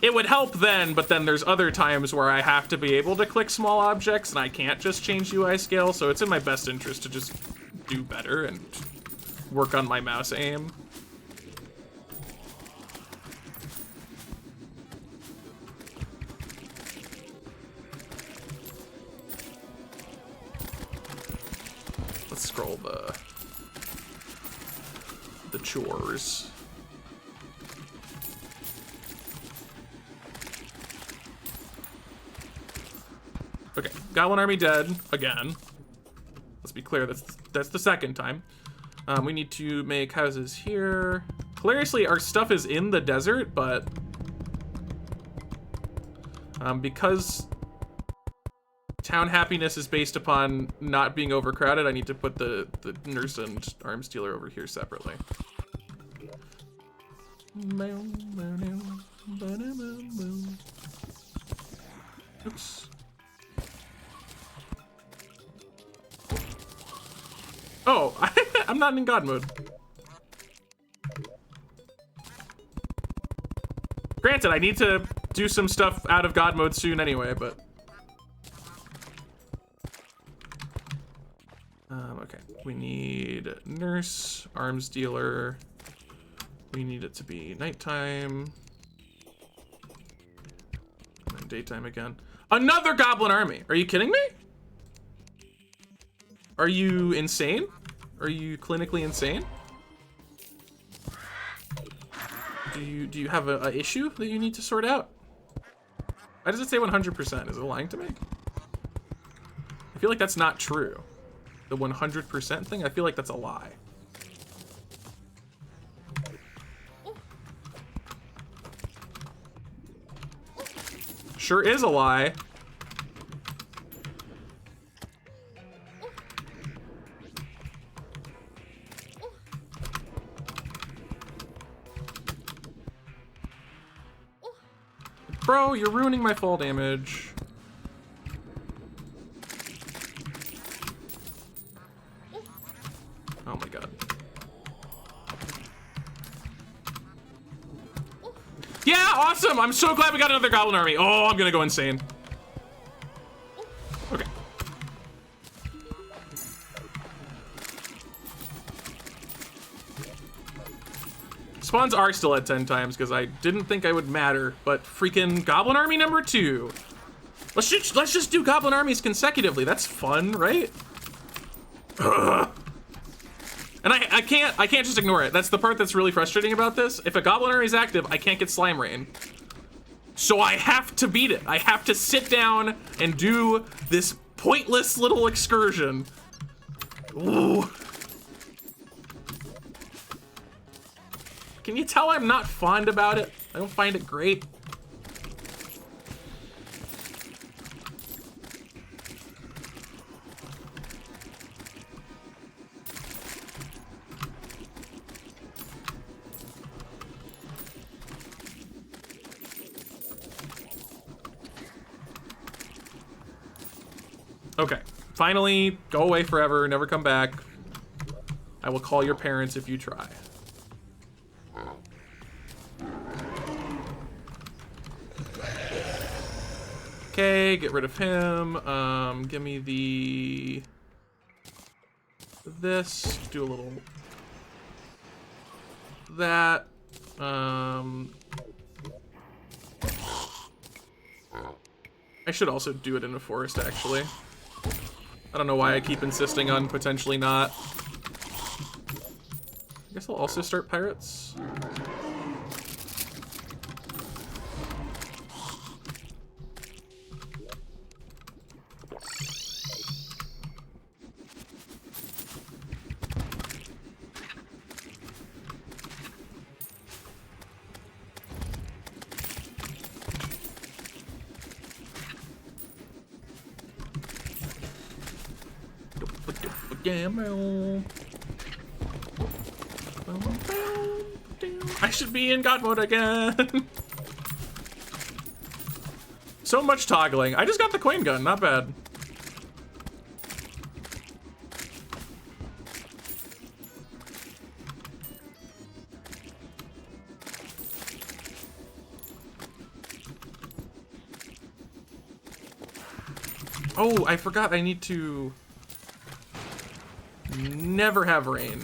it would help then, but then there's other times where I have to be able to click small objects and I can't just change UI scale, so it's in my best interest to just do better and work on my mouse aim. Let's scroll the chores. Okay, Goblin Army dead again. Let's be clear, that's the second time. We need to make houses here. Hilariously, our stuff is in the desert, but because town happiness is based upon not being overcrowded, I need to put the nurse and arms dealer over here separately. Oops. Oh, I'm not in God mode. Granted, I need to do some stuff out of God mode soon anyway, but... okay, we need nurse, arms dealer. We need it to be nighttime. And then daytime again. Another Goblin Army! Are you kidding me? Are you insane? Are you clinically insane? Do you have a issue that you need to sort out? Why does it say 100%? Is it lying to me? I feel like that's not true. The 100% thing, I feel like that's a lie. Sure is a lie. Bro, you're ruining my fall damage. Oh my god. Yeah, awesome! I'm so glad we got another Goblin Army. Oh, I'm gonna go insane. Okay. Spawns are still at 10 times because I didn't think I would matter, but freaking Goblin Army number 2. Let's just do goblin armies consecutively. That's fun, right? Ugh. And I can't just ignore it. That's the part that's really frustrating about this. If a goblin army is active, I can't get slime rain. So I have to beat it. I have to sit down and do this pointless little excursion. Ooh. Can you tell I'm not fond about it? I don't find it great. Okay, finally, go away forever, never come back. I will call your parents if you try. Okay, get rid of him. Give me this, do a little that. I should also do it in a forest, actually. I don't know why I keep insisting on potentially not. I guess I'll also start pirates. I should be in God mode again. So much toggling. I just got the coin gun, not bad. Oh, I forgot I need to never have rain.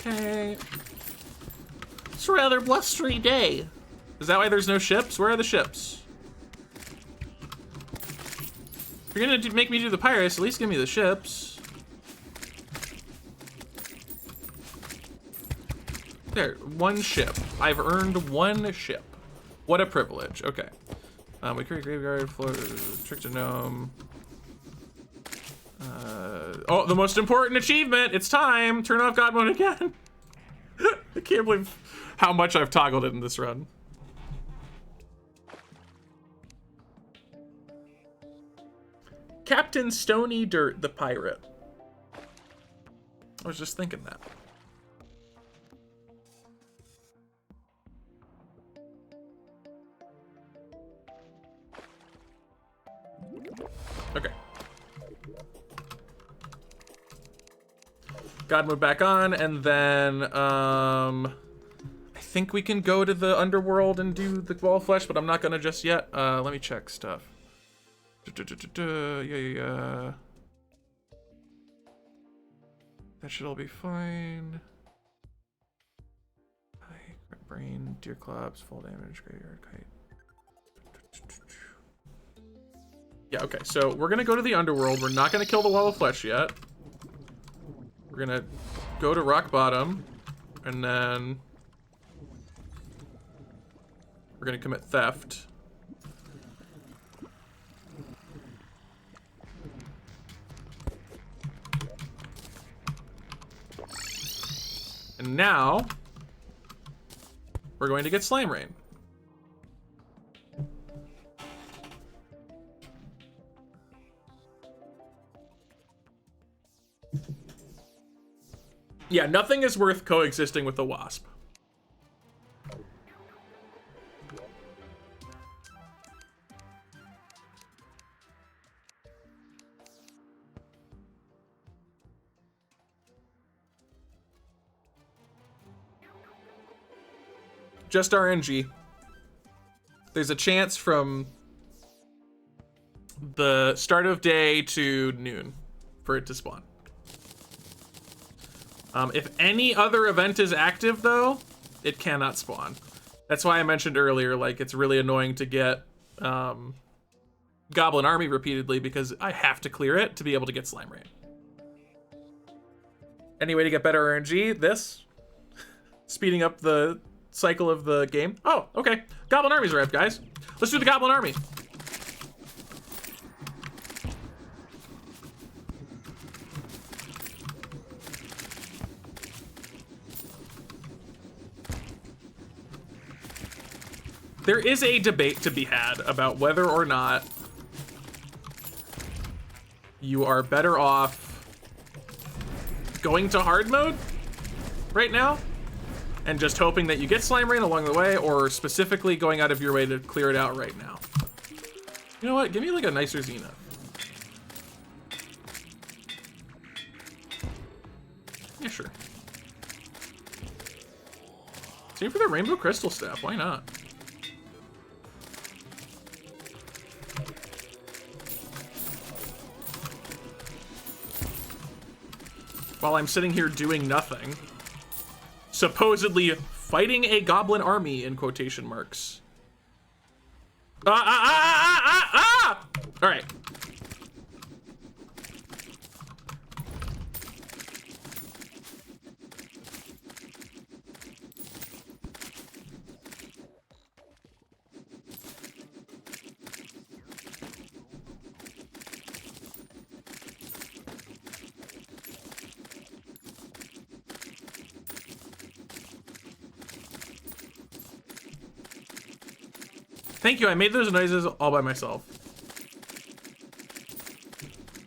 Okay. It's a rather blustery day. Is that why there's no ships? Where are the ships? If you're gonna make me do the pirates, at least give me the ships. There, one ship. I've earned one ship. What a privilege. Okay. We create graveyard, floor, tricked a gnome. Oh, the most important achievement! It's time! Turn off God mode again! I can't believe how much I've toggled it in this run. Captain Stony Dirt, the pirate. I was just thinking that. Okay. God mode back on, and then I think we can go to the underworld and do the wall flesh, but I'm not gonna just yet. Let me check stuff. Yeah. That should all be fine. Brain, deer clubs, full damage, graveyard kite. Yeah, okay, so we're gonna go to the underworld. We're not gonna kill the wall of flesh yet. We're gonna go to rock bottom, and then we're gonna commit theft. And now we're going to get slime rain. Yeah, nothing is worth coexisting with a wasp. just RNG. There's a chance from the start of day to noon for it to spawn. If any other event is active, though, it cannot spawn. That's why I mentioned earlier, like, it's really annoying to get Goblin Army repeatedly, because I have to clear it to be able to get Slime Rain. Any way to get better RNG? This? Speeding up the cycle of the game? Oh, okay. Goblin Army's arrived, guys. Let's do the Goblin Army. There is a debate to be had about whether or not you are better off going to hard mode right now and just hoping that you get Slime Rain along the way, or specifically going out of your way to clear it out right now. You know what? Give me like a nicer Zenith. Yeah, sure. Same for the Rainbow Crystal Staff. Why not? While I'm sitting here doing nothing, supposedly fighting a goblin army in quotation marks. All right. Thank you, I made those noises all by myself.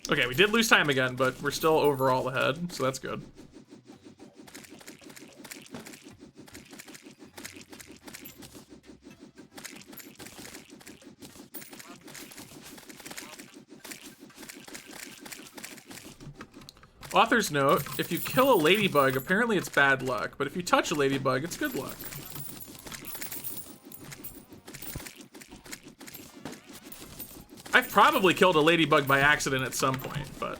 Okay, we did lose time again, but we're still overall ahead, so that's good. Author's note, if you kill a ladybug, apparently it's bad luck, but if you touch a ladybug, it's good luck. I've probably killed a ladybug by accident at some point, but...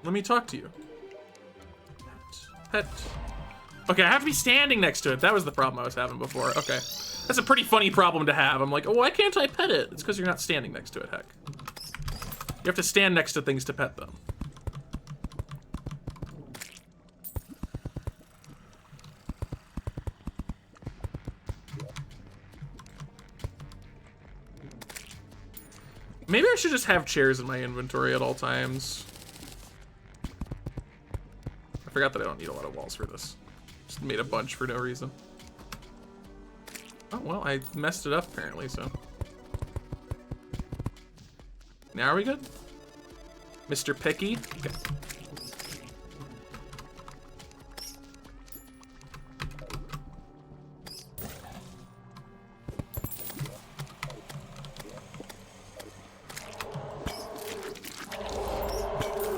Let me talk to you. Pet. Okay, I have to be standing next to it. That was the problem I was having before. Okay. That's a pretty funny problem to have. I'm like, oh, why can't I pet it? It's because you're not standing next to it, heck. You have to stand next to things to pet them. Maybe I should just have chairs in my inventory at all times. I forgot that I don't need a lot of walls for this. Just made a bunch for no reason. Oh, well, I messed it up apparently, so. Now are we good? Mr. Picky? Okay.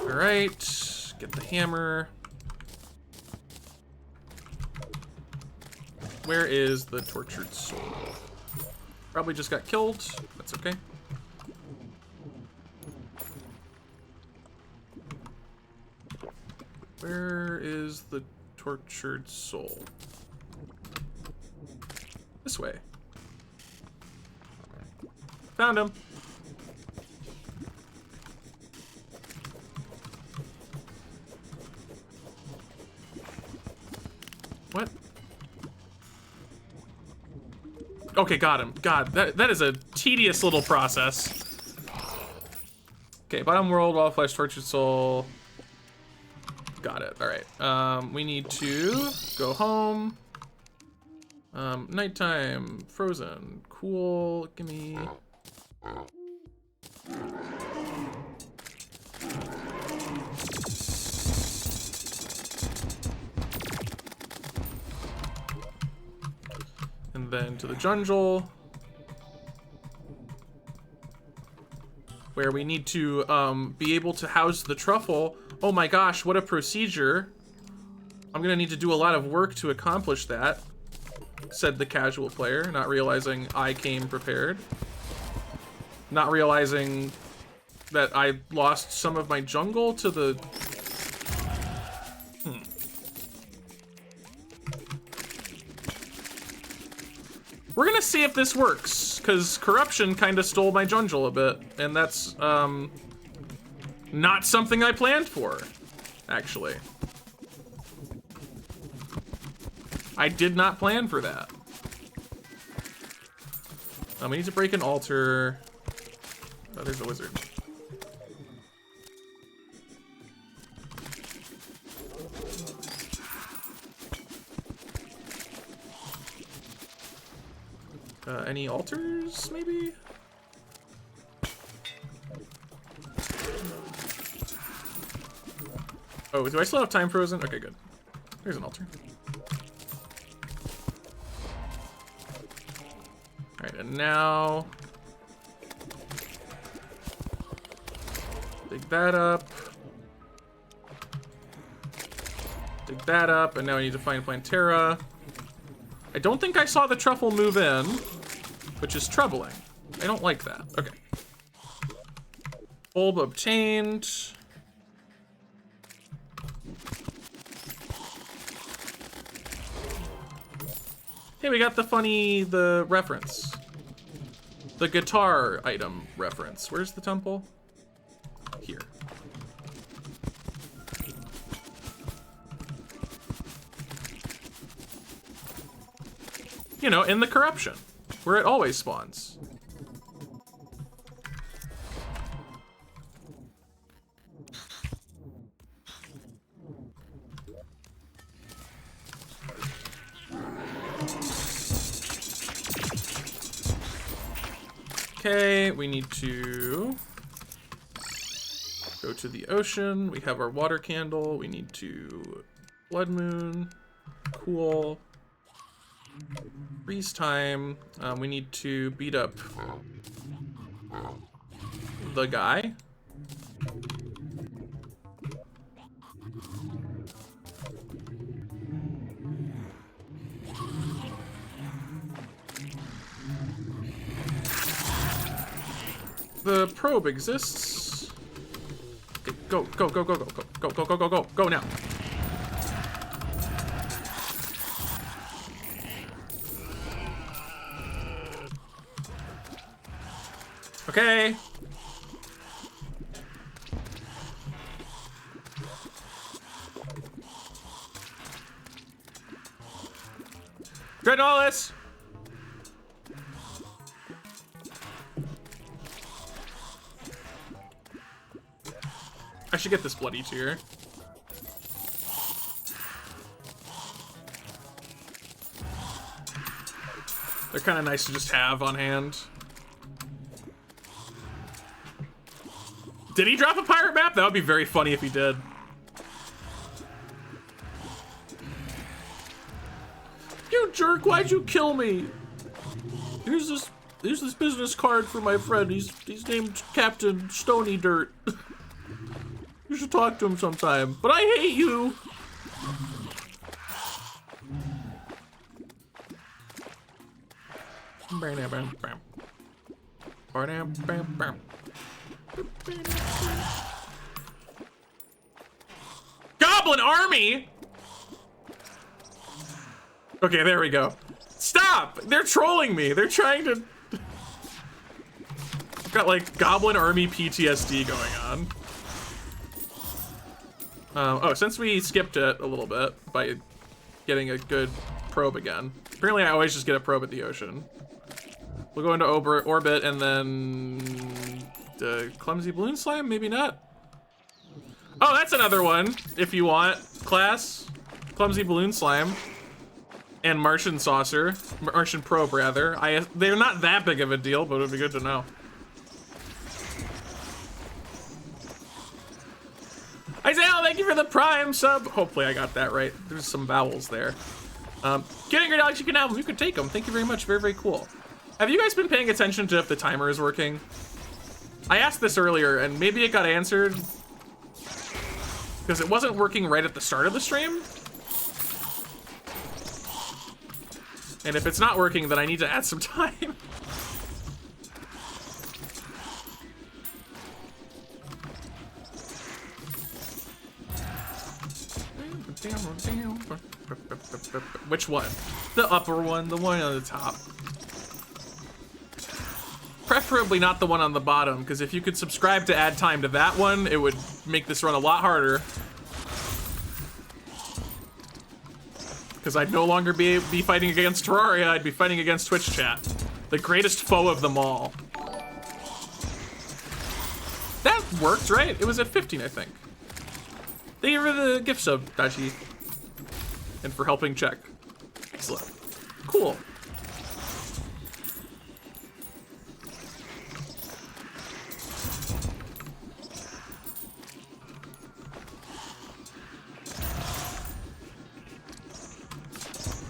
Alright, get the hammer. Where is the tortured soul? Probably just got killed. That's okay. Where is the tortured soul? This way. Found him. What? Okay, got him. God, that is a tedious little process. Okay, bottom world, wild flesh, tortured soul. Got it. All right. We need to go home. Nighttime, frozen, cool. Give me. And then to the jungle, where we need to be able to house the truffle. Oh my gosh, what a procedure. I'm gonna need to do a lot of work to accomplish that, said the casual player, not realizing I came prepared. Not realizing that I lost some of my jungle to the... We're gonna see if this works, because corruption kind of stole my jungle a bit, and that's, not something I planned for, actually. I did not plan for that. We need to break an altar. Oh, there's a wizard. Any altars, maybe? Oh, do I still have time frozen? Okay, good. There's an altar. Alright, and now... dig that up. Dig that up, and now I need to find Plantera. I don't think I saw the truffle move in, which is troubling. I don't like that. Okay. Bulb obtained. Hey, we got the reference. The guitar item reference. Where's the temple? Here. You know, in the corruption, where it always spawns. Okay, we need to go to the ocean. We have our water candle. We need to blood moon. Cool. Freeze time. We need to beat up the guy. The probe exists. Okay, go, go, go, go, go, go, go, go, go, go, go, go now. Okay. Dreadnoughtless! I should get this bloody tier. They're kind of nice to just have on hand. Did he drop a pirate map? That would be very funny if he did. You jerk, why'd you kill me? Here's this business card for my friend. He's named Captain Stony Dirt. You should talk to him sometime. But I hate you. Goblin army? Okay, there we go. Stop! They're trolling me. They're trying to... I've got like goblin army PTSD going on. Oh, since we skipped it a little bit by getting a good probe again. Apparently I always just get a probe at the ocean. We'll go into orbit and then... clumsy balloon slime? Maybe not. Oh, that's another one, if you want. Class. Clumsy balloon slime. And Martian saucer. Martian probe, rather. They're not that big of a deal, but it would be good to know. Isaiah, thank you for the Prime sub. Hopefully I got that right. There's some vowels there. Getting your dogs, you can have them. You can take them. Thank you very much. Very, very cool. Have you guys been paying attention to if the timer is working? I asked this earlier, and maybe it got answered because it wasn't working right at the start of the stream. And if it's not working, then I need to add some time. Which one? The upper one, the one on the top. Preferably not the one on the bottom, because if you could subscribe to add time to that one, it would make this run a lot harder. Because I'd no longer be fighting against Terraria, I'd be fighting against Twitch chat. The greatest foe of them all. That worked, right? It was at 15, I think. Thank you for the gift sub, Dashi. And for helping check. Excellent. Cool.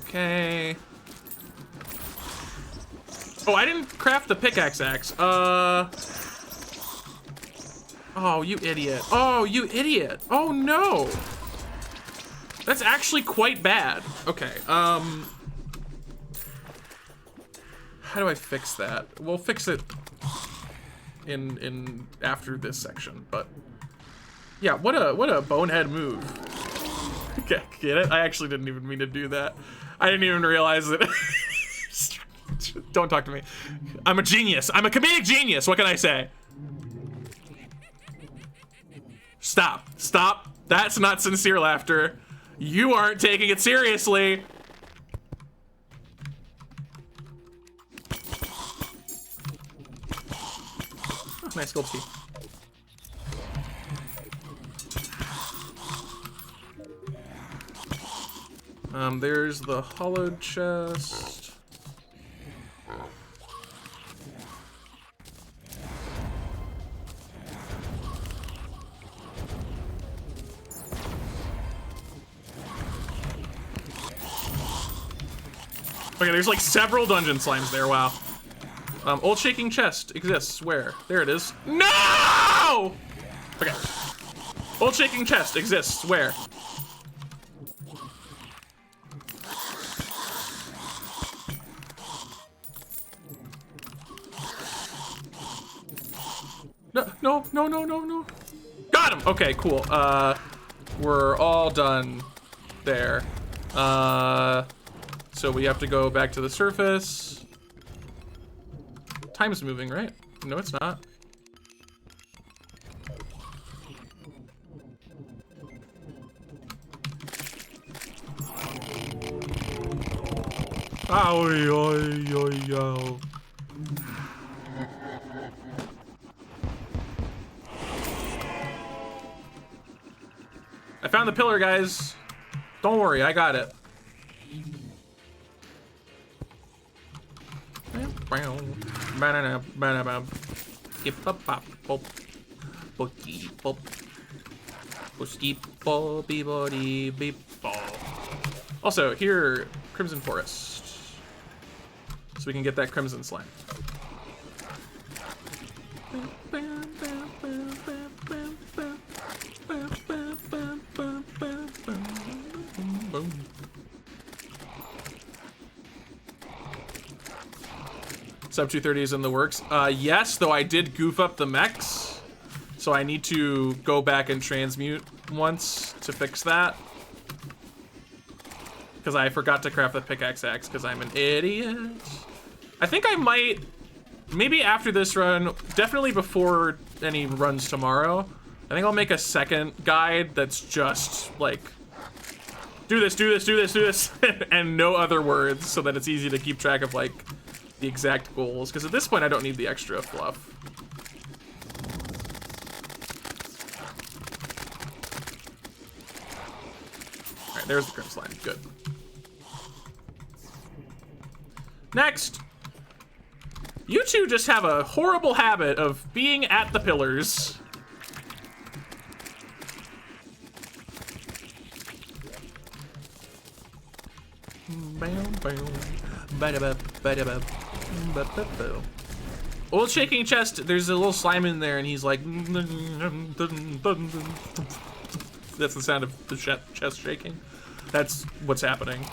Okay. Oh, I didn't craft the pickaxe axe. Oh, you idiot. Oh, you idiot. Oh, no. That's actually quite bad. Okay, how do I fix that? We'll fix it in after this section, but yeah, what a bonehead move. Okay, get it? I actually didn't even mean to do that. I didn't even realize it. Don't talk to me. I'm a genius. I'm a comedic genius. What can I say? Stop. Stop. That's not sincere laughter. You aren't taking it seriously. Oh, nice gold key. There's the hollowed chest. Okay, there's like several dungeon slimes there, wow. Old shaking chest exists, where? There it is. No! Okay. Old shaking chest exists, where? No. Got him! Okay, cool. We're all done there. So we have to go back to the surface. Time's moving, right? No, it's not. Ow. I found the pillar, guys. Don't worry, I got it. Also, here, Crimson Forest. So we can get that Crimson Slime. Sub 230 is in the works. Yes, though I did goof up the mechs. So I need to go back and transmute once to fix that. Because I forgot to craft the pickaxe axe because I'm an idiot. I think I might, maybe after this run, definitely before any runs tomorrow, I think I'll make a second guide that's just like, do this, and no other words so that it's easy to keep track of like the exact goals, because at this point I don't need the extra fluff. Alright, there's the Crim Slime. Good. Next! You two just have a horrible habit of being at the pillars. Old shaking chest, there's a little slime in there and he's like, that's the sound of the chest shaking. That's what's happening.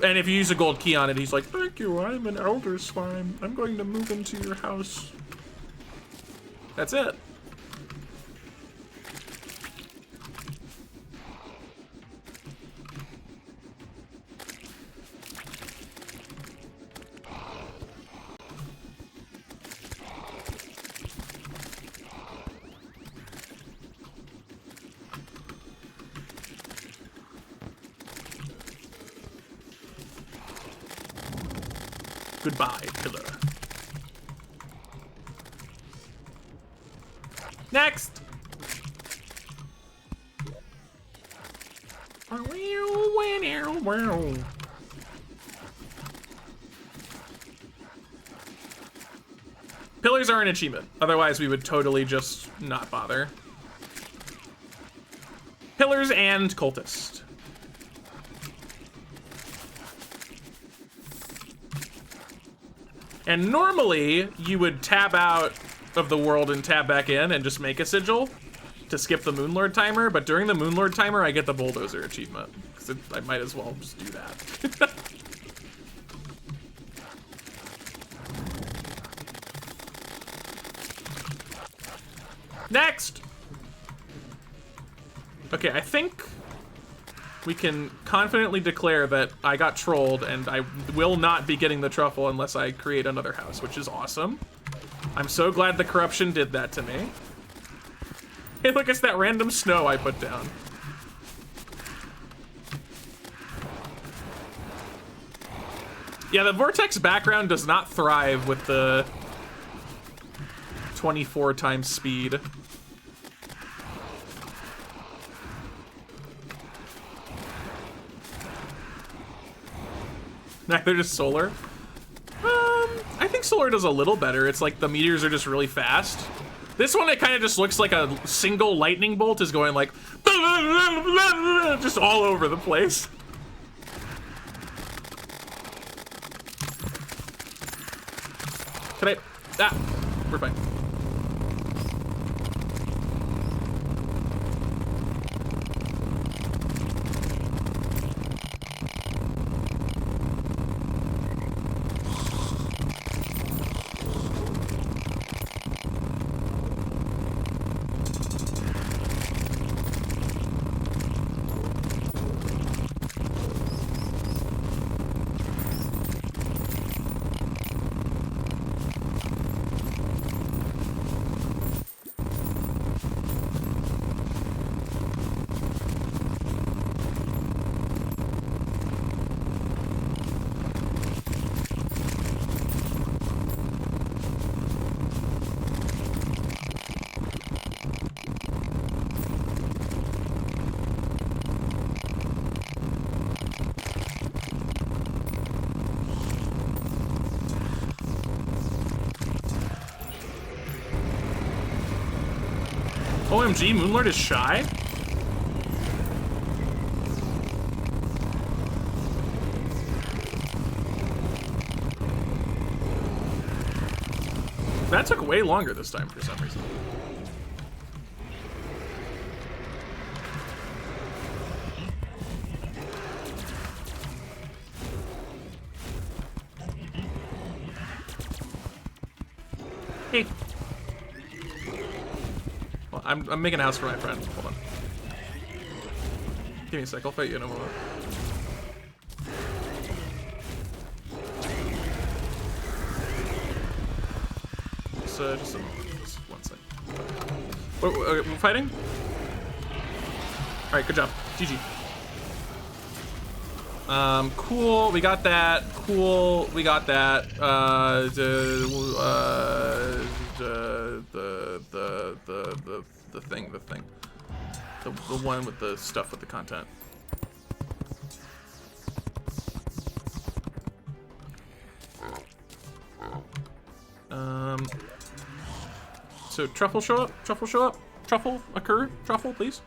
And if you use a gold key on it, he's like, thank you, I'm an elder slime. I'm going to move into your house. That's it. Goodbye, pillar. Next! Pillars are an achievement. Otherwise, we would totally just not bother. Pillars and cultist. And normally, you would tab out of the world and tab back in and just make a sigil to skip the Moonlord timer, but during the Moonlord timer, I get the Bulldozer achievement. So I might as well just do that. Next! Okay, I think we can confidently declare that I got trolled and I will not be getting the truffle unless I create another house, which is awesome. I'm so glad the corruption did that to me. Hey, look, it's that random snow I put down. Yeah, the vortex background does not thrive with the 24 times speed. Neither does solar. I think solar does a little better. It's like the meteors are just really fast. This one, it kind of just looks like a single lightning bolt is going like just all over the place. Can I? Ah, we're fine. OMG, Moonlord is shy? That took way longer this time for some reason. Hey. Well, I'm making a house for my friend. Hold on. Give me a sec. I'll fight you in a moment. Just one sec. We're fighting? Alright, good job. GG. Cool, we got that. Cool, we got that. The thing. The one with the stuff with the content. So truffle show up, truffle show up, truffle occur, truffle please.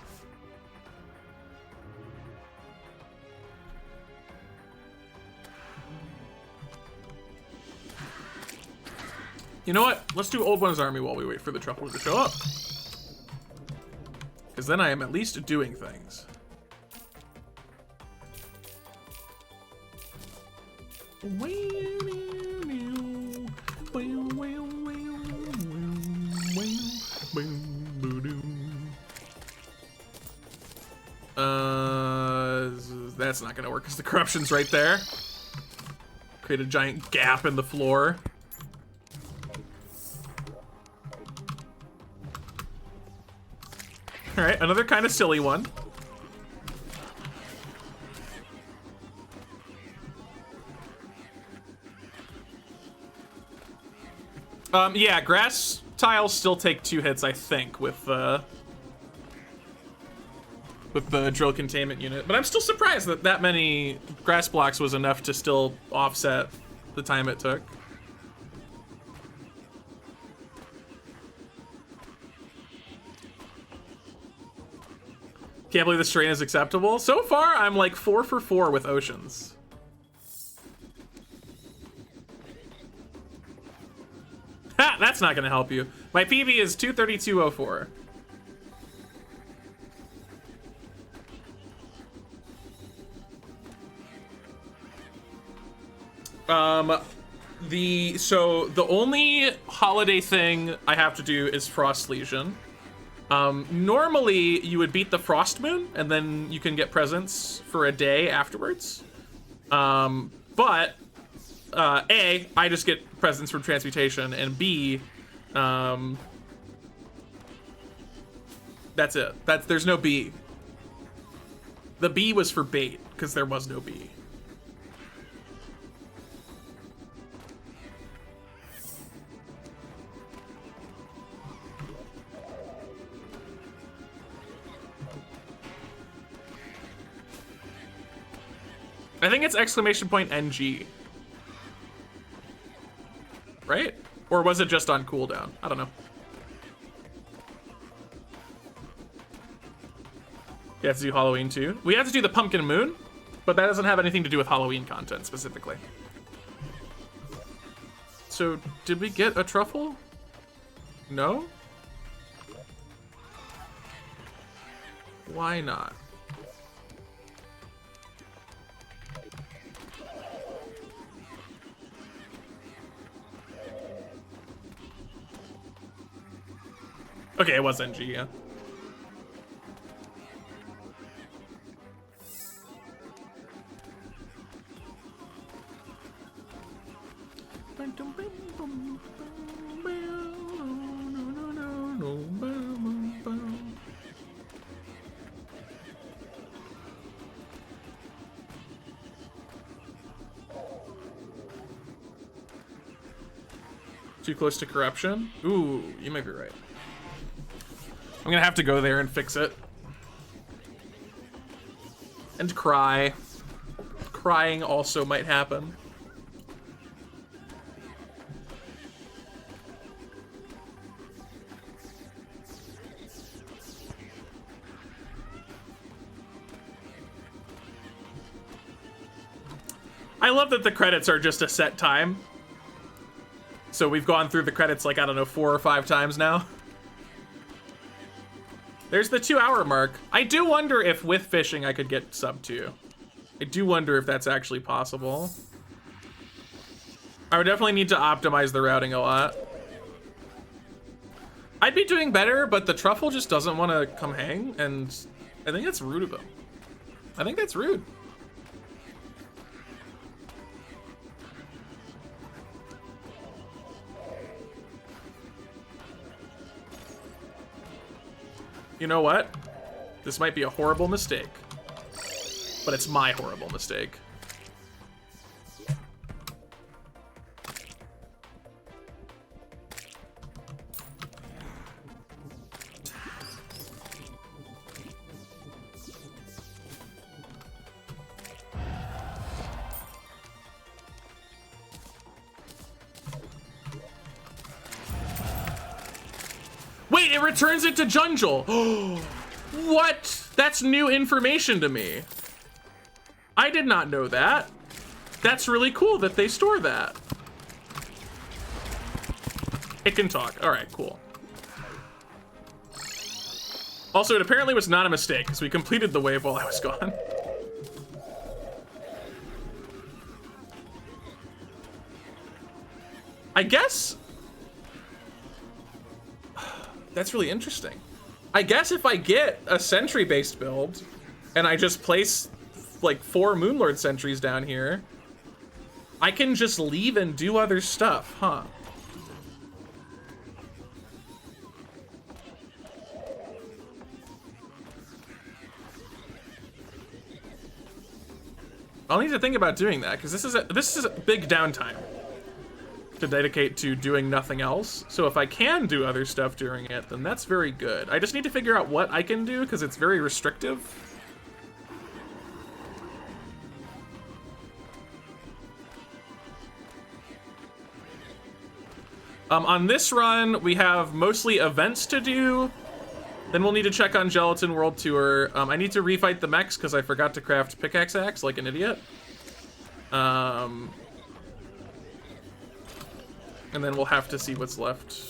You know what? Let's do Old One's Army while we wait for the truffle to show up. Because then I am at least doing things. That's not gonna work because the corruption's right there. Create a giant gap in the floor. All right, another kind of silly one. Yeah, grass tiles still take 2 hits, I think, with the drill containment unit. But I'm still surprised that that many grass blocks was enough to still offset the time it took. Can't believe this terrain is acceptable. So far, I'm like 4 for 4 with oceans. Ha! That's not gonna help you. My PV is 232.04. So the only holiday thing I have to do is Frost Legion. Normally you would beat the Frost Moon and then you can get presents for a day afterwards. But A, I just get presents from transmutation, and B, that's it. There's no B. The B was for bait because there was no B. I think it's exclamation point NG. Right? Or was it just on cooldown? I don't know. You have to do Halloween too. We have to do the Pumpkin Moon, but that doesn't have anything to do with Halloween content specifically. So, did we get a truffle? No? Why not? Okay, it was NG, yeah. Too close to corruption? Ooh, you might be right. I'm gonna have to go there and fix it. And cry. Crying also might happen. I love that the credits are just a set time. So we've gone through the credits like, I don't know, 4 or 5 times now. There's the 2-hour mark. I do wonder if with fishing I could get sub 2. I do wonder if that's actually possible. I would definitely need to optimize the routing a lot. I'd be doing better, but the truffle just doesn't want to come hang, and I think that's rude of him. I think that's rude. You know what? This might be a horrible mistake, but it's my horrible mistake. Wait, it returns it to Jungle. What? That's new information to me. I did not know that. That's really cool that they store that. It can talk. All right, cool. Also, it apparently was not a mistake because we completed the wave while I was gone. I guess that's really interesting. I guess if I get a sentry-based build and I just place like 4 Moonlord sentries down here, I can just leave and do other stuff, huh? I'll need to think about doing that because this is a big downtime to dedicate to doing nothing else. So if I can do other stuff during it, then that's very good. I just need to figure out what I can do because it's very restrictive. On this run, we have mostly events to do. Then we'll need to check on Gelatin World Tour. I need to refight the mechs because I forgot to craft pickaxe axe like an idiot. And then we'll have to see what's left.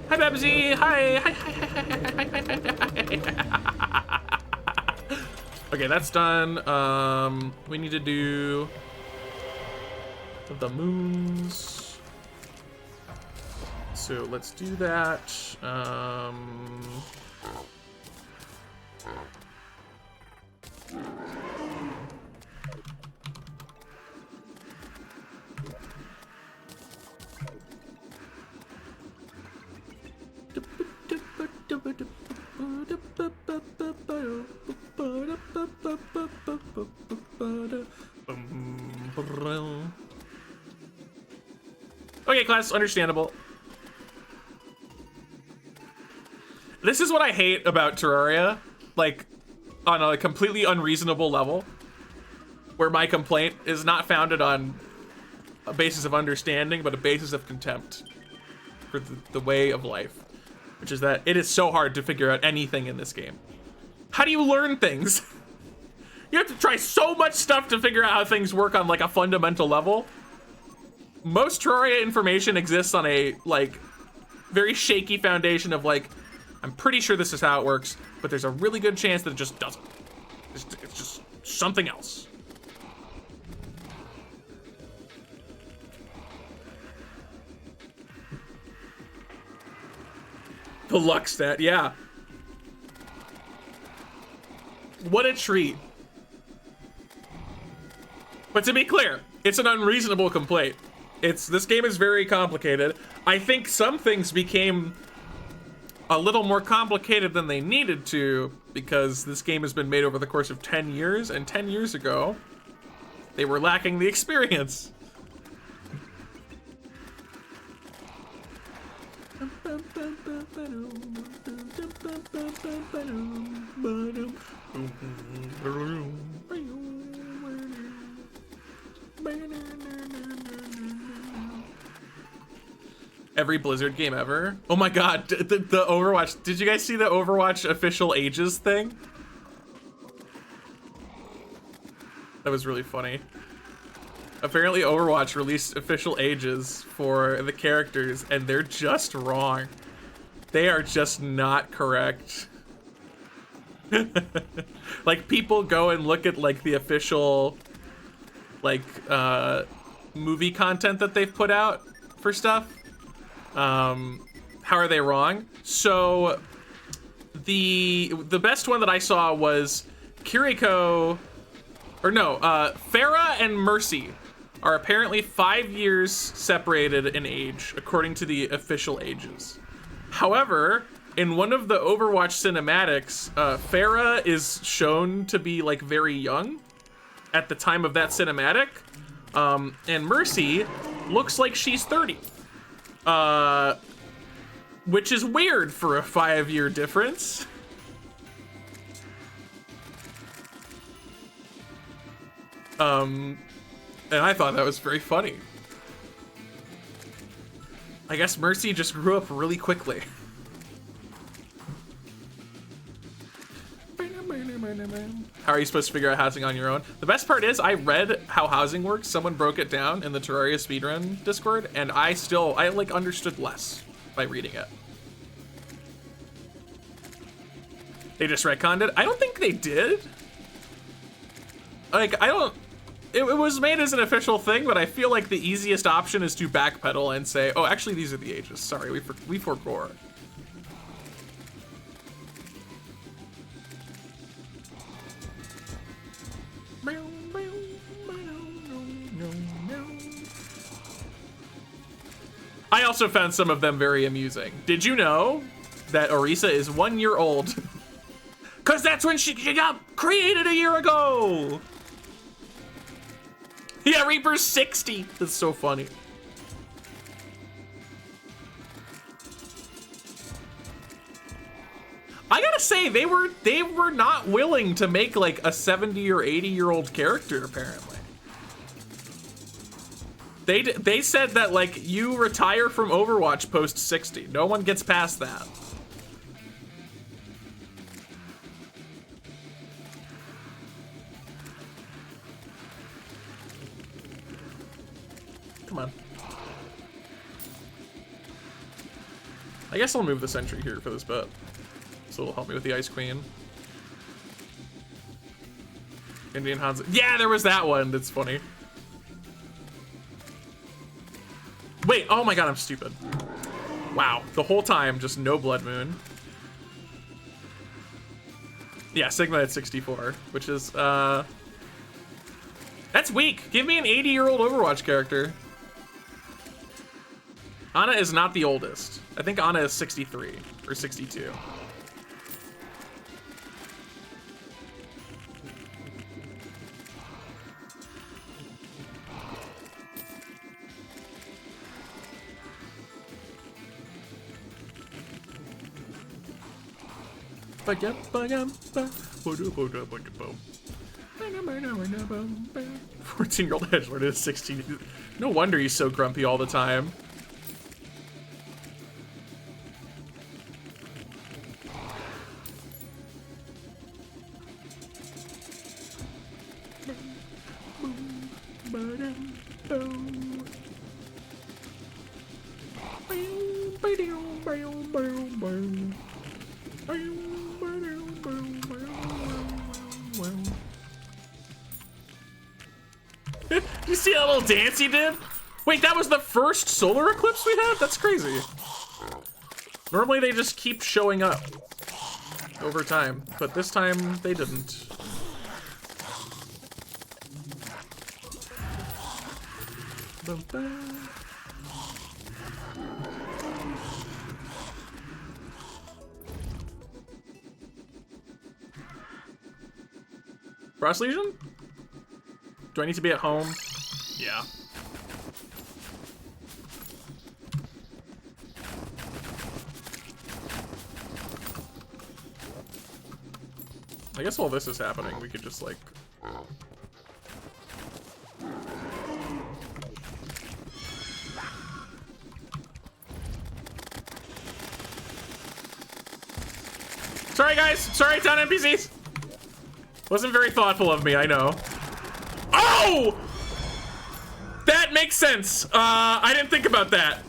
Hi, Babsy. Hi. Okay, that's done. We need to do the moons. So let's do that. Okay, class, understandable. This is what I hate about Terraria, like, on a completely unreasonable level, where my complaint is not founded on a basis of understanding, but a basis of contempt for the way of life, which is that it is so hard to figure out anything in this game. How do you learn things? You have to try so much stuff to figure out how things work on, like, a fundamental level. Most Terraria information exists on a, like, very shaky foundation of, like, I'm pretty sure this is how it works, but there's a really good chance that it just doesn't. It's just something else. The luck stat, yeah. What a treat. But to be clear, it's an unreasonable complaint. This game is very complicated. I think some things became a little more complicated than they needed to because this game has been made over the course of 10 years, and 10 years ago, they were lacking the experience. Every Blizzard game ever. Oh my god, the Overwatch. Did you guys see the Overwatch official ages thing? That was really funny. Apparently Overwatch released official ages for the characters and they're just wrong. They are just not correct. Like, people go and look at, like, the official, like, movie content that they've put out for stuff. How are they wrong? So the best one that I saw was Kiriko, or no, Farah and Mercy are apparently 5 years separated in age, according to the official ages. However, in one of the Overwatch cinematics, Farah is shown to be, like, very young at the time of that cinematic, and Mercy looks like she's 30. Which is weird for a 5-year difference. And I thought that was very funny. I guess Mercy just grew up really quickly. How are you supposed to figure out housing on your own? The best part is I read how housing works. Someone broke it down in the Terraria speedrun Discord, and I like understood less by reading it. They just retconned it? I don't think they did. Like, it was made as an official thing, but I feel like the easiest option is to backpedal and say, oh, actually, these are the ages. Sorry, we forgot. I also found some of them very amusing. Did you know that Orisa is 1 year old? Cause that's when she got created a year ago. Yeah, Reaper's 60. That's so funny. I gotta say, they were not willing to make like a 70 or 80-year-old character, apparently. They said that like you retire from Overwatch post 60. No one gets past that. Come on. I guess I'll move the sentry here for this bet. So it'll help me with the Ice Queen. Indian Hanzo. Yeah, there was that one. That's funny. Wait, oh my god, I'm stupid. Wow, the whole time, just no Blood Moon. Yeah, Sigma at 64, which is, that's weak. Give me an 80-year-old Overwatch character. Ana is not the oldest. I think Ana is 63 or 62. Fourteen 14-year-old edgelord is 16. No wonder he's so grumpy all the time. You see that little dance he did? Wait, that was the first solar eclipse we had? That's crazy. Normally they just keep showing up over time, but this time they didn't. Frost Legion? Do I need to be at home? Yeah. I guess while this is happening, we could just like... Sorry guys, sorry town NPCs. Wasn't very thoughtful of me, I know. Oh! That makes sense. I didn't think about that.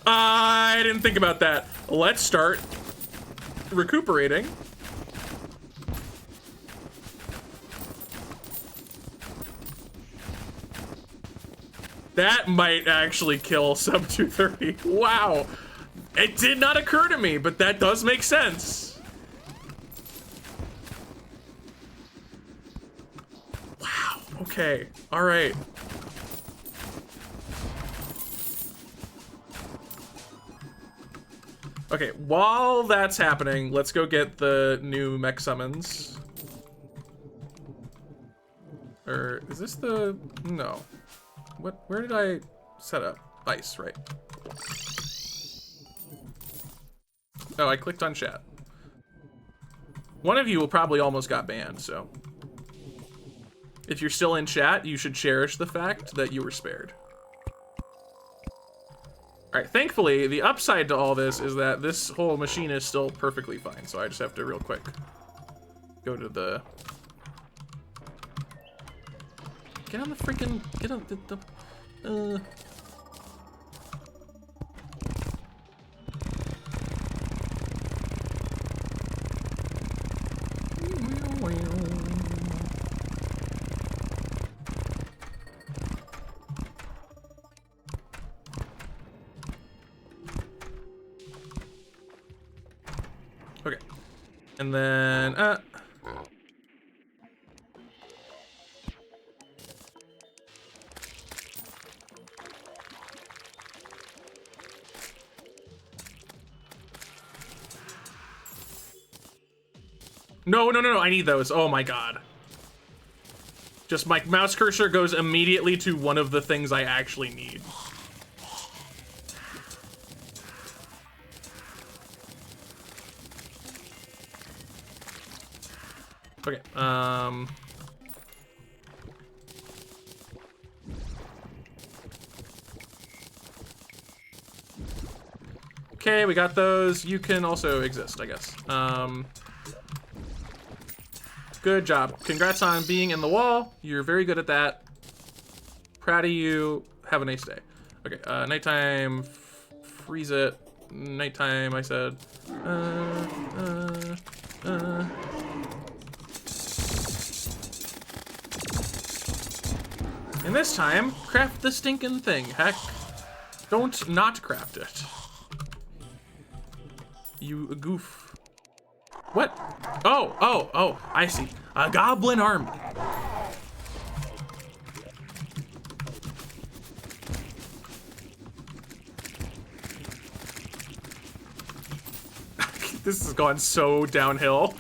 I didn't think about that. Let's start recuperating. That might actually kill sub 230. Wow. It did not occur to me, but that does make sense. Wow. Okay. All right. Okay, while that's happening, let's go get the new mech summons. Or is this the... No. What? Where did I set up? Ice, right. Oh, I clicked on chat. One of you will probably almost got banned, so. If you're still in chat, you should cherish the fact that you were spared. Alright, thankfully, the upside to all this is that this whole machine is still perfectly fine, so I just have to real quick go to the... Get on the freaking... Get on the... And then, No, I need those. Oh my god. Just my mouse cursor goes immediately to one of the things I actually need. Okay, okay, we got those. You can also exist, I guess. Good job. Congrats on being in the wall. You're very good at that. Proud of you. Have a nice day. Okay, nighttime. Freeze it. Nighttime, I said. And this time, craft the stinking thing. Heck, don't not craft it. You goof. What? Oh, I see. A goblin army. This is going so downhill.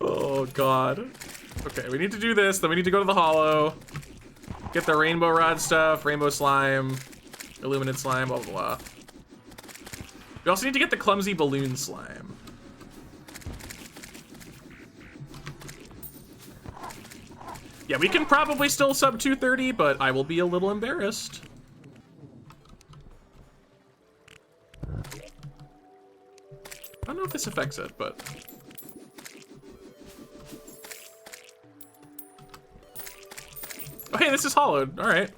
Oh, God. Okay, we need to do this, then we need to go to the hollow. Get the rainbow rod stuff, rainbow slime, illuminate slime, blah, blah, blah. We also need to get the clumsy balloon slime. Yeah, we can probably still sub 230, but I will be a little embarrassed. I don't know if this affects it, but... Oh, hey, this is hollowed. All right.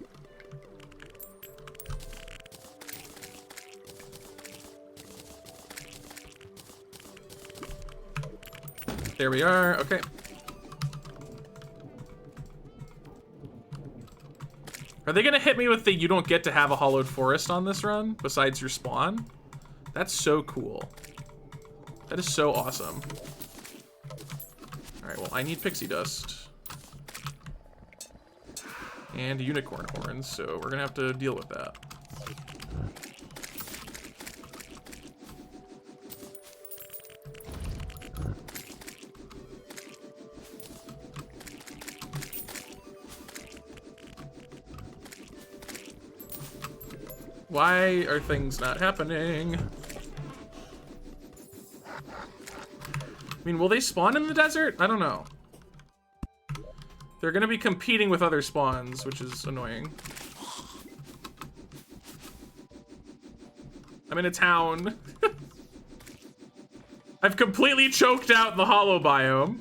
There we are. Okay. Are they gonna hit me with the you don't get to have a hollowed forest on this run besides your spawn? That's so cool. That is so awesome. All right, well, I need pixie dust. And unicorn horns, so we're gonna have to deal with that. Why are things not happening? I mean, will they spawn in the desert? I don't know. They're gonna be competing with other spawns, which is annoying. I'm in a town. I've completely choked out the hollow biome.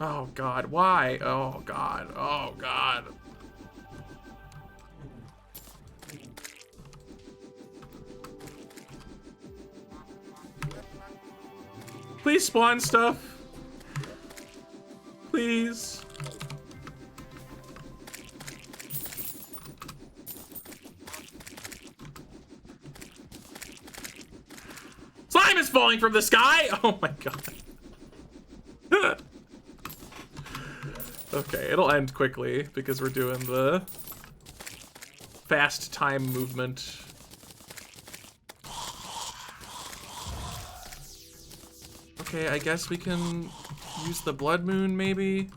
Oh god, why? Oh god, oh god. Please spawn stuff. Please. Slime is falling from the sky! Oh my god. Okay, it'll end quickly because we're doing the fast time movement. Okay, I guess we can use the blood moon, maybe?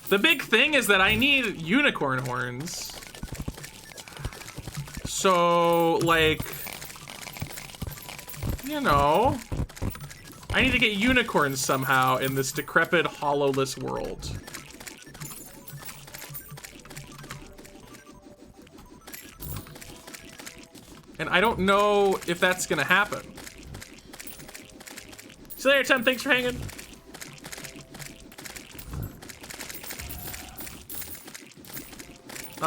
The big thing is that I need unicorn horns. So, like, you know, I need to get unicorns somehow in this decrepit, hollowless world. And I don't know if that's gonna happen. See you later, Tim. Thanks for hanging.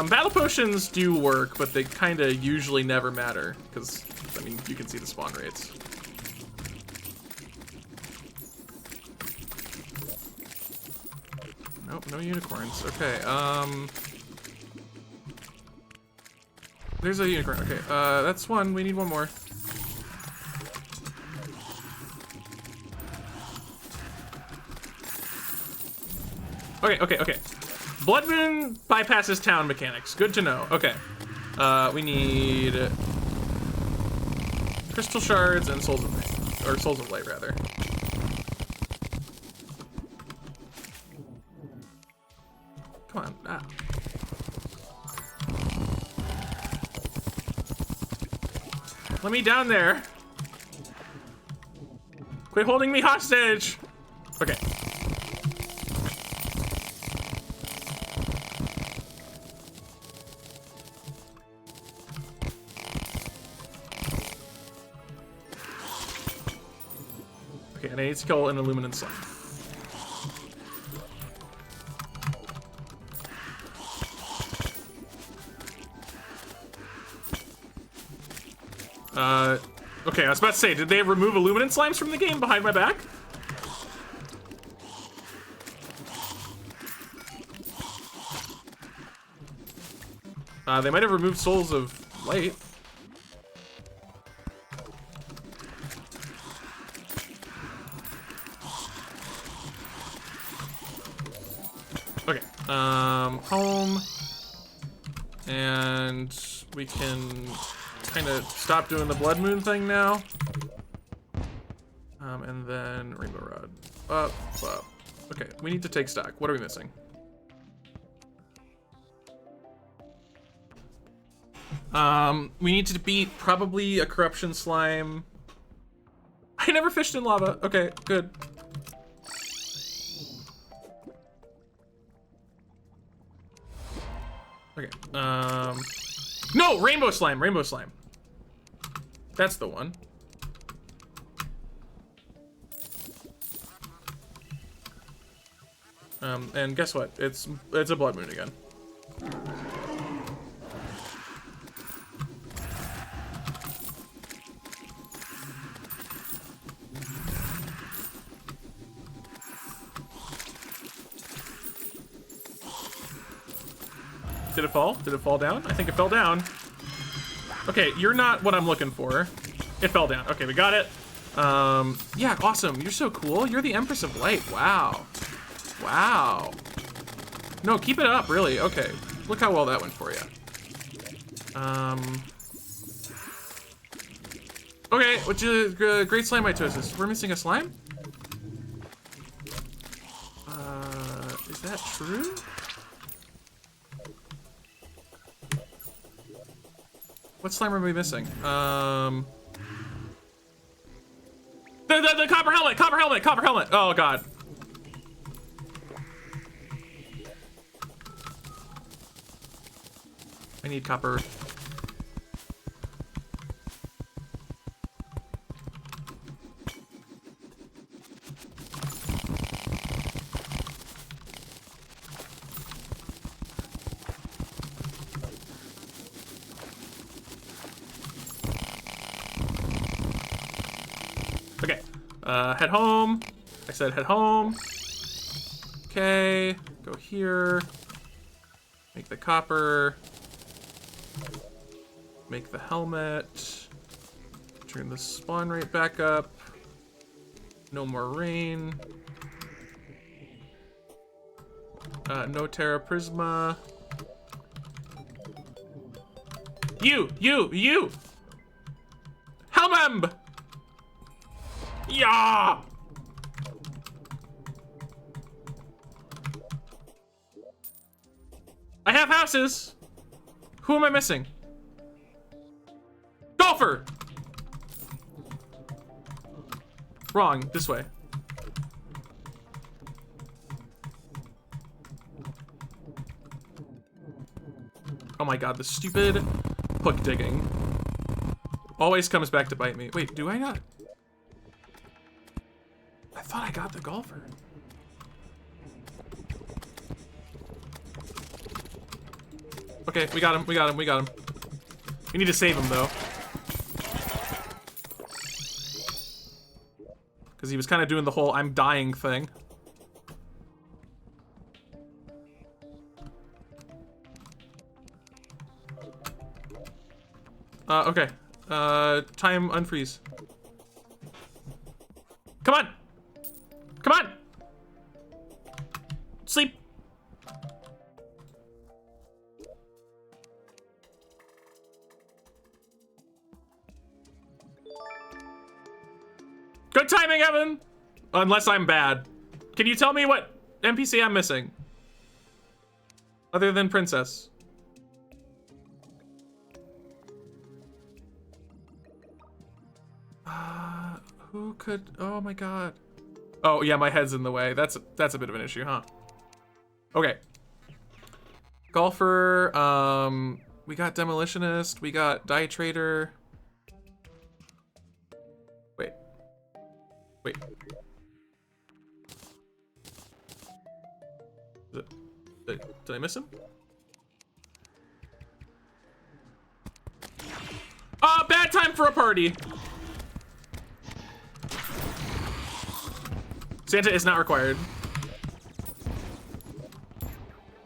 Battle potions do work, but they kind of usually never matter because I mean, you can see the spawn rates. Nope, no unicorns. Okay, there's a unicorn. Okay, that's one. We need one more. Okay. Blood Moon bypasses town mechanics. Good to know. Okay. We need crystal shards and souls of light, or souls of light rather. Come on. Ah. Let me down there. Quit holding me hostage. Okay. Okay, and I need to kill an Illuminant slime. Okay, I was about to say, did they remove Illuminant slimes from the game behind my back? They might have removed Souls of Light. Okay, home. And we can kind of stop doing the Blood Moon thing now. And then Rainbow Rod. Up. Okay, we need to take stock. What are we missing? We need to beat probably a Corruption Slime. I never fished in lava. Okay, good. Okay, no! Rainbow Slime! That's the one. And guess what? It's a Blood Moon again. Did it fall? Did it fall down? I think it fell down. Okay, you're not what I'm looking for. It fell down. Okay, we got it. Yeah, awesome. You're so cool. You're the Empress of Light. Wow. Wow. No, keep it up, really. Okay. Look how well that went for you. Okay, which is great slime mitosis. We're missing a slime? Is that true? What slime are we missing? The copper helmet! Oh god. I need copper. Okay, head home. I said head home. Okay, go here. Make the copper. Make the helmet. Turn the spawn rate back up. No more rain. No Terra Prisma. You! Helmem! Yeah! I have houses. Who am I missing? Golfer! Wrong, this way. Oh my god, the stupid hook digging always comes back to bite me. Wait, do I not? I thought I got the golfer. Okay, we got him. We need to save him though. because he was kind of doing the whole I'm dying thing. Okay. Time unfreeze. Come on! Come on! Sleep! Good timing, Evan! Unless I'm bad. Can you tell me what NPC I'm missing? Other than Princess. Who could... Oh my god. Oh, yeah, my head's in the way. That's a bit of an issue, huh? Okay. Golfer, we got Demolitionist, we got Die Trader. Wait. Did I miss him? Ah, bad time for a party. Santa is not required.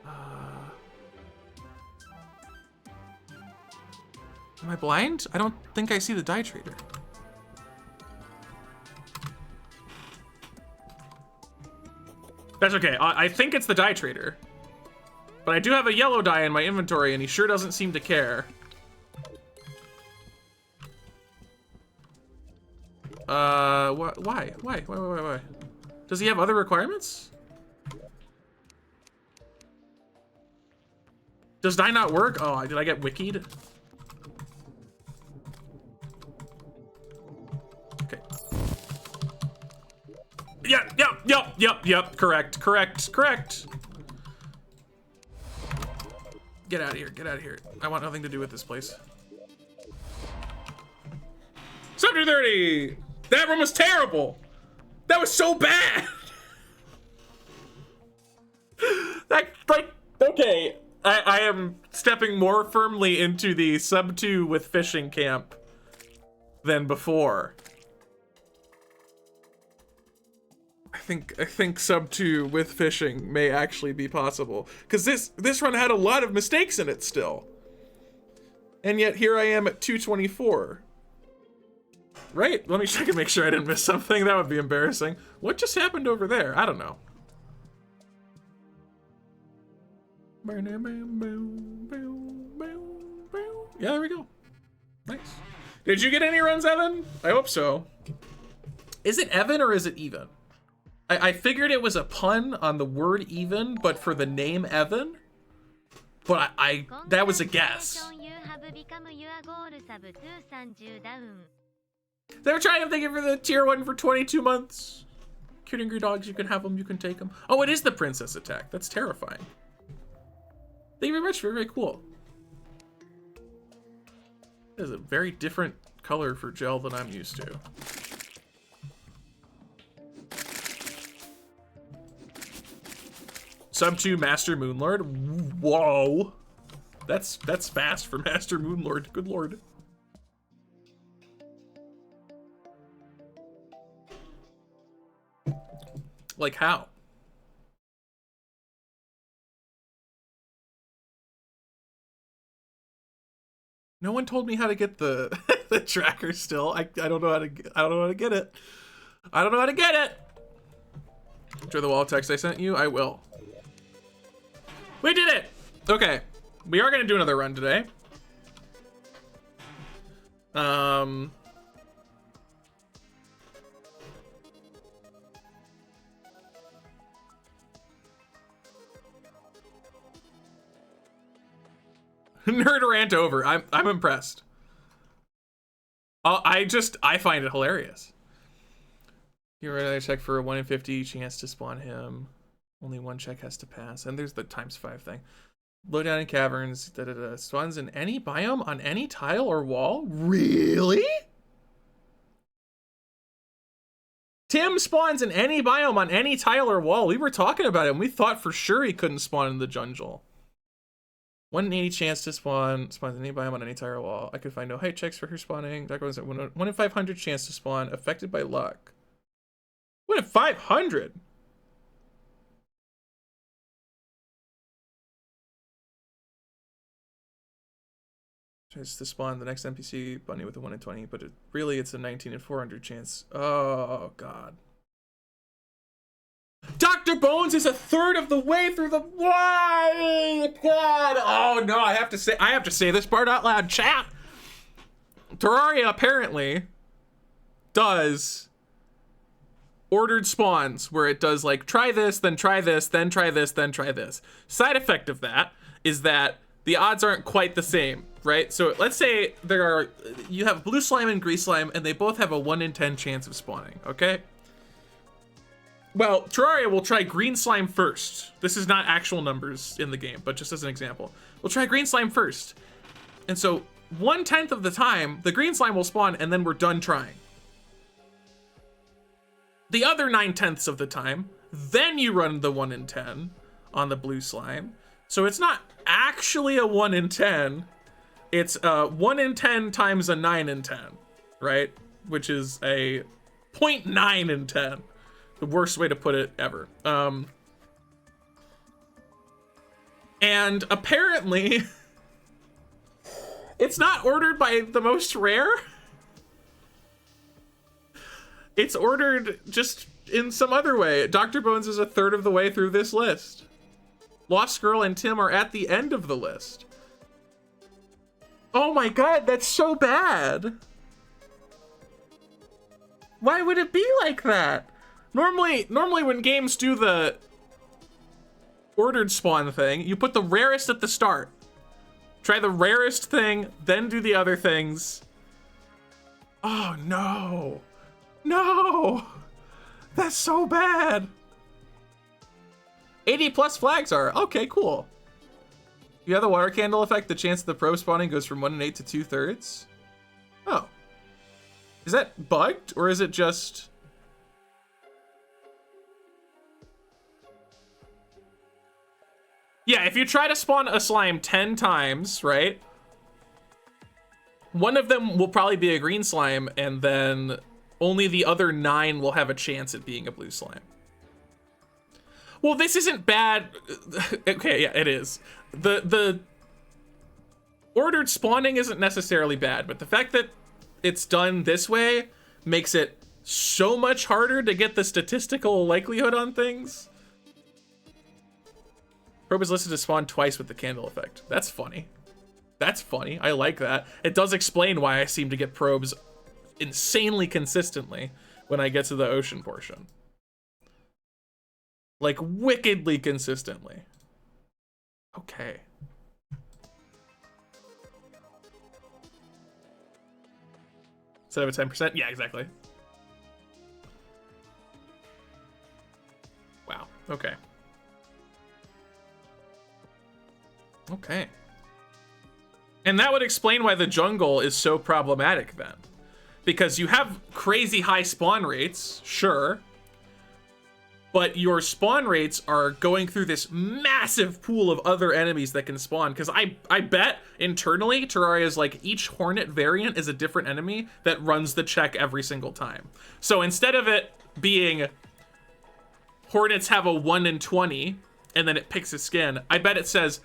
Am I blind? I don't think I see the Die Trader. That's okay. I think it's the Die Trader. But I do have a yellow die in my inventory, and he sure doesn't seem to care. Why? Does he have other requirements? Does die not work? Oh, did I get wikied? Okay. Yep. Correct. Get out of here. I want nothing to do with this place. Chapter 30! That room was terrible! That was so bad! Okay. I am stepping more firmly into the sub 2 with fishing camp than before. I think sub 2 with fishing may actually be possible. Because this run had a lot of mistakes in it still. And yet here I am at 224. Right? Let me check and make sure I didn't miss something. That would be embarrassing. What just happened over there? I don't know. Yeah, there we go. Nice. Did you get any runs, Evan? I hope so. Is it Evan or is it Even? I figured it was a pun on the word even, but for the name Evan. But that was a guess. They were trying to think for the tier 1 for 22 months. Cute angry dogs, you can have them, you can take them. Oh, it is the princess attack. That's terrifying. Thank you very much. Very, very cool. That is a very different color for gel than I'm used to. Sub 2 Master Moonlord. Whoa. That's fast for Master Moonlord. Good lord. Like how? No one told me how to get the the tracker still. I don't know how to get it. I don't know how to get it. Enjoy the wall text I sent you. I will. We did it. Okay. We are going to do another run today. Nerd rant over. I'm impressed. I find it hilarious. You're ready to check for a 1 in 50 chance to spawn him. Only one check has to pass. And there's the ×5 thing. Low down in caverns. Spawns in any biome on any tile or wall? Really? Tim spawns in any biome on any tile or wall. We were talking about it and we thought for sure he couldn't spawn in the jungle. 1 in 80 chance to spawns in any biome on any tile or wall. I could find no height checks for her spawning. That goes at 1 in 500 chance to spawn. Affected by luck. What at 500? Tries to spawn the next NPC bunny with a 1 in 20, but really it's a 19 in 400 chance. Oh god. Dr. Bones is a third of the way through the. Why? God. Oh no, I have to say this part out loud, chat. Terraria apparently does ordered spawns where it does like try this, then try this, then try this, then try this. Side effect of that is that the odds aren't quite the same, right? So let's say you have blue slime and green slime and they both have a 1 in 10 chance of spawning, okay? Well, Terraria will try green slime first. This is not actual numbers in the game, but just as an example. We'll try green slime first. And so 1/10 of the time, the green slime will spawn and then we're done trying. The other 9/10 of the time, then you run the 1 in 10 on the blue slime. So it's not actually a 1 in 10. It's 1 in 10 times a 9 in 10, right? Which is a 0.9 in 10. The worst way to put it ever. And apparently, it's not ordered by the most rare. It's ordered just in some other way. Dr. Bones is a third of the way through this list. Lost Girl and Tim are at the end of the list. Oh my god, that's so bad. Why would it be like that? Normally when games do the ordered spawn thing, you put the rarest at the start. Try the rarest thing, then do the other things. Oh no. No! That's so bad. 80 plus flags are. Okay, cool. You have the water candle effect, the chance of the probe spawning goes from 1 in 8 to 2/3. Oh. Is that bugged or is it just... Yeah, if you try to spawn a slime 10 times, right? One of them will probably be a green slime and then only the other 9 will have a chance at being a blue slime. Well, this isn't bad. Okay, yeah, it is. The ordered spawning isn't necessarily bad, but the fact that it's done this way makes it so much harder to get the statistical likelihood on things. Probe is listed to spawn twice with the candle effect. That's funny. That's funny. I like that. It does explain why I seem to get probes insanely consistently when I get to the ocean portion. Like, wickedly consistently. Okay. Instead of a 10%? Yeah, exactly. Wow. Okay. Okay. And that would explain why the jungle is so problematic then. Because you have crazy high spawn rates, sure. But your spawn rates are going through this massive pool of other enemies that can spawn. Because I bet internally, Terraria's like each Hornet variant is a different enemy that runs the check every single time. So instead of it being Hornets have a 1 in 20 and then it picks a skin, I bet it says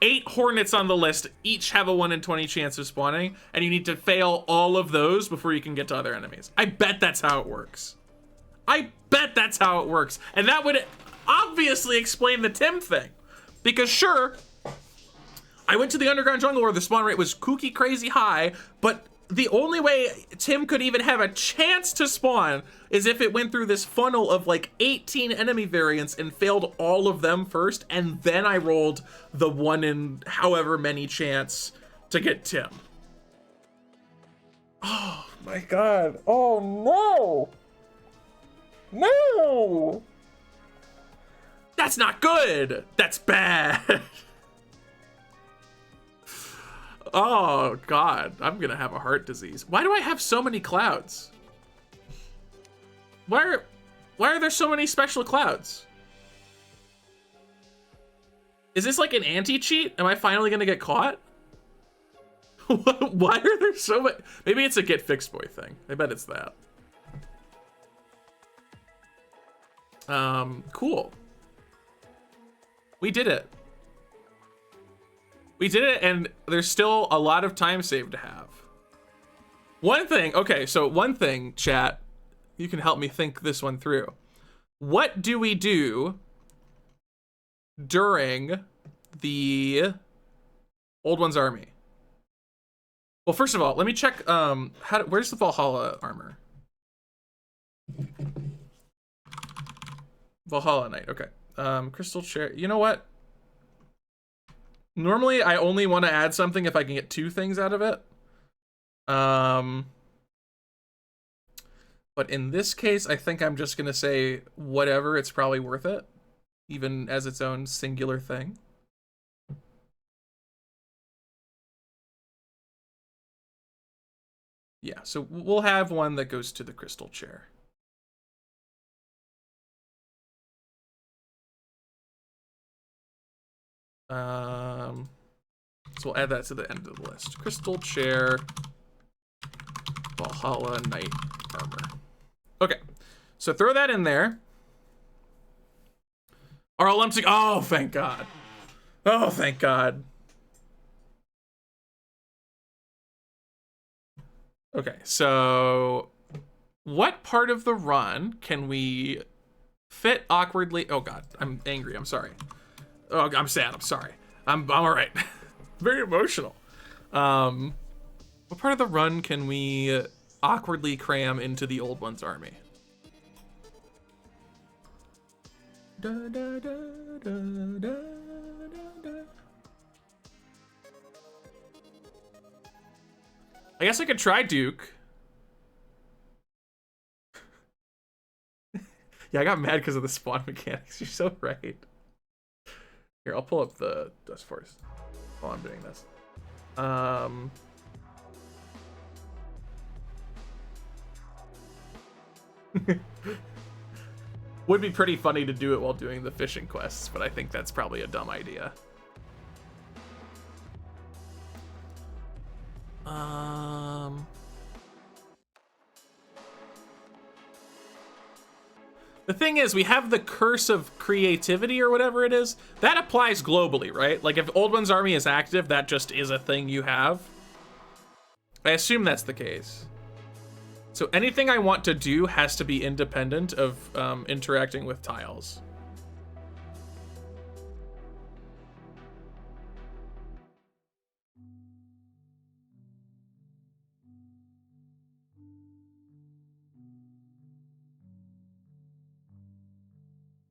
8 Hornets on the list each have a 1 in 20 chance of spawning, and you need to fail all of those before you can get to other enemies. I bet that's how it works. I bet that's how it works. And that would obviously explain the Tim thing. Because sure, I went to the underground jungle where the spawn rate was kooky crazy high, but the only way Tim could even have a chance to spawn is if it went through this funnel of like 18 enemy variants and failed all of them first, and then I rolled the 1 in however many chance to get Tim. Oh my god. Oh no! No! That's not good! That's bad! Oh god, I'm gonna have a heart disease. Why do I have so many clouds? Why are there so many special clouds? Is this like an anti-cheat? Am I finally gonna get caught? Why are there so many? Maybe it's a get fixed boy thing. I bet it's that. Cool. We did it. We did it, and there's still a lot of time saved to have. One thing, okay, so one thing, chat, you can help me think this one through. What do we do during the Old One's army? Well, first of all, let me check, where's the Valhalla armor? Valhalla Knight, okay. Crystal chair, you know what? Normally, I only want to add something if I can get 2 things out of it. But in this case, I think I'm just going to say whatever, it's probably worth it. Even as its own singular thing. Yeah, so we'll have one that goes to the crystal chair. So we'll add that to the end of the list. Crystal chair, Valhalla Knight armor. Okay, so throw that in there. Our Olympic, oh, thank God. Oh, thank God. Okay, so what part of the run can we fit awkwardly? Oh God, I'm angry, I'm sorry. Oh, I'm sad, I'm sorry. I'm all right. Very emotional. What part of the run can we awkwardly cram into the Old One's army? Da, da, da, da, da, da. I guess I could try Duke. Yeah, I got mad because of the spawn mechanics. You're so right. Here, I'll pull up the Dust Force while I'm doing this. Would be pretty funny to do it while doing the fishing quests, but I think that's probably a dumb idea. The thing is, we have the curse of creativity or whatever it is. That applies globally, right? Like if Old One's army is active, that just is a thing you have. I assume that's the case. So anything I want to do has to be independent of interacting with tiles.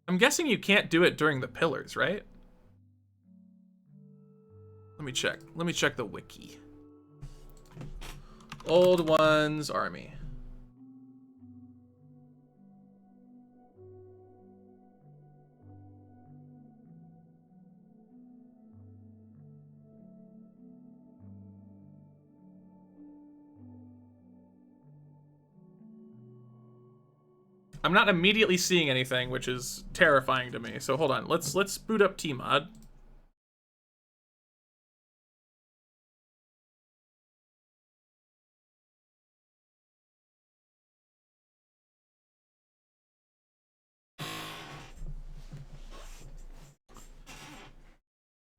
I'm guessing you can't do it during the pillars, right? Let me check. Let me check the wiki. Old One's army. I'm not immediately seeing anything, which is terrifying to me. So hold on, let's boot up Tmod.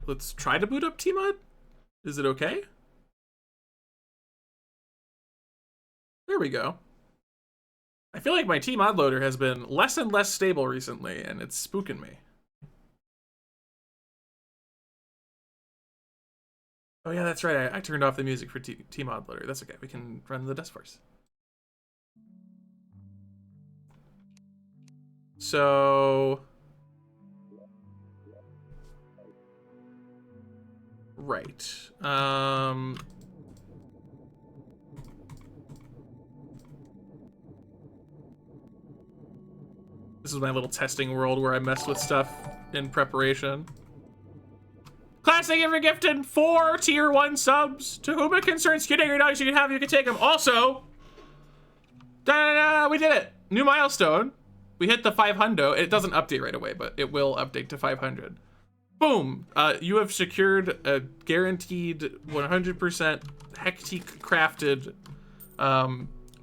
Let's try to boot up Tmod. Is it okay? There we go. I feel like my Tmod loader has been less and less stable recently, and it's spooking me. Oh yeah, that's right. I turned off the music for Tmod loader. That's okay. We can run the Dust Force. So... Right. This is my little testing world where I mess with stuff in preparation. Classic ever gifted 4 tier 1 subs. To whom it concerns, getting your dogs you can have, you can take them. Also, we did it. New milestone. We hit the 500. It doesn't update right away, but it will update to 500. Boom. You have secured a guaranteed 100% Hectique crafted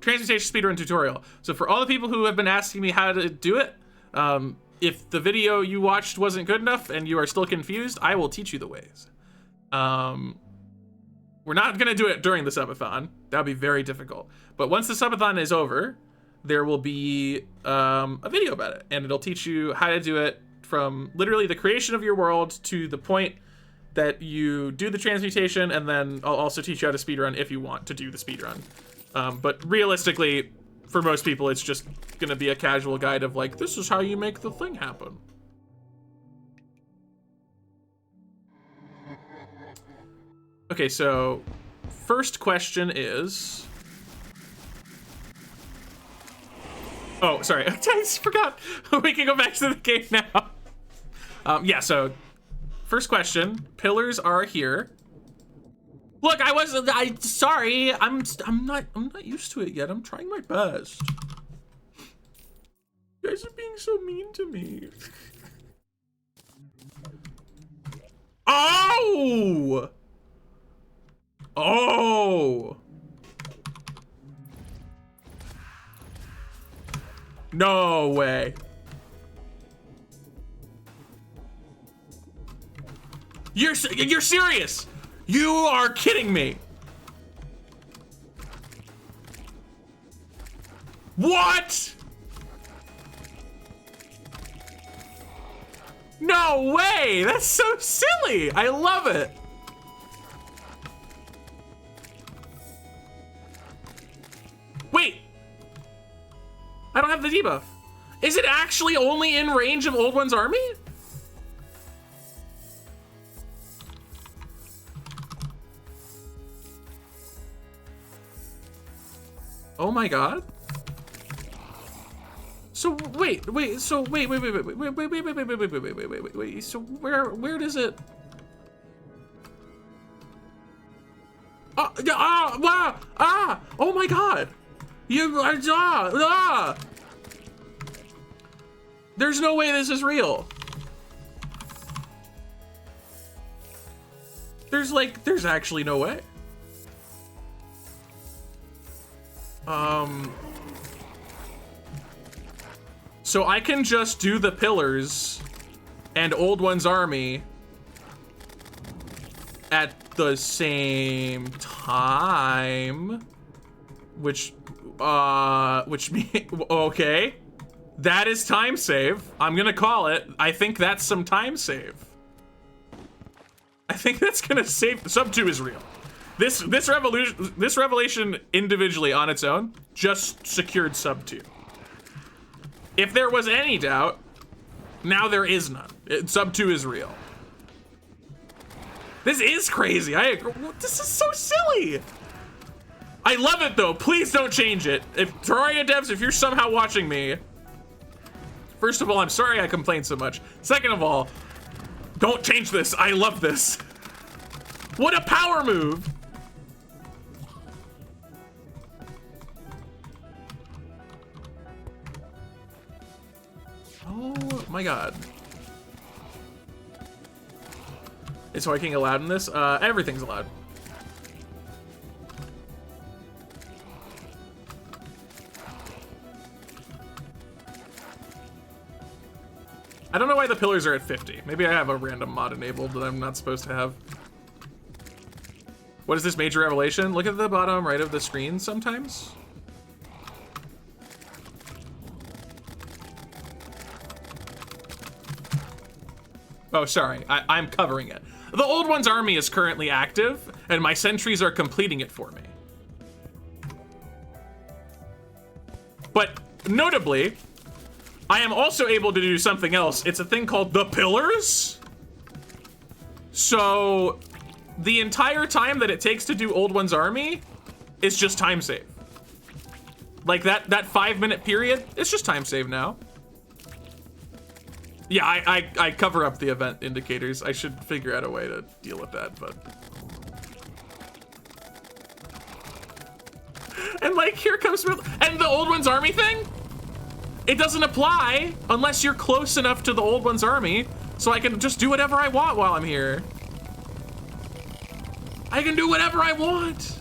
transportation speedrun tutorial. So for all the people who have been asking me how to do it, If the video you watched wasn't good enough and you are still confused, I will teach you the ways. We're not gonna do it during the subathon. That would be very difficult. But once the subathon is over, there will be a video about it, and it'll teach you how to do it from literally the creation of your world to the point that you do the transmutation, and then I'll also teach you how to speedrun if you want to do the speedrun. But realistically, for most people, it's just gonna be a casual guide of like, this is how you make the thing happen. Okay, so first question is... Oh, sorry, I just forgot. We can go back to the game now. Yeah, so first question, pillars are here. Look, sorry, I'm not used to it yet. I'm trying my best. You guys are being so mean to me. Oh! Oh! No way. You're serious? You are kidding me. What? No way. That's so silly. I love it. Wait. I don't have the debuff. Is it actually only in range of Old One's army? Oh my god. So wait, so wait, so where does it? Oh my god. There's no way this is real. There's actually no way. So I can just do the pillars and Old One's army at the same time, which means, okay, that is time save. I'm gonna call it. I think that's some time save. I think that's gonna save. Sub 2 is real. This revelation individually on its own just secured sub 2. If there was any doubt, now there is none. Sub 2 is real. This is crazy. I agree. This is so silly. I love it though. Please don't change it. If Terraria devs, if you're somehow watching me, first of all, I'm sorry I complained so much. Second of all, don't change this. I love this. What a power move. Oh my god. Is hiking allowed in this? Everything's allowed. I don't know why the pillars are at 50. Maybe I have a random mod enabled that I'm not supposed to have. What is this major revelation? Look at the bottom right of the screen sometimes. Oh, sorry, I'm covering it. The Old One's army is currently active, and my sentries are completing it for me. But notably, I am also able to do something else. It's a thing called the pillars. So the entire time that it takes to do Old One's army is just time save. Like that 5-minute period, it's just time save now. Yeah, I cover up the event indicators. I should figure out a way to deal with that, but. And like, here comes, and the Old One's army thing? It doesn't apply unless you're close enough to the Old One's army, so I can just do whatever I want while I'm here. I can do whatever I want.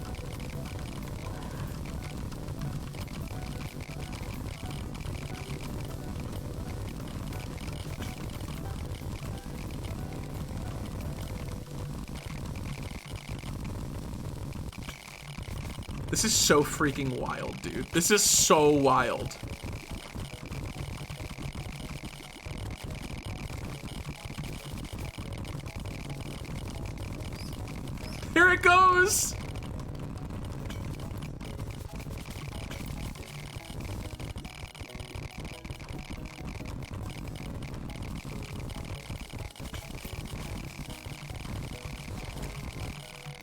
This is so freaking wild, dude. This is so wild. Here it goes!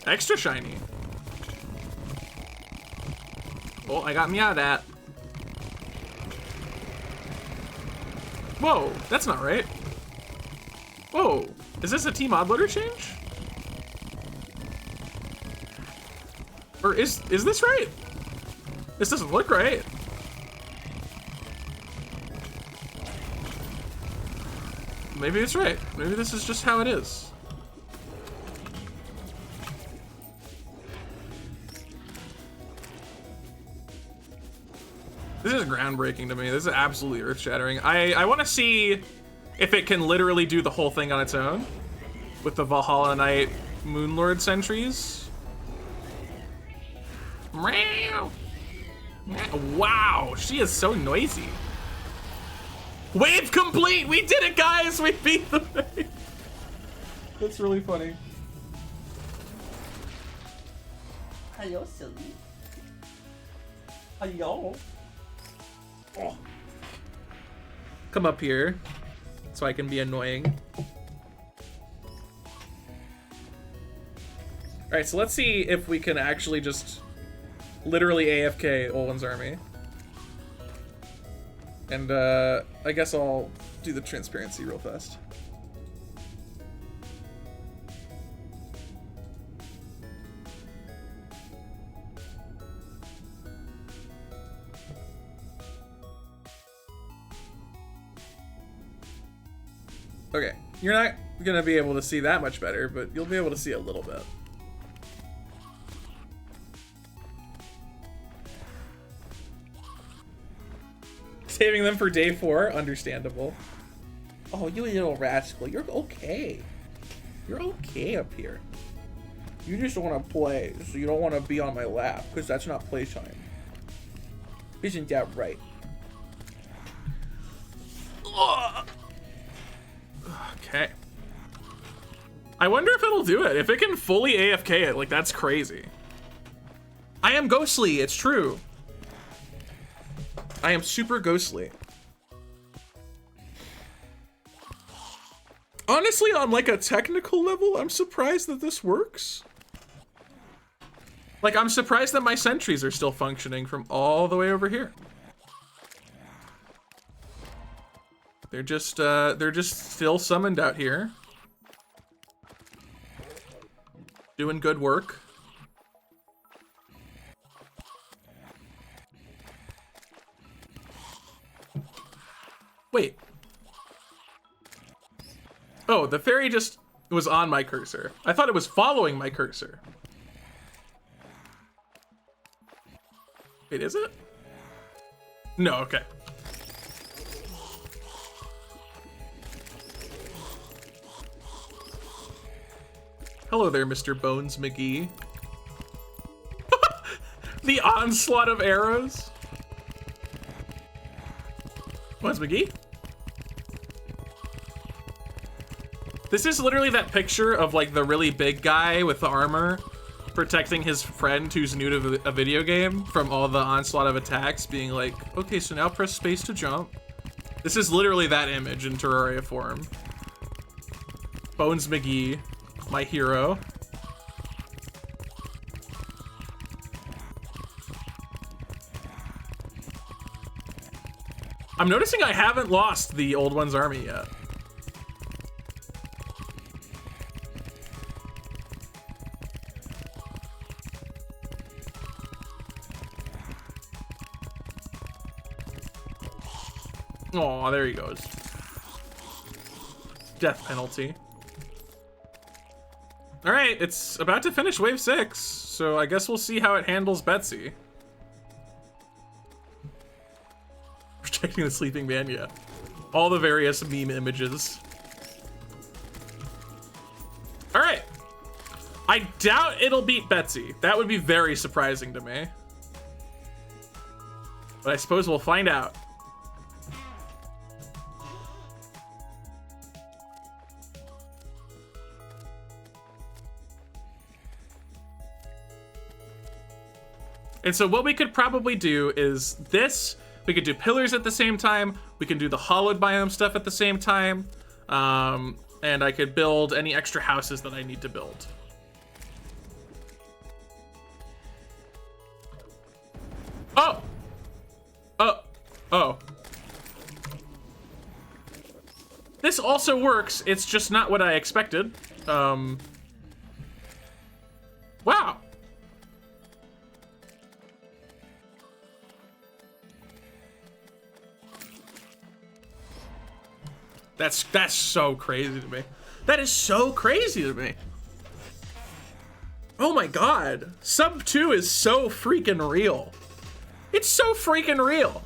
Extra shiny. Oh, I got me out of that. Whoa, that's not right. Whoa, is this a team mod loader change? Or is this right? This doesn't look right. Maybe it's right. Maybe this is just how it is. This is groundbreaking to me. This is absolutely earth-shattering. I want to see if it can literally do the whole thing on its own with the Valhalla Knight Moonlord sentries. Wow, she is so noisy. Wave complete! We did it, guys! We beat the wave. That's really funny. Hello, silly. Hello. Oh. Come up here so I can be annoying. Alright, so let's see if we can actually just literally AFK Olwen's army. And I guess I'll do the transparency real fast. Okay, you're not gonna be able to see that much better, but you'll be able to see a little bit. Saving them for day 4, understandable. Oh, you little rascal, you're okay. You're okay up here. You just want to play, so you don't want to be on my lap, because that's not playtime. Isn't that right? Ugh. Okay. I wonder if it'll do it. If it can fully AFK it, like, that's crazy. I am ghostly, it's true. I am super ghostly. Honestly, on like a technical level, I'm surprised that this works. Like, I'm surprised that my sentries are still functioning from all the way over here. They're just still summoned out here. Doing good work. Wait. Oh, the fairy just was on my cursor. I thought it was following my cursor. Wait, is it? No, okay. Hello there, Mr. Bones McGee. The onslaught of arrows. Bones McGee? This is literally that picture of like the really big guy with the armor protecting his friend who's new to a video game from all the onslaught of attacks, being like, okay, so now press space to jump. This is literally that image in Terraria form. Bones McGee, my hero. I'm noticing I haven't lost the old one's army yet. Oh, there he goes. Death penalty. All right, it's about to finish wave 6, so I guess we'll see how it handles Betsy. Protecting the sleeping man, yeah. All the various meme images. All right. I doubt it'll beat Betsy. That would be very surprising to me. But I suppose we'll find out. And so what we could probably do is this. We could do pillars at the same time. We can do the hollowed biome stuff at the same time. And I could build any extra houses that I need to build. Oh! Oh. Oh. This also works. It's just not what I expected. Wow. That's so crazy to me. That is so crazy to me. Oh my god. Sub 2 is so freaking real. It's so freaking real.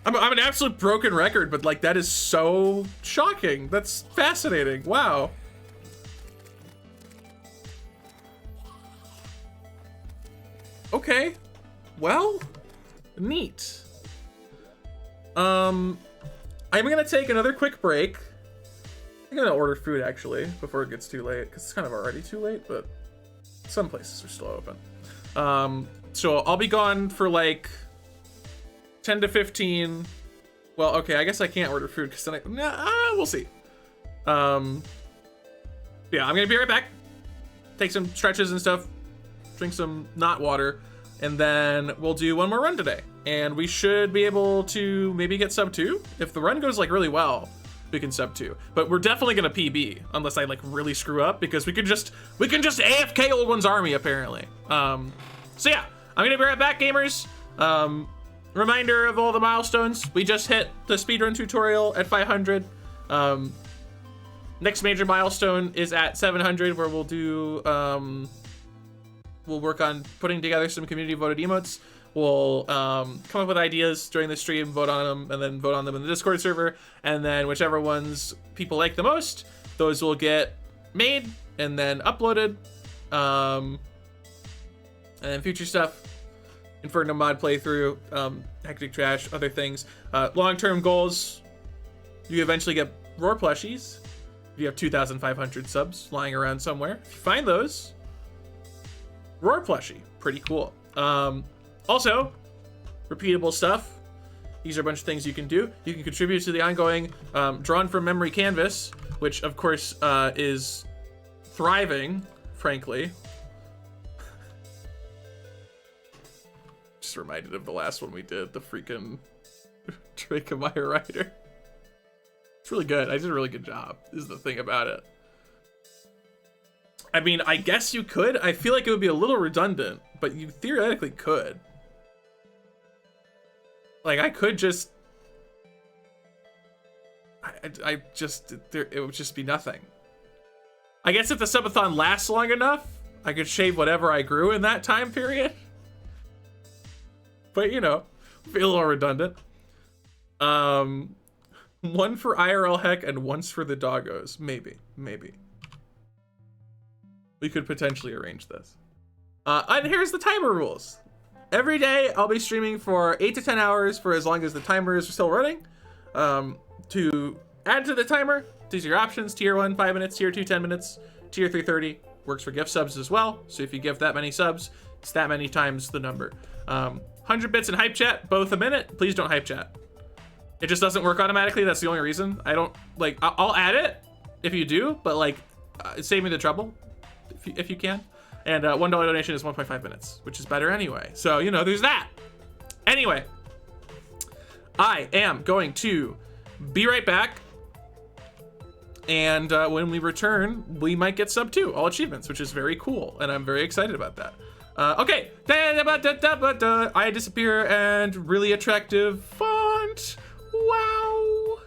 I'm an absolute broken record, but like that is so shocking. That's fascinating. Wow. Okay. Well, neat. I'm gonna take another quick break. I'm gonna order food actually before it gets too late, because it's kind of already too late, but some places are still open. So I'll be gone for like 10 to 15. Well, okay, I guess I can't order food because then we'll see. Yeah, I'm gonna be right back. Take some stretches and stuff, drink some not water, and then we'll do one more run today. And we should be able to maybe get sub 2. If the run goes like really well, we can sub 2. But we're definitely gonna PB unless I like really screw up, because we can just AFK Old One's army apparently. So yeah, I'm gonna be right back, gamers. Reminder of all the milestones. We just hit the speedrun tutorial at 500. Next major milestone is at 700, where we'll do we'll work on putting together some community voted emotes. We'll come up with ideas during the stream, vote on them, and then vote on them in the Discord server. And then whichever ones people like the most, those will get made and then uploaded. And then future stuff, Inferno mod playthrough, Hectic Trash, other things. Long-term goals, you eventually get Roar plushies. You have 2,500 subs lying around somewhere. If you find those, Roar plushie, pretty cool. Also, repeatable stuff. These are a bunch of things you can do. You can contribute to the ongoing Drawn from Memory Canvas, which of course is thriving, frankly. Just reminded of the last one we did, the freaking Dracomeyer Rider. It's really good. I did a really good job, is the thing about it. I mean, I guess you could. I feel like it would be a little redundant, but you theoretically could. Like, I could just... it would just be nothing. I guess if the subathon lasts long enough, I could shave whatever I grew in that time period. But, you know, feel a little redundant. One for IRL Heck and once for the doggos. Maybe. We could potentially arrange this. And here's the timer rules. Every day, I'll be streaming for 8 to 10 hours for as long as the timer is still running. To add to the timer, these are your options. Tier 1, 5 minutes. Tier 2, 10 minutes. Tier 3, 30. Works for gift subs as well. So if you give that many subs, it's that many times the number. 100 bits in hype chat, both a minute. Please don't hype chat. It just doesn't work automatically. That's the only reason. I don't, like, I'll add it if you do, but, like, save me the trouble if you can. And $1 donation is 1.5 minutes, which is better anyway. So, you know, there's that. Anyway, I am going to be right back. And when we return, we might get sub 2, all achievements, which is very cool. And I'm very excited about that. Okay. I disappear and really attractive font. Wow.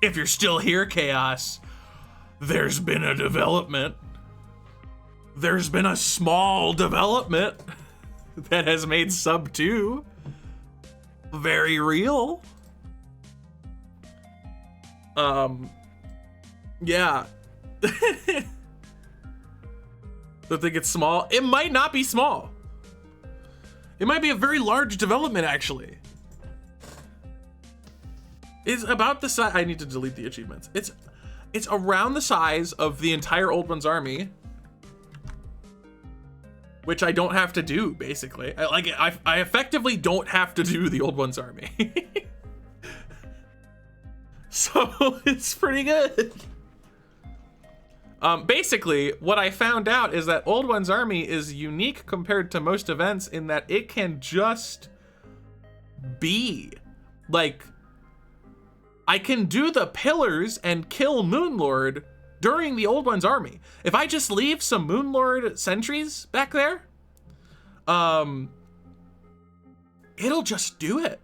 If you're still here, Chaos, there's been a development. There's been a small development that has made Sub 2 very real. Yeah. Don't think it's small. It might not be small. It might be a very large development, actually. It's about the size. I need to delete the achievements. It's around the size of the entire Old One's army, which I don't have to do, basically. I effectively don't have to do the Old One's army. So it's pretty good. Basically, what I found out is that Old One's army is unique compared to most events in that it can just be. Like, I can do the pillars and kill Moonlord during the Old One's army. If I just leave some Moonlord sentries back there, it'll just do it.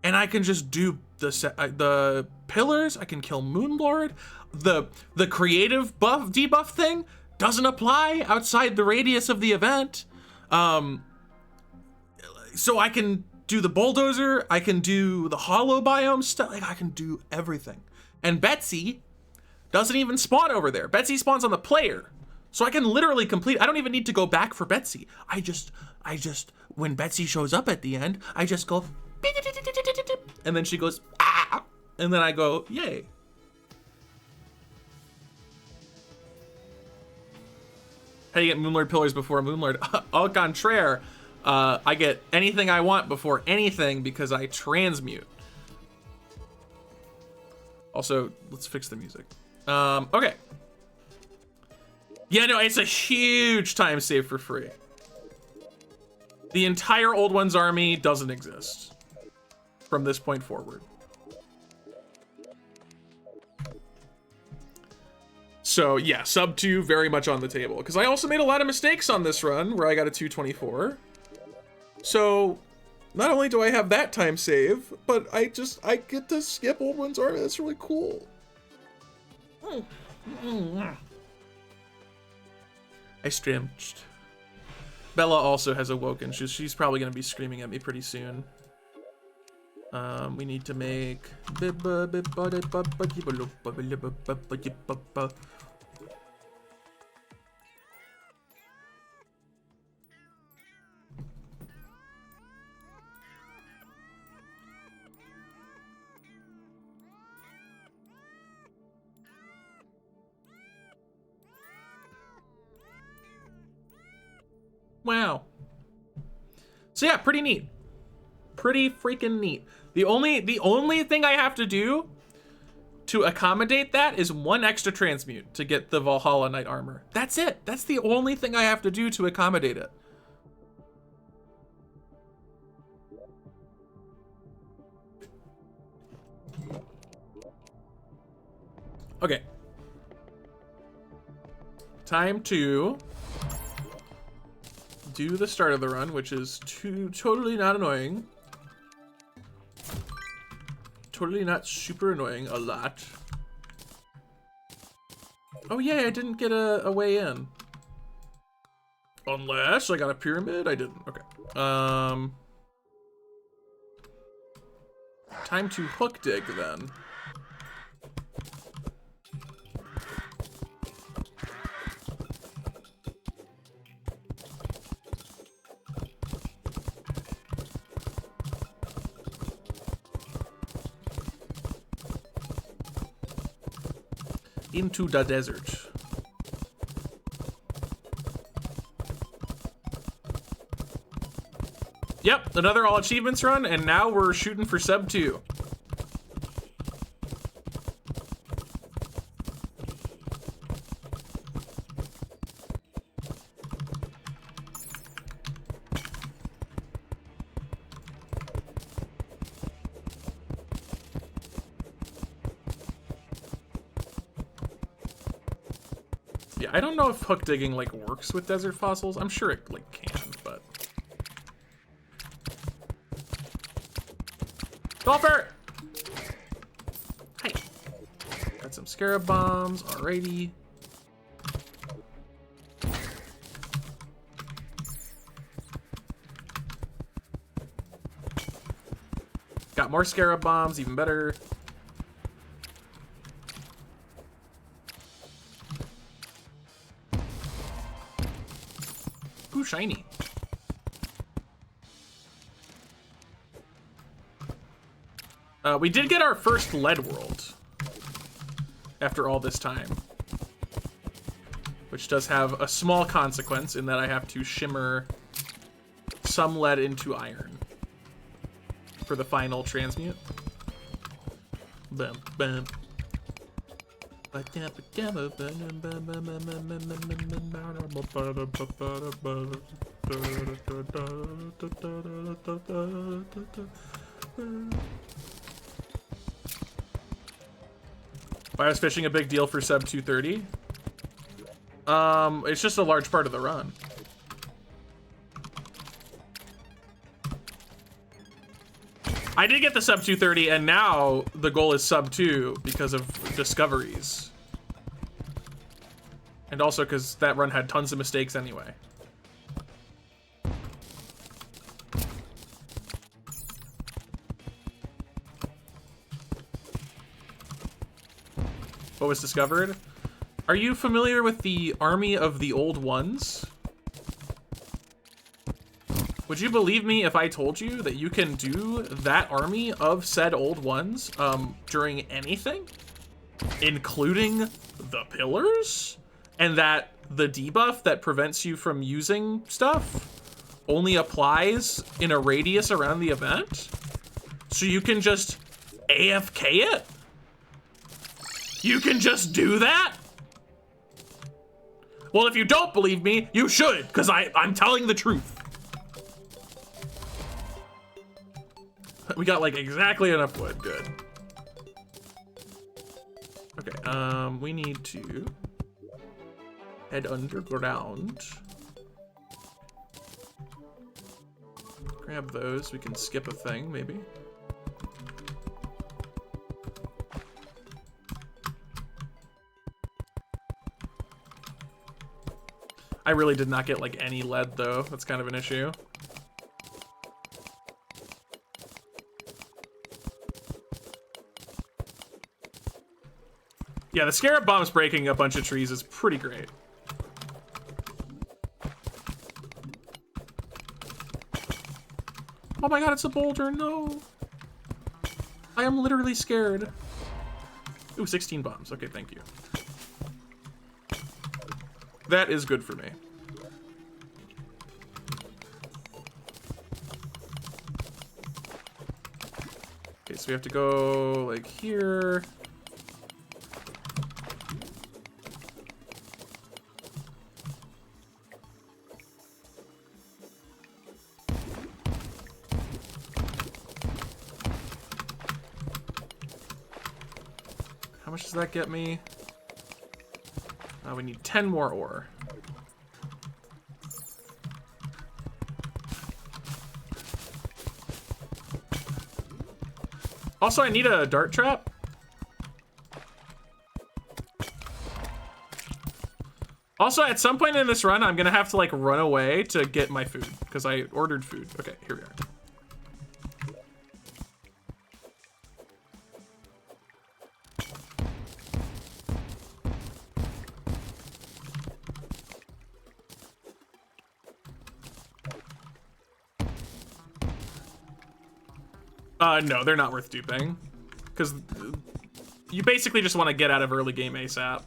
And I can just do the pillars, I can kill Moonlord. The creative buff debuff thing doesn't apply outside the radius of the event. So I can do the bulldozer, I can do the hollow biome stuff, like I can do everything. And Betsy doesn't even spawn over there. Betsy spawns on the player. So I can literally complete, I don't even need to go back for Betsy. I just, when Betsy shows up at the end, I just go, and then she goes, ah, and then I go, yay. How do you get Moonlord pillars before Moonlord? Au contraire, I get anything I want before anything because I transmute. Also, let's fix the music. Okay. Yeah, no, it's a huge time save for free. The entire Old One's army doesn't exist from this point forward. So yeah, sub 2 very much on the table. Because I also made a lot of mistakes on this run where I got a 224. So not only do I have that time save, but I get to skip Old One's army. That's really cool. I streamed. Bella also has awoken. She's probably going to be screaming at me pretty soon. We need to make... Wow. So yeah, pretty neat. Pretty freaking neat. The only thing I have to do to accommodate that is one extra transmute to get the Valhalla Knight armor. That's it. That's the only thing I have to do to accommodate it. Okay. Time to do the start of the run, which is totally not annoying. Totally not super annoying a lot. Oh yeah, I didn't get a way in. Unless I got a pyramid, I didn't. Okay. Time to hook dig then. Into the desert. Yep, another all achievements run, and now we're shooting for sub 2. Yeah, I don't know if hook digging like works with desert fossils. I'm sure it like can, but golfer. Hi. Scarab bombs, alrighty. Got more Scarab bombs, even better. Ooh, shiny. We did get our first lead world after all this time, which does have a small consequence in that I have to shimmer some lead into iron for the final transmute. Bum, bum. Why was fishing a big deal for sub 230? It's just a large part of the run. I did get the sub 230, and now the goal is sub 2 because of discoveries. And also because that run had tons of mistakes anyway. What was discovered? Are you familiar with the Army of the Old Ones? Would you believe me if I told you that you can do that army of said Old Ones during anything, including the pillars? And that the debuff that prevents you from using stuff only applies in a radius around the event? So you can just AFK it? You can just do that? Well, if you don't believe me, you should, because I'm telling the truth. We got like exactly enough wood, good. Okay, we need to head underground. Grab those, we can skip a thing, maybe. I really did not get like any lead though. That's kind of an issue. Yeah, the Scarab Bombs breaking a bunch of trees is pretty great. Oh my god, it's a boulder, no. I am literally scared. Ooh, 16 bombs, okay, thank you. That is good for me. Okay, so we have to go like here. How much does that get me? We need 10 more ore. Also, I need a dart trap. Also, at some point in this run, I'm gonna have to like run away to get my food because I ordered food. Okay, here we are. No, they're not worth duping. Because you basically just want to get out of early game ASAP.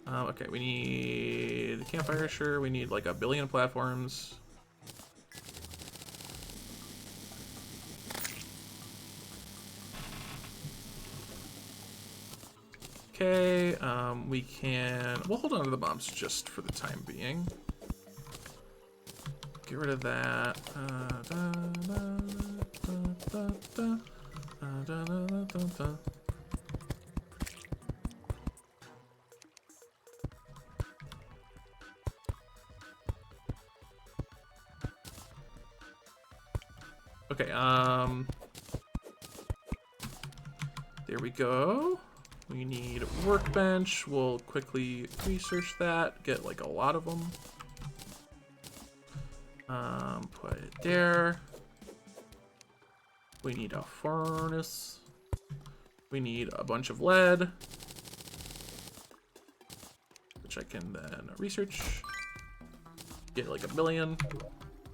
Okay, we need a campfire, sure. We need like 1 billion platforms. Okay, we can... We'll hold on to the bombs just for the time being. Get rid of that. Okay, there we go. We need a workbench. We'll quickly research that, get like a lot of them. Put it there. We need a furnace. We need a bunch of lead, which I can then research. Get like 1 million,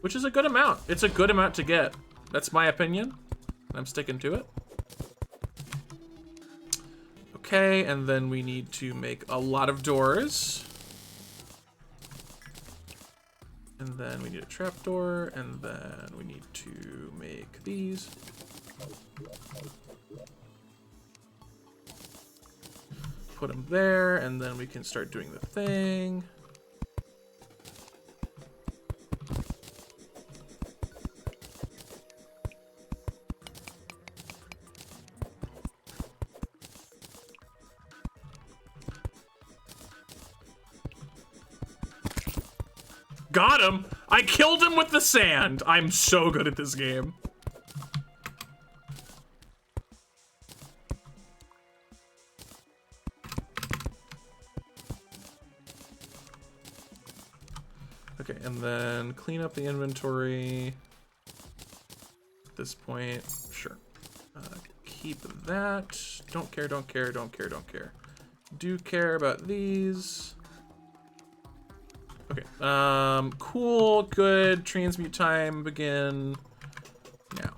which is a good amount. It's a good amount to get. That's my opinion. I'm sticking to it. Okay, and then we need to make a lot of doors. And then we need a trapdoor, and then we need to make these. Put them there, and then we can start doing the thing. Got him! I killed him with the sand! I'm so good at this game. Okay, and then clean up the inventory. At this point, sure. Keep that. Don't care, don't care, don't care, don't care. Do care about these. Okay, cool, good, transmute time, begin now.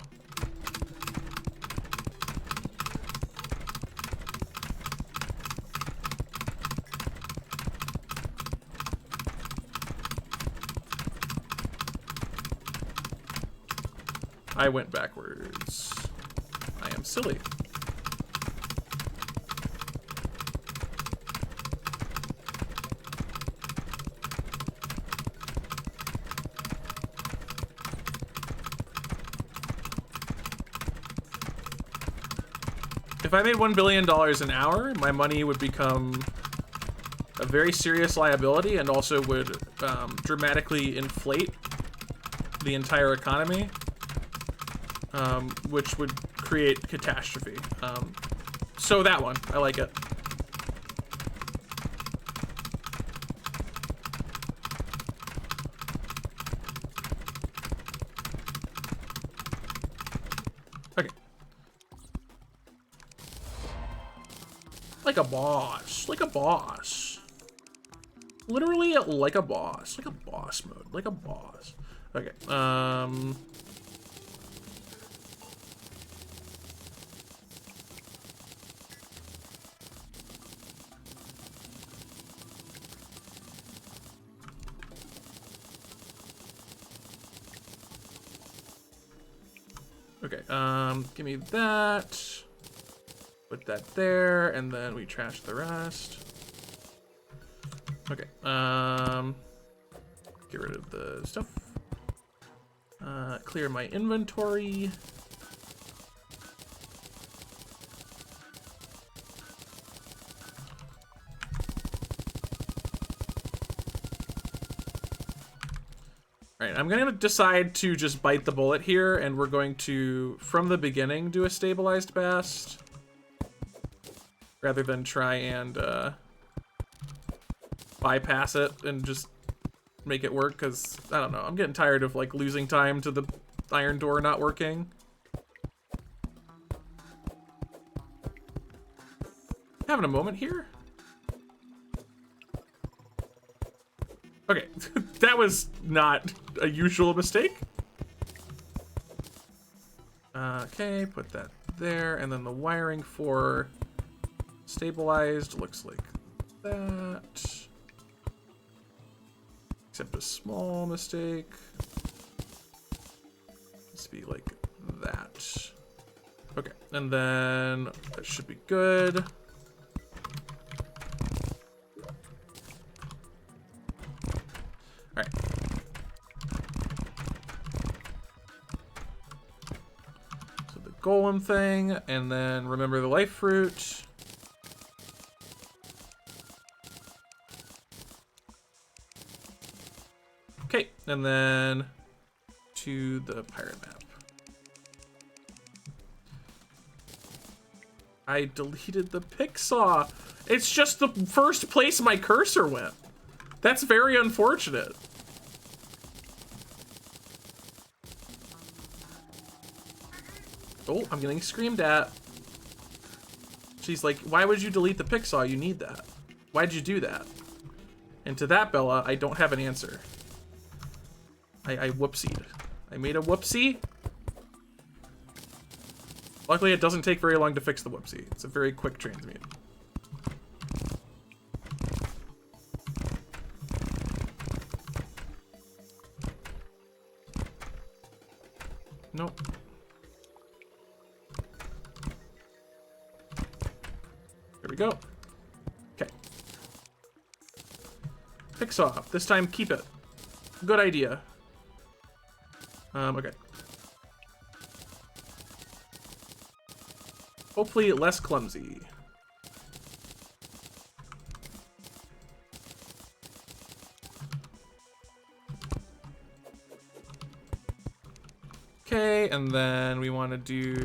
I went backwards. I am silly. If I made $1 billion an hour, my money would become a very serious liability and also would dramatically inflate the entire economy, which would create catastrophe. So that one, I like it. Okay. Like a boss, like a boss. Literally like a boss, like a boss mode, like a boss. Okay, okay, give me that. Put that there, and then we trash the rest. Okay, get rid of the stuff. Clear my inventory. All right, I'm gonna decide to just bite the bullet here, and we're going to, from the beginning, do a stabilized bast, rather than try and bypass it and just make it work, because I don't know, I'm getting tired of like losing time to the iron door not working. Having a moment here. Okay, that was not a usual mistake. Okay, put that there, and then the wiring for stabilized looks like that. Except a small mistake. Let's be like that. Okay, and then that should be good. All right. So the golem thing, and then remember the life fruit. Okay, and then to the pirate map. I deleted the pick saw. It's just the first place my cursor went. That's very unfortunate. Oh, I'm getting screamed at. She's like, why would you delete the pick saw? You need that. Why'd you do that? And to that, Bella, I don't have an answer. I whoopsied. I made a whoopsie. Luckily, it doesn't take very long to fix the whoopsie. It's a very quick transmute. Nope. There we go. Okay. Pick saw. This time, keep it. Good idea. Okay. Hopefully less clumsy. Okay, and then we want to do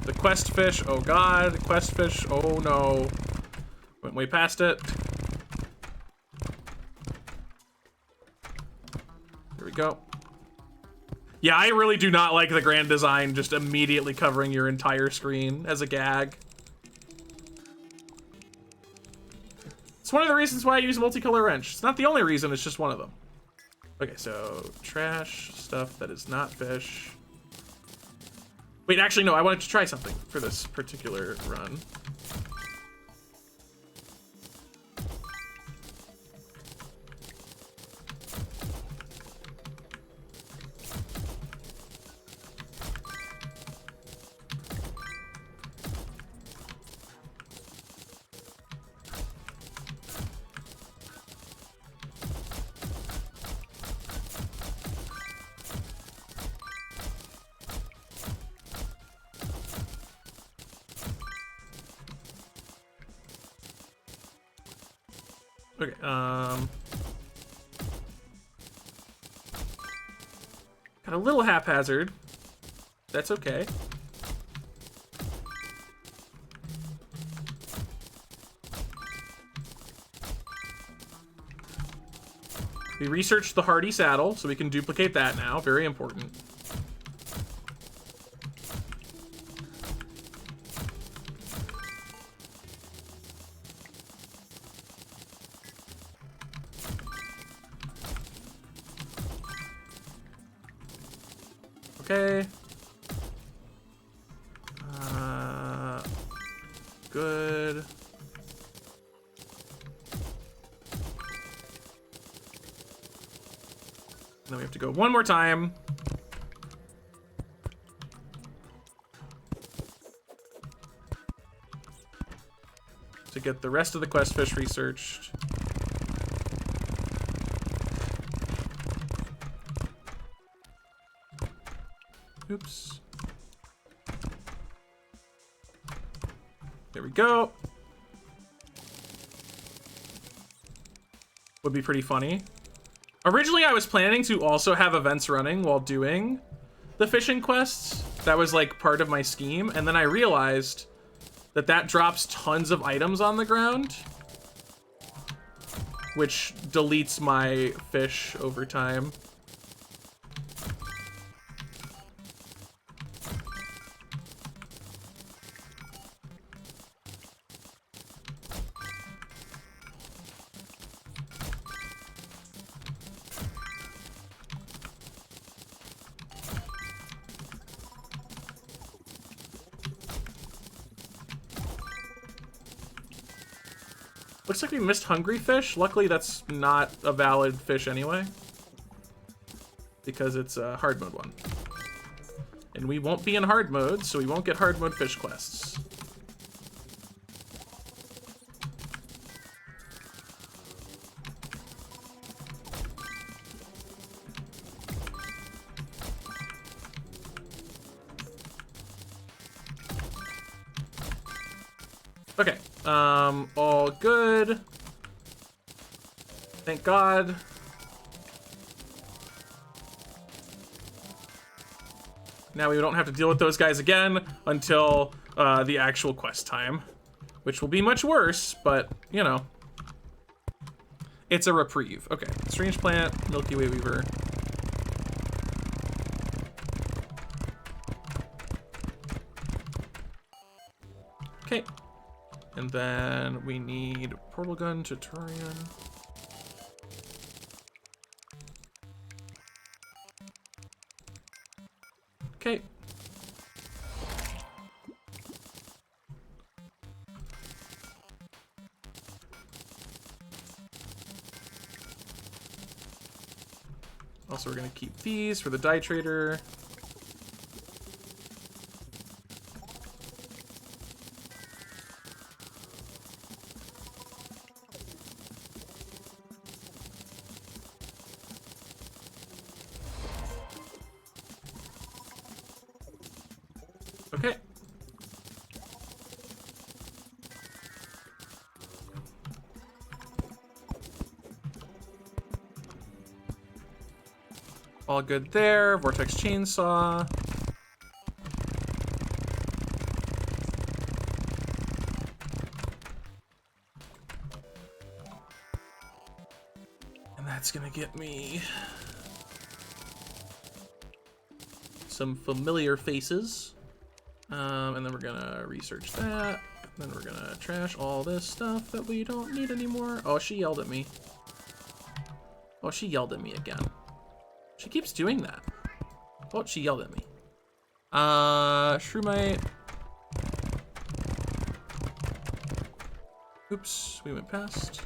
the quest fish. Oh god, quest fish. Oh no. Went way past it. Here we go. Yeah, I really do not like the grand design just immediately covering your entire screen as a gag. It's one of the reasons why I use multicolor wrench. It's not the only reason, it's just one of them. Okay, so trash, stuff that is not fish. Wait, actually, no, I wanted to try something for this particular run. Okay, got a little haphazard. That's okay. We researched the hardy saddle, so we can duplicate that now. Very important. Okay. Good. Then we have to go one more time. To get the rest of the quest fish researched. Oops. There we go. Would be pretty funny. Originally, I was planning to also have events running while doing the fishing quests. That was like part of my scheme. And then I realized that that drops tons of items on the ground, which deletes my fish over time. Looks like we missed hungry fish. Luckily, that's not a valid fish anyway, because it's a hard mode one. And we won't be in hard mode, so we won't get hard mode fish quests. Okay, all good. Thank God. Now we don't have to deal with those guys again until the actual quest time, which will be much worse, but, you know, it's a reprieve. Okay, strange plant, Milky Way Weaver. Okay, and then we need portal gun to Terraria. Okay. Also, we're gonna keep these for the dye trader. Okay. All good there. Vortex chainsaw. And that's gonna get me some familiar faces. And then we're gonna research that. Then we're gonna trash all this stuff that we don't need anymore. Oh, she yelled at me. Oh, she yelled at me again. She keeps doing that. Oh, she yelled at me. Shroomite. Oops, we went past.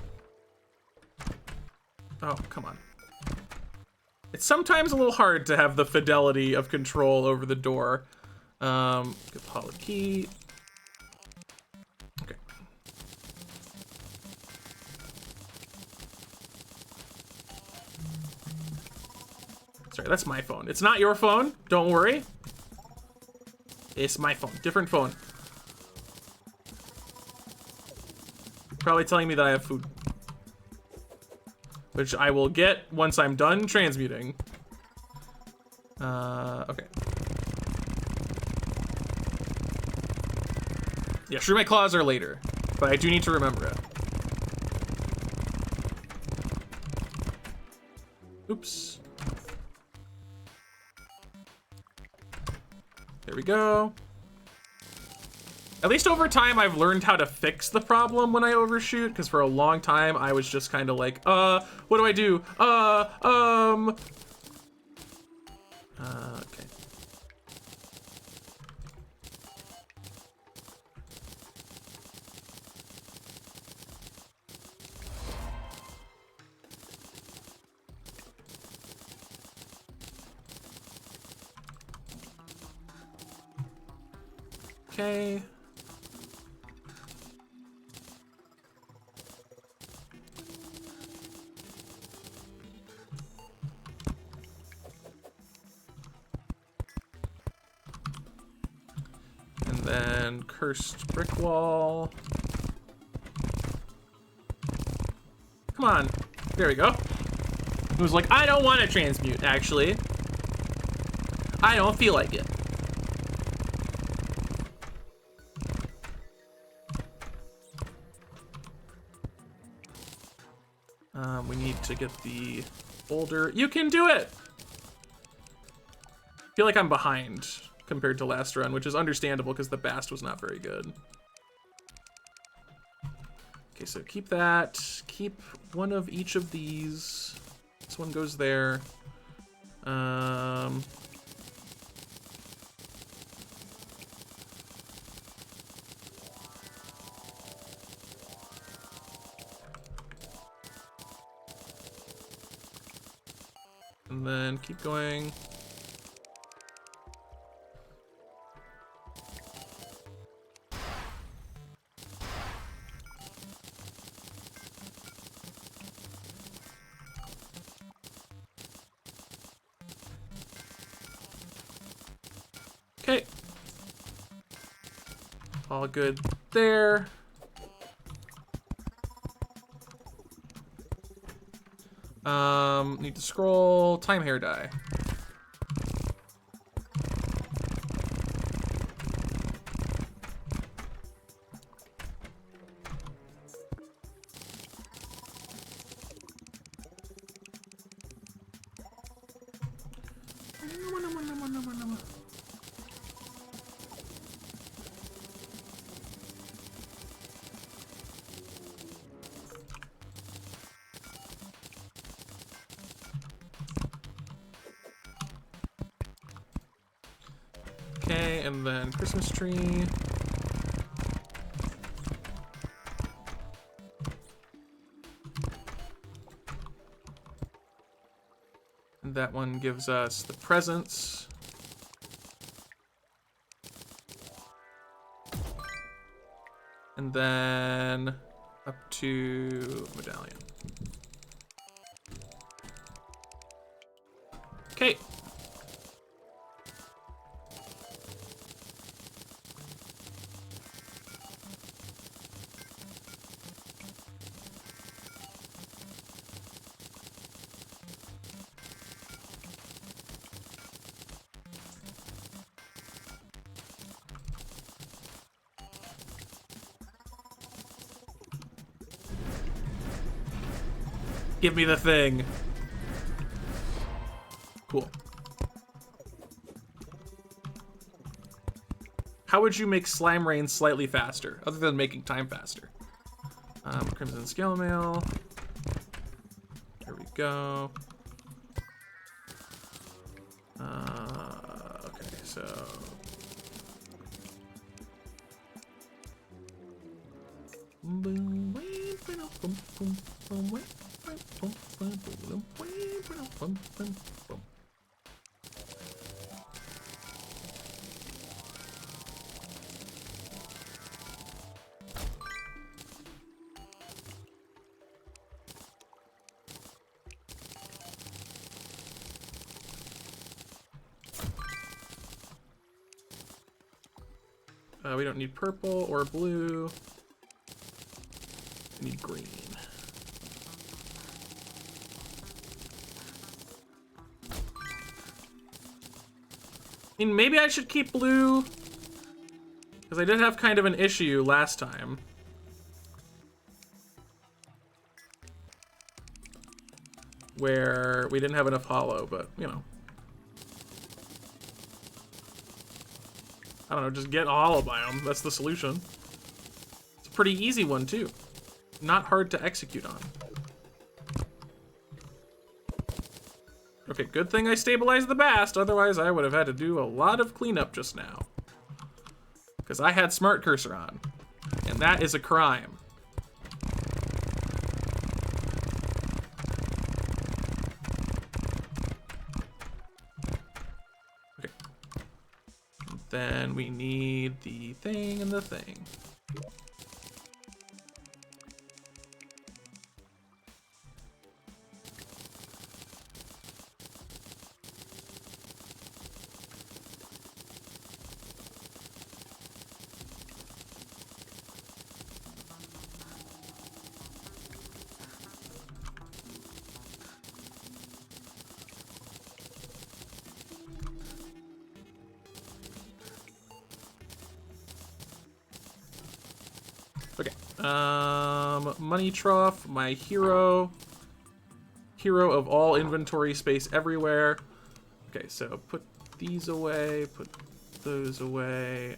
Oh, come on. It's sometimes a little hard to have the fidelity of control over the door. Good hollow key. Okay. Sorry, that's my phone. It's not your phone. Don't worry. It's my phone. Different phone. Probably telling me that I have food. Which I will get once I'm done transmuting. Okay. Yeah, Shroomite claws are later, but I do need to remember it. Oops. There we go. At least over time, I've learned how to fix the problem when I overshoot, because for a long time, I was just kind of like, what do I do? Okay. Okay. And then cursed brick wall. Come on. There we go. It was like, I don't want to transmute, actually. I don't feel like it. We need to get the boulder. You can do it! I feel like I'm behind compared to last run, which is understandable because the Bast was not very good. Okay, so keep that. Keep one of each of these. This one goes there. And then keep going. Okay. All good there. Need to scroll. Time hair dye. Okay, and then Christmas tree. And that one gives us the presents. And then up to medallion. Okay. Give me the thing. Cool. How would you make slime rain slightly faster, other than making time faster? Crimson scale mail. There we go. Okay, so. We don't need purple or blue. We need green. I mean, maybe I should keep blue, because I did have kind of an issue last time. Where we didn't have enough hollow, but, you know. I don't know, just get a hollow biome. That's the solution. It's a pretty easy one, too. Not hard to execute on. Okay, good thing I stabilized the bast, otherwise I would have had to do a lot of cleanup just now. Because I had Smart Cursor on. And that is a crime. Okay. Then we need the thing and the thing. Okay. Money trough, my hero. Hero of all inventory space everywhere. Okay, so put these away, put those away,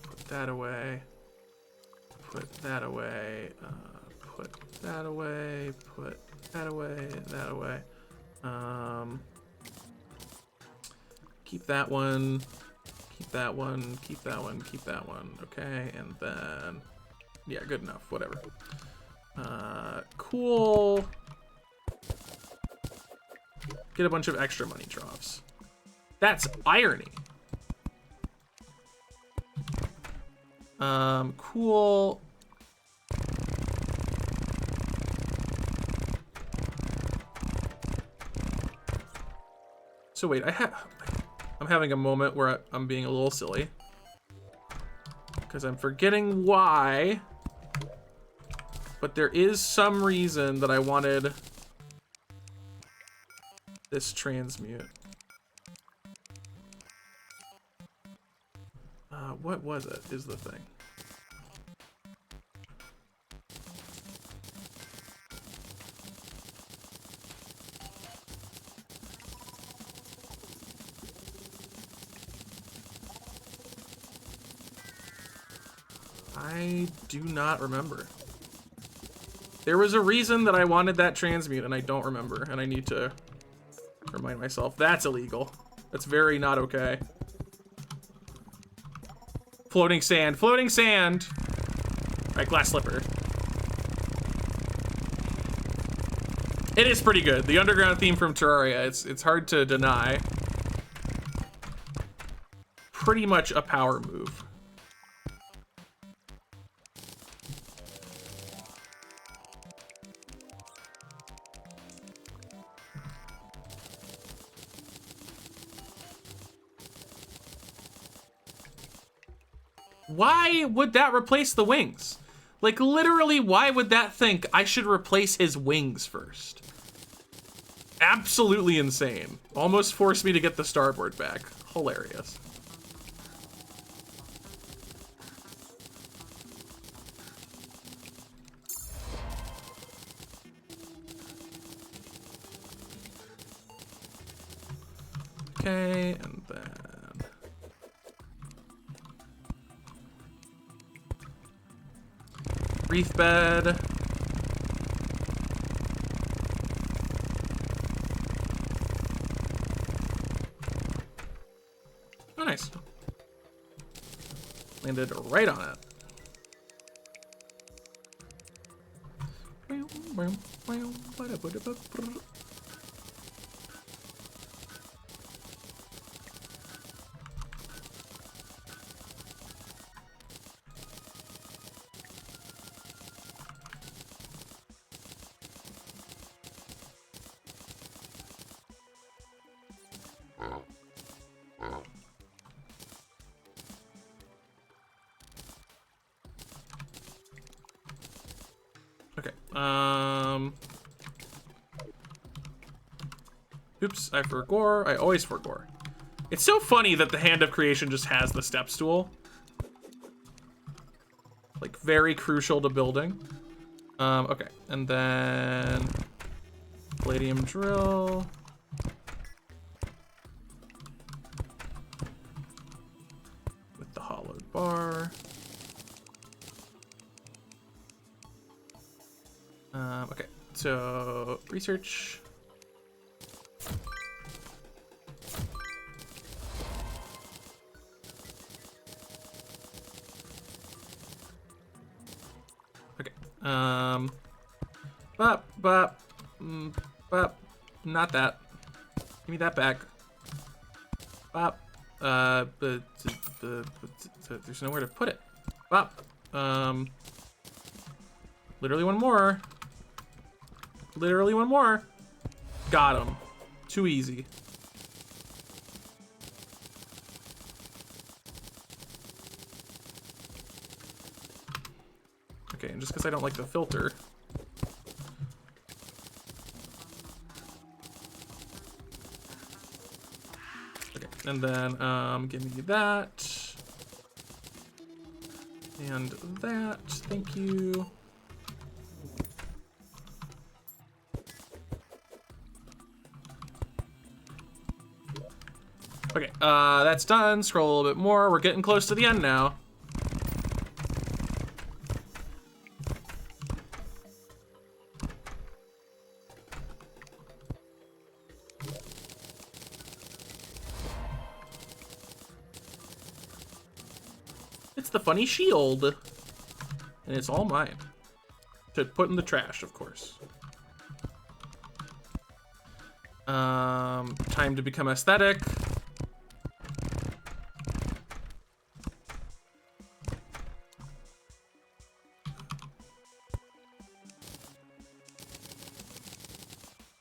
put that away, put that away, put that away, put that away, that away. Keep that one, keep that one, keep that one, keep that one. Okay, and then, yeah, good enough, whatever. Cool. Get a bunch of extra money troughs. That's irony. Cool. So wait, I'm having a moment where I'm being a little silly. Because I'm forgetting why. But there is some reason that I wanted this transmute. What was it, is the thing. I do not remember. There was a reason that I wanted that transmute, and I don't remember, and I need to remind myself. That's illegal. That's very not okay. Floating sand, floating sand! Alright, glass slipper. It is pretty good. The underground theme from Terraria, it's hard to deny. Pretty much a power move. Why would that replace the wings? Like, literally, why would that think I should replace his wings first? Absolutely insane. Almost forced me to get the starboard back. Hilarious. Okay, and then... reef bed. Oh, nice. Landed right on it. Okay. Oops, I forgot. I always forgot. It's so funny that the Hand of Creation just has the step stool. Like, very crucial to building. Okay. And then... palladium drill. With the hollowed bar. Okay, so research. Okay, bop, not that. Give me that back. Bop, but there's nowhere to put it. Bop, literally one more. Literally one more. Got him. Too easy. Okay, and just because I don't like the filter. Okay, and then give me that. And that. Thank you. Okay, that's done. Scroll a little bit more. We're getting close to the end now. It's the funny shield. And it's all mine. To put in the trash, of course. Time to become aesthetic.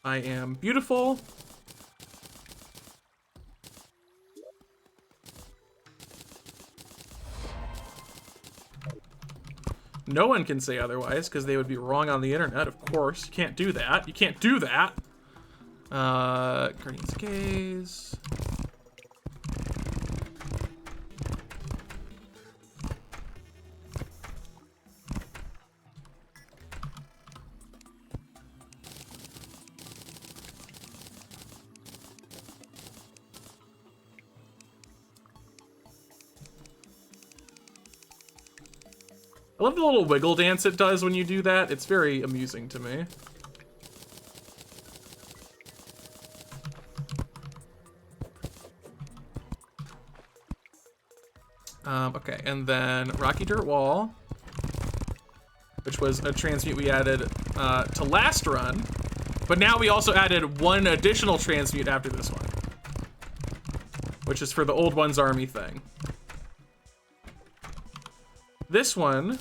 I am beautiful. No one can say otherwise, because they would be wrong on the internet, of course. You can't do that. You can't do that. Guardian's Gaze. I love the little wiggle dance it does when you do that. It's very amusing to me. Okay, and then Rocky Dirt Wall, which was a transmute we added to last run, but now we also added one additional transmute after this one, which is for the Old One's Army thing. This one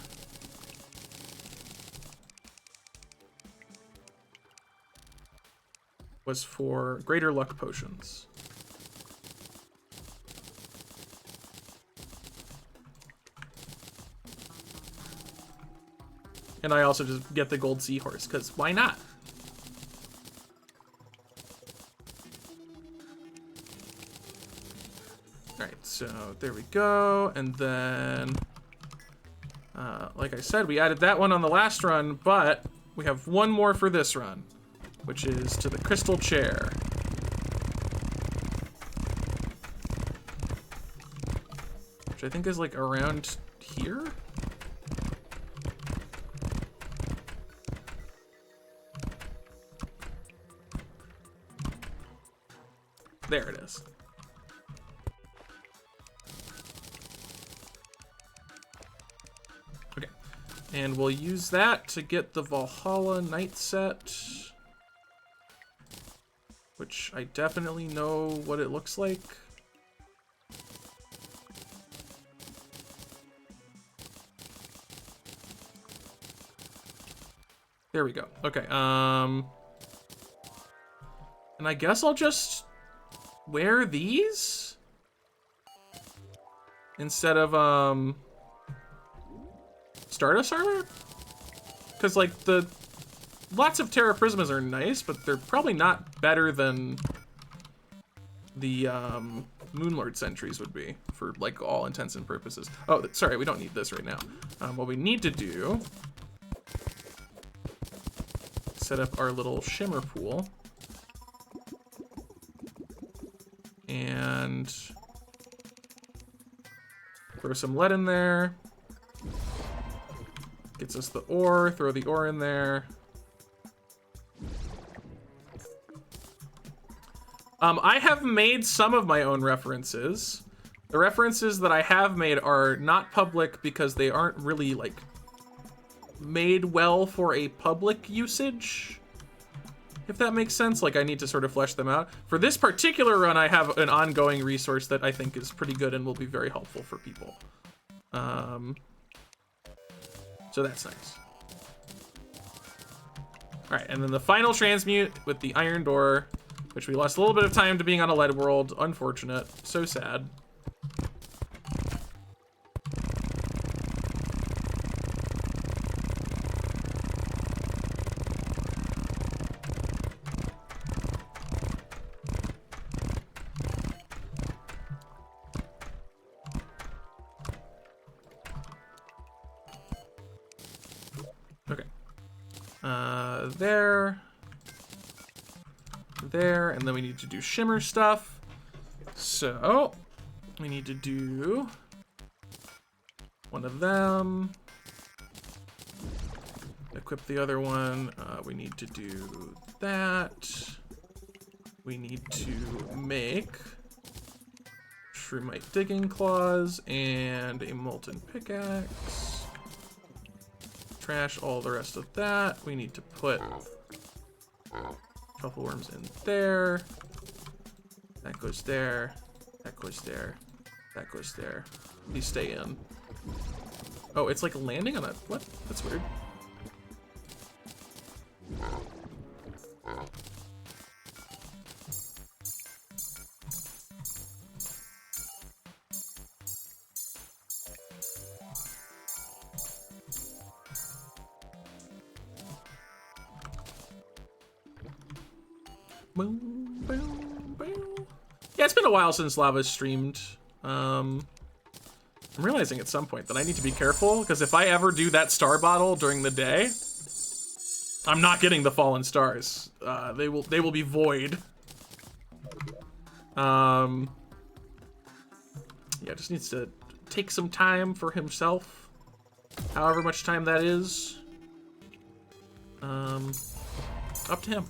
was for Greater Luck Potions. And I also just get the gold seahorse, because why not? Alright, so there we go. And then, like I said, we added that one on the last run, but we have one more for this run, which is to the Crystal Chair. Which I think is like around here? There it is. Okay, and we'll use that to get the Valhalla Knight set, which I definitely know what it looks like. There we go. Okay, and I guess I'll just wear these instead of Stardust armor, because like the lots of Terra Prismas are nice, but they're probably not better than the Moonlord sentries would be for like all intents and purposes. Oh, sorry, we don't need this right now. What we need to do, set up our little shimmer pool. And throw some lead in there. Gets us the ore, throw the ore in there. I have made some of my own references. The references that I have made are not public because they aren't really like made well for a public usage. If that makes sense, like I need to sort of flesh them out. For this particular run, I have an ongoing resource that I think is pretty good and will be very helpful for people. So that's nice. All right, and then the final transmute with the Iron Door, which we lost a little bit of time to being on a lead world. Unfortunate, so sad. There, and then we need to do shimmer stuff. So we need to do one of them. Equip the other one. We need to do that. We need to make Shroomite digging claws and a molten pickaxe. Trash all the rest of that. We need to put truffle worms in there. That goes there. That goes there. That goes there. These stay in. Oh, it's like landing on a... What? That's weird. Boom, boom, boom. Yeah, it's been a while since Lava's streamed. I'm realizing at some point that I need to be careful, because if I ever do that star bottle during the day, I'm not getting the fallen stars. They will be void. Yeah, just needs to take some time for himself. However much time that is. Up to him.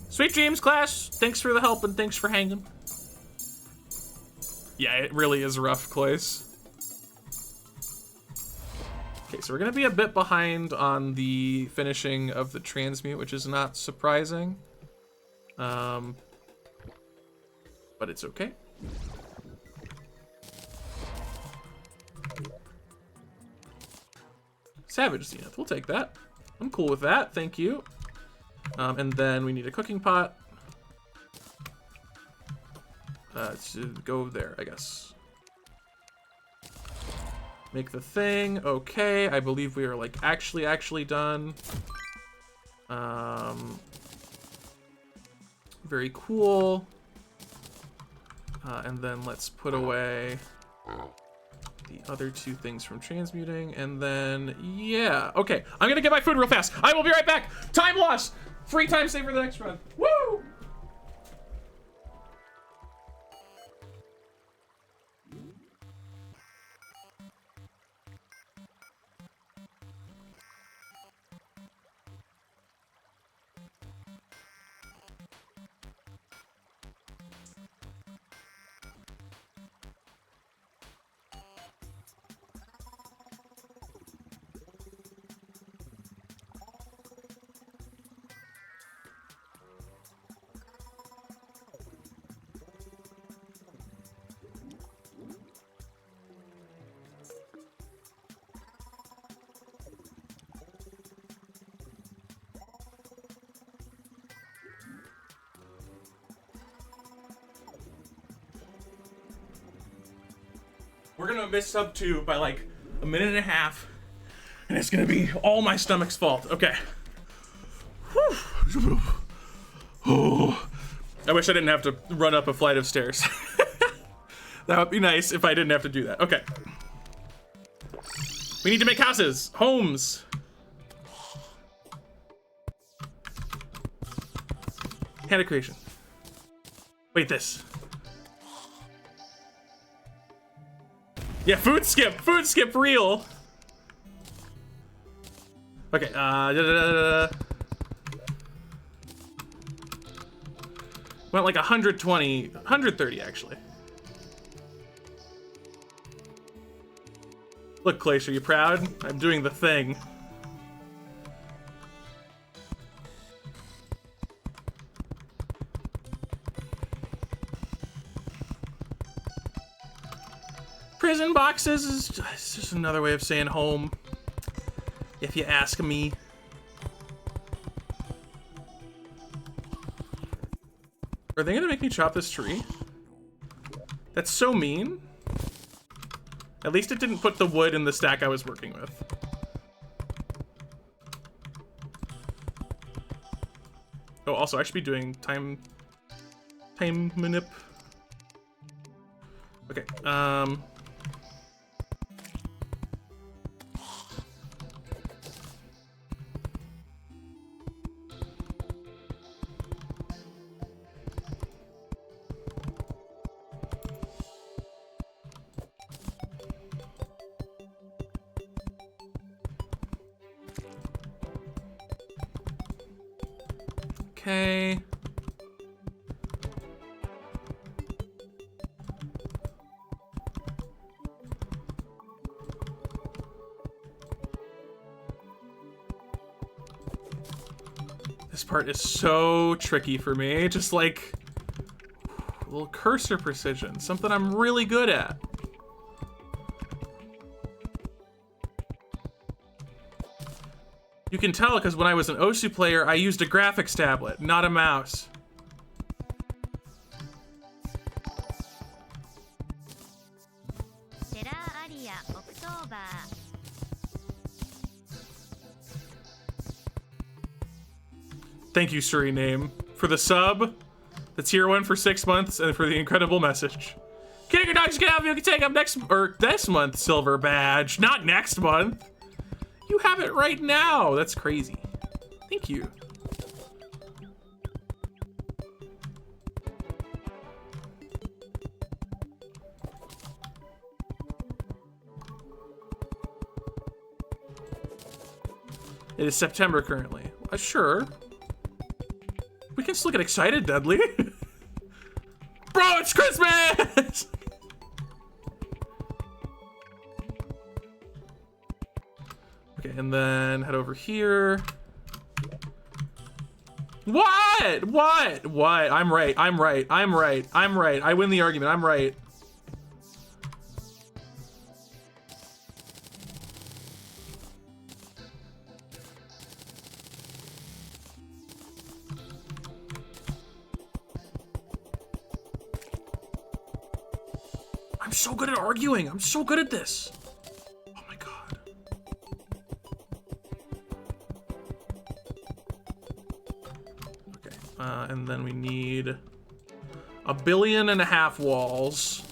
Sweet dreams, class. Thanks for the help and thanks for hanging. Yeah, it really is rough, Clace. Okay, so we're gonna be a bit behind on the finishing of the transmute, which is not surprising. But it's okay. Savage Zenith, we'll take that. I'm cool with that, thank you. And then we need a cooking pot. To go there, I guess. Make the thing, okay. I believe we are like actually done. Very cool. And then let's put away the other two things from transmuting, and then, yeah. Okay, I'm gonna get my food real fast. I will be right back. Time loss. Free time save for the next run. Woo! We're gonna miss sub 2 by like a minute and a half, and it's gonna be all my stomach's fault. Okay. Whew. Oh. I wish I didn't have to run up a flight of stairs. That would be nice if I didn't have to do that. Okay. We need to make houses, homes. Hand of creation. Wait, this. Yeah, food skip real. Okay, went like 120, 130 actually. Look, Clash, are you proud? I'm doing the thing. Prison boxes is just another way of saying home, if you ask me. Are they gonna make me chop this tree? That's so mean. At least it didn't put the wood in the stack I was working with. Oh, also I should be doing time manip. Okay, okay. This part is so tricky for me. Just like a little cursor precision, something I'm really good at. You can tell because when I was an OSU player, I used a graphics tablet, not a mouse. Terraria October. Thank you, Suriname, for the sub, the tier 1 for 6 months, and for the incredible message. Kick your dogs, get out of you can take up next or this month silver badge, not next month. You have it right now. That's crazy. Thank you. It is September currently. Sure. We can still get excited, Dudley. Bro, it's Christmas! Okay, and then head over here. What? What? What? I'm right. I'm right. I'm right. I'm right. I win the argument. I'm right. I'm so good at arguing. I'm so good at this. Oh my god. Okay, and then we need 1.5 billion walls.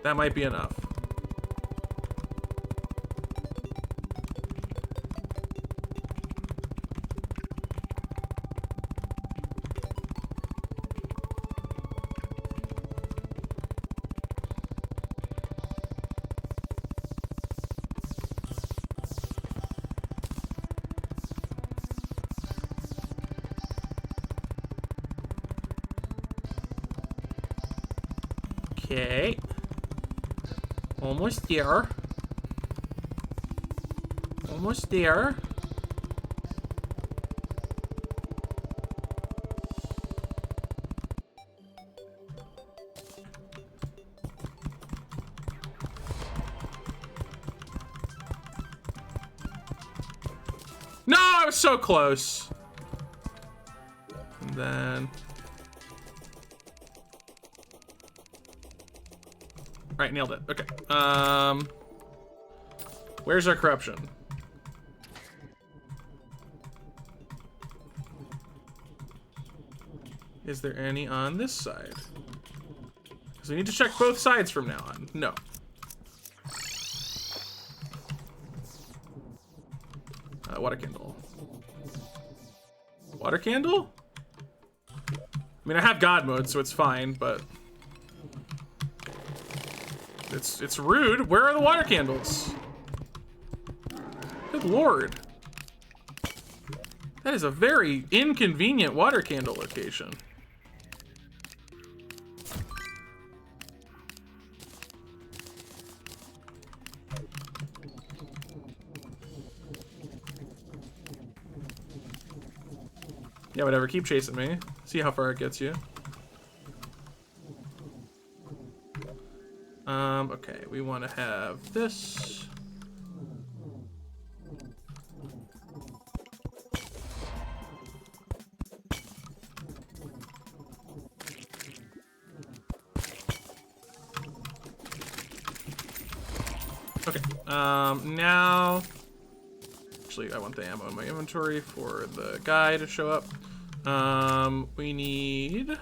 That might be enough. Okay. Almost there. Almost there. No, I was so close. And then... Alright, nailed it. Okay. Where's our corruption? Is there any on this side? Because we need to check both sides from now on. No. Water candle. Water candle? I mean, I have God mode, so it's fine, but... It's rude. Where are the water candles? Good lord. That is a very inconvenient water candle location. Yeah, whatever. Keep chasing me. See how far it gets you. Okay, we want to have this. Okay, now, actually, I want the ammo in my inventory for the guy to show up. We need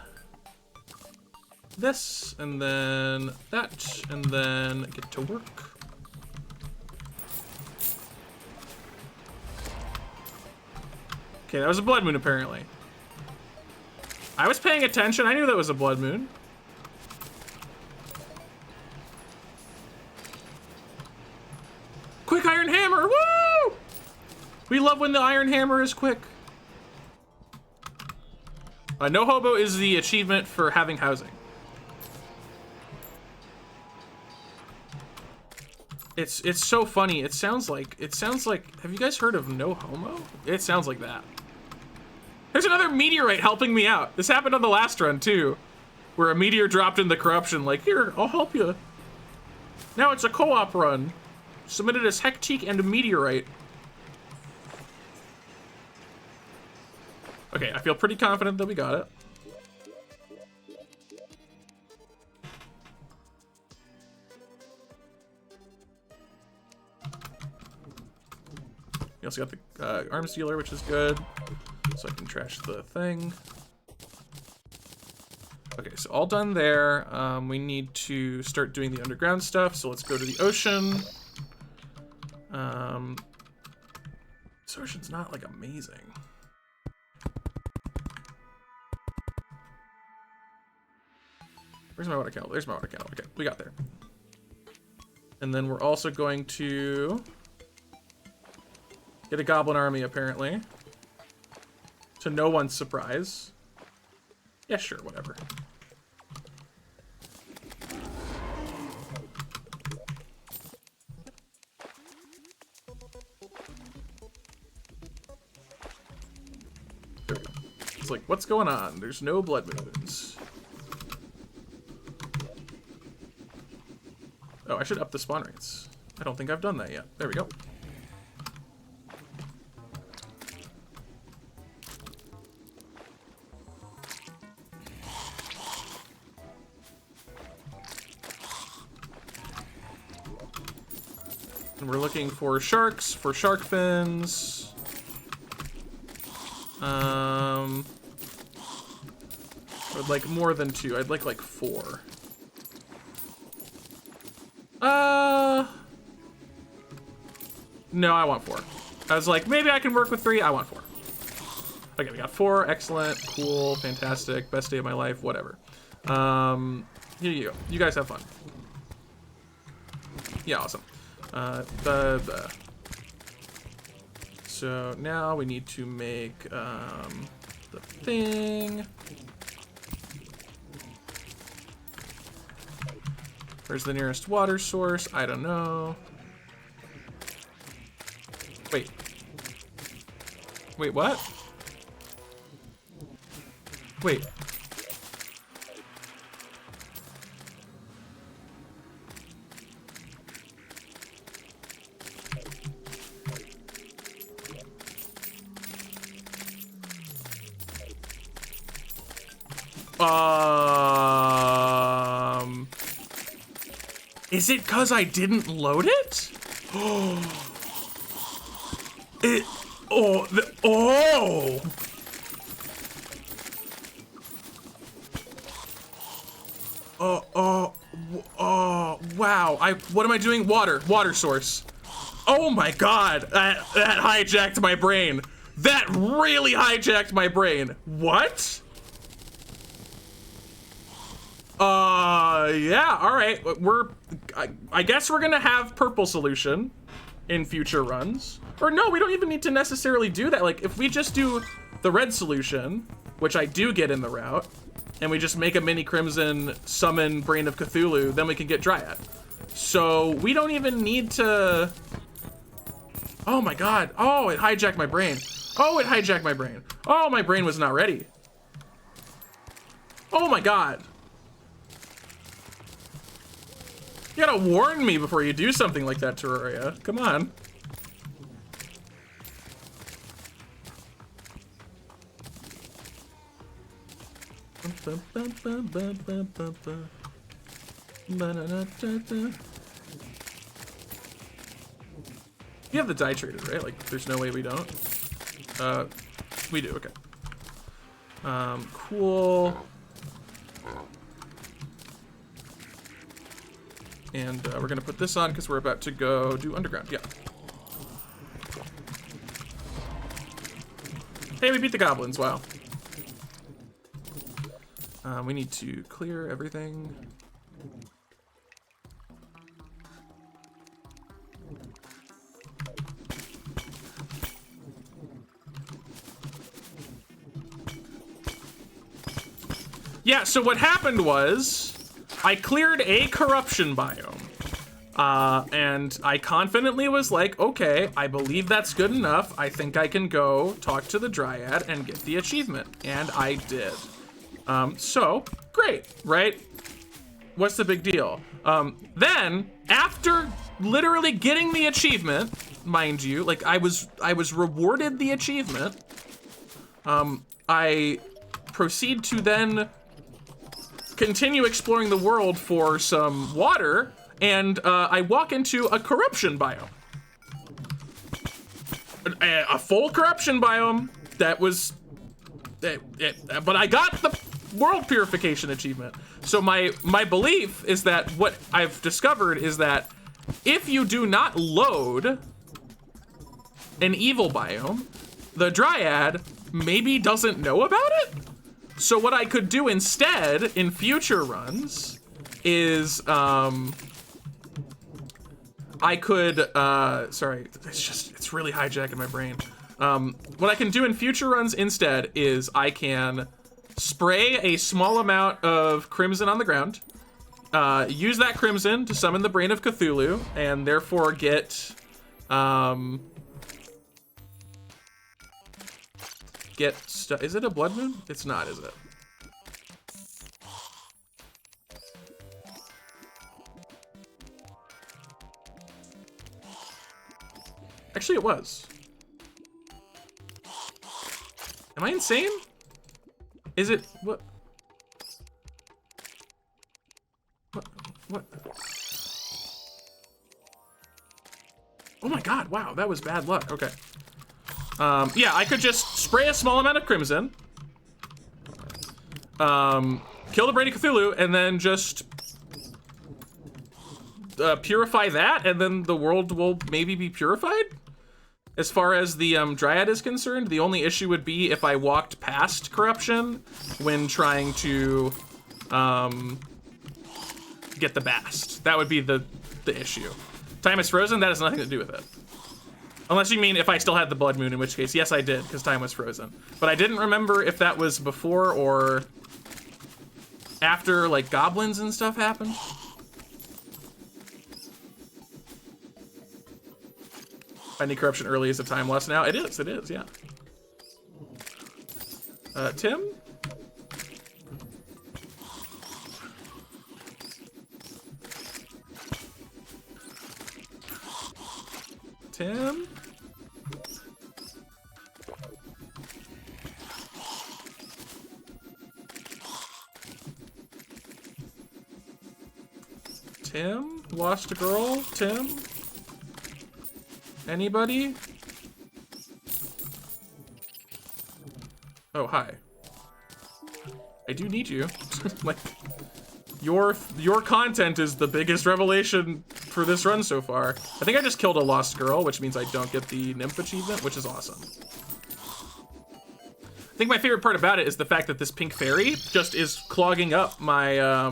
this, and then that, and then get to work. Okay, that was a blood moon, apparently. I was paying attention. I knew that was a blood moon. Quick iron hammer, woo! We love when the iron hammer is quick. No hobo is the achievement for having housing. It's so funny. It sounds like, have you guys heard of no homo? It sounds like that. There's another meteorite helping me out. This happened on the last run too, where a meteor dropped in the corruption, like, here, I'll help you. Now it's a co-op run. Submitted as Hectique and a meteorite. Okay, I feel pretty confident that we got it. We also got the arms dealer, which is good. So I can trash the thing. Okay, so all done there. We need to start doing the underground stuff. So let's go to the ocean. This ocean's not like amazing. Where's my water candle? There's my water candle. Okay, we got there. And then we're also going to get a goblin army, apparently. To no one's surprise. Yeah, sure, whatever. There we go. It's like, what's going on? There's no blood moons. Oh, I should up the spawn rates. I don't think I've done that yet. There we go. And we're looking for sharks, for shark fins. I'd like more than 2. I'd like 4. No, I want 4. I was like, maybe I can work with 3. I want 4. Okay, we got 4. Excellent, cool, fantastic, best day of my life, whatever. Here you go. You guys have fun. Yeah, awesome. So now we need to make the thing. Where's the nearest water source? I don't know. Wait. Wait, what? Wait. Is it 'cause I didn't load it? Oh, wow. What am I doing? Water source. Oh my God, that hijacked my brain. That really hijacked my brain. What? Yeah, all right. I guess we're gonna have purple solution in future runs. Or no, we don't even need to necessarily do that. Like, if we just do the red solution, which I do get in the route, and we just make a mini crimson summon Brain of Cthulhu, then we can get Dryad. So we don't even need to... Oh my God. Oh, it hijacked my brain. Oh, it hijacked my brain. Oh, my brain was not ready. Oh my God. You gotta warn me before you do something like that, Terraria. Come on. You have the die traded, right? Like, there's no way we don't. We do, okay. Cool. And we're gonna put this on because we're about to go do underground. Yeah. Hey, we beat the goblins. Wow. We need to clear everything. Yeah, so what happened was I cleared a corruption biome. And I confidently was like, okay, I believe that's good enough. I think I can go talk to the Dryad and get the achievement. And I did. So, great, right? What's the big deal? Then, after literally getting the achievement, mind you, like I was rewarded the achievement, I proceed to then continue exploring the world for some water, and I walk into a corruption biome. A full corruption biome that was... but I got the world purification achievement. So my belief is that what I've discovered is that if you do not load an evil biome, the Dryad maybe doesn't know about it. So what I could do instead in future runs is I could, sorry, it's really hijacking my brain. What I can do in future runs instead is I can spray a small amount of crimson on the ground, use that crimson to summon the Brain of Cthulhu, and therefore get is it a blood moon? It's not, is it? Actually, it was. Am I insane? Is it what? What? Oh my god, wow, that was bad luck. Okay. Yeah, I could just spray a small amount of crimson, kill the Brain of Cthulhu, and then just purify that, and then the world will maybe be purified? As far as the Dryad is concerned, the only issue would be if I walked past corruption when trying to get the bast. That would be the issue. Time is frozen, that has nothing to do with it. Unless you mean if I still had the blood moon, in which case, yes, I did, because time was frozen. But I didn't remember if that was before or after, like, goblins and stuff happened. Finding corruption early is a time loss now. It is, yeah. Tim? Tim? Tim? Lost a girl? Tim? Anybody? Oh, hi. I do need you. Like, your content is the biggest revelation for this run so far. I think I just killed a lost girl, which means I don't get the nymph achievement, which is awesome. I think my favorite part about it is the fact that this pink fairy just is clogging up my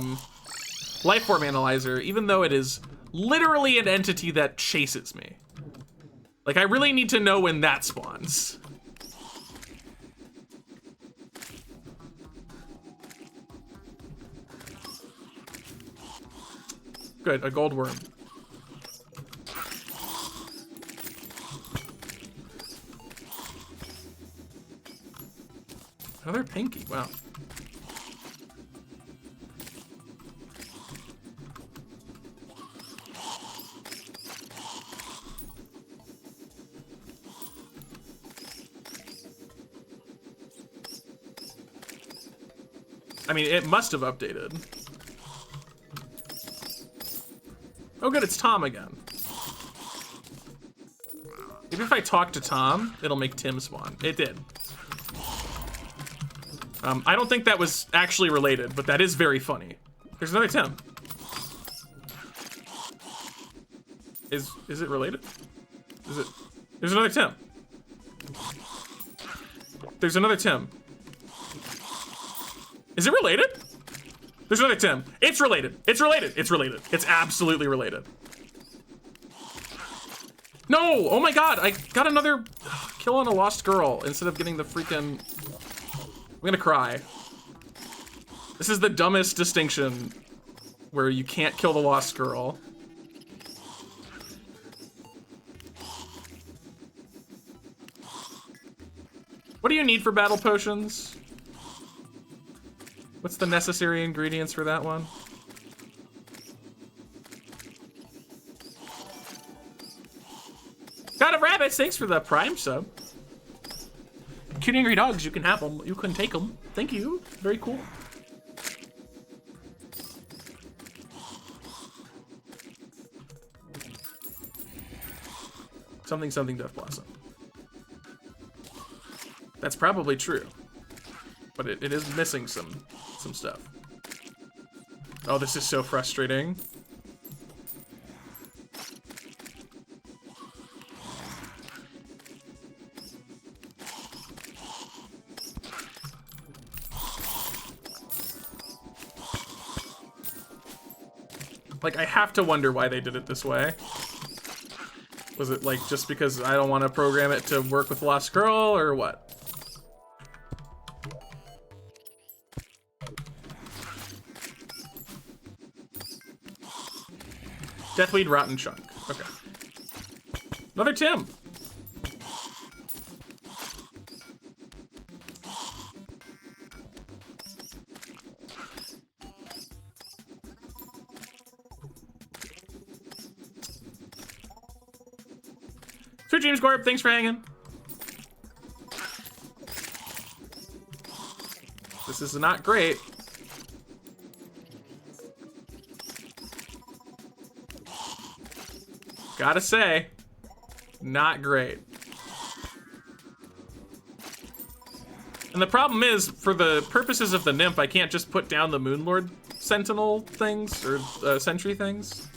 life form analyzer, even though it is literally an entity that chases me. Like, I really need to know when that spawns. Good, a gold worm. Another pinky, wow. I mean, it must have updated. Oh good, it's Tom again. Maybe if I talk to Tom, it'll make Tim spawn. It did. I don't think that was actually related, but that is very funny. There's another Tim. Is it related? Is it? There's another Tim. There's another Tim. Is it related? There's another Tim. It's related. It's related. It's related. It's absolutely related. No! Oh my god! I got another kill on a lost girl instead of getting the freaking... I'm gonna cry. This is the dumbest distinction where you can't kill the lost girl. What do you need for battle potions? What's the necessary ingredients for that one? Got a rabbit, thanks for the prime sub. Cute angry dogs, you can have them. You can take them. Thank you. Very cool. Something, something, Death Blossom. That's probably true. But it is missing some stuff. Oh, this is so frustrating. Like, I have to wonder why they did it this way. Was it like just because I don't want to program it to work with Lost Girl or what? Deathweed, Rotten Chunk. Okay. Another Tim. Sweet Dreams Corp, thanks for hanging. This is not great. Gotta say, not great. And the problem is, for the purposes of the nymph, I can't just put down the Moonlord Sentinel things, or sentry things.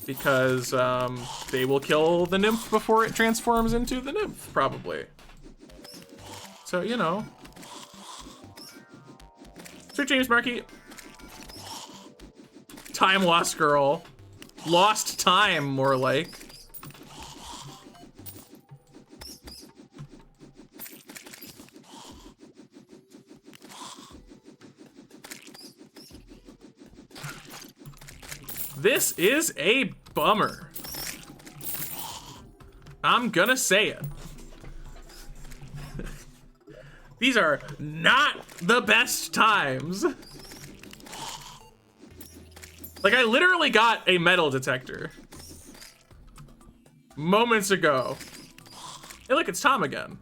Because they will kill the nymph before it transforms into the nymph, probably. So, you know. Sweet James Markey. Time Lost Girl. Lost time, more like. This is a bummer. I'm gonna say it. These are not the best times. Like, I literally got a metal detector moments ago. Hey, look, it's Tom again.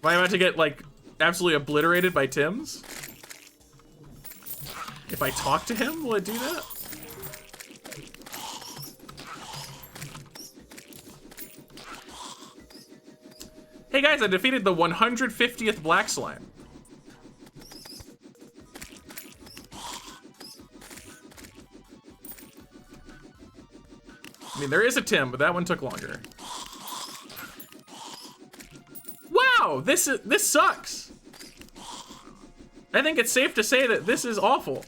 Am I about to get, like, absolutely obliterated by Tim's? If I talk to him, will it do that? Hey guys, I defeated the 150th Black Slime. I mean, there is a Tim, but that one took longer. Wow, this sucks. I think it's safe to say that this is awful.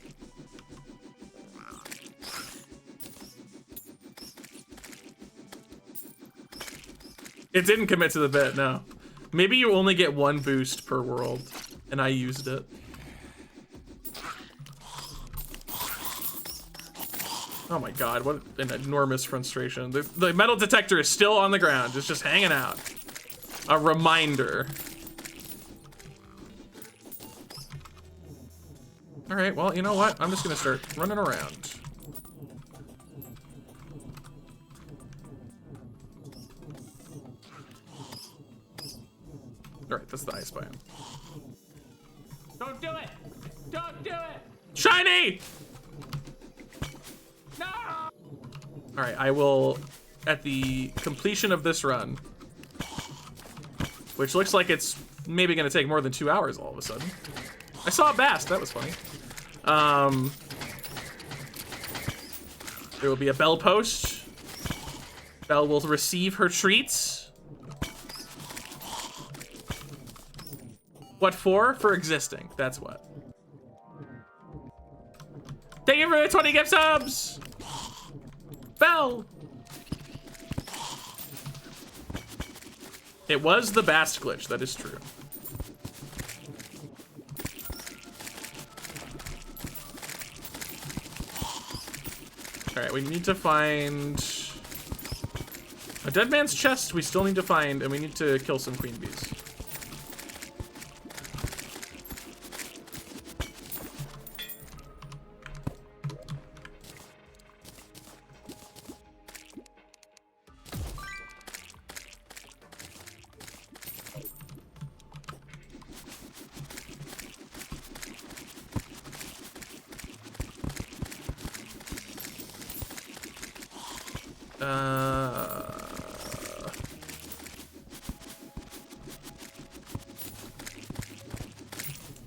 It didn't commit to the bit, no. Maybe you only get one boost per world, and I used it. Oh my god, what an enormous frustration. The metal detector is still on the ground, it's just hanging out. A reminder. All right, well, you know what? I'm just gonna start running around. All right, that's the ice biome. Don't do it! Don't do it! Shiny! No! All right, I will, at the completion of this run, which looks like it's maybe gonna take more than 2 hours all of a sudden. I saw a Bast, that was funny. There will be a bell post. Belle will receive her treats. What for? For existing, that's what. Thank you for the 20 gift subs! Belle! It was the Bast glitch, that is true. All right, we need to find a dead man's chest. We still need to find, and we need to kill some queen bees.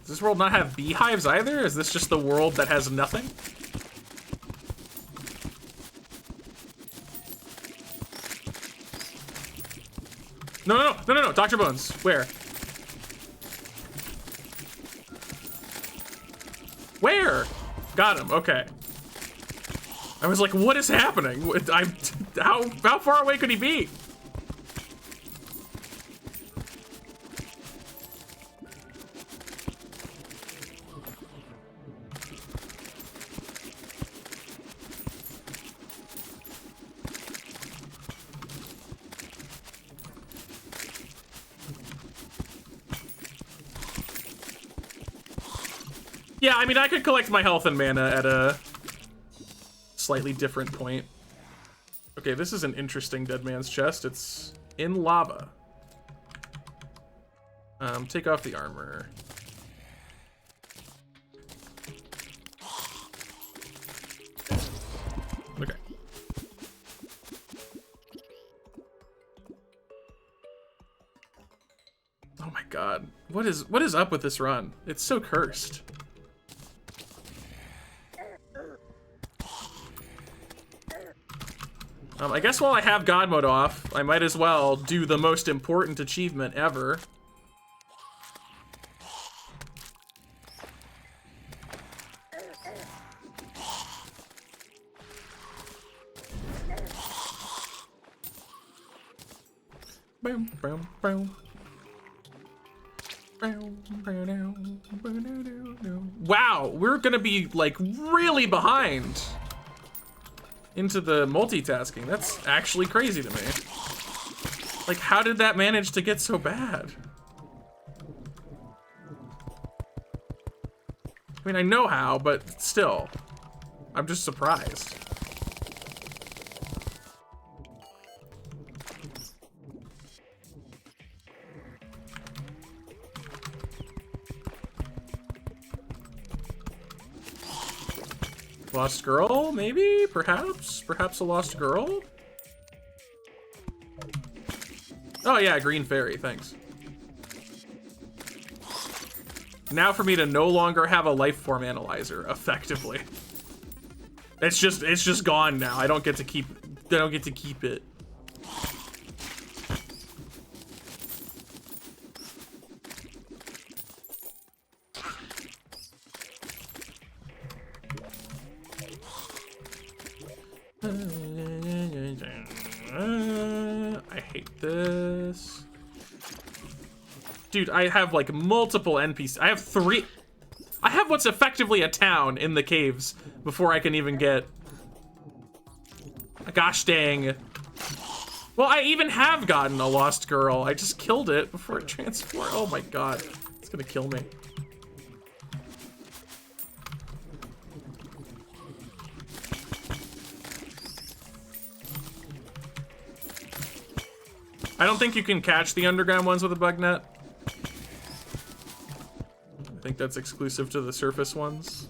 Does this world not have beehives either? Is this just the world that has nothing? No, Dr. Bones, where? Where? Got him, okay. I was like, what is happening? How far away could he be? Yeah, I mean, I could collect my health and mana at a slightly different point. Okay, this is an interesting dead man's chest. It's in lava. Take off the armor. Okay. Oh my god. What is up with this run? It's so cursed. I guess while I have God mode off, I might as well do the most important achievement ever. Boom, boom, boom. Wow, we're gonna be like really behind into the multitasking. That's actually crazy to me. Like, how did that manage to get so bad? I mean, I know how, but still, I'm just surprised. Lost girl, maybe? Perhaps? Perhaps a lost girl? Oh yeah, green fairy, thanks. Now for me to no longer have a life form analyzer, effectively. It's just gone now. I don't get to keep it. I hate this. Dude, I have like multiple NPCs. I have 3. I have what's effectively a town in the caves before I can even get... Gosh dang. Well, I even have gotten a lost girl. I just killed it before it transformed. Oh my god. It's gonna kill me. I don't think you can catch the underground ones with a bug net. I think that's exclusive to the surface ones.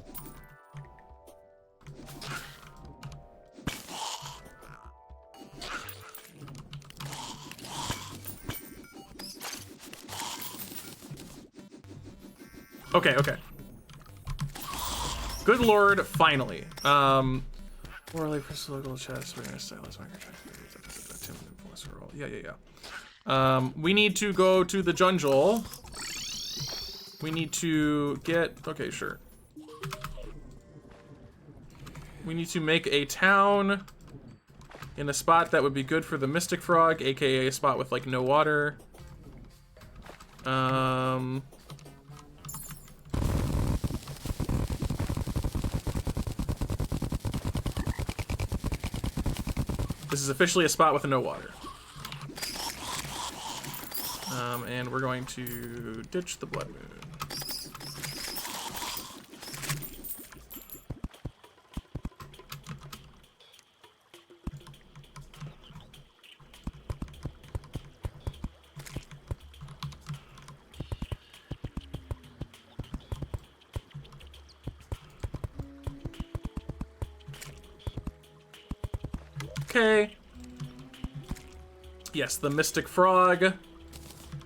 Okay, okay. Good lord, finally. Morally for local chest, we're gonna stylize yeah. We need to go to the jungle. We need to get, okay, sure. We need to make a town in a spot that would be good for the Mystic Frog, aka a spot with like no water. This is officially a spot with no water. And we're going to ditch the Blood Moon. Okay. Yes, the Mystic Frog.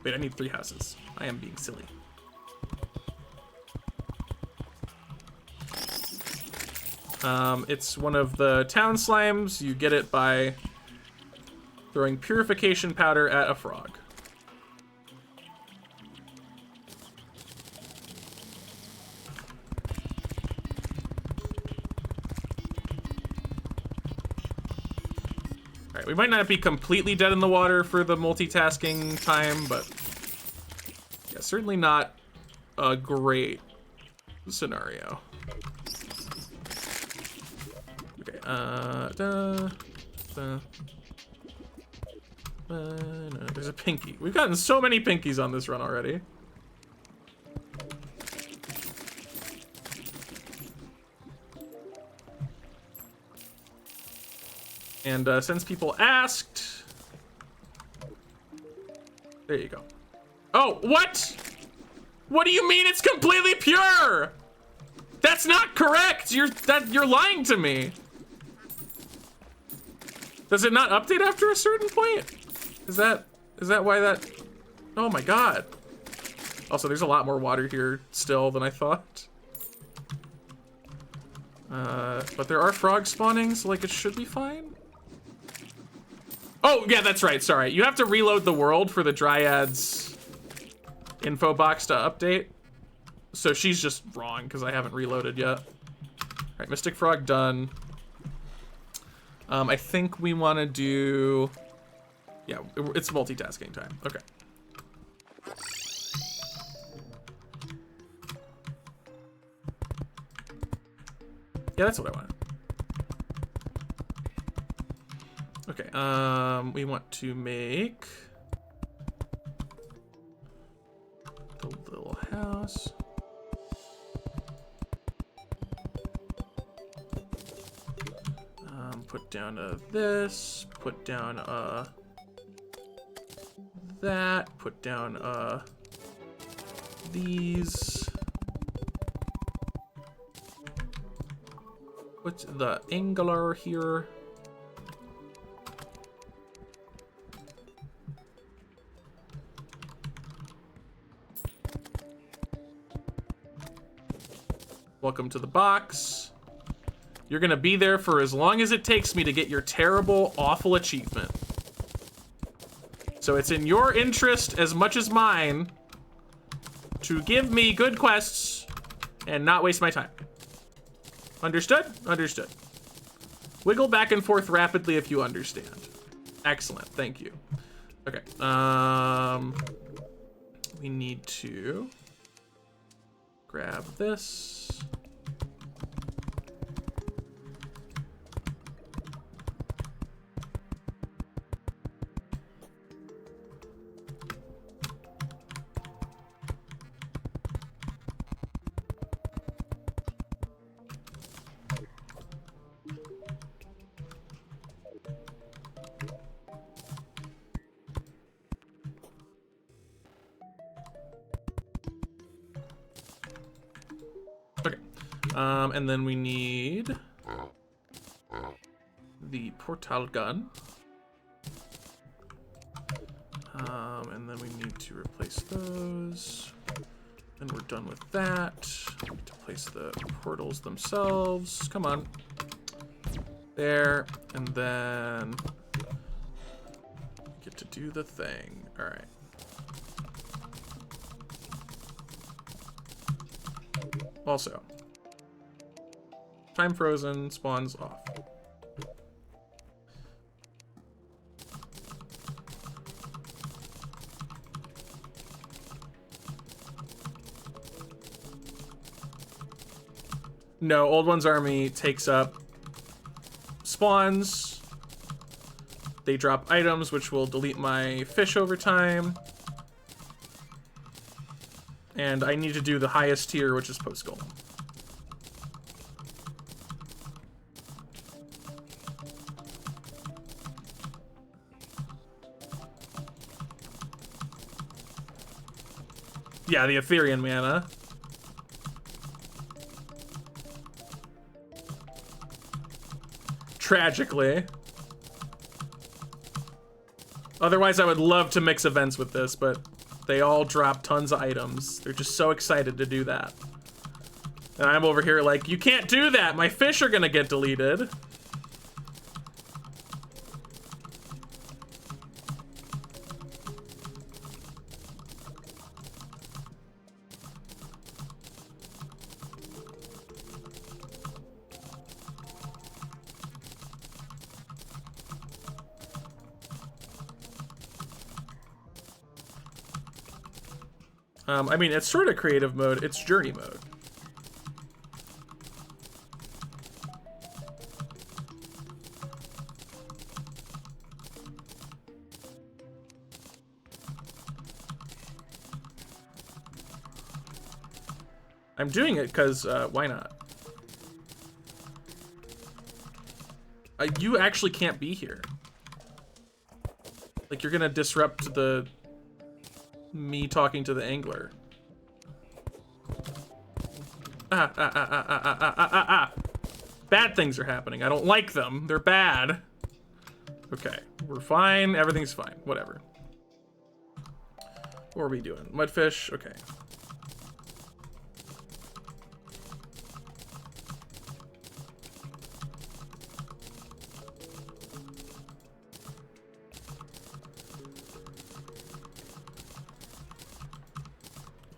Wait, I need 3 houses. I am being silly. It's one of the town slimes. You get it by throwing purification powder at a frog. right, we might not be completely dead in the water for the multitasking time, but yeah, certainly not a great scenario. Okay, no, there's a pinky. We've gotten so many pinkies on this run already. And since people asked, there you go. Oh, what? What do you mean it's completely pure? That's not correct. You're lying to me. Does it not update after a certain point? Is that why that? Oh my god. Also, there's a lot more water here still than I thought. But there are frogs spawning, so like it should be fine. Oh yeah, that's right. Sorry, you have to reload the world for the Dryads info box to update. So she's just wrong because I haven't reloaded yet. All right, Mystic Frog done. I think we want to do. Yeah, it's multitasking time. Okay. Yeah, that's what I wanted. Okay, we want to make the little house. Put down this, put down that, put down these. What's the angular here? Welcome to the box. You're gonna be there for as long as it takes me to get your terrible, awful achievement. So it's in your interest as much as mine to give me good quests and not waste my time. Understood? Understood. Wiggle back and forth rapidly if you understand. Excellent, thank you. Okay, we need to grab this. And then we need the portal gun. And then we need to replace those. And we're done with that. We need to place the portals themselves. Come on. There. And then get to do the thing. All right. Also, time frozen spawns off. No, Old One's army takes up spawns. They drop items, which will delete my fish over time. And I need to do the highest tier, which is post golem. Yeah, the Ethereum mana. Tragically. Otherwise, I would love to mix events with this, but they all drop tons of items. They're just so excited to do that. And I'm over here like, you can't do that! My fish are gonna get deleted. I mean, it's sort of creative mode. It's journey mode. I'm doing it because, why not? You actually can't be here. Like, you're gonna disrupt me talking to the angler. Bad things are happening. I don't like them. They're bad. Okay, we're fine. Everything's fine. Whatever. What are we doing? Mudfish? Okay.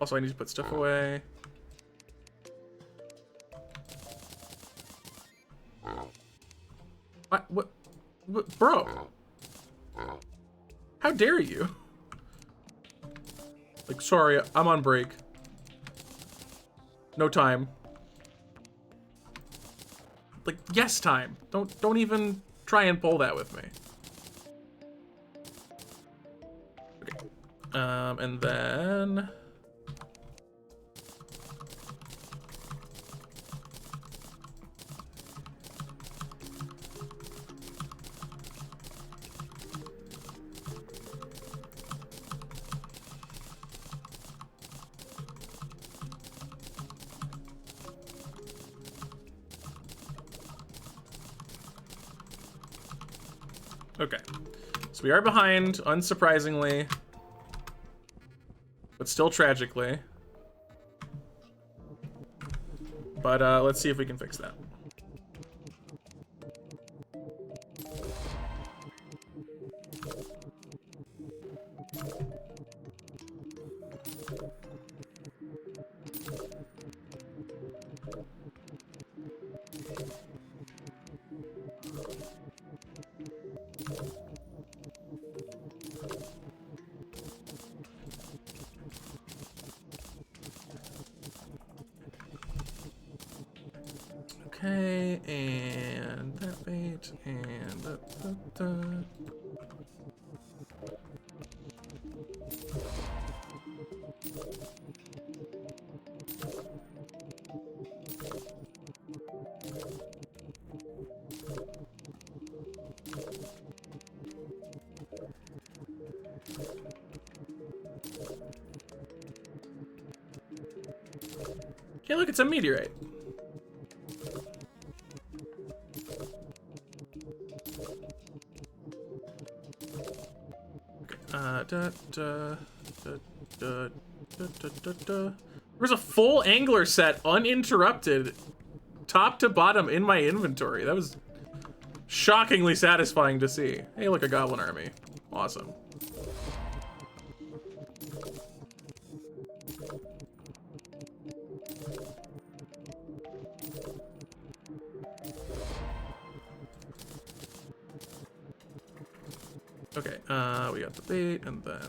Also, I need to put stuff away. What? Bro? How dare you? Like, sorry, I'm on break. No time. Like, yes, time. Don't even try and pull that with me. Okay. And then... Okay, so we are behind, unsurprisingly, but still tragically. But let's see if we can fix that. Okay, and that bait, and that. Okay, look, it's a meteorite. There's a full angler set uninterrupted, top to bottom in my inventory. That was shockingly satisfying to see. Hey, look, a goblin army. Awesome. Okay, we got the bait, and then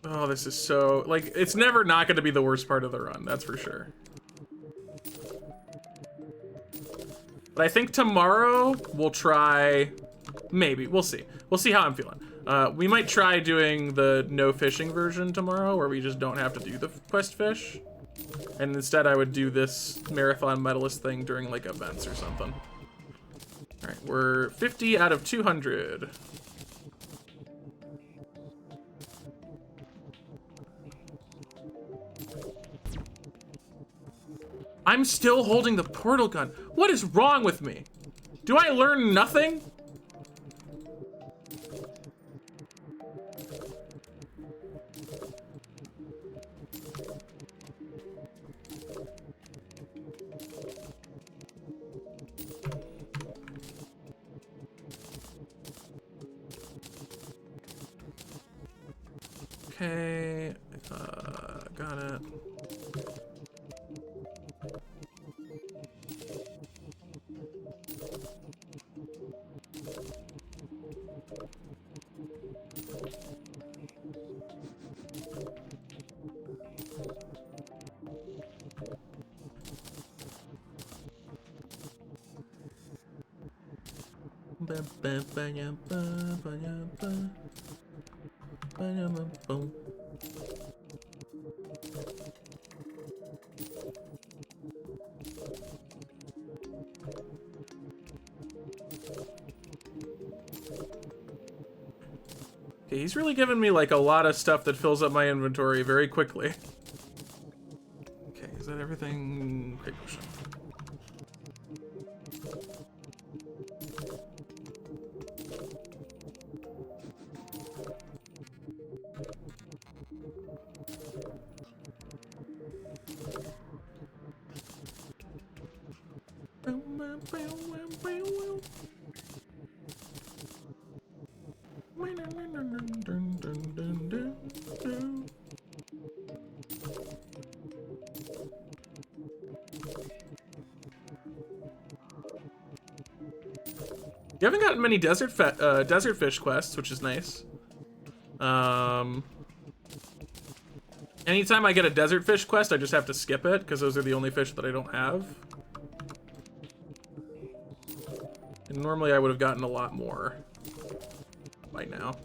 oh, this is so, like, it's never not going to be the worst part of the run, that's for sure. But I think tomorrow we'll try, maybe, we'll see. We'll see how I'm feeling. We might try doing the no fishing version tomorrow, where we just don't have to do the quest fish. And instead I would do this marathon medalist thing during, like, events or something. All right, we're 50 out of 200. I'm still holding the portal gun. What is wrong with me? Do I learn nothing? Okay, got it. Okay, he's really giving me like a lot of stuff that fills up my inventory very quickly. Okay, is that everything? Quick potion. You haven't gotten many desert fish quests, which is nice. Anytime I get a desert fish quest, I just have to skip it because those are the only fish that I don't have. And normally I would have gotten a lot more by now.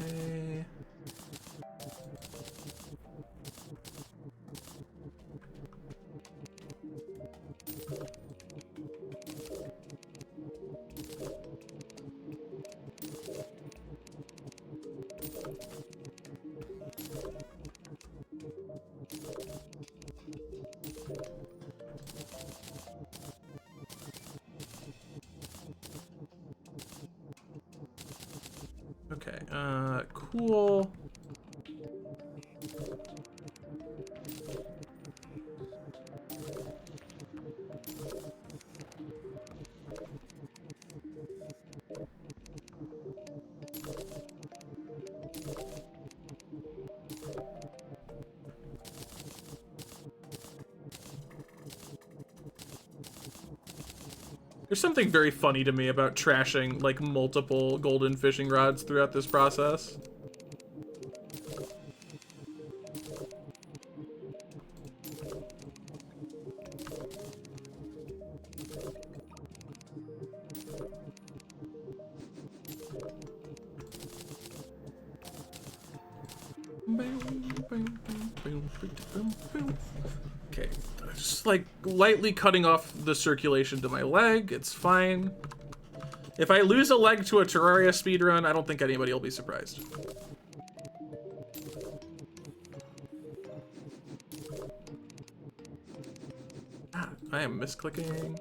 Okay. Okay, cool. There's something very funny to me about trashing, like, multiple golden fishing rods throughout this process. Okay, just like lightly cutting off the circulation to my leg. It's fine. If I lose a leg to a Terraria speedrun, I don't think anybody will be surprised. Ah, I am misclicking.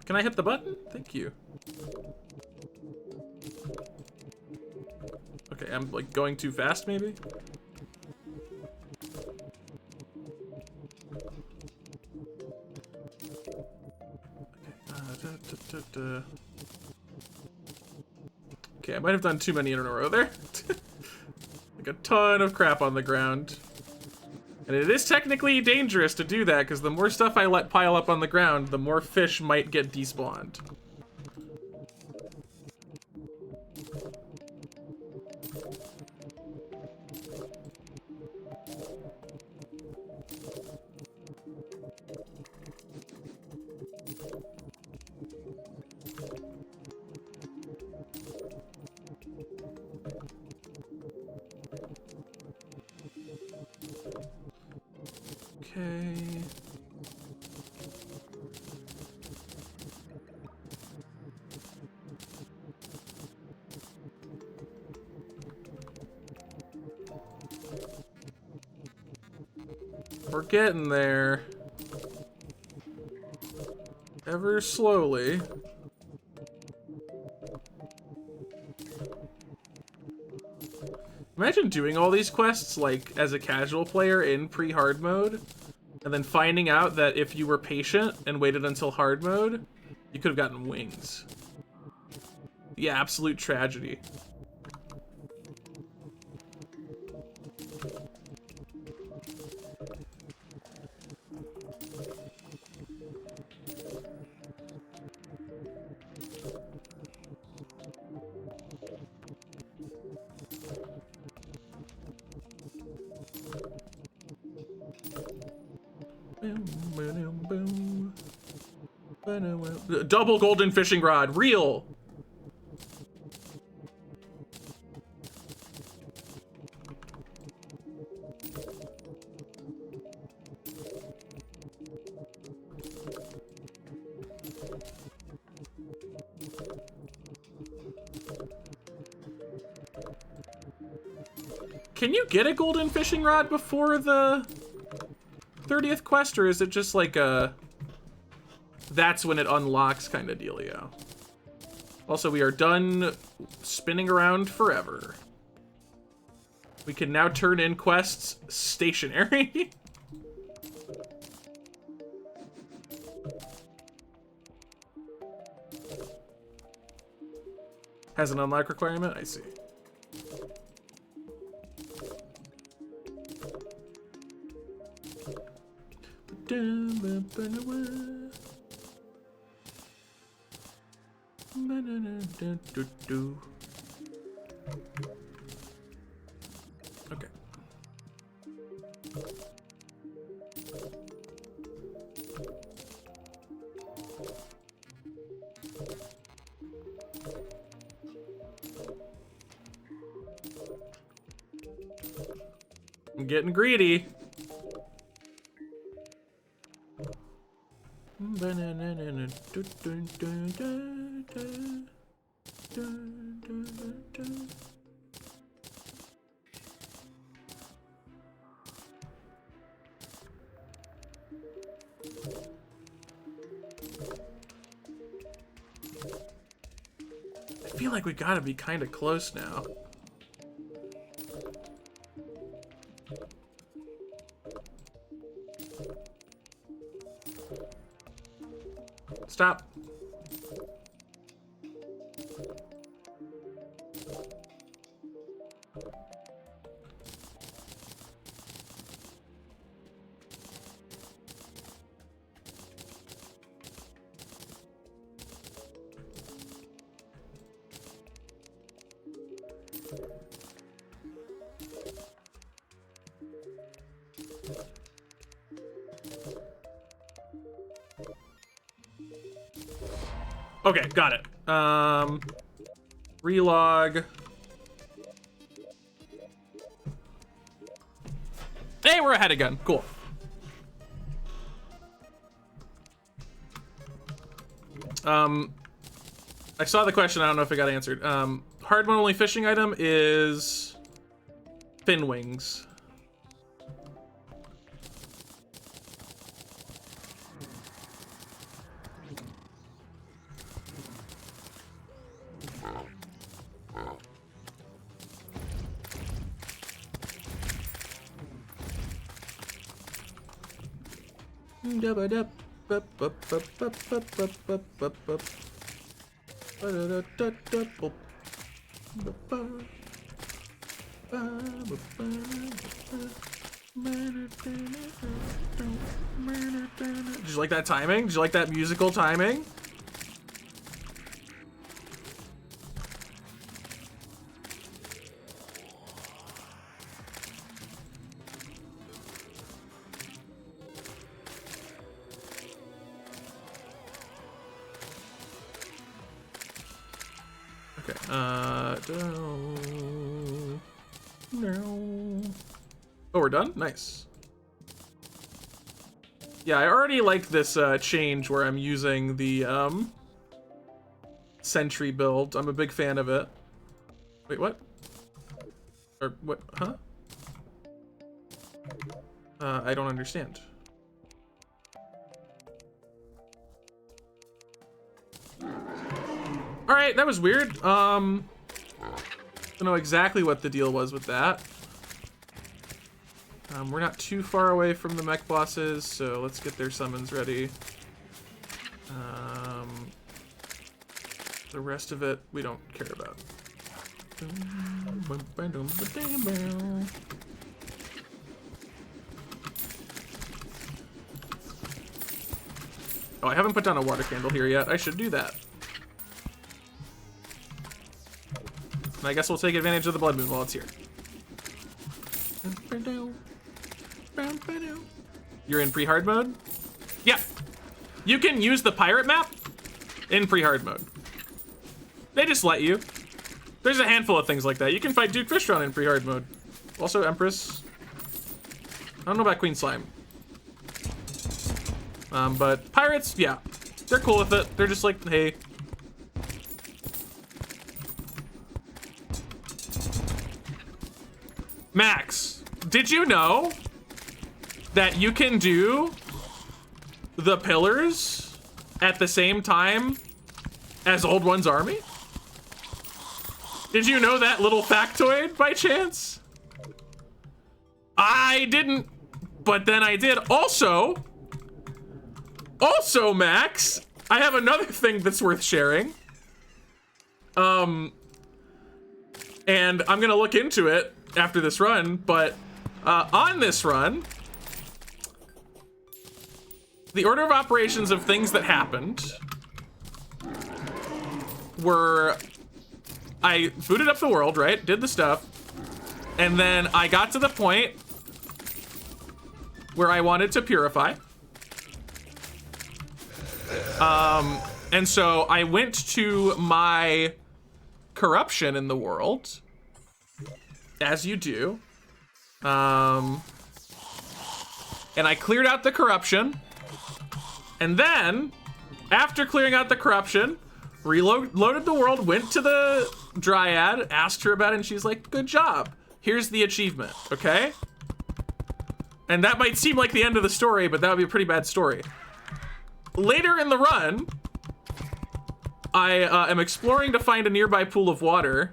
Can I hit the button? Thank you. Okay, I'm like going too fast, maybe? Okay, okay, I might have done too many in a row there. Like a ton of crap on the ground. And it is technically dangerous to do that, because the more stuff I let pile up on the ground, the more fish might get despawned. Okay. We're getting there. Ever slowly. Imagine doing all these quests, like, as a casual player in pre-hard mode, and then finding out that if you were patient and waited until hard mode, you could have gotten wings. The absolute tragedy. Double golden fishing rod, real. Can you get a golden fishing rod before the 30th quest, or is it just like a that's when it unlocks kind of dealio? Also, we are done spinning around forever. We can now turn in quests stationary. Has an unlock requirement? I see. Okay. I'm getting greedy. I feel like we gotta be kind of close now. Stop. Okay, got it. Relog. Hey, we're ahead again. Cool. I saw the question. I don't know if it got answered. Hard mode only fishing item is fin wings. Did you like that timing? Did you like that musical timing? No. Oh, we're done? Nice. Yeah, I already like this change where I'm using the sentry build. I'm a big fan of it. Wait, what? Or what? Huh? I don't understand. All right, that was weird. Don't know exactly what the deal was with that. We're not too far away from the mech bosses, so let's get their summons ready. The rest of it, we don't care about. Oh, I haven't put down a water candle here yet. I should do that. And I guess we'll take advantage of the blood moon while it's here. You're in pre-hard mode? Yeah. You can use the pirate map in pre-hard mode. They just let you. There's a handful of things like that. You can fight Duke Fishron in pre-hard mode. Also Empress. I don't know about Queen Slime. But pirates, yeah. They're cool with it. They're just like, hey. Max, did you know that you can do the pillars at the same time as Old One's army? Did you know that little factoid by chance? I didn't, but then I did. Also, Max, I have another thing that's worth sharing. And I'm gonna look into it after this run, but on this run, the order of operations of things that happened were I booted up the world, right? Did the stuff, and then I got to the point where I wanted to purify. And so I went to my corruption in the world, as you do. And I cleared out the corruption. And then, after clearing out the corruption, reloaded the world, went to the Dryad, asked her about it, and she's like, good job. Here's the achievement, okay? And that might seem like the end of the story, but that would be a pretty bad story. Later in the run, I am exploring to find a nearby pool of water,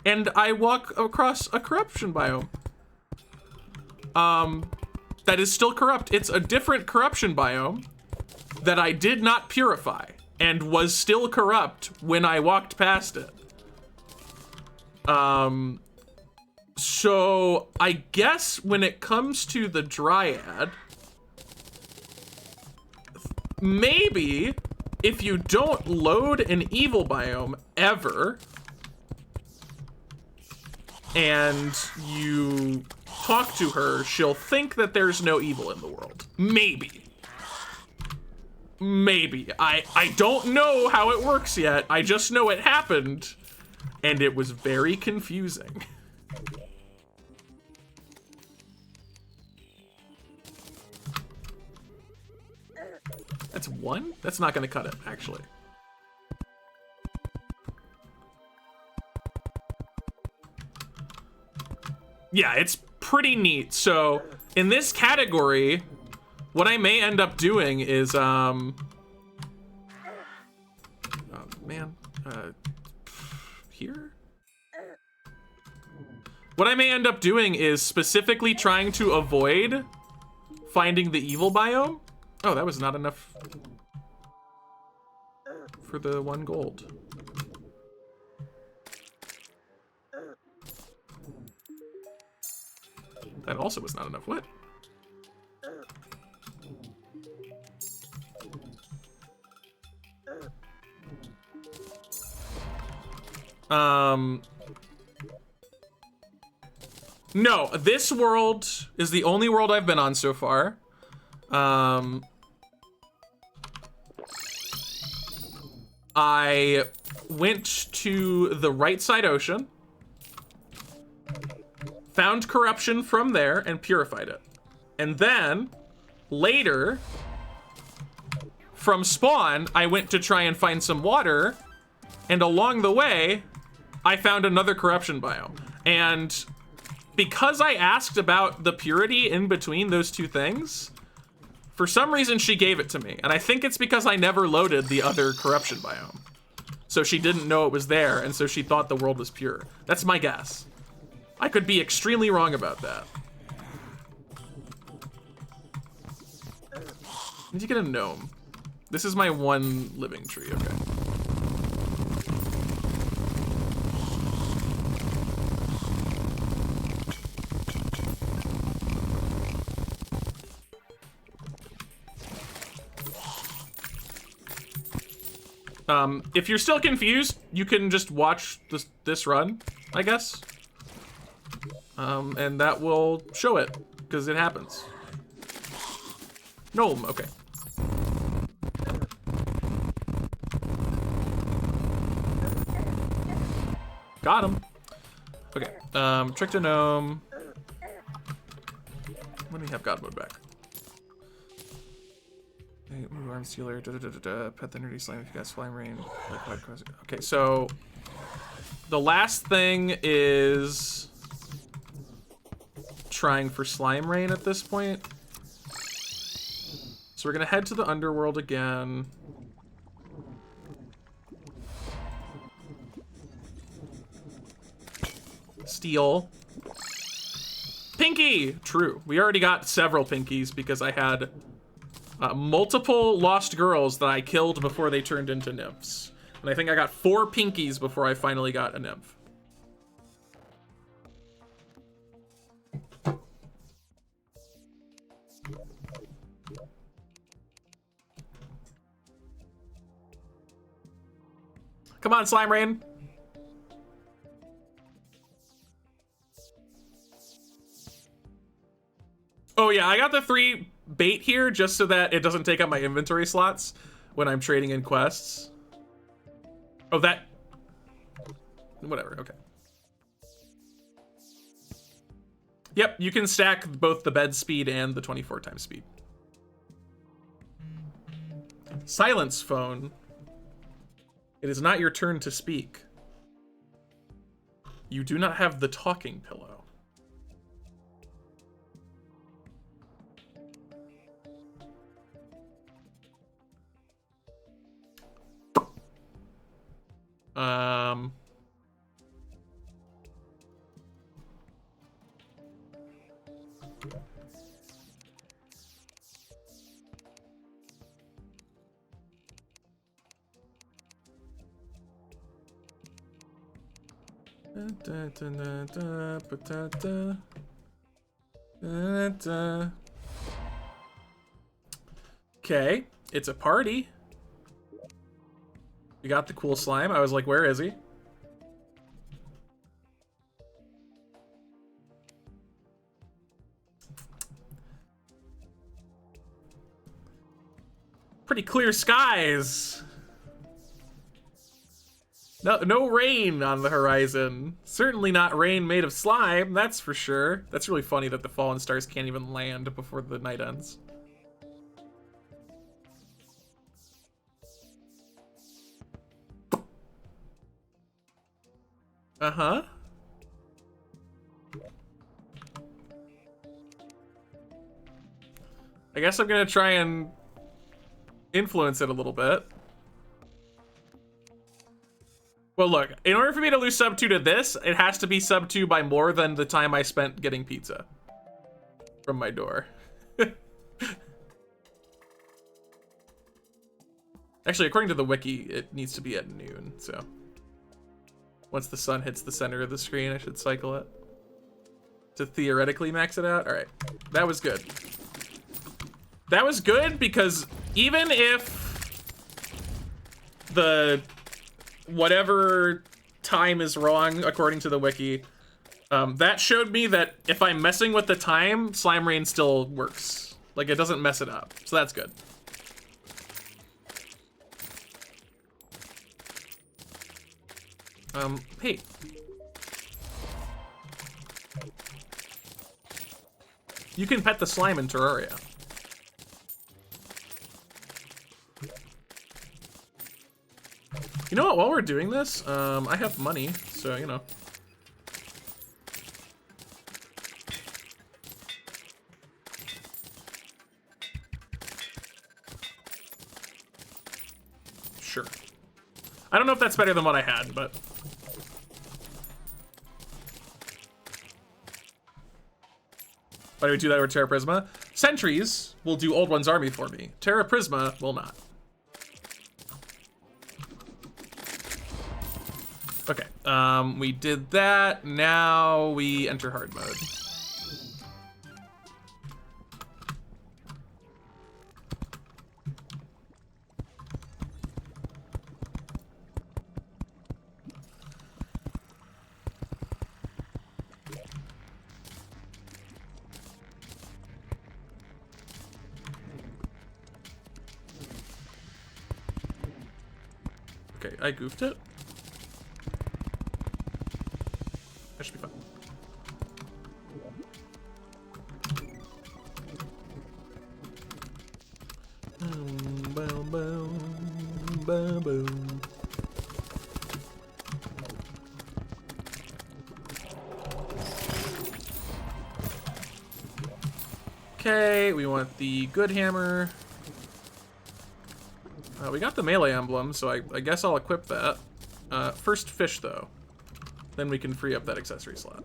and I walk across a corruption biome. That is still corrupt. It's a different corruption biome that I did not purify and was still corrupt when I walked past it. So I guess when it comes to the Dryad, maybe if you don't load an evil biome ever, and you talk to her, she'll think that there's no evil in the world. Maybe. Maybe. I don't know how it works yet. I just know it happened, and it was very confusing. That's one? That's not gonna cut it, actually. Yeah, it's pretty neat. So in this category, what I may end up doing is, oh man, here? What I may end up doing is specifically trying to avoid finding the evil biome. Oh, that was not enough for the 1 gold. That also was not enough. What? No, this world is the only world I've been on so far. I went to the right side ocean, found corruption from there, and purified it. And then, later, from spawn, I went to try and find some water, and along the way, I found another corruption biome. And because I asked about the purity in between those two things, for some reason she gave it to me. And I think it's because I never loaded the other corruption biome. So she didn't know it was there, and so she thought the world was pure. That's my guess. I could be extremely wrong about that. Did you get a gnome? This is my one living tree, okay. If you're still confused, you can just watch this run, I guess. And that will show it, because it happens. Gnome, okay. Got him. Okay, trick to gnome. Let me have God mode back. Ooh, arm stealer, pet the nerdy slime if you guys flame rain. Okay, so the last thing is trying for slime rain at this point. So we're gonna head to the underworld again. Steal. Pinky! True. We already got several pinkies because I had multiple lost girls that I killed before they turned into nymphs. And I think I got 4 pinkies before I finally got a nymph. Come on, slime rain. Oh yeah, I got the 3 bait here just so that it doesn't take up my inventory slots when I'm trading in quests. Oh, that... Whatever, okay. Yep, you can stack both the bed speed and the 24 times speed. Silence phone. It is not your turn to speak. You do not have the talking pillow. Okay, it's a party. We got the cool slime. I was like, where is he? Pretty clear skies. No rain on the horizon. Certainly not rain made of slime, that's for sure. That's really funny that the fallen stars can't even land before the night ends. Uh-huh. I guess I'm gonna try and influence it a little bit. Well, look, in order for me to lose sub 2 to this, it has to be sub 2 by more than the time I spent getting pizza from my door. Actually, according to the wiki, it needs to be at noon, so once the sun hits the center of the screen, I should cycle it to theoretically max it out. All right, that was good. That was good because even if the whatever time is wrong according to the wiki, that showed me that if I'm messing with the time, slime rain still works. Like, it doesn't mess it up, so that's good. Hey. You can pet the slime in Terraria. You know what, while we're doing this, I have money, so, you know. Sure. I don't know if that's better than what I had, but... Why do we do that with Terra Prisma? Sentries will do Old One's army for me. Terra Prisma will not. Okay, we did that. Now we enter hard mode. Okay, I goofed it. That should be fun. Boom, boom, boom, boom. Okay, we want the good hammer. We got the melee emblem, so I guess I'll equip that. First fish, though. Then we can free up that accessory slot.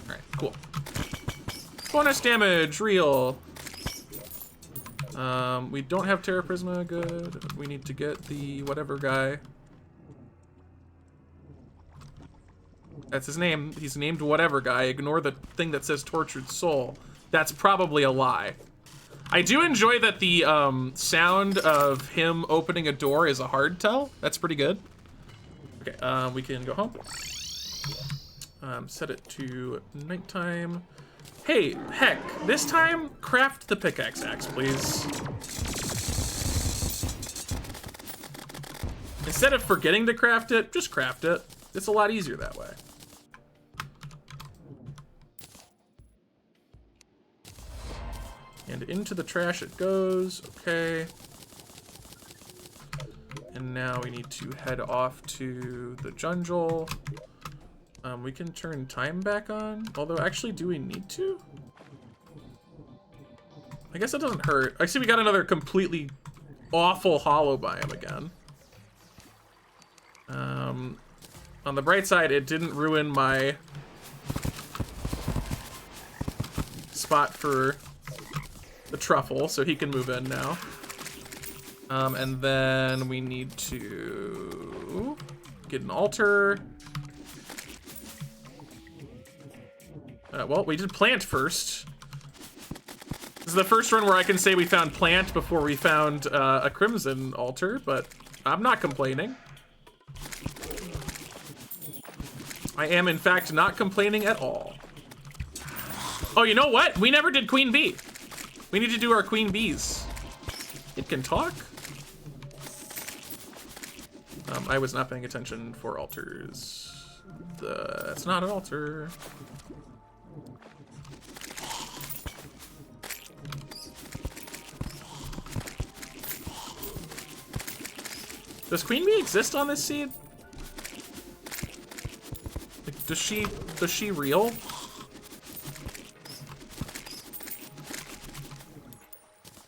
Alright, cool. Bonus damage, real. We don't have Terra Prisma, good. We need to get the whatever guy. That's his name. He's named whatever guy. Ignore the thing that says tortured soul. That's probably a lie. I do enjoy that the sound of him opening a door is a hard tell. That's pretty good. Okay, we can go home. Set it to nighttime. Hey, heck, this time, craft the pickaxe axe, please. Instead of forgetting to craft it, just craft it. It's a lot easier that way. And into the trash it goes, okay. And now we need to head off to the jungle. We can turn time back on, although actually, do we need to? I guess it doesn't hurt. I see we got another completely awful hollow biome again. On the bright side, it didn't ruin my spot for the truffle, so he can move in now. And then we need to get an altar. Well, we did plant first. This is the first run where I can say we found plant before we found a crimson altar, but I'm not complaining. I am, in fact, not complaining at all. Oh, you know what? We never did queen bee. We need to do our queen bees. It can talk? I was not paying attention for altars. That's not an altar. Does queen bee exist on this seed? Like, does she real?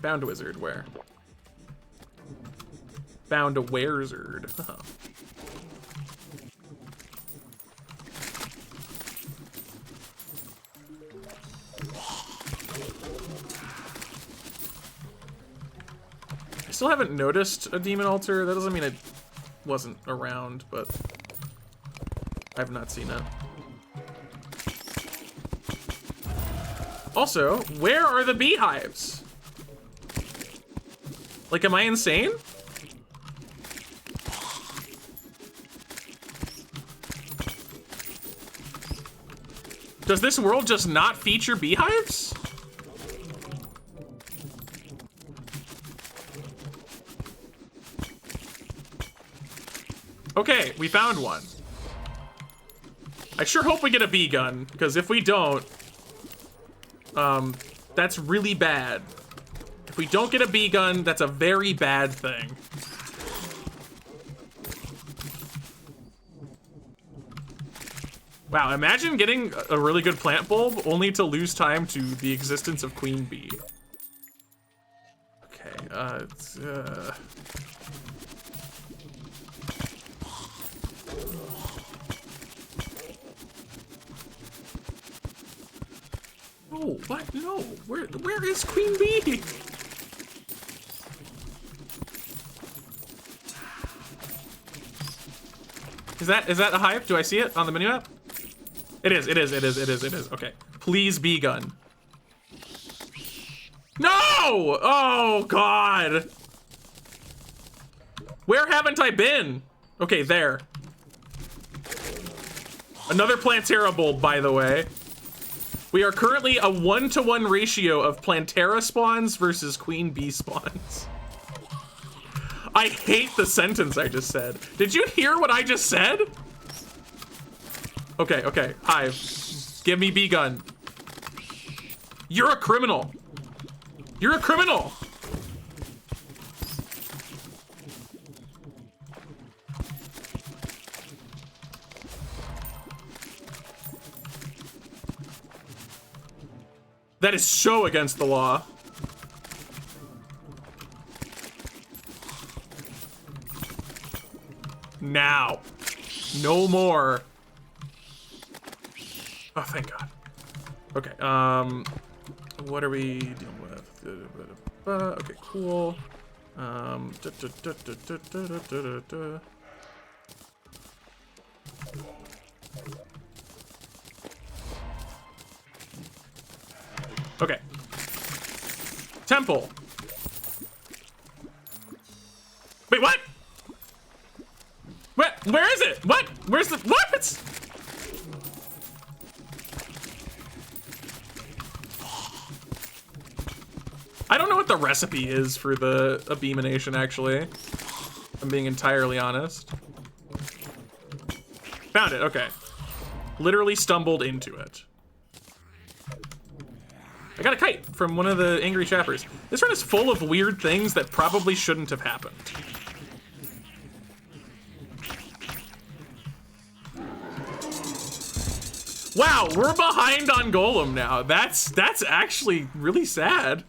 Bound wizard, where? Bound a were'zard. I still haven't noticed a demon altar. That doesn't mean it wasn't around, but I've not seen it. Also, where are the beehives? Like, am I insane? Does this world just not feature beehives? Okay, we found one. I sure hope we get a bee gun, because if we don't, that's really bad. If we don't get a bee gun, that's a very bad thing. Wow, imagine getting a really good plant bulb only to lose time to the existence of queen bee. Okay. Oh, what? No. Where is Queen Bee? Is that a hive? Do I see it on the minimap? It is. Okay. Please bee gun. No! Oh, God. Where haven't I been? Okay, there. Another Plantera bulb, by the way. We are currently a 1-to-1 ratio of Plantera spawns versus Queen Bee spawns. I hate the sentence I just said. Did you hear what I just said? Okay, hive. Give me bee gun. You're a criminal. You're a criminal. That is so against the law. Now. No more. Oh, thank God. Okay, what are we dealing with? Okay, cool. Okay. Temple. Wait, what? Where is it? What? Where's the, what? I don't know what the recipe is for the Abeemination, actually. I'm being entirely honest. Found it, okay. Literally stumbled into it. I got a kite from one of the angry chappers. This run is full of weird things that probably shouldn't have happened. Wow, we're behind on Golem now. That's actually really sad.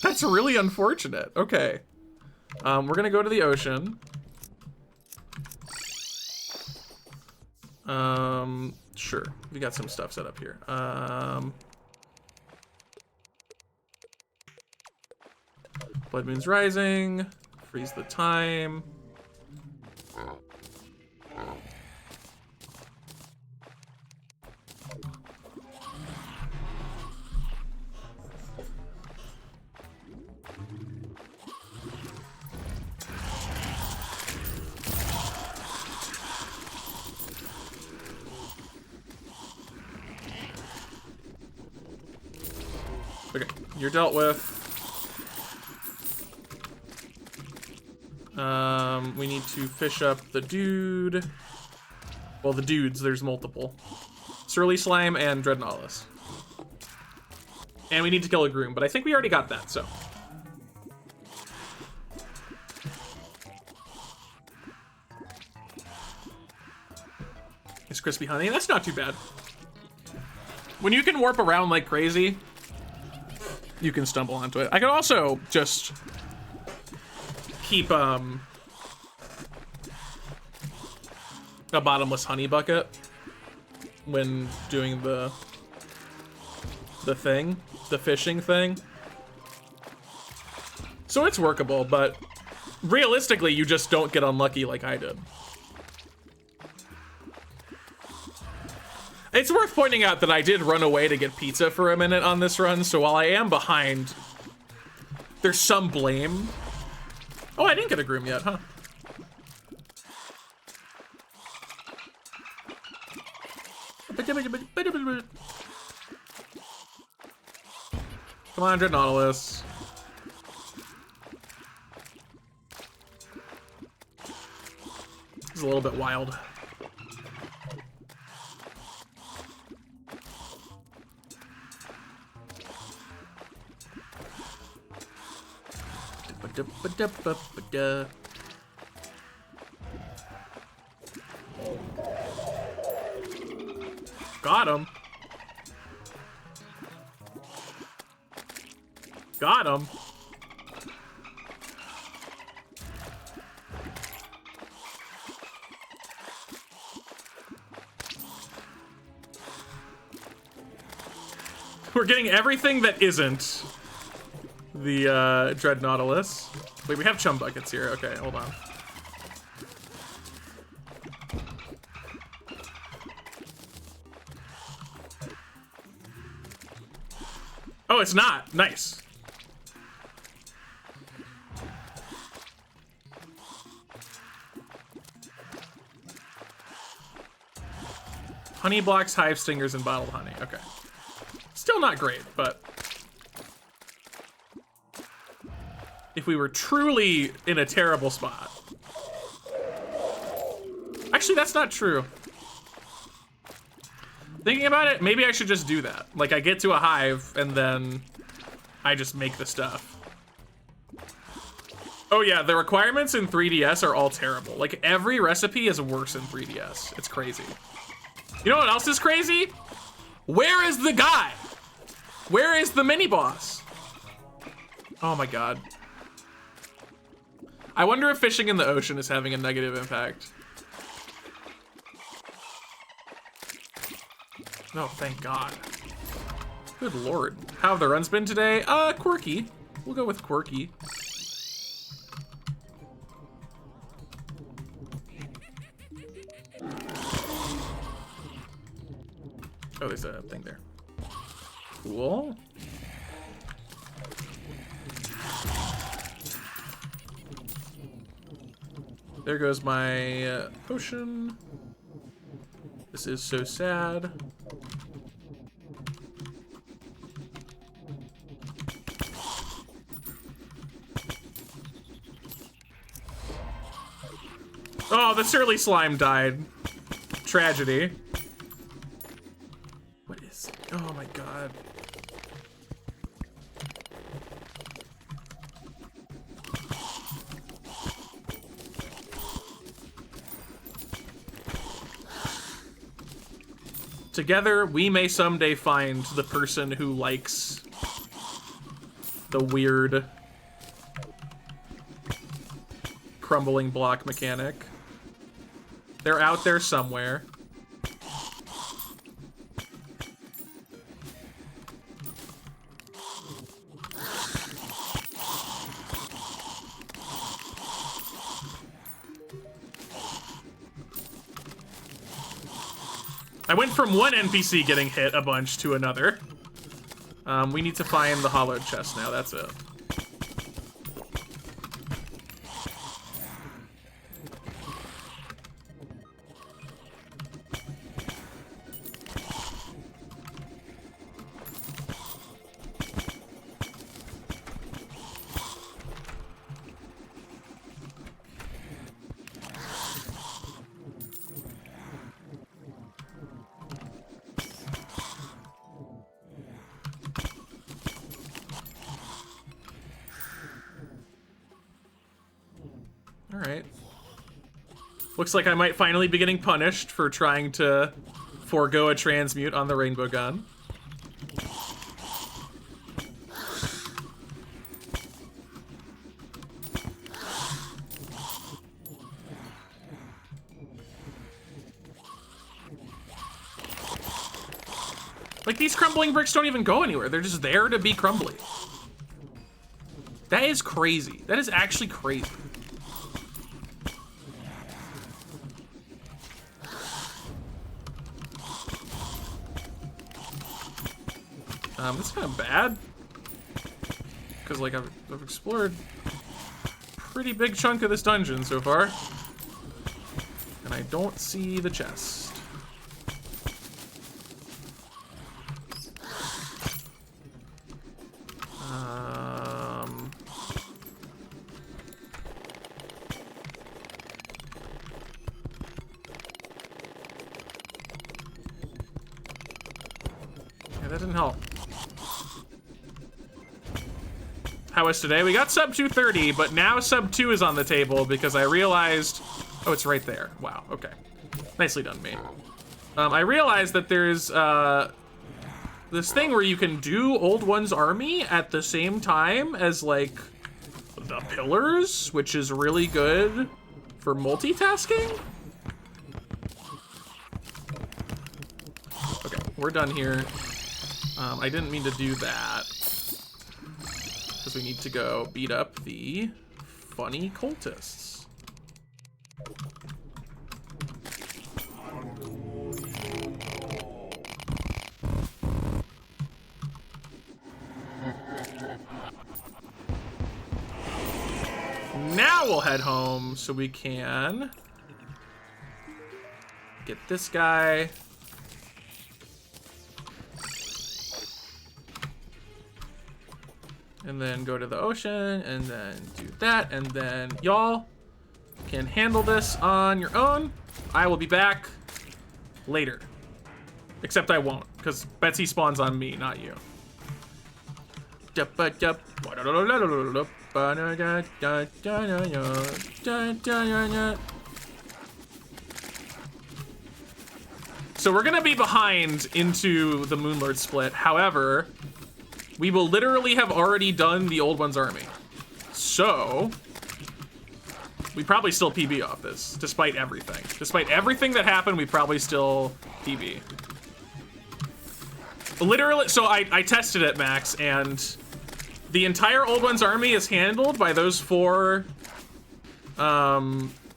That's really unfortunate. Okay. We're gonna go to the ocean. Sure. We got some stuff set up here. Blood Moon's Rising. Freeze the time. Okay, you're dealt with. We need to fish up the dude. Well, the dudes, there's multiple. Surly Slime and Dreadnoughtless. And we need to kill a Groom, but I think we already got that, so. It's crispy honey, that's not too bad. When you can warp around like crazy, you can stumble onto it. I could also just keep a bottomless honey bucket when doing the fishing thing. So it's workable, but realistically, you just don't get unlucky like I did. It's worth pointing out that I did run away to get pizza for a minute on this run, so while I am behind, there's some blame. Oh, I didn't get a Groom yet, huh? Come on, Dreadnoughtless. This is a little bit wild. Got him. Got him. We're getting everything that isn't the Dread Nautilus. Wait, we have chum buckets here. Okay, hold on. Oh, it's not. Nice. Honey blocks, hive stingers, and bottled honey. Okay. Still not great, but if we were truly in a terrible spot. Actually, that's not true. Thinking about it, maybe I should just do that. Like, I get to a hive, and then I just make the stuff. Oh yeah, the requirements in 3DS are all terrible. Like, every recipe is worse in 3DS. It's crazy. You know what else is crazy? Where is the guy? Where is the mini-boss? Oh my god. I wonder if fishing in the ocean is having a negative impact. No, thank God. Good lord. How have the runs been today? Quirky. We'll go with quirky. Oh, there's a thing there. Cool. There goes my potion. This is so sad. Oh, the surly slime died. Tragedy. What is it? Oh my god. Together, we may someday find the person who likes the weird crumbling block mechanic. They're out there somewhere. I went from one NPC getting hit a bunch to another. We need to find the hollowed chest now, that's it. Alright. Looks like I might finally be getting punished for trying to forego a transmute on the rainbow gun. Like, these crumbling bricks don't even go anywhere. They're just there to be crumbly. That is crazy. That is actually crazy. That's kind of bad. Because, like, I've explored a pretty big chunk of this dungeon so far. And I don't see the chest. Yeah, that didn't help. How was today? We got sub 230, but now sub 2 is on the table because I realized... Oh, it's right there. Wow, okay. Nicely done, me. I realized that there's this thing where you can do Old One's Army at the same time as, like, the pillars, which is really good for multitasking. Okay, we're done here. I didn't mean to do that. Because we need to go beat up the funny cultists. Now we'll head home so we can get this guy. And then go to the ocean and then do that. And then y'all can handle this on your own. I will be back later. Except I won't, because Betsy spawns on me, not you. So we're gonna be behind into the Moonlord split. However, we will literally have already done the Old One's army. So we probably still PB off this, despite everything. Despite everything that happened, we probably still PB. Literally, so I tested it, Max, and the entire Old One's army is handled by those 4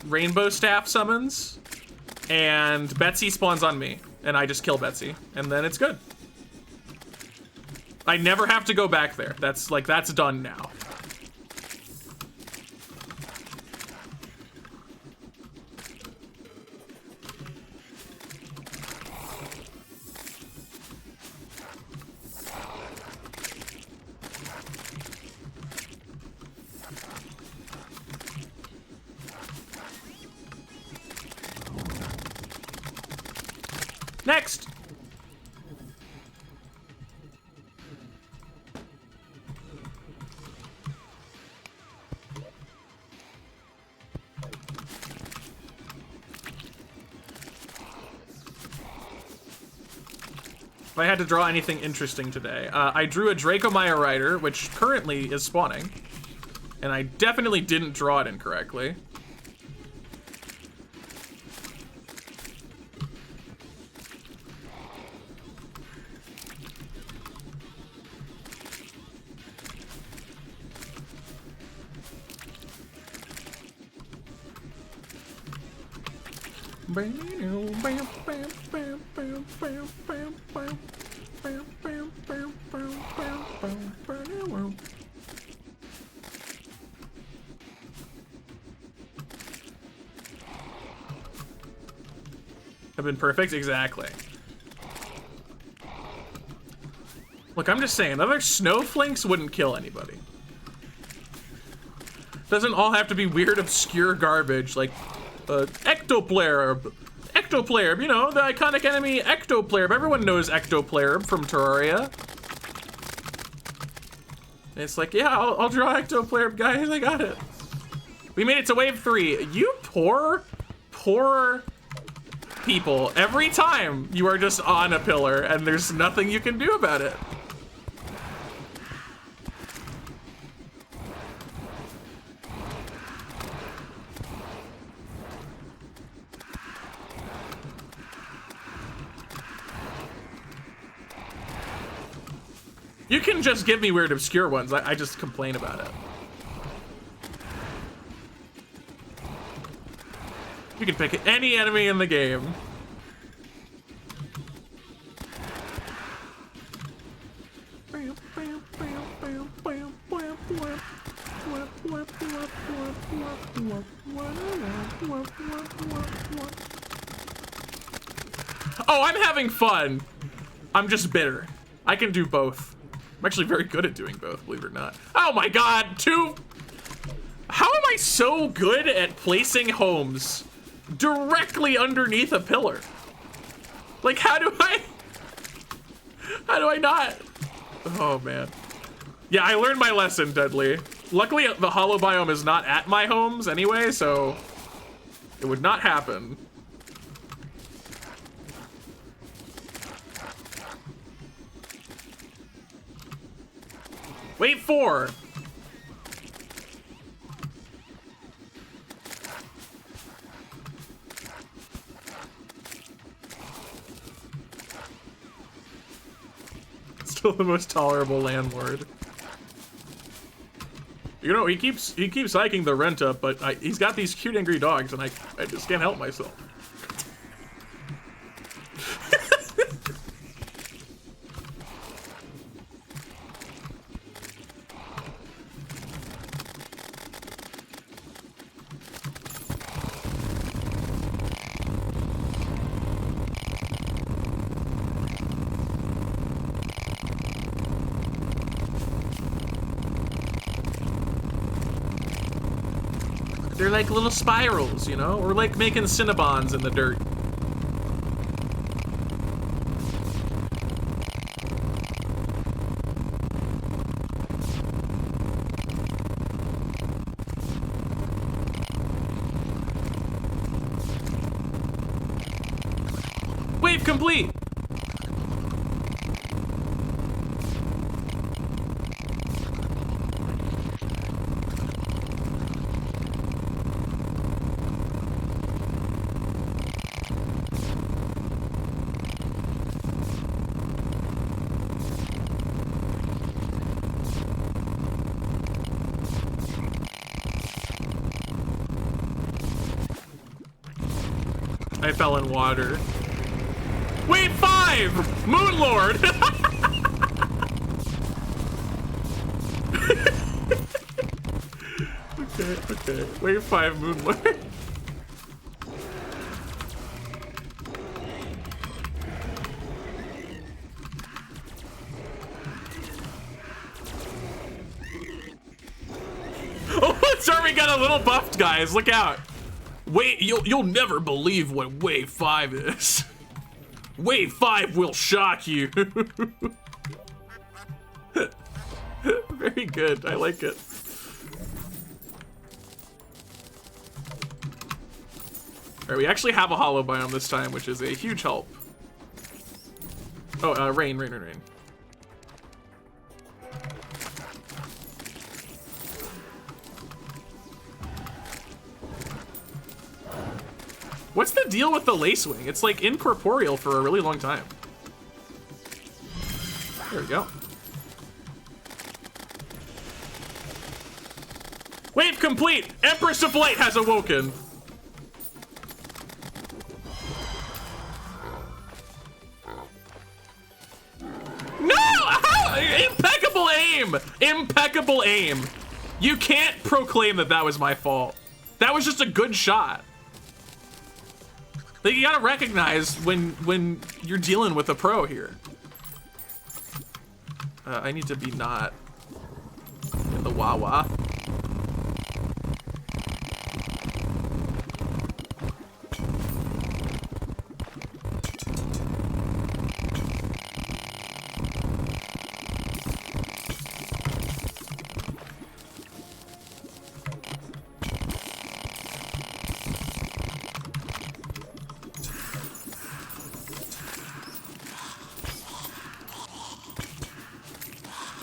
Rainbow Staff summons, and Betsy spawns on me, and I just kill Betsy, and then it's good. I never have to go back there. That's done now. Next! If I had to draw anything interesting today, I drew a Dracomire Rider, which currently is spawning. And I definitely didn't draw it incorrectly. Have been perfect? Exactly. Look, I'm just saying, other snowflakes wouldn't kill anybody. Doesn't all have to be weird, obscure garbage like Ectoplarb. Ectoplarb, you know, the iconic enemy Ectoplarb. Everyone knows Ectoplarb from Terraria. It's like, yeah, I'll draw Ectoplarb, guys, I got it. We made it to wave 3. You poor people. Every time you are just on a pillar and there's nothing you can do about it. You can just give me weird, obscure ones. I just complain about it. You can pick any enemy in the game. Oh, I'm having fun. I'm just bitter. I can do both. I'm actually very good at doing both, believe it or not. Oh my god, how am I so good at placing homes directly underneath a pillar? Like, how do I not? Oh man. Yeah, I learned my lesson, Dudley. Luckily, the hollow biome is not at my homes anyway, so it would not happen. Wait for. Still the most tolerable landlord. You know, he keeps hiking the rent up, but he's got these cute angry dogs, and I just can't help myself. They're like little spirals, you know? Or like making Cinnabons in the dirt. Wave complete! I fell in water. Wave 5! Moon Lord! Okay. Wave 5, Moon Lord. Oh, sorry, we got a little buffed, guys. Look out. Wait, you'll never believe what Wave 5 is. Wave 5 will shock you. Very good. I like it. Alright, we actually have a hollow biome this time, which is a huge help. Oh, rain. What's the deal with the lacewing? It's like incorporeal for a really long time. There we go. Wave complete! Empress of Light has awoken! No! Impeccable aim! Impeccable aim! You can't proclaim that that was my fault. That was just a good shot. Like, you gotta recognize when you're dealing with a pro here. I need to be not in the wah-wah.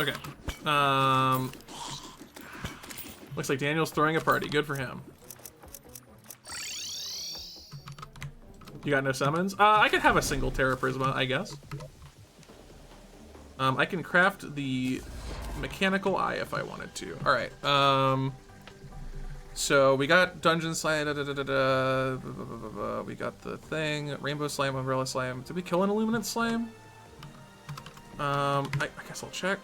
Okay. Looks like Daniel's throwing a party. Good for him. You got no summons? I could have a single Terra Prisma, I guess. I can craft the mechanical eye if I wanted to. All right. So we got Dungeon Slime. We got the thing. Rainbow Slime, Umbrella Slime. Did we kill an Illuminate Slime? I guess I'll check.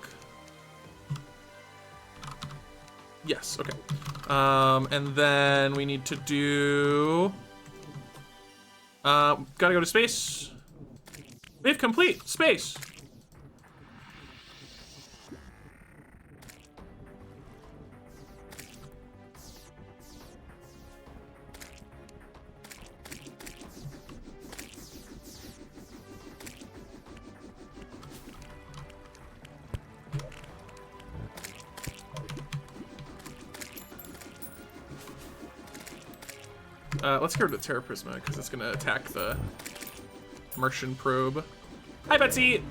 Yes, okay. And then we need to do... gotta go to space. Wave complete. Space. Let's get rid of the Terra Prisma because it's gonna attack the Martian probe. Hi, Betsy!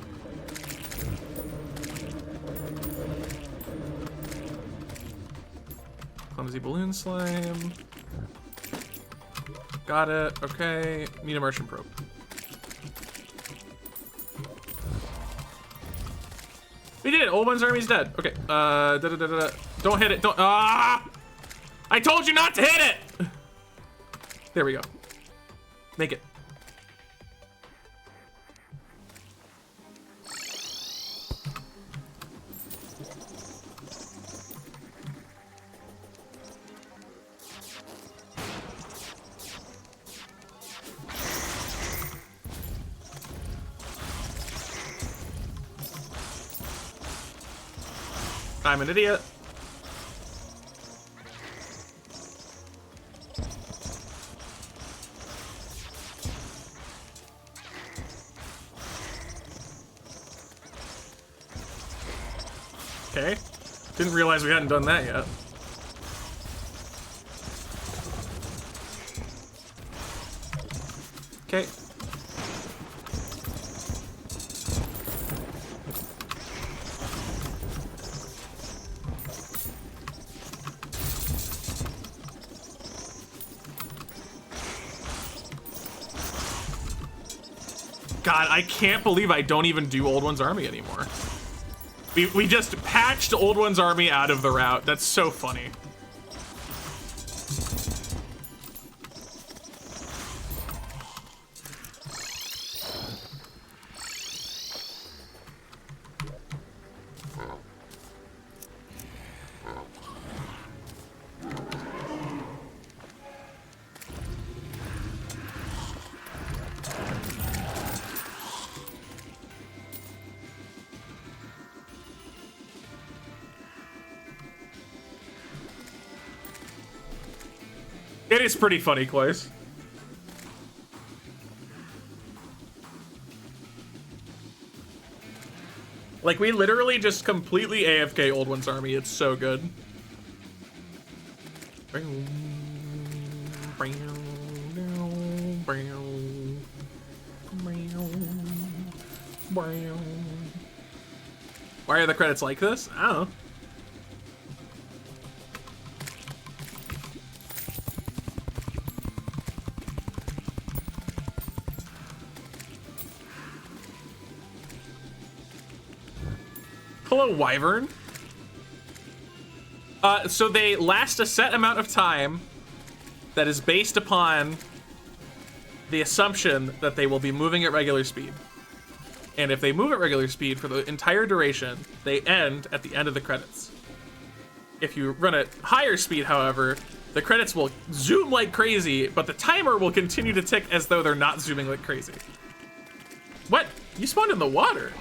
Clumsy balloon slime. Got it. Okay. Need a Martian probe. it. Old One's army's dead. Okay. Don't hit it. Don't. Ah! I told you not to hit it. There we go. Make it. I'm an idiot. Okay. Didn't realize we hadn't done that yet. Okay. God, I can't believe I don't even do Old One's army anymore. We just patched Old One's army out of the route. That's so funny. It is pretty funny, Clays. Like, we literally just completely AFK Old One's army. It's so good. Why are the credits like this? I don't know. Hello, Wyvern. So they last a set amount of time that is based upon the assumption that they will be moving at regular speed. And if they move at regular speed for the entire duration, they end at the end of the credits. If you run at higher speed, however, the credits will zoom like crazy, but the timer will continue to tick as though they're not zooming like crazy. What? You spawned in the water?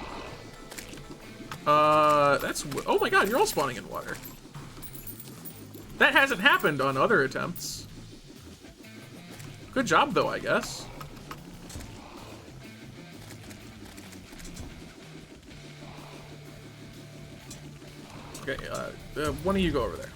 Oh my god, you're all spawning in water. That hasn't happened on other attempts. Good job, though, I guess. Okay, one of you go over there.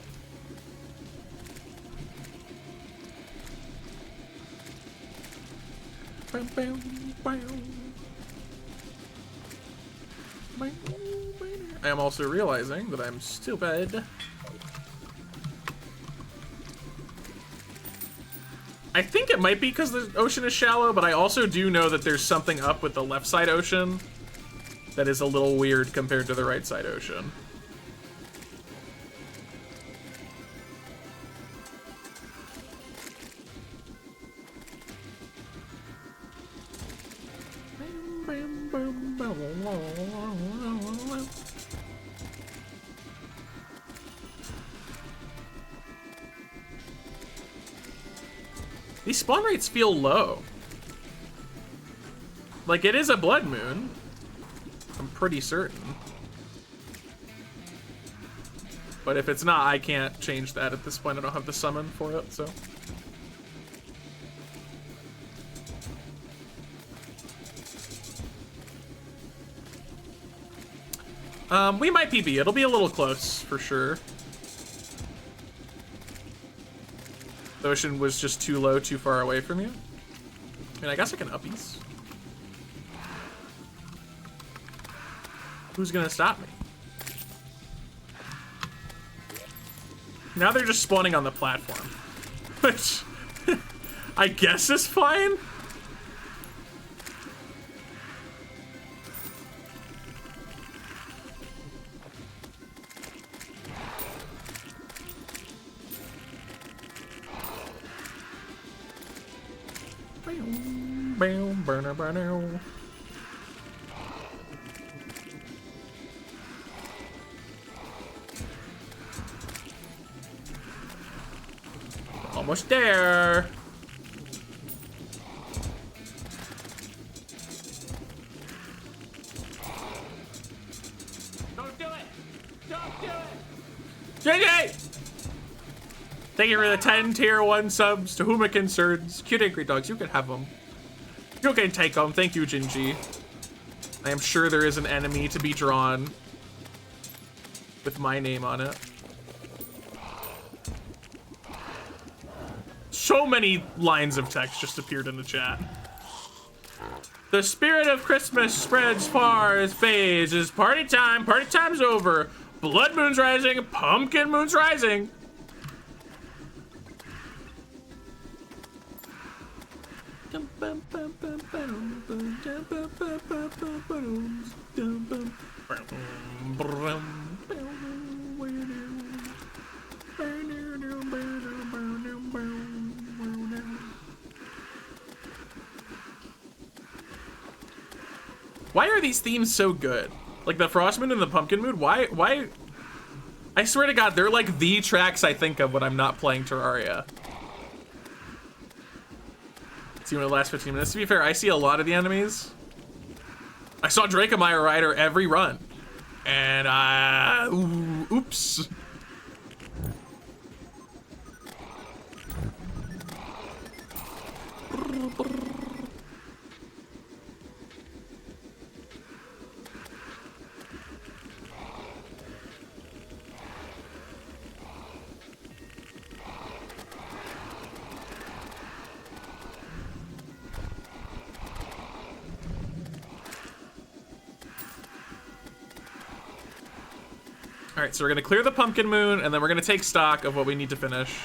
I am also realizing that I'm stupid. I think it might be because the ocean is shallow, but I also do know that there's something up with the left side ocean that is a little weird compared to the right side ocean. These spawn rates feel low. Like, it is a blood moon. I'm pretty certain. But if it's not, I can't change that at this point. I don't have the summon for it, so. We might PB. It'll be a little close, for sure. The ocean was just too low, too far away from you. I mean, I guess I can uppies. Who's gonna stop me? Now they're just spawning on the platform. Which, I guess is fine. Almost there. Don't do it! Don't do it! JJ! Thank you for the 10 tier 1 subs. To whom it concerns. Cute angry dogs, you can have them. You can take them. Thank you, Jinji. I am sure there is an enemy to be drawn with my name on it. So many lines of text just appeared in the chat. The spirit of Christmas spreads far as fades. It's party time. Party time's over. Blood moon's rising. Pumpkin moon's rising. Why are these themes so good? Like the Frost Moon and the Pumpkin Moon, why? I swear to God, they're like the tracks I think of when I'm not playing Terraria. See when it lasts 15 minutes. To be fair, I see a lot of the enemies. I saw Dracomire Rider every run. And oops. All right, so we're gonna clear the Pumpkin Moon, and then we're gonna take stock of what we need to finish,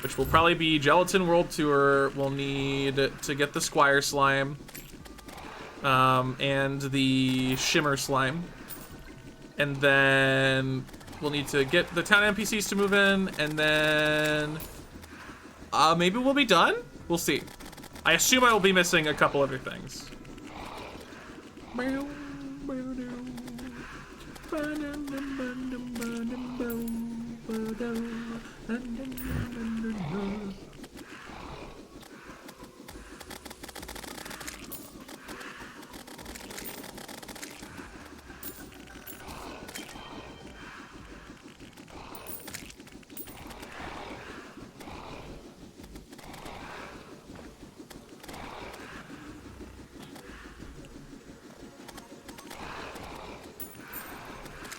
which will probably be Gelatin World Tour. We'll need to get the Squire Slime, and the Shimmer Slime, and then we'll need to get the town NPCs to move in, and then maybe we'll be done. We'll see. I assume I will be missing a couple other things.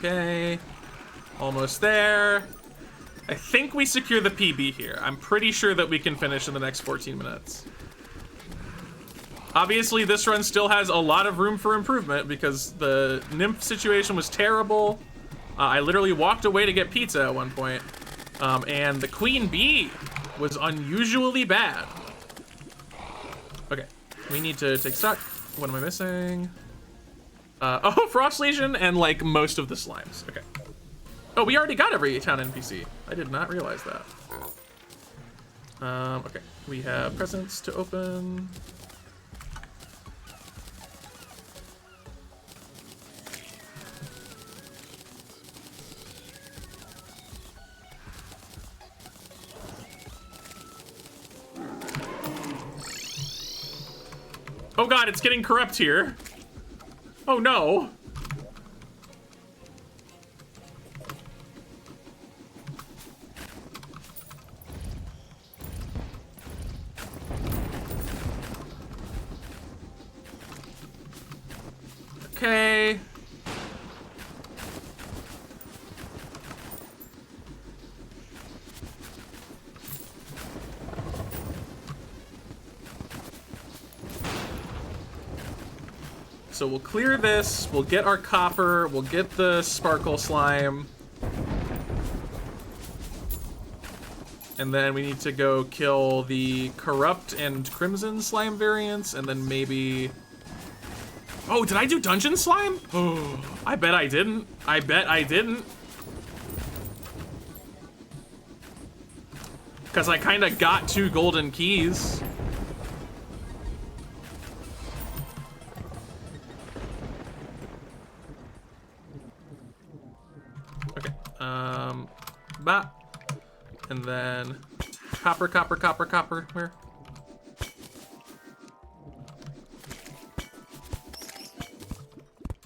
Okay, almost there. I think we secure the PB here. I'm pretty sure that we can finish in the next 14 minutes. Obviously, this run still has a lot of room for improvement because the nymph situation was terrible. I literally walked away to get pizza at one point. And the queen bee was unusually bad. Okay, we need to take stock. What am I missing? Oh, Frost Legion and like most of the slimes. Okay. Oh, we already got every town NPC. I did not realize that. Okay, we have presents to open. Oh God, it's getting corrupt here. Oh no. Okay. So we'll clear this, we'll get our copper, we'll get the sparkle slime. And then we need to go kill the corrupt and crimson slime variants, and then maybe... Oh, did I do dungeon slime? Oh, I bet I didn't. I bet I didn't. Because I kind of got 2 golden keys. Bop. And then copper, copper, copper, copper. Where?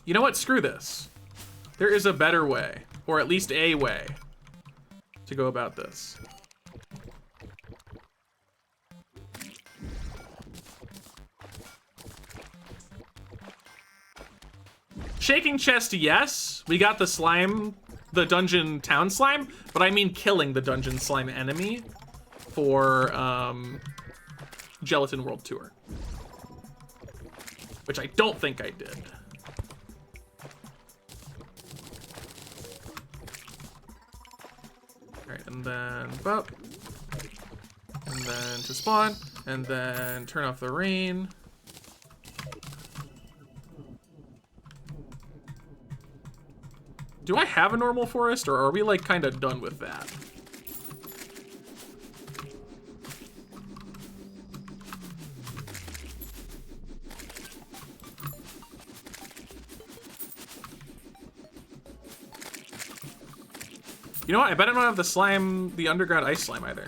You know what? Screw this. There is a better way, or at least a way, to go about this. Shaking chest, yes. We got the slime, the dungeon town slime, but I mean killing the dungeon slime enemy for Gelatin World Tour. Which I don't think I did. Alright, and then up. And then to spawn. And then turn off the rain. Do I have a normal forest, or are we like kind of done with that? You know what? I bet I don't have the slime, the underground ice slime either.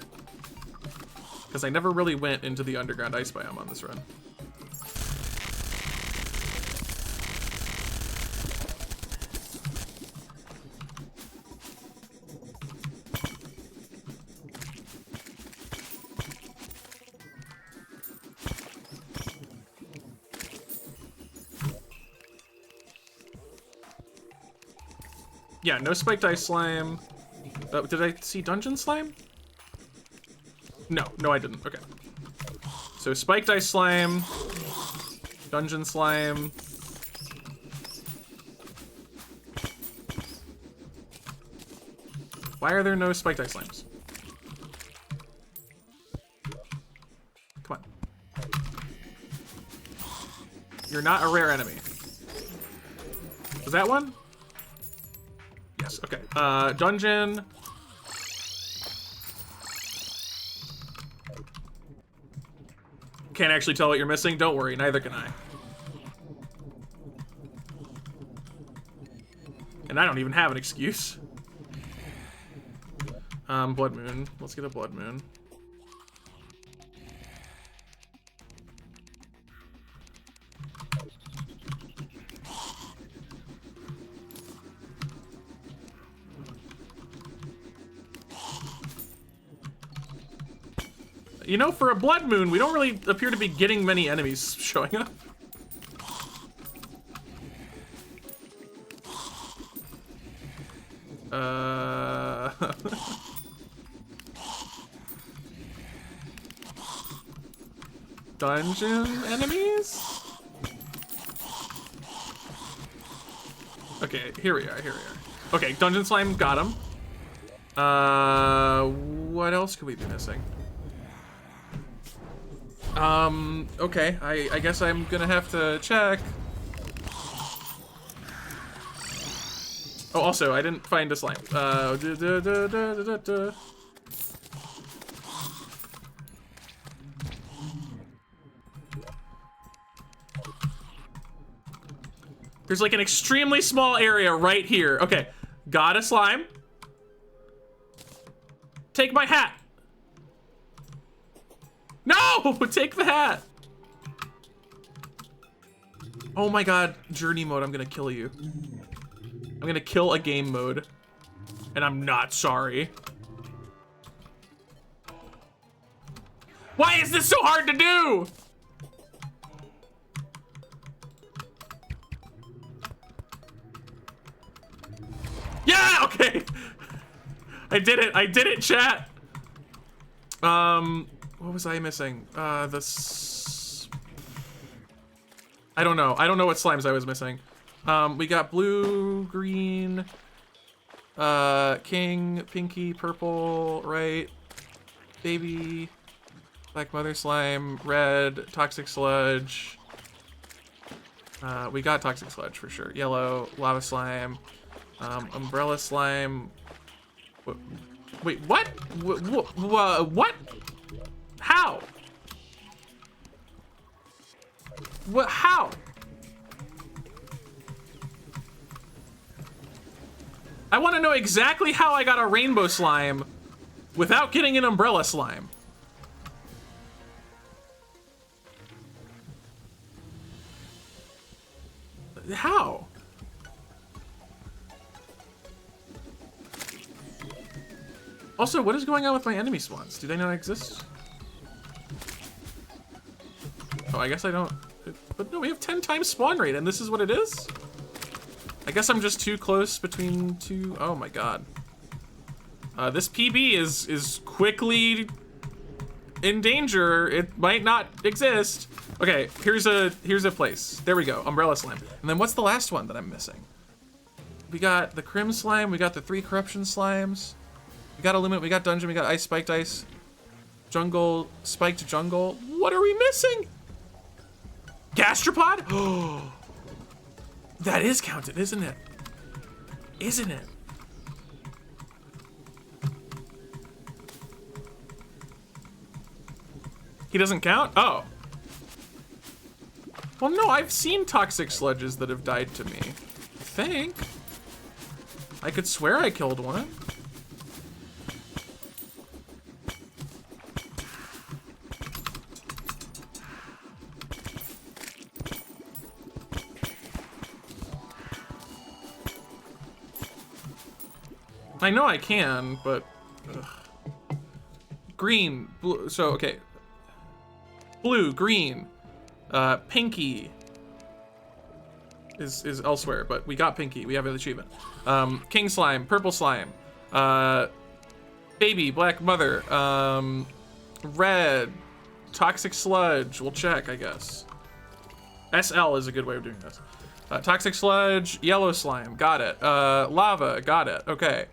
Because I never really went into the underground ice biome on this run. Yeah, no spiked ice slime. Did I see dungeon slime? No, I didn't. Okay. So spiked ice slime, dungeon slime. Why are there no spiked ice slimes? Come on. You're not a rare enemy. Was that one? Yes, okay. Dungeon. Can't actually tell what you're missing. Don't worry, neither can I. And I don't even have an excuse. Blood moon. Let's get a blood moon. You know, for a blood moon, we don't really appear to be getting many enemies showing up. Dungeon enemies? Okay, here we are. Okay, dungeon slime, got him. What else could we be missing? Okay, I guess I'm gonna have to check. Oh, also, I didn't find a slime. There's like an extremely small area right here. Okay, got a slime. Take my hat. No! Take the hat! Oh my god, journey mode, I'm gonna kill you. I'm gonna kill a game mode. And I'm not sorry. Why is this so hard to do? Yeah, okay. I did it, chat. What was I missing? I don't know. I don't know what slimes I was missing. We got blue, green, king, pinky, purple, right? Baby, black mother slime, red, toxic sludge. We got toxic sludge for sure. Yellow, lava slime, umbrella slime. Wait, what? What? How? What? How? I want to know exactly how I got a rainbow slime without getting an umbrella slime. How? Also, what is going on with my enemy spawns? Do they not exist? Oh, I guess I don't. But no, we have 10 times spawn rate, and this is what it is? I guess I'm just too close between two. Oh my god. This PB is quickly in danger. It might not exist. Okay, here's a place. There we go, umbrella slime. And then what's the last one that I'm missing? We got the crim slime, we got the 3 corruption slimes. We got illuminate, we got dungeon, we got ice, spiked ice. Jungle, spiked jungle. What are we missing? Gastropod? Oh, that is counted, isn't it? Isn't it? He doesn't count? Oh. Well, no, I've seen toxic sludges that have died to me. I think. I could swear I killed one. I know I can, but ugh. Green, blue, so okay. Blue, green, pinky is elsewhere, but we got pinky. We have an achievement. King slime, purple slime, baby, black mother, red, toxic sludge. We'll check, I guess. SL is a good way of doing this. Toxic sludge, yellow slime, got it. Lava, got it. Okay.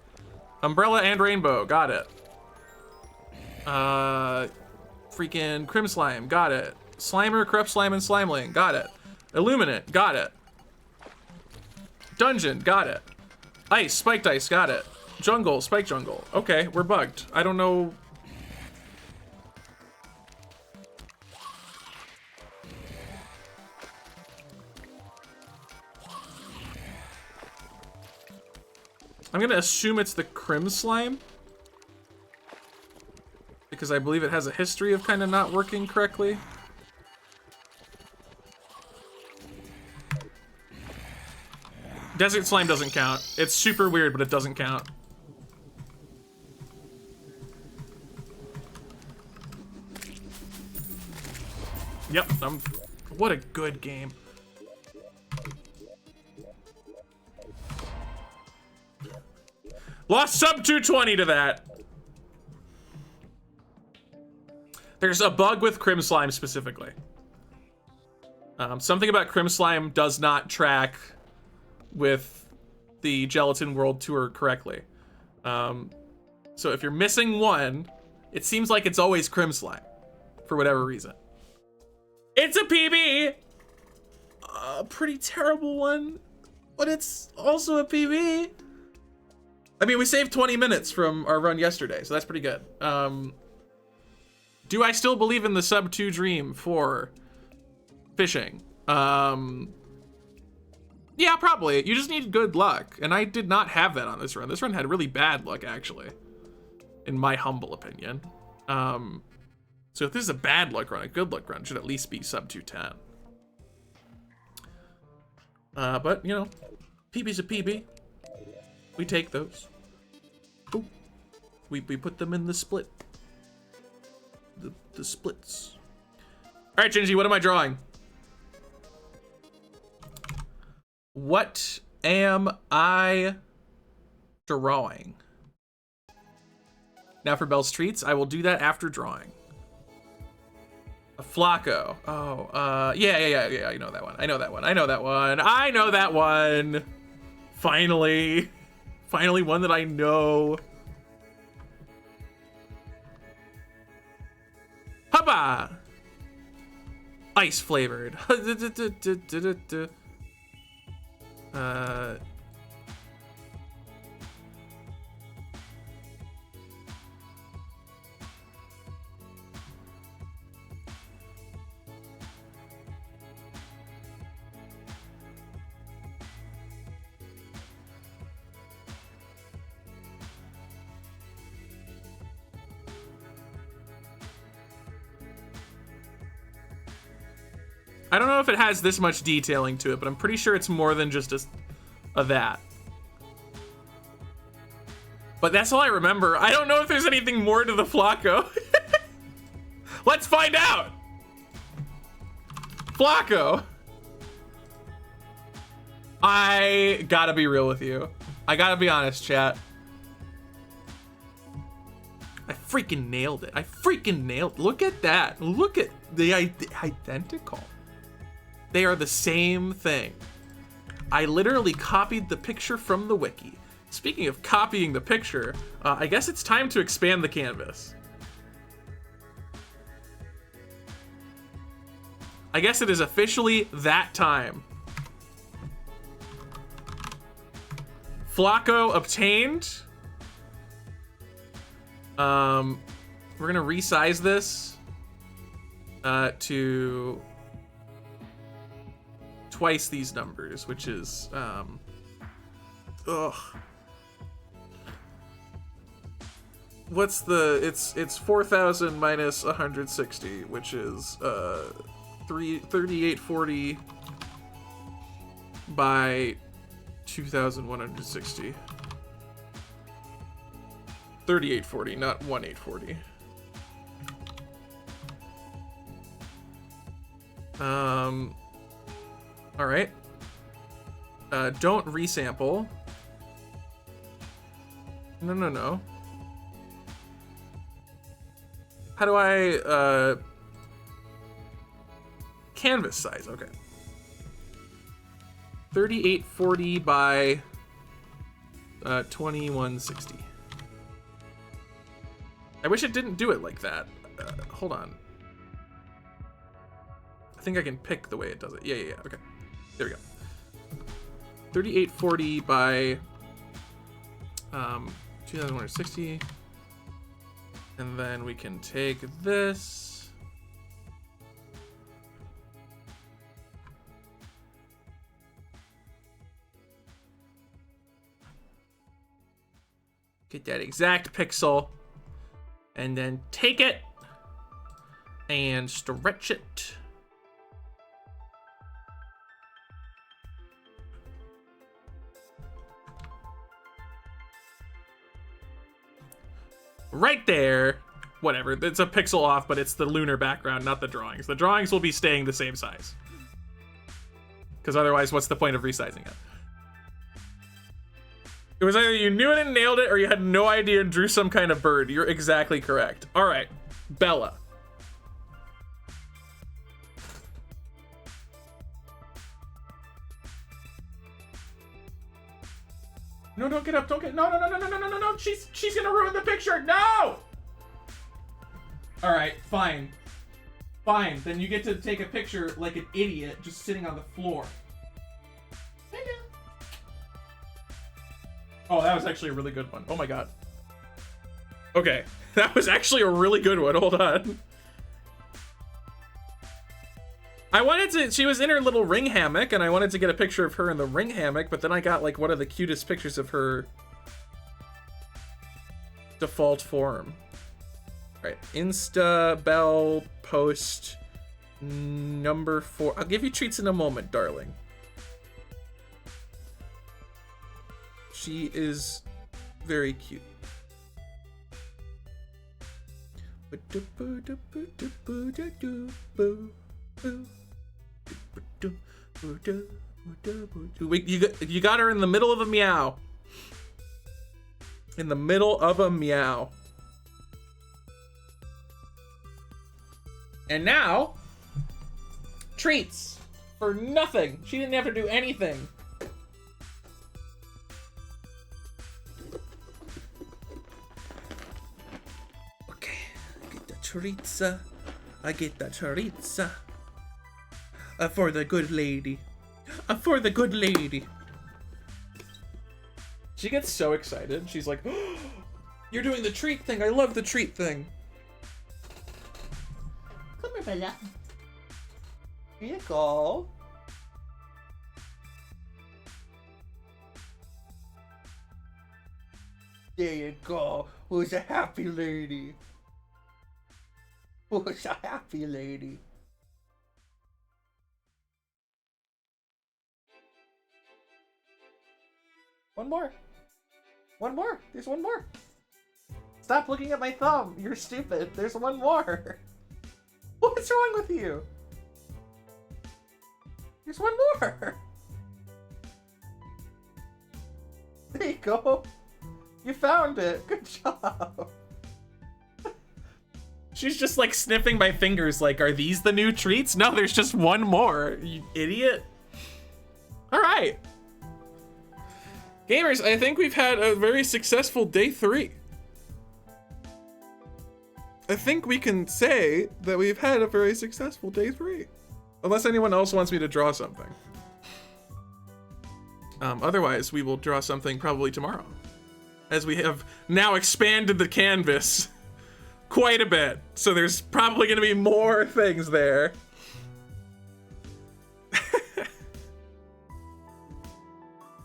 Umbrella and rainbow, got it. Freaking crim slime, got it. Slimer, corrupt slime, and slimeling, got it. Illuminate, got it. Dungeon, got it. Ice, spiked ice, got it. Jungle, spike jungle. Okay, we're bugged. I don't know. I'm gonna assume it's the crim slime, because I believe it has a history of kind of not working correctly. Desert slime doesn't count. It's super weird, but it doesn't count. Yep, what a good game. Lost sub 220 to that. There's a bug with crim slime specifically. Something about crim slime does not track with the Gelatin World Tour correctly. So if you're missing one, it seems like it's always crim slime for whatever reason. It's a PB, a pretty terrible one, but it's also a PB. I mean, we saved 20 minutes from our run yesterday, so that's pretty good. Do I still believe in the sub 2 dream for fishing? Yeah, probably. You just need good luck, and I did not have that on this run. This run had really bad luck, actually, in my humble opinion. So if this is a bad luck run, a good luck run should at least be sub 210. But, you know, PB's a PB. We take those. Ooh. We put them in the split. The splits. All right, Gingy, what am I drawing? What am I drawing? Now for Bell's Treats, I will do that after drawing. A Flacco. Oh, yeah, I know that one. I know that one. Finally one that I know. Hubba! Ice flavored. I don't know if it has this much detailing to it, but I'm pretty sure it's more than just a that. But that's all I remember. I don't know if there's anything more to the Flacco. Let's find out. Flacco. I gotta be real with you. I gotta be honest, chat. I freaking nailed it. I freaking nailed. Look at that. Look at the identical. They are the same thing. I literally copied the picture from the wiki. Speaking of copying the picture, I guess it's time to expand the canvas. I guess it is officially that time. Flacco obtained. We're gonna resize this to twice these numbers, which is what's the it's 4,000 minus 160, which is 3840 by 2,160. 3840, not 1840. All right. Don't resample. No. How do I, canvas size, okay. 3840 by 2160. I wish it didn't do it like that. Hold on. I think I can pick the way it does it. Yeah, okay. There we go. 3840 by 2160. And then we can take this. Get that exact pixel. And then take it and stretch it. Right there. Whatever, it's a pixel off, but it's the lunar background, not the drawings. The drawings will be staying the same size. Because otherwise, what's the point of resizing it? It was either you knew it and nailed it, or you had no idea and drew some kind of bird. You're exactly correct. All right, Bella. No, don't get up, don't get, no. She's gonna ruin the picture, no! All right, fine. Fine, then you get to take a picture like an idiot just sitting on the floor. Oh, that was actually a really good one. Oh my god. Okay, that was actually a really good one. Hold on. I wanted to, she was in her little ring hammock, and I wanted to get a picture of her in the ring hammock, but then I got like one of the cutest pictures of her default form. All right, Insta Bell post number 4. I'll give you treats in a moment, darling. She is very cute. You got her in the middle of a meow. In the middle of a meow. And now, treats for nothing. She didn't have to do anything. Okay, I get the treats. I get the treats. For the good lady. For the good lady. She gets so excited. She's like, oh, you're doing the treat thing. I love the treat thing. Come here, Bella. Here you go. There you go. Who's a happy lady? Who's a happy lady? One more. One more. There's one more. Stop looking at my thumb. You're stupid. There's one more. What's wrong with you? There's one more. There you go. You found it. Good job. She's just like sniffing my fingers like, are these the new treats? No, there's just one more, you idiot. All right. Gamers, I think we've had a very successful day 3. I think we can say that we've had a very successful day 3. Unless anyone else wants me to draw something. Otherwise, we will draw something probably tomorrow. As we have now expanded the canvas quite a bit. So there's probably going to be more things there.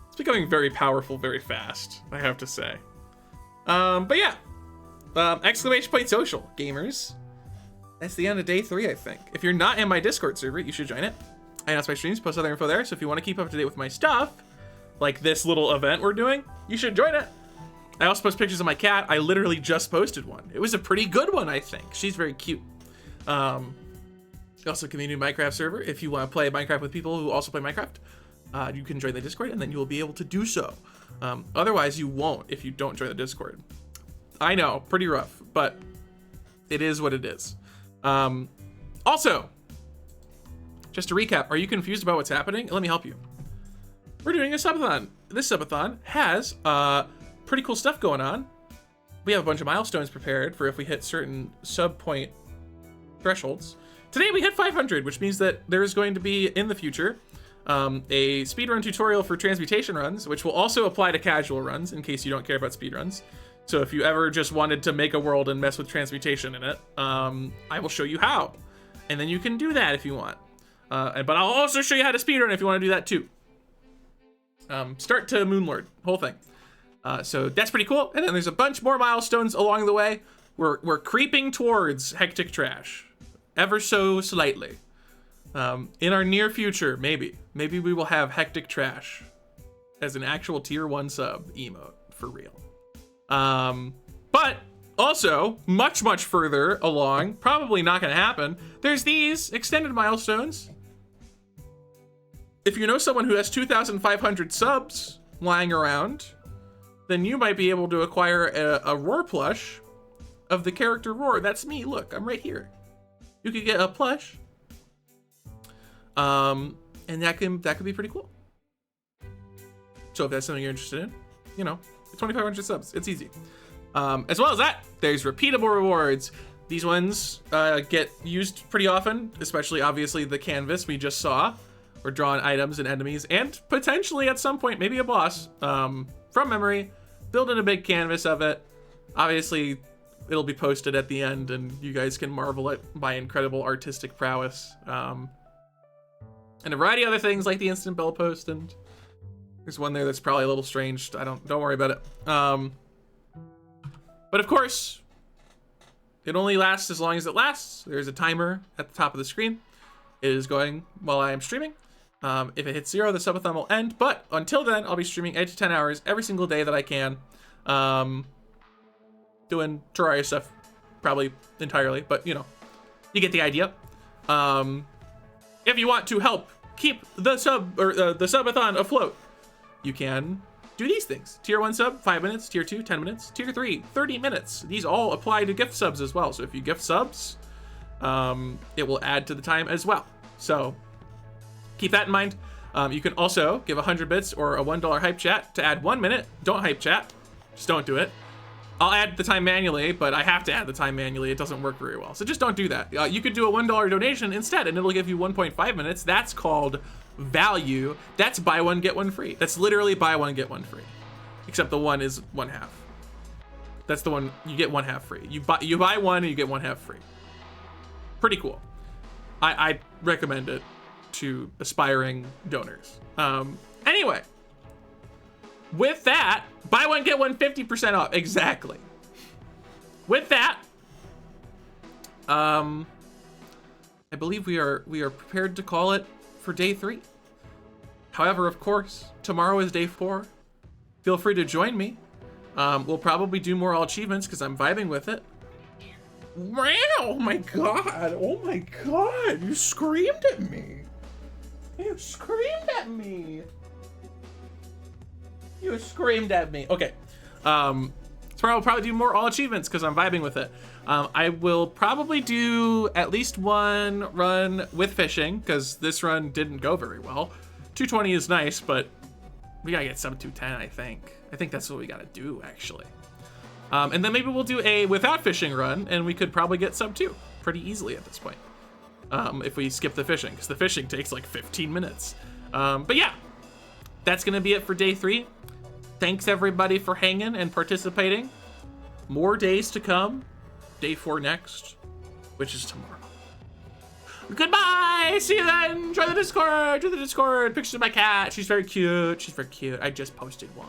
It's becoming very powerful very fast, I have to say. But yeah. Exclamation point social, gamers. That's the end of day 3, I think. If you're not in my Discord server, you should join it. I announce my streams, post other info there, so if you want to keep up to date with my stuff, like this little event we're doing, you should join it. I also post pictures of my cat. I literally just posted one. It was a pretty good one, I think. She's very cute. Also, community Minecraft server. If you want to play Minecraft with people who also play Minecraft, you can join the Discord, and then you will be able to do so. Otherwise, you won't if you don't join the Discord. I know, pretty rough, but it is what it is. Also, just to recap, are you confused about what's happening? Let me help you. We're doing a subathon. This subathon has pretty cool stuff going on. We have a bunch of milestones prepared for if we hit certain sub point thresholds. Today we hit 500, which means that there is going to be in the future a speedrun tutorial for transmutation runs, which will also apply to casual runs in case you don't care about speedruns. So if you ever just wanted to make a world and mess with transmutation in it, I will show you how. And then you can do that if you want. But I'll also show you how to speedrun if you want to do that too. Start to Moonlord, whole thing. So that's pretty cool. And then there's a bunch more milestones along the way. We're creeping towards Hectic Trash, ever so slightly. In our near future, maybe we will have Hectic Trash as an actual tier 1 sub emote for real. But also much further along, probably not going to happen. There's these extended milestones. If you know someone who has 2,500 subs lying around, then you might be able to acquire a Roar plush of the character Roar. That's me. Look, I'm right here. You could get a plush. And that could be pretty cool. So if that's something you're interested in, you know, 2,500 subs. It's easy. As well as that, there's repeatable rewards. These ones get used pretty often, especially obviously the canvas we just saw. We're drawing items and enemies, and potentially at some point, maybe a boss from memory, building a big canvas of it. Obviously, it'll be posted at the end, and you guys can marvel at my incredible artistic prowess. And a variety of other things like the instant bell post, and there's one there that's probably a little strange. Don't worry about it. But of course, it only lasts as long as it lasts. There's a timer at the top of the screen. It is going while I am streaming. If it hits 0, the subathon will end. But until then, I'll be streaming 8 to 10 hours every single day that I can. Doing Terraria stuff, probably entirely, but you know, you get the idea. If you want to help keep the subathon afloat, you can do these things. Tier 1 sub, 5 minutes. Tier 2, 10 minutes. Tier 3, 30 minutes. These all apply to gift subs as well. So if you gift subs, it will add to the time as well. So keep that in mind. You can also give 100 bits or a $1 hype chat to add 1 minute. Don't hype chat. Just don't do it. I'll add the time manually, but I have to add the time manually. It doesn't work very well. So just don't do that. You could do a $1 donation instead, and it'll give you 1.5 minutes. That's called value. That's buy one, get one free. That's literally buy one, get one free. Except the one is 1/2. That's the one you get 1/2 free. You buy one and you get 1/2 free. Pretty cool. I recommend it to aspiring donors. Anyway, with that, buy one, get one 50% off. Exactly. With that, I believe we are prepared to call it for day 3. However, of course, tomorrow is day 4. feel free to join me. We'll probably do more all achievements because I'm vibing with it. Wow, oh my god, oh my god, you screamed at me. You screamed at me. You screamed at me. Okay. So I'll probably do more all achievements because I'm vibing with it. I will probably do at least one run with fishing because this run didn't go very well. 220 is nice, but we gotta get sub 210, I think. I think that's what we gotta do, actually. And then maybe we'll do a without fishing run, and we could probably get sub 2 pretty easily at this point. If we skip the fishing, because the fishing takes like 15 minutes. But yeah, that's gonna be it for day 3. Thanks everybody for hanging and participating. More days to come. Day 4 next, which is tomorrow. Goodbye! See you then! Join the Discord! Join the Discord! Pictures of my cat. She's very cute. She's very cute. I just posted one.